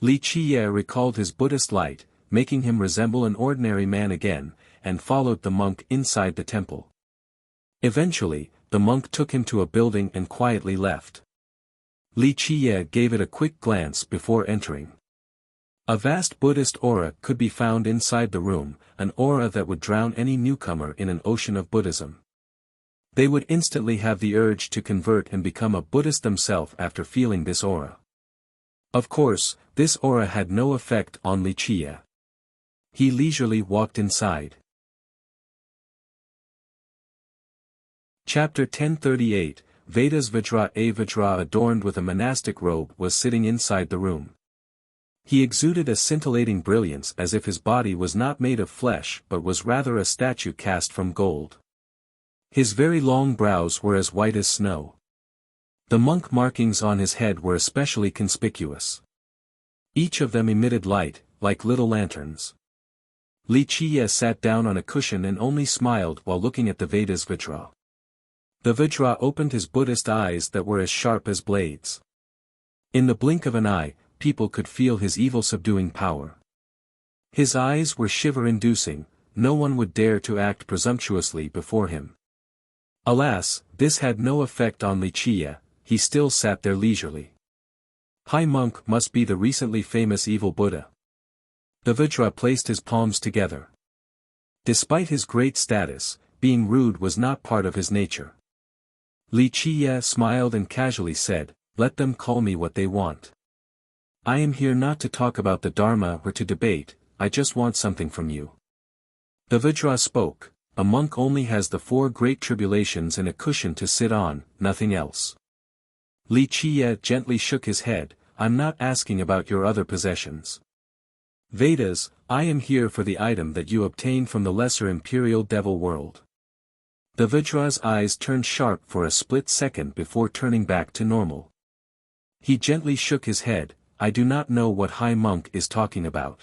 Li Chiye recalled his Buddhist light, making him resemble an ordinary man again, and followed the monk inside the temple. Eventually, the monk took him to a building and quietly left. Li Chiye gave it a quick glance before entering. A vast Buddhist aura could be found inside the room, an aura that would drown any newcomer in an ocean of Buddhism. They would instantly have the urge to convert and become a Buddhist themselves after feeling this aura. Of course, this aura had no effect on Li Chiye. He leisurely walked inside. Chapter 1038, Vedas Vajra. A Vajra adorned with a monastic robe was sitting inside the room. He exuded a scintillating brilliance as if his body was not made of flesh but was rather a statue cast from gold. His very long brows were as white as snow. The monk markings on his head were especially conspicuous. Each of them emitted light, like little lanterns. Li Chiye sat down on a cushion and only smiled while looking at the Vedas Vajra. The Vajra opened his Buddhist eyes that were as sharp as blades. In the blink of an eye, people could feel his evil subduing power. His eyes were shiver-inducing, no one would dare to act presumptuously before him. Alas, this had no effect on Li Chiye, he still sat there leisurely. High monk must be the recently famous evil Buddha. The Vajra placed his palms together. Despite his great status, being rude was not part of his nature. Li Chiye smiled and casually said, let them call me what they want. I am here not to talk about the Dharma or to debate, I just want something from you. The Vajra spoke, a monk only has the 4 great tribulations and a cushion to sit on, nothing else. Li Chiye gently shook his head, I'm not asking about your other possessions. Vedas, I am here for the item that you obtained from the lesser imperial devil world. The Vajra's eyes turned sharp for a split second before turning back to normal. He gently shook his head, I do not know what high monk is talking about.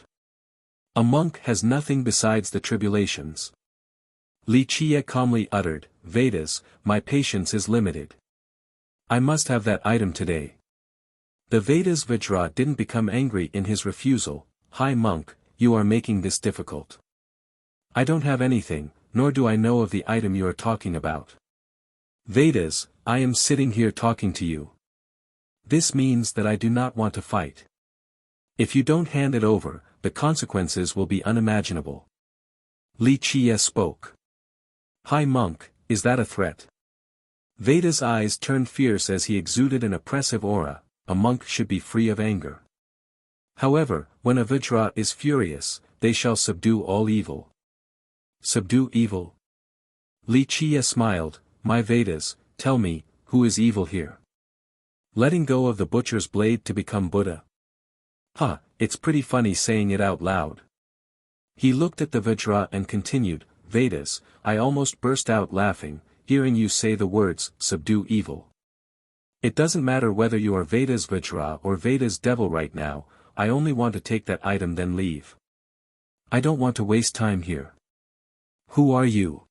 A monk has nothing besides the tribulations. Li Chiye calmly uttered, Vedas, my patience is limited. I must have that item today. The Vedas Vajra didn't become angry in his refusal, High monk, you are making this difficult. I don't have anything, nor do I know of the item you are talking about. Vedas, I am sitting here talking to you. This means that I do not want to fight. If you don't hand it over, the consequences will be unimaginable. Li Chiye spoke. High monk, is that a threat? Veda's eyes turned fierce as he exuded an oppressive aura, a monk should be free of anger. However, when a Vajra is furious, they shall subdue all evil. Subdue evil? Li Chiye smiled, my Vedas, tell me, who is evil here? Letting go of the butcher's blade to become Buddha? It's pretty funny saying it out loud. He looked at the Vajra and continued, Vedas, I almost burst out laughing, hearing you say the words, subdue evil. It doesn't matter whether you are Vedas Vajra or Vedas devil right now, I only want to take that item then leave. I don't want to waste time here. Who are you?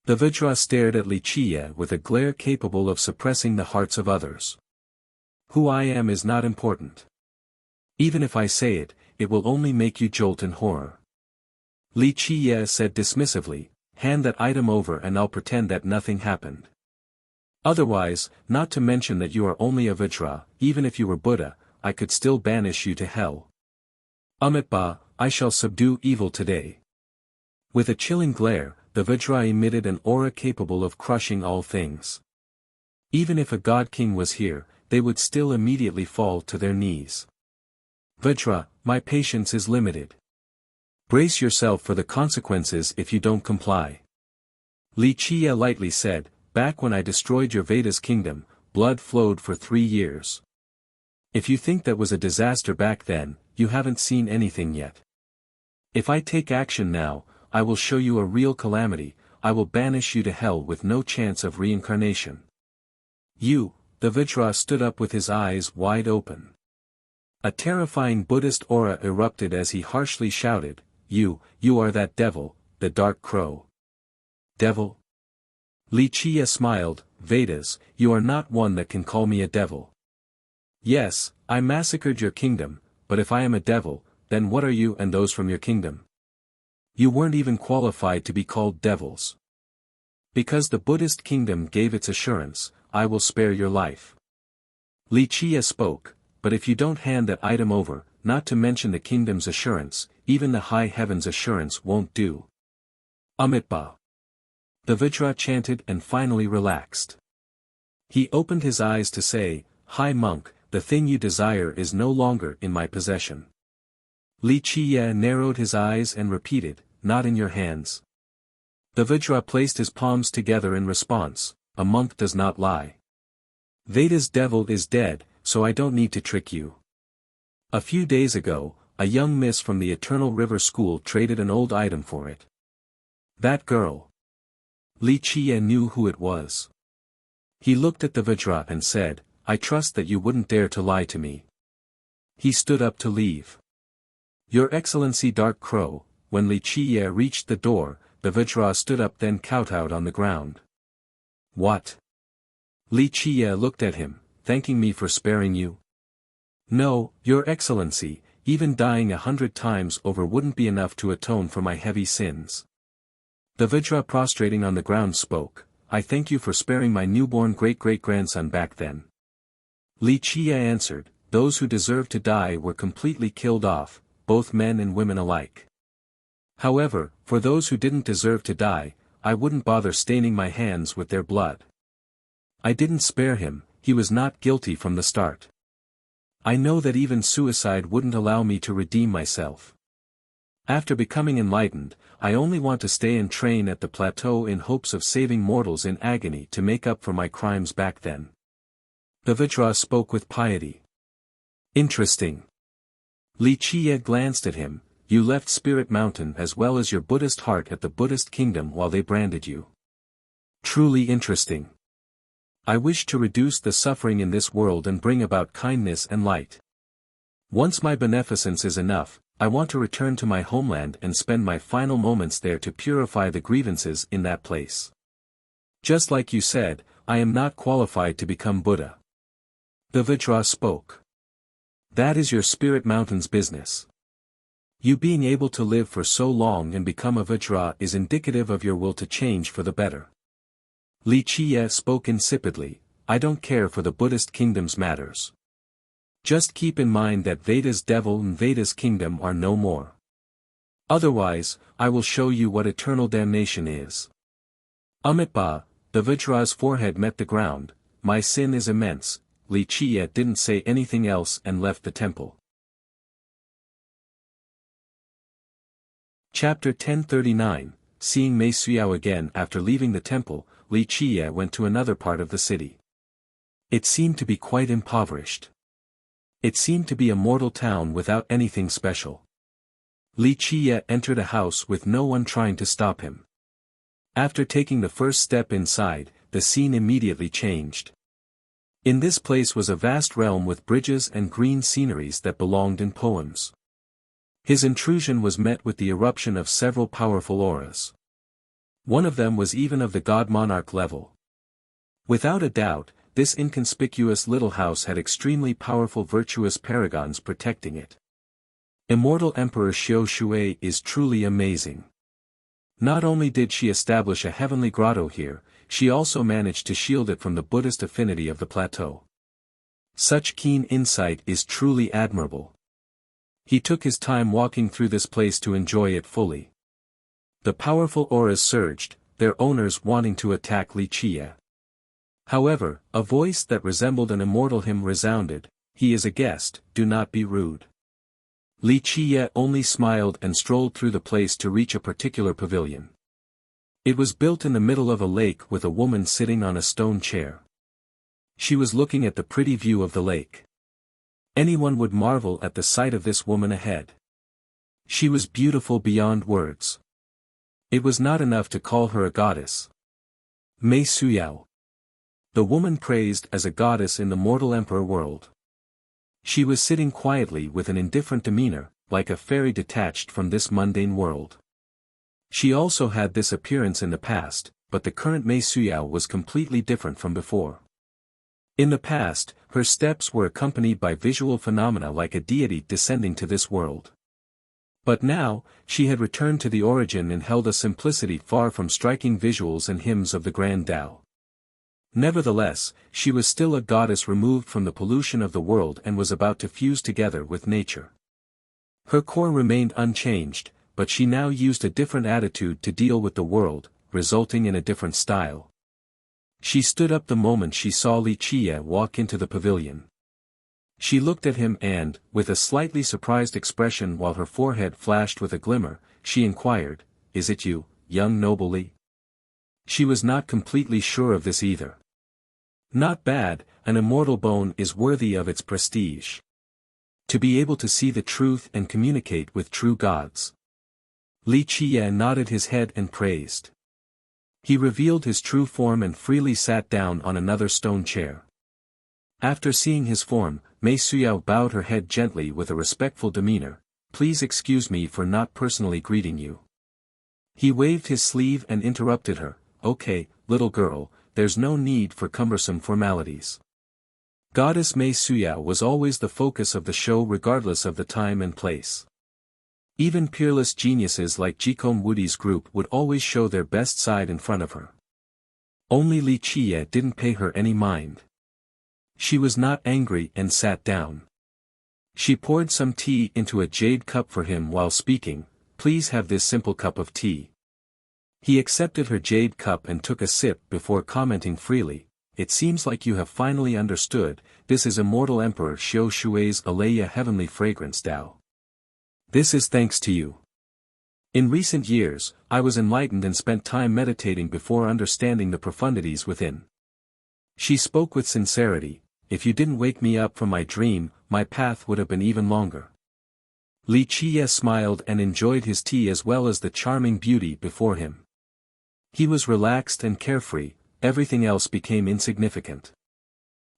The Vajra stared at Li Chiye with a glare capable of suppressing the hearts of others. Who I am is not important. Even if I say it, it will only make you jolt in horror. Li Chiye said dismissively, hand that item over and I'll pretend that nothing happened. Otherwise, not to mention that you are only a Vajra, even if you were Buddha, I could still banish you to hell. Amitba, I shall subdue evil today. With a chilling glare, the Vajra emitted an aura capable of crushing all things. Even if a god king was here, they would still immediately fall to their knees. Vajra, my patience is limited. Brace yourself for the consequences if you don't comply. Li Chia lightly said, back when I destroyed your Veda's kingdom, blood flowed for 3 years. If you think that was a disaster back then, you haven't seen anything yet. If I take action now, I will show you a real calamity, I will banish you to hell with no chance of reincarnation. You, the Vajra stood up with his eyes wide open. A terrifying Buddhist aura erupted as he harshly shouted, you are that devil, the dark crow. Devil? Li Chia smiled, Vedas, you are not one that can call me a devil. Yes, I massacred your kingdom, but if I am a devil, then what are you and those from your kingdom? You weren't even qualified to be called devils. Because the Buddhist kingdom gave its assurance, I will spare your life. Li Chia spoke, but if you don't hand that item over, not to mention the kingdom's assurance, even the high heaven's assurance won't do. Amitba. The Vajra chanted and finally relaxed. He opened his eyes to say, High monk, the thing you desire is no longer in my possession. Li Chia narrowed his eyes and repeated, not in your hands. The Vajra placed his palms together in response, a monk does not lie. Veda's devil is dead, so I don't need to trick you. A few days ago, a young miss from the Eternal River School traded an old item for it. That girl. Li Chia knew who it was. He looked at the Vajra and said, I trust that you wouldn't dare to lie to me. He stood up to leave. Your Excellency Dark Crow, when Li Chia reached the door, the Vajra stood up then kowtowed on the ground. What? Li Chia looked at him, thanking me for sparing you? No, Your Excellency, even dying 100 times over wouldn't be enough to atone for my heavy sins. The Vajra prostrating on the ground spoke, I thank you for sparing my newborn great-great-grandson back then. Li Chia answered, those who deserved to die were completely killed off, both men and women alike. However, for those who didn't deserve to die, I wouldn't bother staining my hands with their blood. I didn't spare him, he was not guilty from the start. I know that even suicide wouldn't allow me to redeem myself. After becoming enlightened, I only want to stay and train at the plateau in hopes of saving mortals in agony to make up for my crimes back then. The Vajra spoke with piety. Interesting. Li Chia glanced at him, you left Spirit Mountain as well as your Buddhist heart at the Buddhist kingdom while they branded you. Truly interesting. I wish to reduce the suffering in this world and bring about kindness and light. Once my beneficence is enough, I want to return to my homeland and spend my final moments there to purify the grievances in that place. Just like you said, I am not qualified to become Buddha. The Vajra spoke. That is your Spirit Mountain's business. You being able to live for so long and become a Vajra is indicative of your will to change for the better. Li Chia spoke insipidly, I don't care for the Buddhist kingdom's matters. Just keep in mind that Veda's devil and Veda's kingdom are no more. Otherwise, I will show you what eternal damnation is. Amitba, the Vajra's forehead met the ground, my sin is immense. Li Chia didn't say anything else and left the temple. Chapter 1039, Seeing Mei Xiao again after leaving the temple, Li Chia went to another part of the city. It seemed to be quite impoverished. It seemed to be a mortal town without anything special. Li Chia entered a house with no one trying to stop him. After taking the first step inside, the scene immediately changed. In this place was a vast realm with bridges and green sceneries that belonged in poems. His intrusion was met with the eruption of several powerful auras. One of them was even of the god-monarch level. Without a doubt, this inconspicuous little house had extremely powerful virtuous paragons protecting it. Immortal Emperor Xiao Shui is truly amazing. Not only did she establish a heavenly grotto here, she also managed to shield it from the Buddhist affinity of the plateau. Such keen insight is truly admirable. He took his time walking through this place to enjoy it fully. The powerful auras surged, their owners wanting to attack Li Qie. However, a voice that resembled an immortal hymn resounded, "He is a guest, do not be rude." Li Qie only smiled and strolled through the place to reach a particular pavilion. It was built in the middle of a lake with a woman sitting on a stone chair. She was looking at the pretty view of the lake. Anyone would marvel at the sight of this woman ahead. She was beautiful beyond words. It was not enough to call her a goddess. Mei Suyao. The woman praised as a goddess in the mortal emperor world. She was sitting quietly with an indifferent demeanor, like a fairy detached from this mundane world. She also had this appearance in the past, but the current Mei Suyao was completely different from before. In the past, her steps were accompanied by visual phenomena like a deity descending to this world. But now, she had returned to the origin and held a simplicity far from striking visuals and hymns of the grand Tao. Nevertheless, she was still a goddess removed from the pollution of the world and was about to fuse together with nature. Her core remained unchanged, but she now used a different attitude to deal with the world, resulting in a different style. She stood up the moment she saw Li Qie walk into the pavilion. She looked at him and, with a slightly surprised expression while her forehead flashed with a glimmer, she inquired, "Is it you, young noble Li?" She was not completely sure of this either. Not bad, an immortal bone is worthy of its prestige. To be able to see the truth and communicate with true gods. Li Qie nodded his head and praised. He revealed his true form and freely sat down on another stone chair. After seeing his form, Mei Suyao bowed her head gently with a respectful demeanor, "Please excuse me for not personally greeting you." He waved his sleeve and interrupted her, "Okay, little girl, there's no need for cumbersome formalities." Goddess Mei Suyao was always the focus of the show regardless of the time and place. Even peerless geniuses like Jikome Woody's group would always show their best side in front of her. Only Li Qie didn't pay her any mind. She was not angry and sat down. She poured some tea into a jade cup for him while speaking, "Please have this simple cup of tea." He accepted her jade cup and took a sip before commenting freely, "It seems like you have finally understood, this is Immortal Emperor Xiao Shui's Alaya Heavenly Fragrance Tao. This is thanks to you. In recent years, I was enlightened and spent time meditating before understanding the profundities within." She spoke with sincerity, "If you didn't wake me up from my dream, my path would have been even longer." Li Qie smiled and enjoyed his tea as well as the charming beauty before him. He was relaxed and carefree, everything else became insignificant.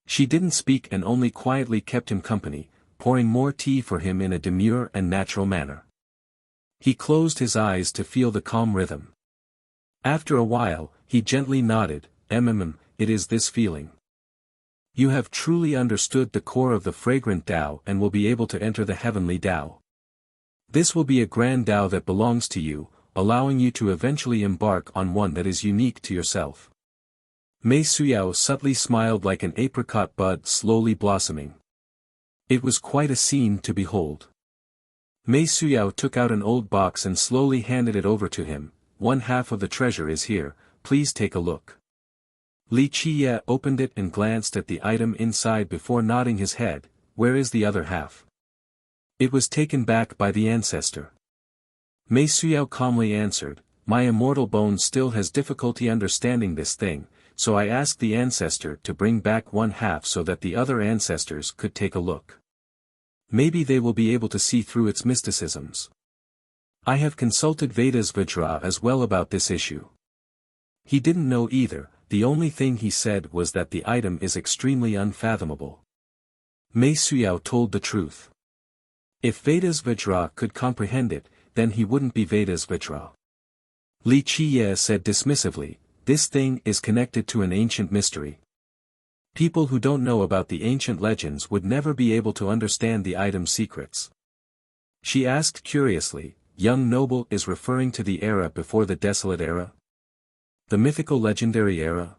She didn't speak and only quietly kept him company, pouring more tea for him in a demure and natural manner. He closed his eyes to feel the calm rhythm. After a while, he gently nodded, It is this feeling. You have truly understood the core of the fragrant Tao and will be able to enter the heavenly Tao. This will be a grand Tao that belongs to you, allowing you to eventually embark on one that is unique to yourself." Mei Suyao subtly smiled like an apricot bud slowly blossoming. It was quite a scene to behold. Mei Suyao took out an old box and slowly handed it over to him, "One half of the treasure is here, please take a look." Li Qie opened it and glanced at the item inside before nodding his head, "Where is the other half?" "It was taken back by the ancestor." Mei Suyao calmly answered, "My immortal bone still has difficulty understanding this thing, so I asked the ancestor to bring back one half so that the other ancestors could take a look. Maybe they will be able to see through its mysticisms. I have consulted Vedas Vajra as well about this issue." He didn't know either, the only thing he said was that the item is extremely unfathomable. Mei Suyao told the truth. If Vedas Vajra could comprehend it, then he wouldn't be Vedas Vajra. Li Qie said dismissively, "This thing is connected to an ancient mystery. People who don't know about the ancient legends would never be able to understand the item's secrets." She asked curiously, "Young noble is referring to the era before the desolate era? The mythical legendary era?"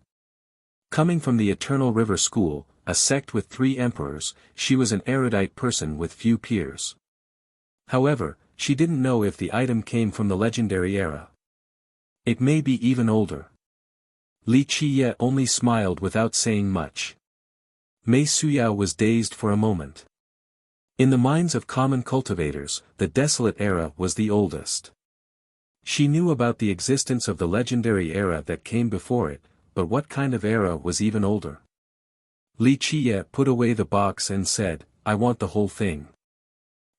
Coming from the Eternal River School, a sect with 3 emperors, she was an erudite person with few peers. However, she didn't know if the item came from the legendary era. It may be even older. Li Qiye only smiled without saying much. Mei Suyao was dazed for a moment. In the minds of common cultivators, the Desolate Era was the oldest. She knew about the existence of the legendary era that came before it, but what kind of era was even older? Li Qiye put away the box and said, "I want the whole thing.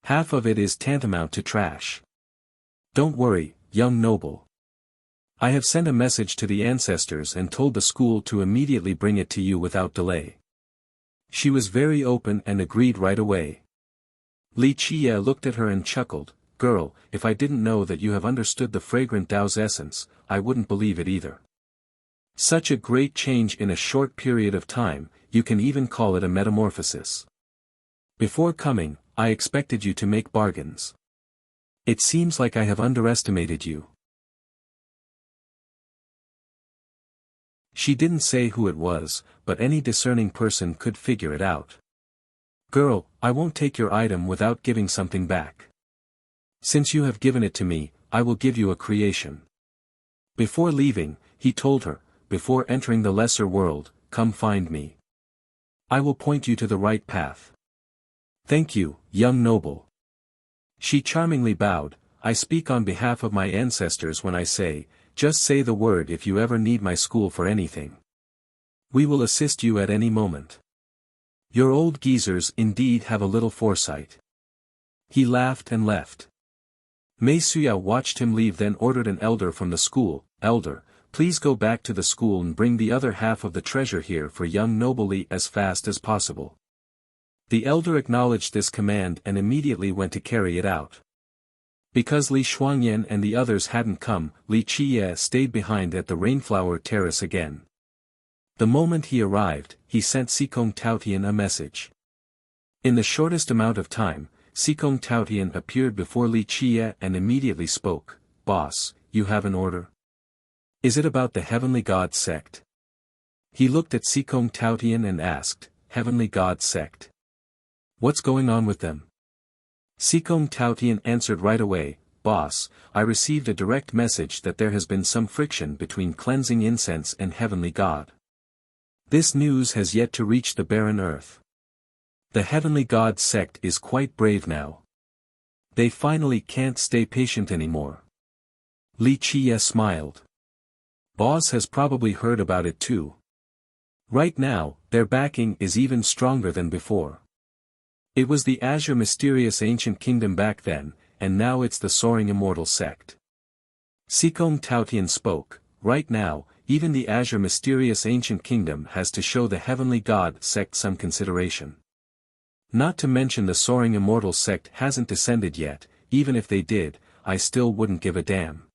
Half of it is tantamount to trash. Don't worry, young noble. I have sent a message to the ancestors and told the school to immediately bring it to you without delay." She was very open and agreed right away. Li Qiye looked at her and chuckled, "Girl, if I didn't know that you have understood the fragrant Tao's essence, I wouldn't believe it either. Such a great change in a short period of time, you can even call it a metamorphosis. Before coming, I expected you to make bargains. It seems like I have underestimated you." She didn't say who it was, but any discerning person could figure it out. "Girl, I won't take your item without giving something back. Since you have given it to me, I will give you a creation." Before leaving, he told her, "Before entering the lesser world, come find me. I will point you to the right path." "Thank you, young noble." She charmingly bowed. "I speak on behalf of my ancestors when I say, just say the word if you ever need my school for anything. We will assist you at any moment. Your old geezers indeed have a little foresight." He laughed and left. Mei Suyao watched him leave, then ordered an elder from the school, "Elder, please go back to the school and bring the other half of the treasure here for young noble Li as fast as possible." The elder acknowledged this command and immediately went to carry it out. Because Li Shuangyan and the others hadn't come, Li Qiye stayed behind at the Rainflower Terrace again. The moment he arrived, he sent Sikong Taotian a message. In the shortest amount of time, Sikong Taotian appeared before Li Qiye and immediately spoke, "Boss, you have an order? Is it about the Heavenly God sect?" He looked at Sikong Taotian and asked, "Heavenly God sect? What's going on with them?" Sikong Taotian answered right away, "Boss, I received a direct message that there has been some friction between cleansing incense and Heavenly God. This news has yet to reach the barren earth. The Heavenly God sect is quite brave now. They finally can't stay patient anymore." Li Qiye smiled. "Boss has probably heard about it too. Right now, their backing is even stronger than before. It was the Azure Mysterious Ancient Kingdom back then, and now it's the Soaring Immortal sect." Sikong Taotian spoke, "Right now, even the Azure Mysterious Ancient Kingdom has to show the Heavenly God sect some consideration. Not to mention the Soaring Immortal sect hasn't descended yet, even if they did, I still wouldn't give a damn."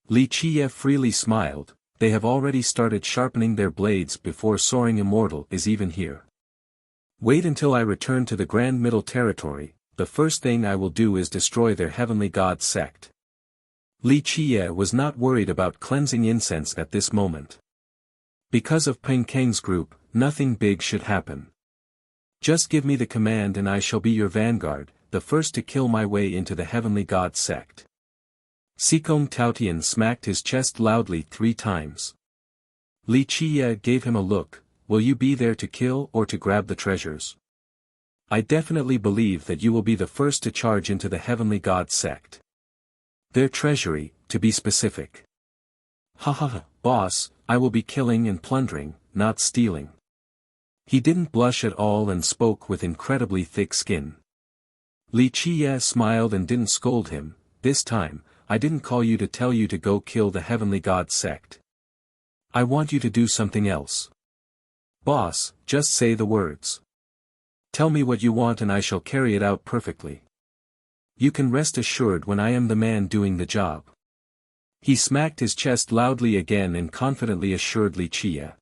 Li Qiye freely smiled, "They have already started sharpening their blades before Soaring Immortal is even here. Wait until I return to the Grand Middle Territory, the first thing I will do is destroy their Heavenly God sect." Li Qiye was not worried about cleansing incense at this moment. Because of Peng Kang's group, nothing big should happen. Just give me the command and I shall be your vanguard, the first to kill my way into the Heavenly God sect. Sikong Taotian smacked his chest loudly 3 times. Li Qiye gave him a look, "Will you be there to kill or to grab the treasures? I definitely believe that you will be the first to charge into the Heavenly God sect. Their treasury, to be specific." "Ha ha ha, boss, I will be killing and plundering, not stealing." He didn't blush at all and spoke with incredibly thick skin. Li Qiye smiled and didn't scold him, "This time, I didn't call you to tell you to go kill the Heavenly God sect. I want you to do something else. Boss, just say the words. Tell me what you want and I shall carry it out perfectly. You can rest assured when I am the man doing the job." He smacked his chest loudly again and confidently assured Li Qiye.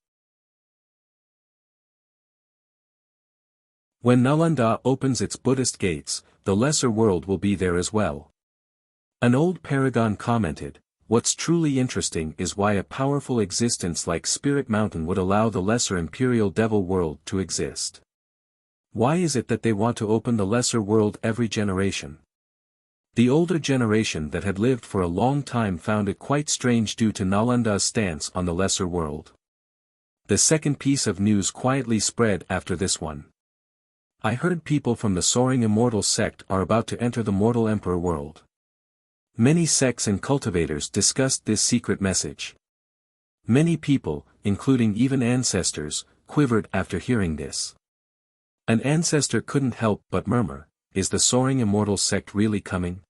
When Nalanda opens its Buddhist gates, the lesser world will be there as well. An old paragon commented, "What's truly interesting is why a powerful existence like Spirit Mountain would allow the lesser imperial devil world to exist. Why is it that they want to open the lesser world every generation? The older generation that had lived for a long time found it quite strange due to Nalanda's stance on the lesser world. The second piece of news quietly spread after this one. I heard people from the soaring immortal sect are about to enter the mortal emperor world. Many sects and cultivators discussed this secret message. Many people, including even ancestors, quivered after hearing this. An ancestor couldn't help but murmur, "Is the soaring immortal sect really coming?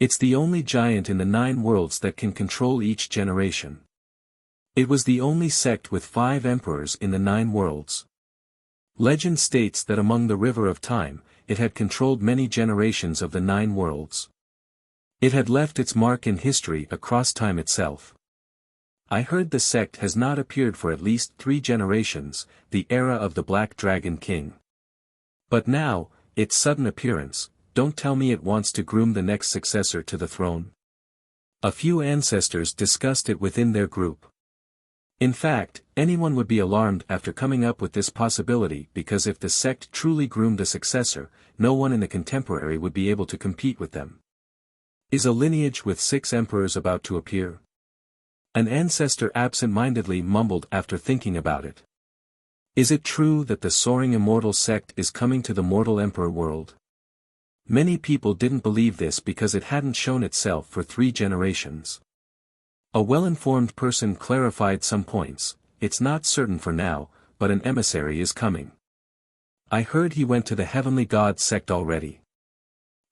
It's the only giant in the 9 worlds that can control each generation. It was the only sect with 5 emperors in the 9 worlds. Legend states that among the river of time, it had controlled many generations of the 9 worlds. It had left its mark in history across time itself. I heard the sect has not appeared for at least 3 generations, the era of the Black Dragon King. But now, its sudden appearance, don't tell me it wants to groom the next successor to the throne." A few ancestors discussed it within their group. In fact, anyone would be alarmed after coming up with this possibility because if the sect truly groomed a successor, no one in the contemporary would be able to compete with them. Is a lineage with 6 emperors about to appear? An ancestor absent-mindedly mumbled after thinking about it. Is it true that the soaring immortal sect is coming to the mortal emperor world? Many people didn't believe this because it hadn't shown itself for 3 generations. A well-informed person clarified some points. "It's not certain for now, but an emissary is coming. I heard he went to the heavenly god sect already.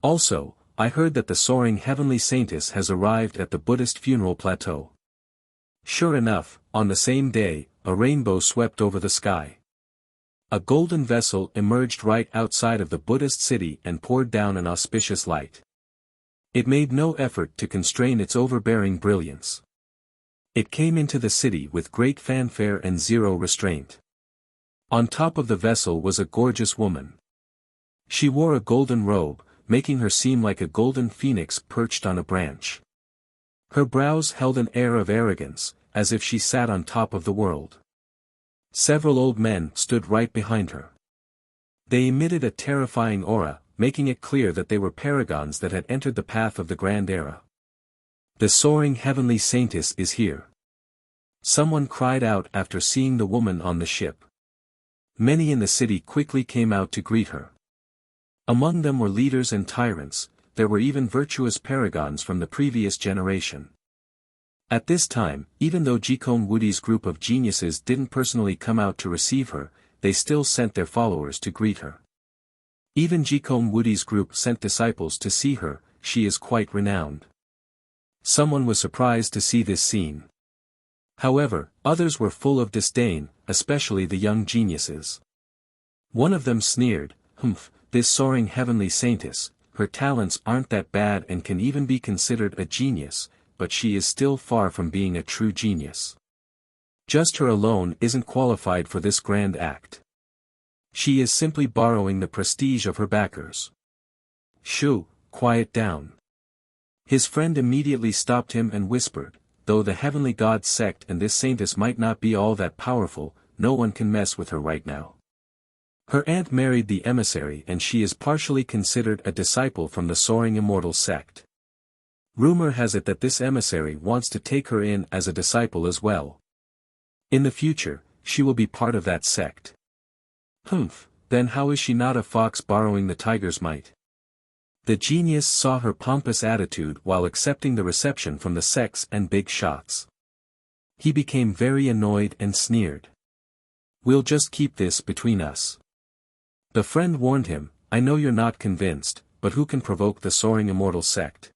Also, I heard that the soaring heavenly saintess has arrived at the Buddhist funeral plateau." Sure enough, on the same day, a rainbow swept over the sky. A golden vessel emerged right outside of the Buddhist city and poured down an auspicious light. It made no effort to constrain its overbearing brilliance. It came into the city with great fanfare and zero restraint. On top of the vessel was a gorgeous woman. She wore a golden robe, making her seem like a golden phoenix perched on a branch. Her brows held an air of arrogance, as if she sat on top of the world. Several old men stood right behind her. They emitted a terrifying aura, making it clear that they were paragons that had entered the path of the grand era. "The soaring heavenly saintess is here," someone cried out after seeing the woman on the ship. Many in the city quickly came out to greet her. Among them were leaders and tyrants. There were even virtuous paragons from the previous generation. At this time, even though Jikon Woody's group of geniuses didn't personally come out to receive her, they still sent their followers to greet her. Even Jikon Woody's group sent disciples to see her. She is quite renowned. Someone was surprised to see this scene. However, others were full of disdain, especially the young geniuses. One of them sneered, "Humph, this soaring heavenly saintess, her talents aren't that bad and can even be considered a genius, but she is still far from being a true genius. Just her alone isn't qualified for this grand act. She is simply borrowing the prestige of her backers." "Shoo, quiet down." His friend immediately stopped him and whispered, "Though the heavenly god sect and this saintess might not be all that powerful, no one can mess with her right now. Her aunt married the emissary and she is partially considered a disciple from the soaring immortal sect. Rumor has it that this emissary wants to take her in as a disciple as well. In the future, she will be part of that sect." "Humph, then how is she not a fox borrowing the tiger's might?" The genius saw her pompous attitude while accepting the reception from the sects and big shots. He became very annoyed and sneered. "We'll just keep this between us." The friend warned him, "I know you're not convinced, but who can provoke the soaring immortal sect?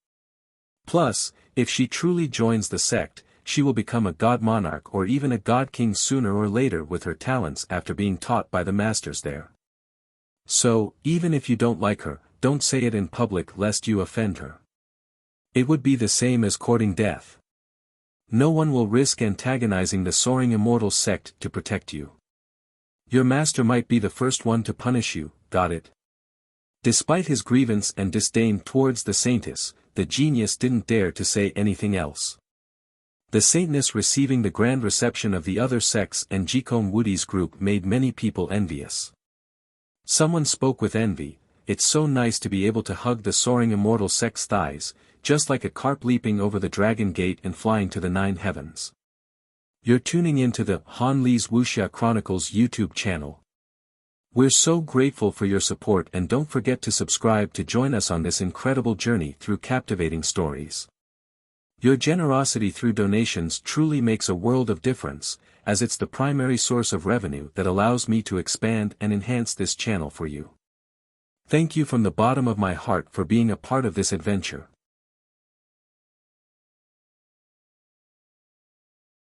Plus, if she truly joins the sect, she will become a god monarch or even a god king sooner or later with her talents after being taught by the masters there. So, even if you don't like her, don't say it in public lest you offend her. It would be the same as courting death. No one will risk antagonizing the soaring immortal sect to protect you. Your master might be the first one to punish you, got it?" Despite his grievance and disdain towards the saintess, the genius didn't dare to say anything else. The saintess receiving the grand reception of the other sects and Jikon Woody's group made many people envious. Someone spoke with envy, it's so nice to be able to hug the soaring immortal sex thighs, just like a carp leaping over the dragon gate and flying to the 9 heavens. You're tuning into the Han Lee's Wuxia Chronicles YouTube channel. We're so grateful for your support, and don't forget to subscribe to join us on this incredible journey through captivating stories. Your generosity through donations truly makes a world of difference, as it's the primary source of revenue that allows me to expand and enhance this channel for you. Thank you from the bottom of my heart for being a part of this adventure.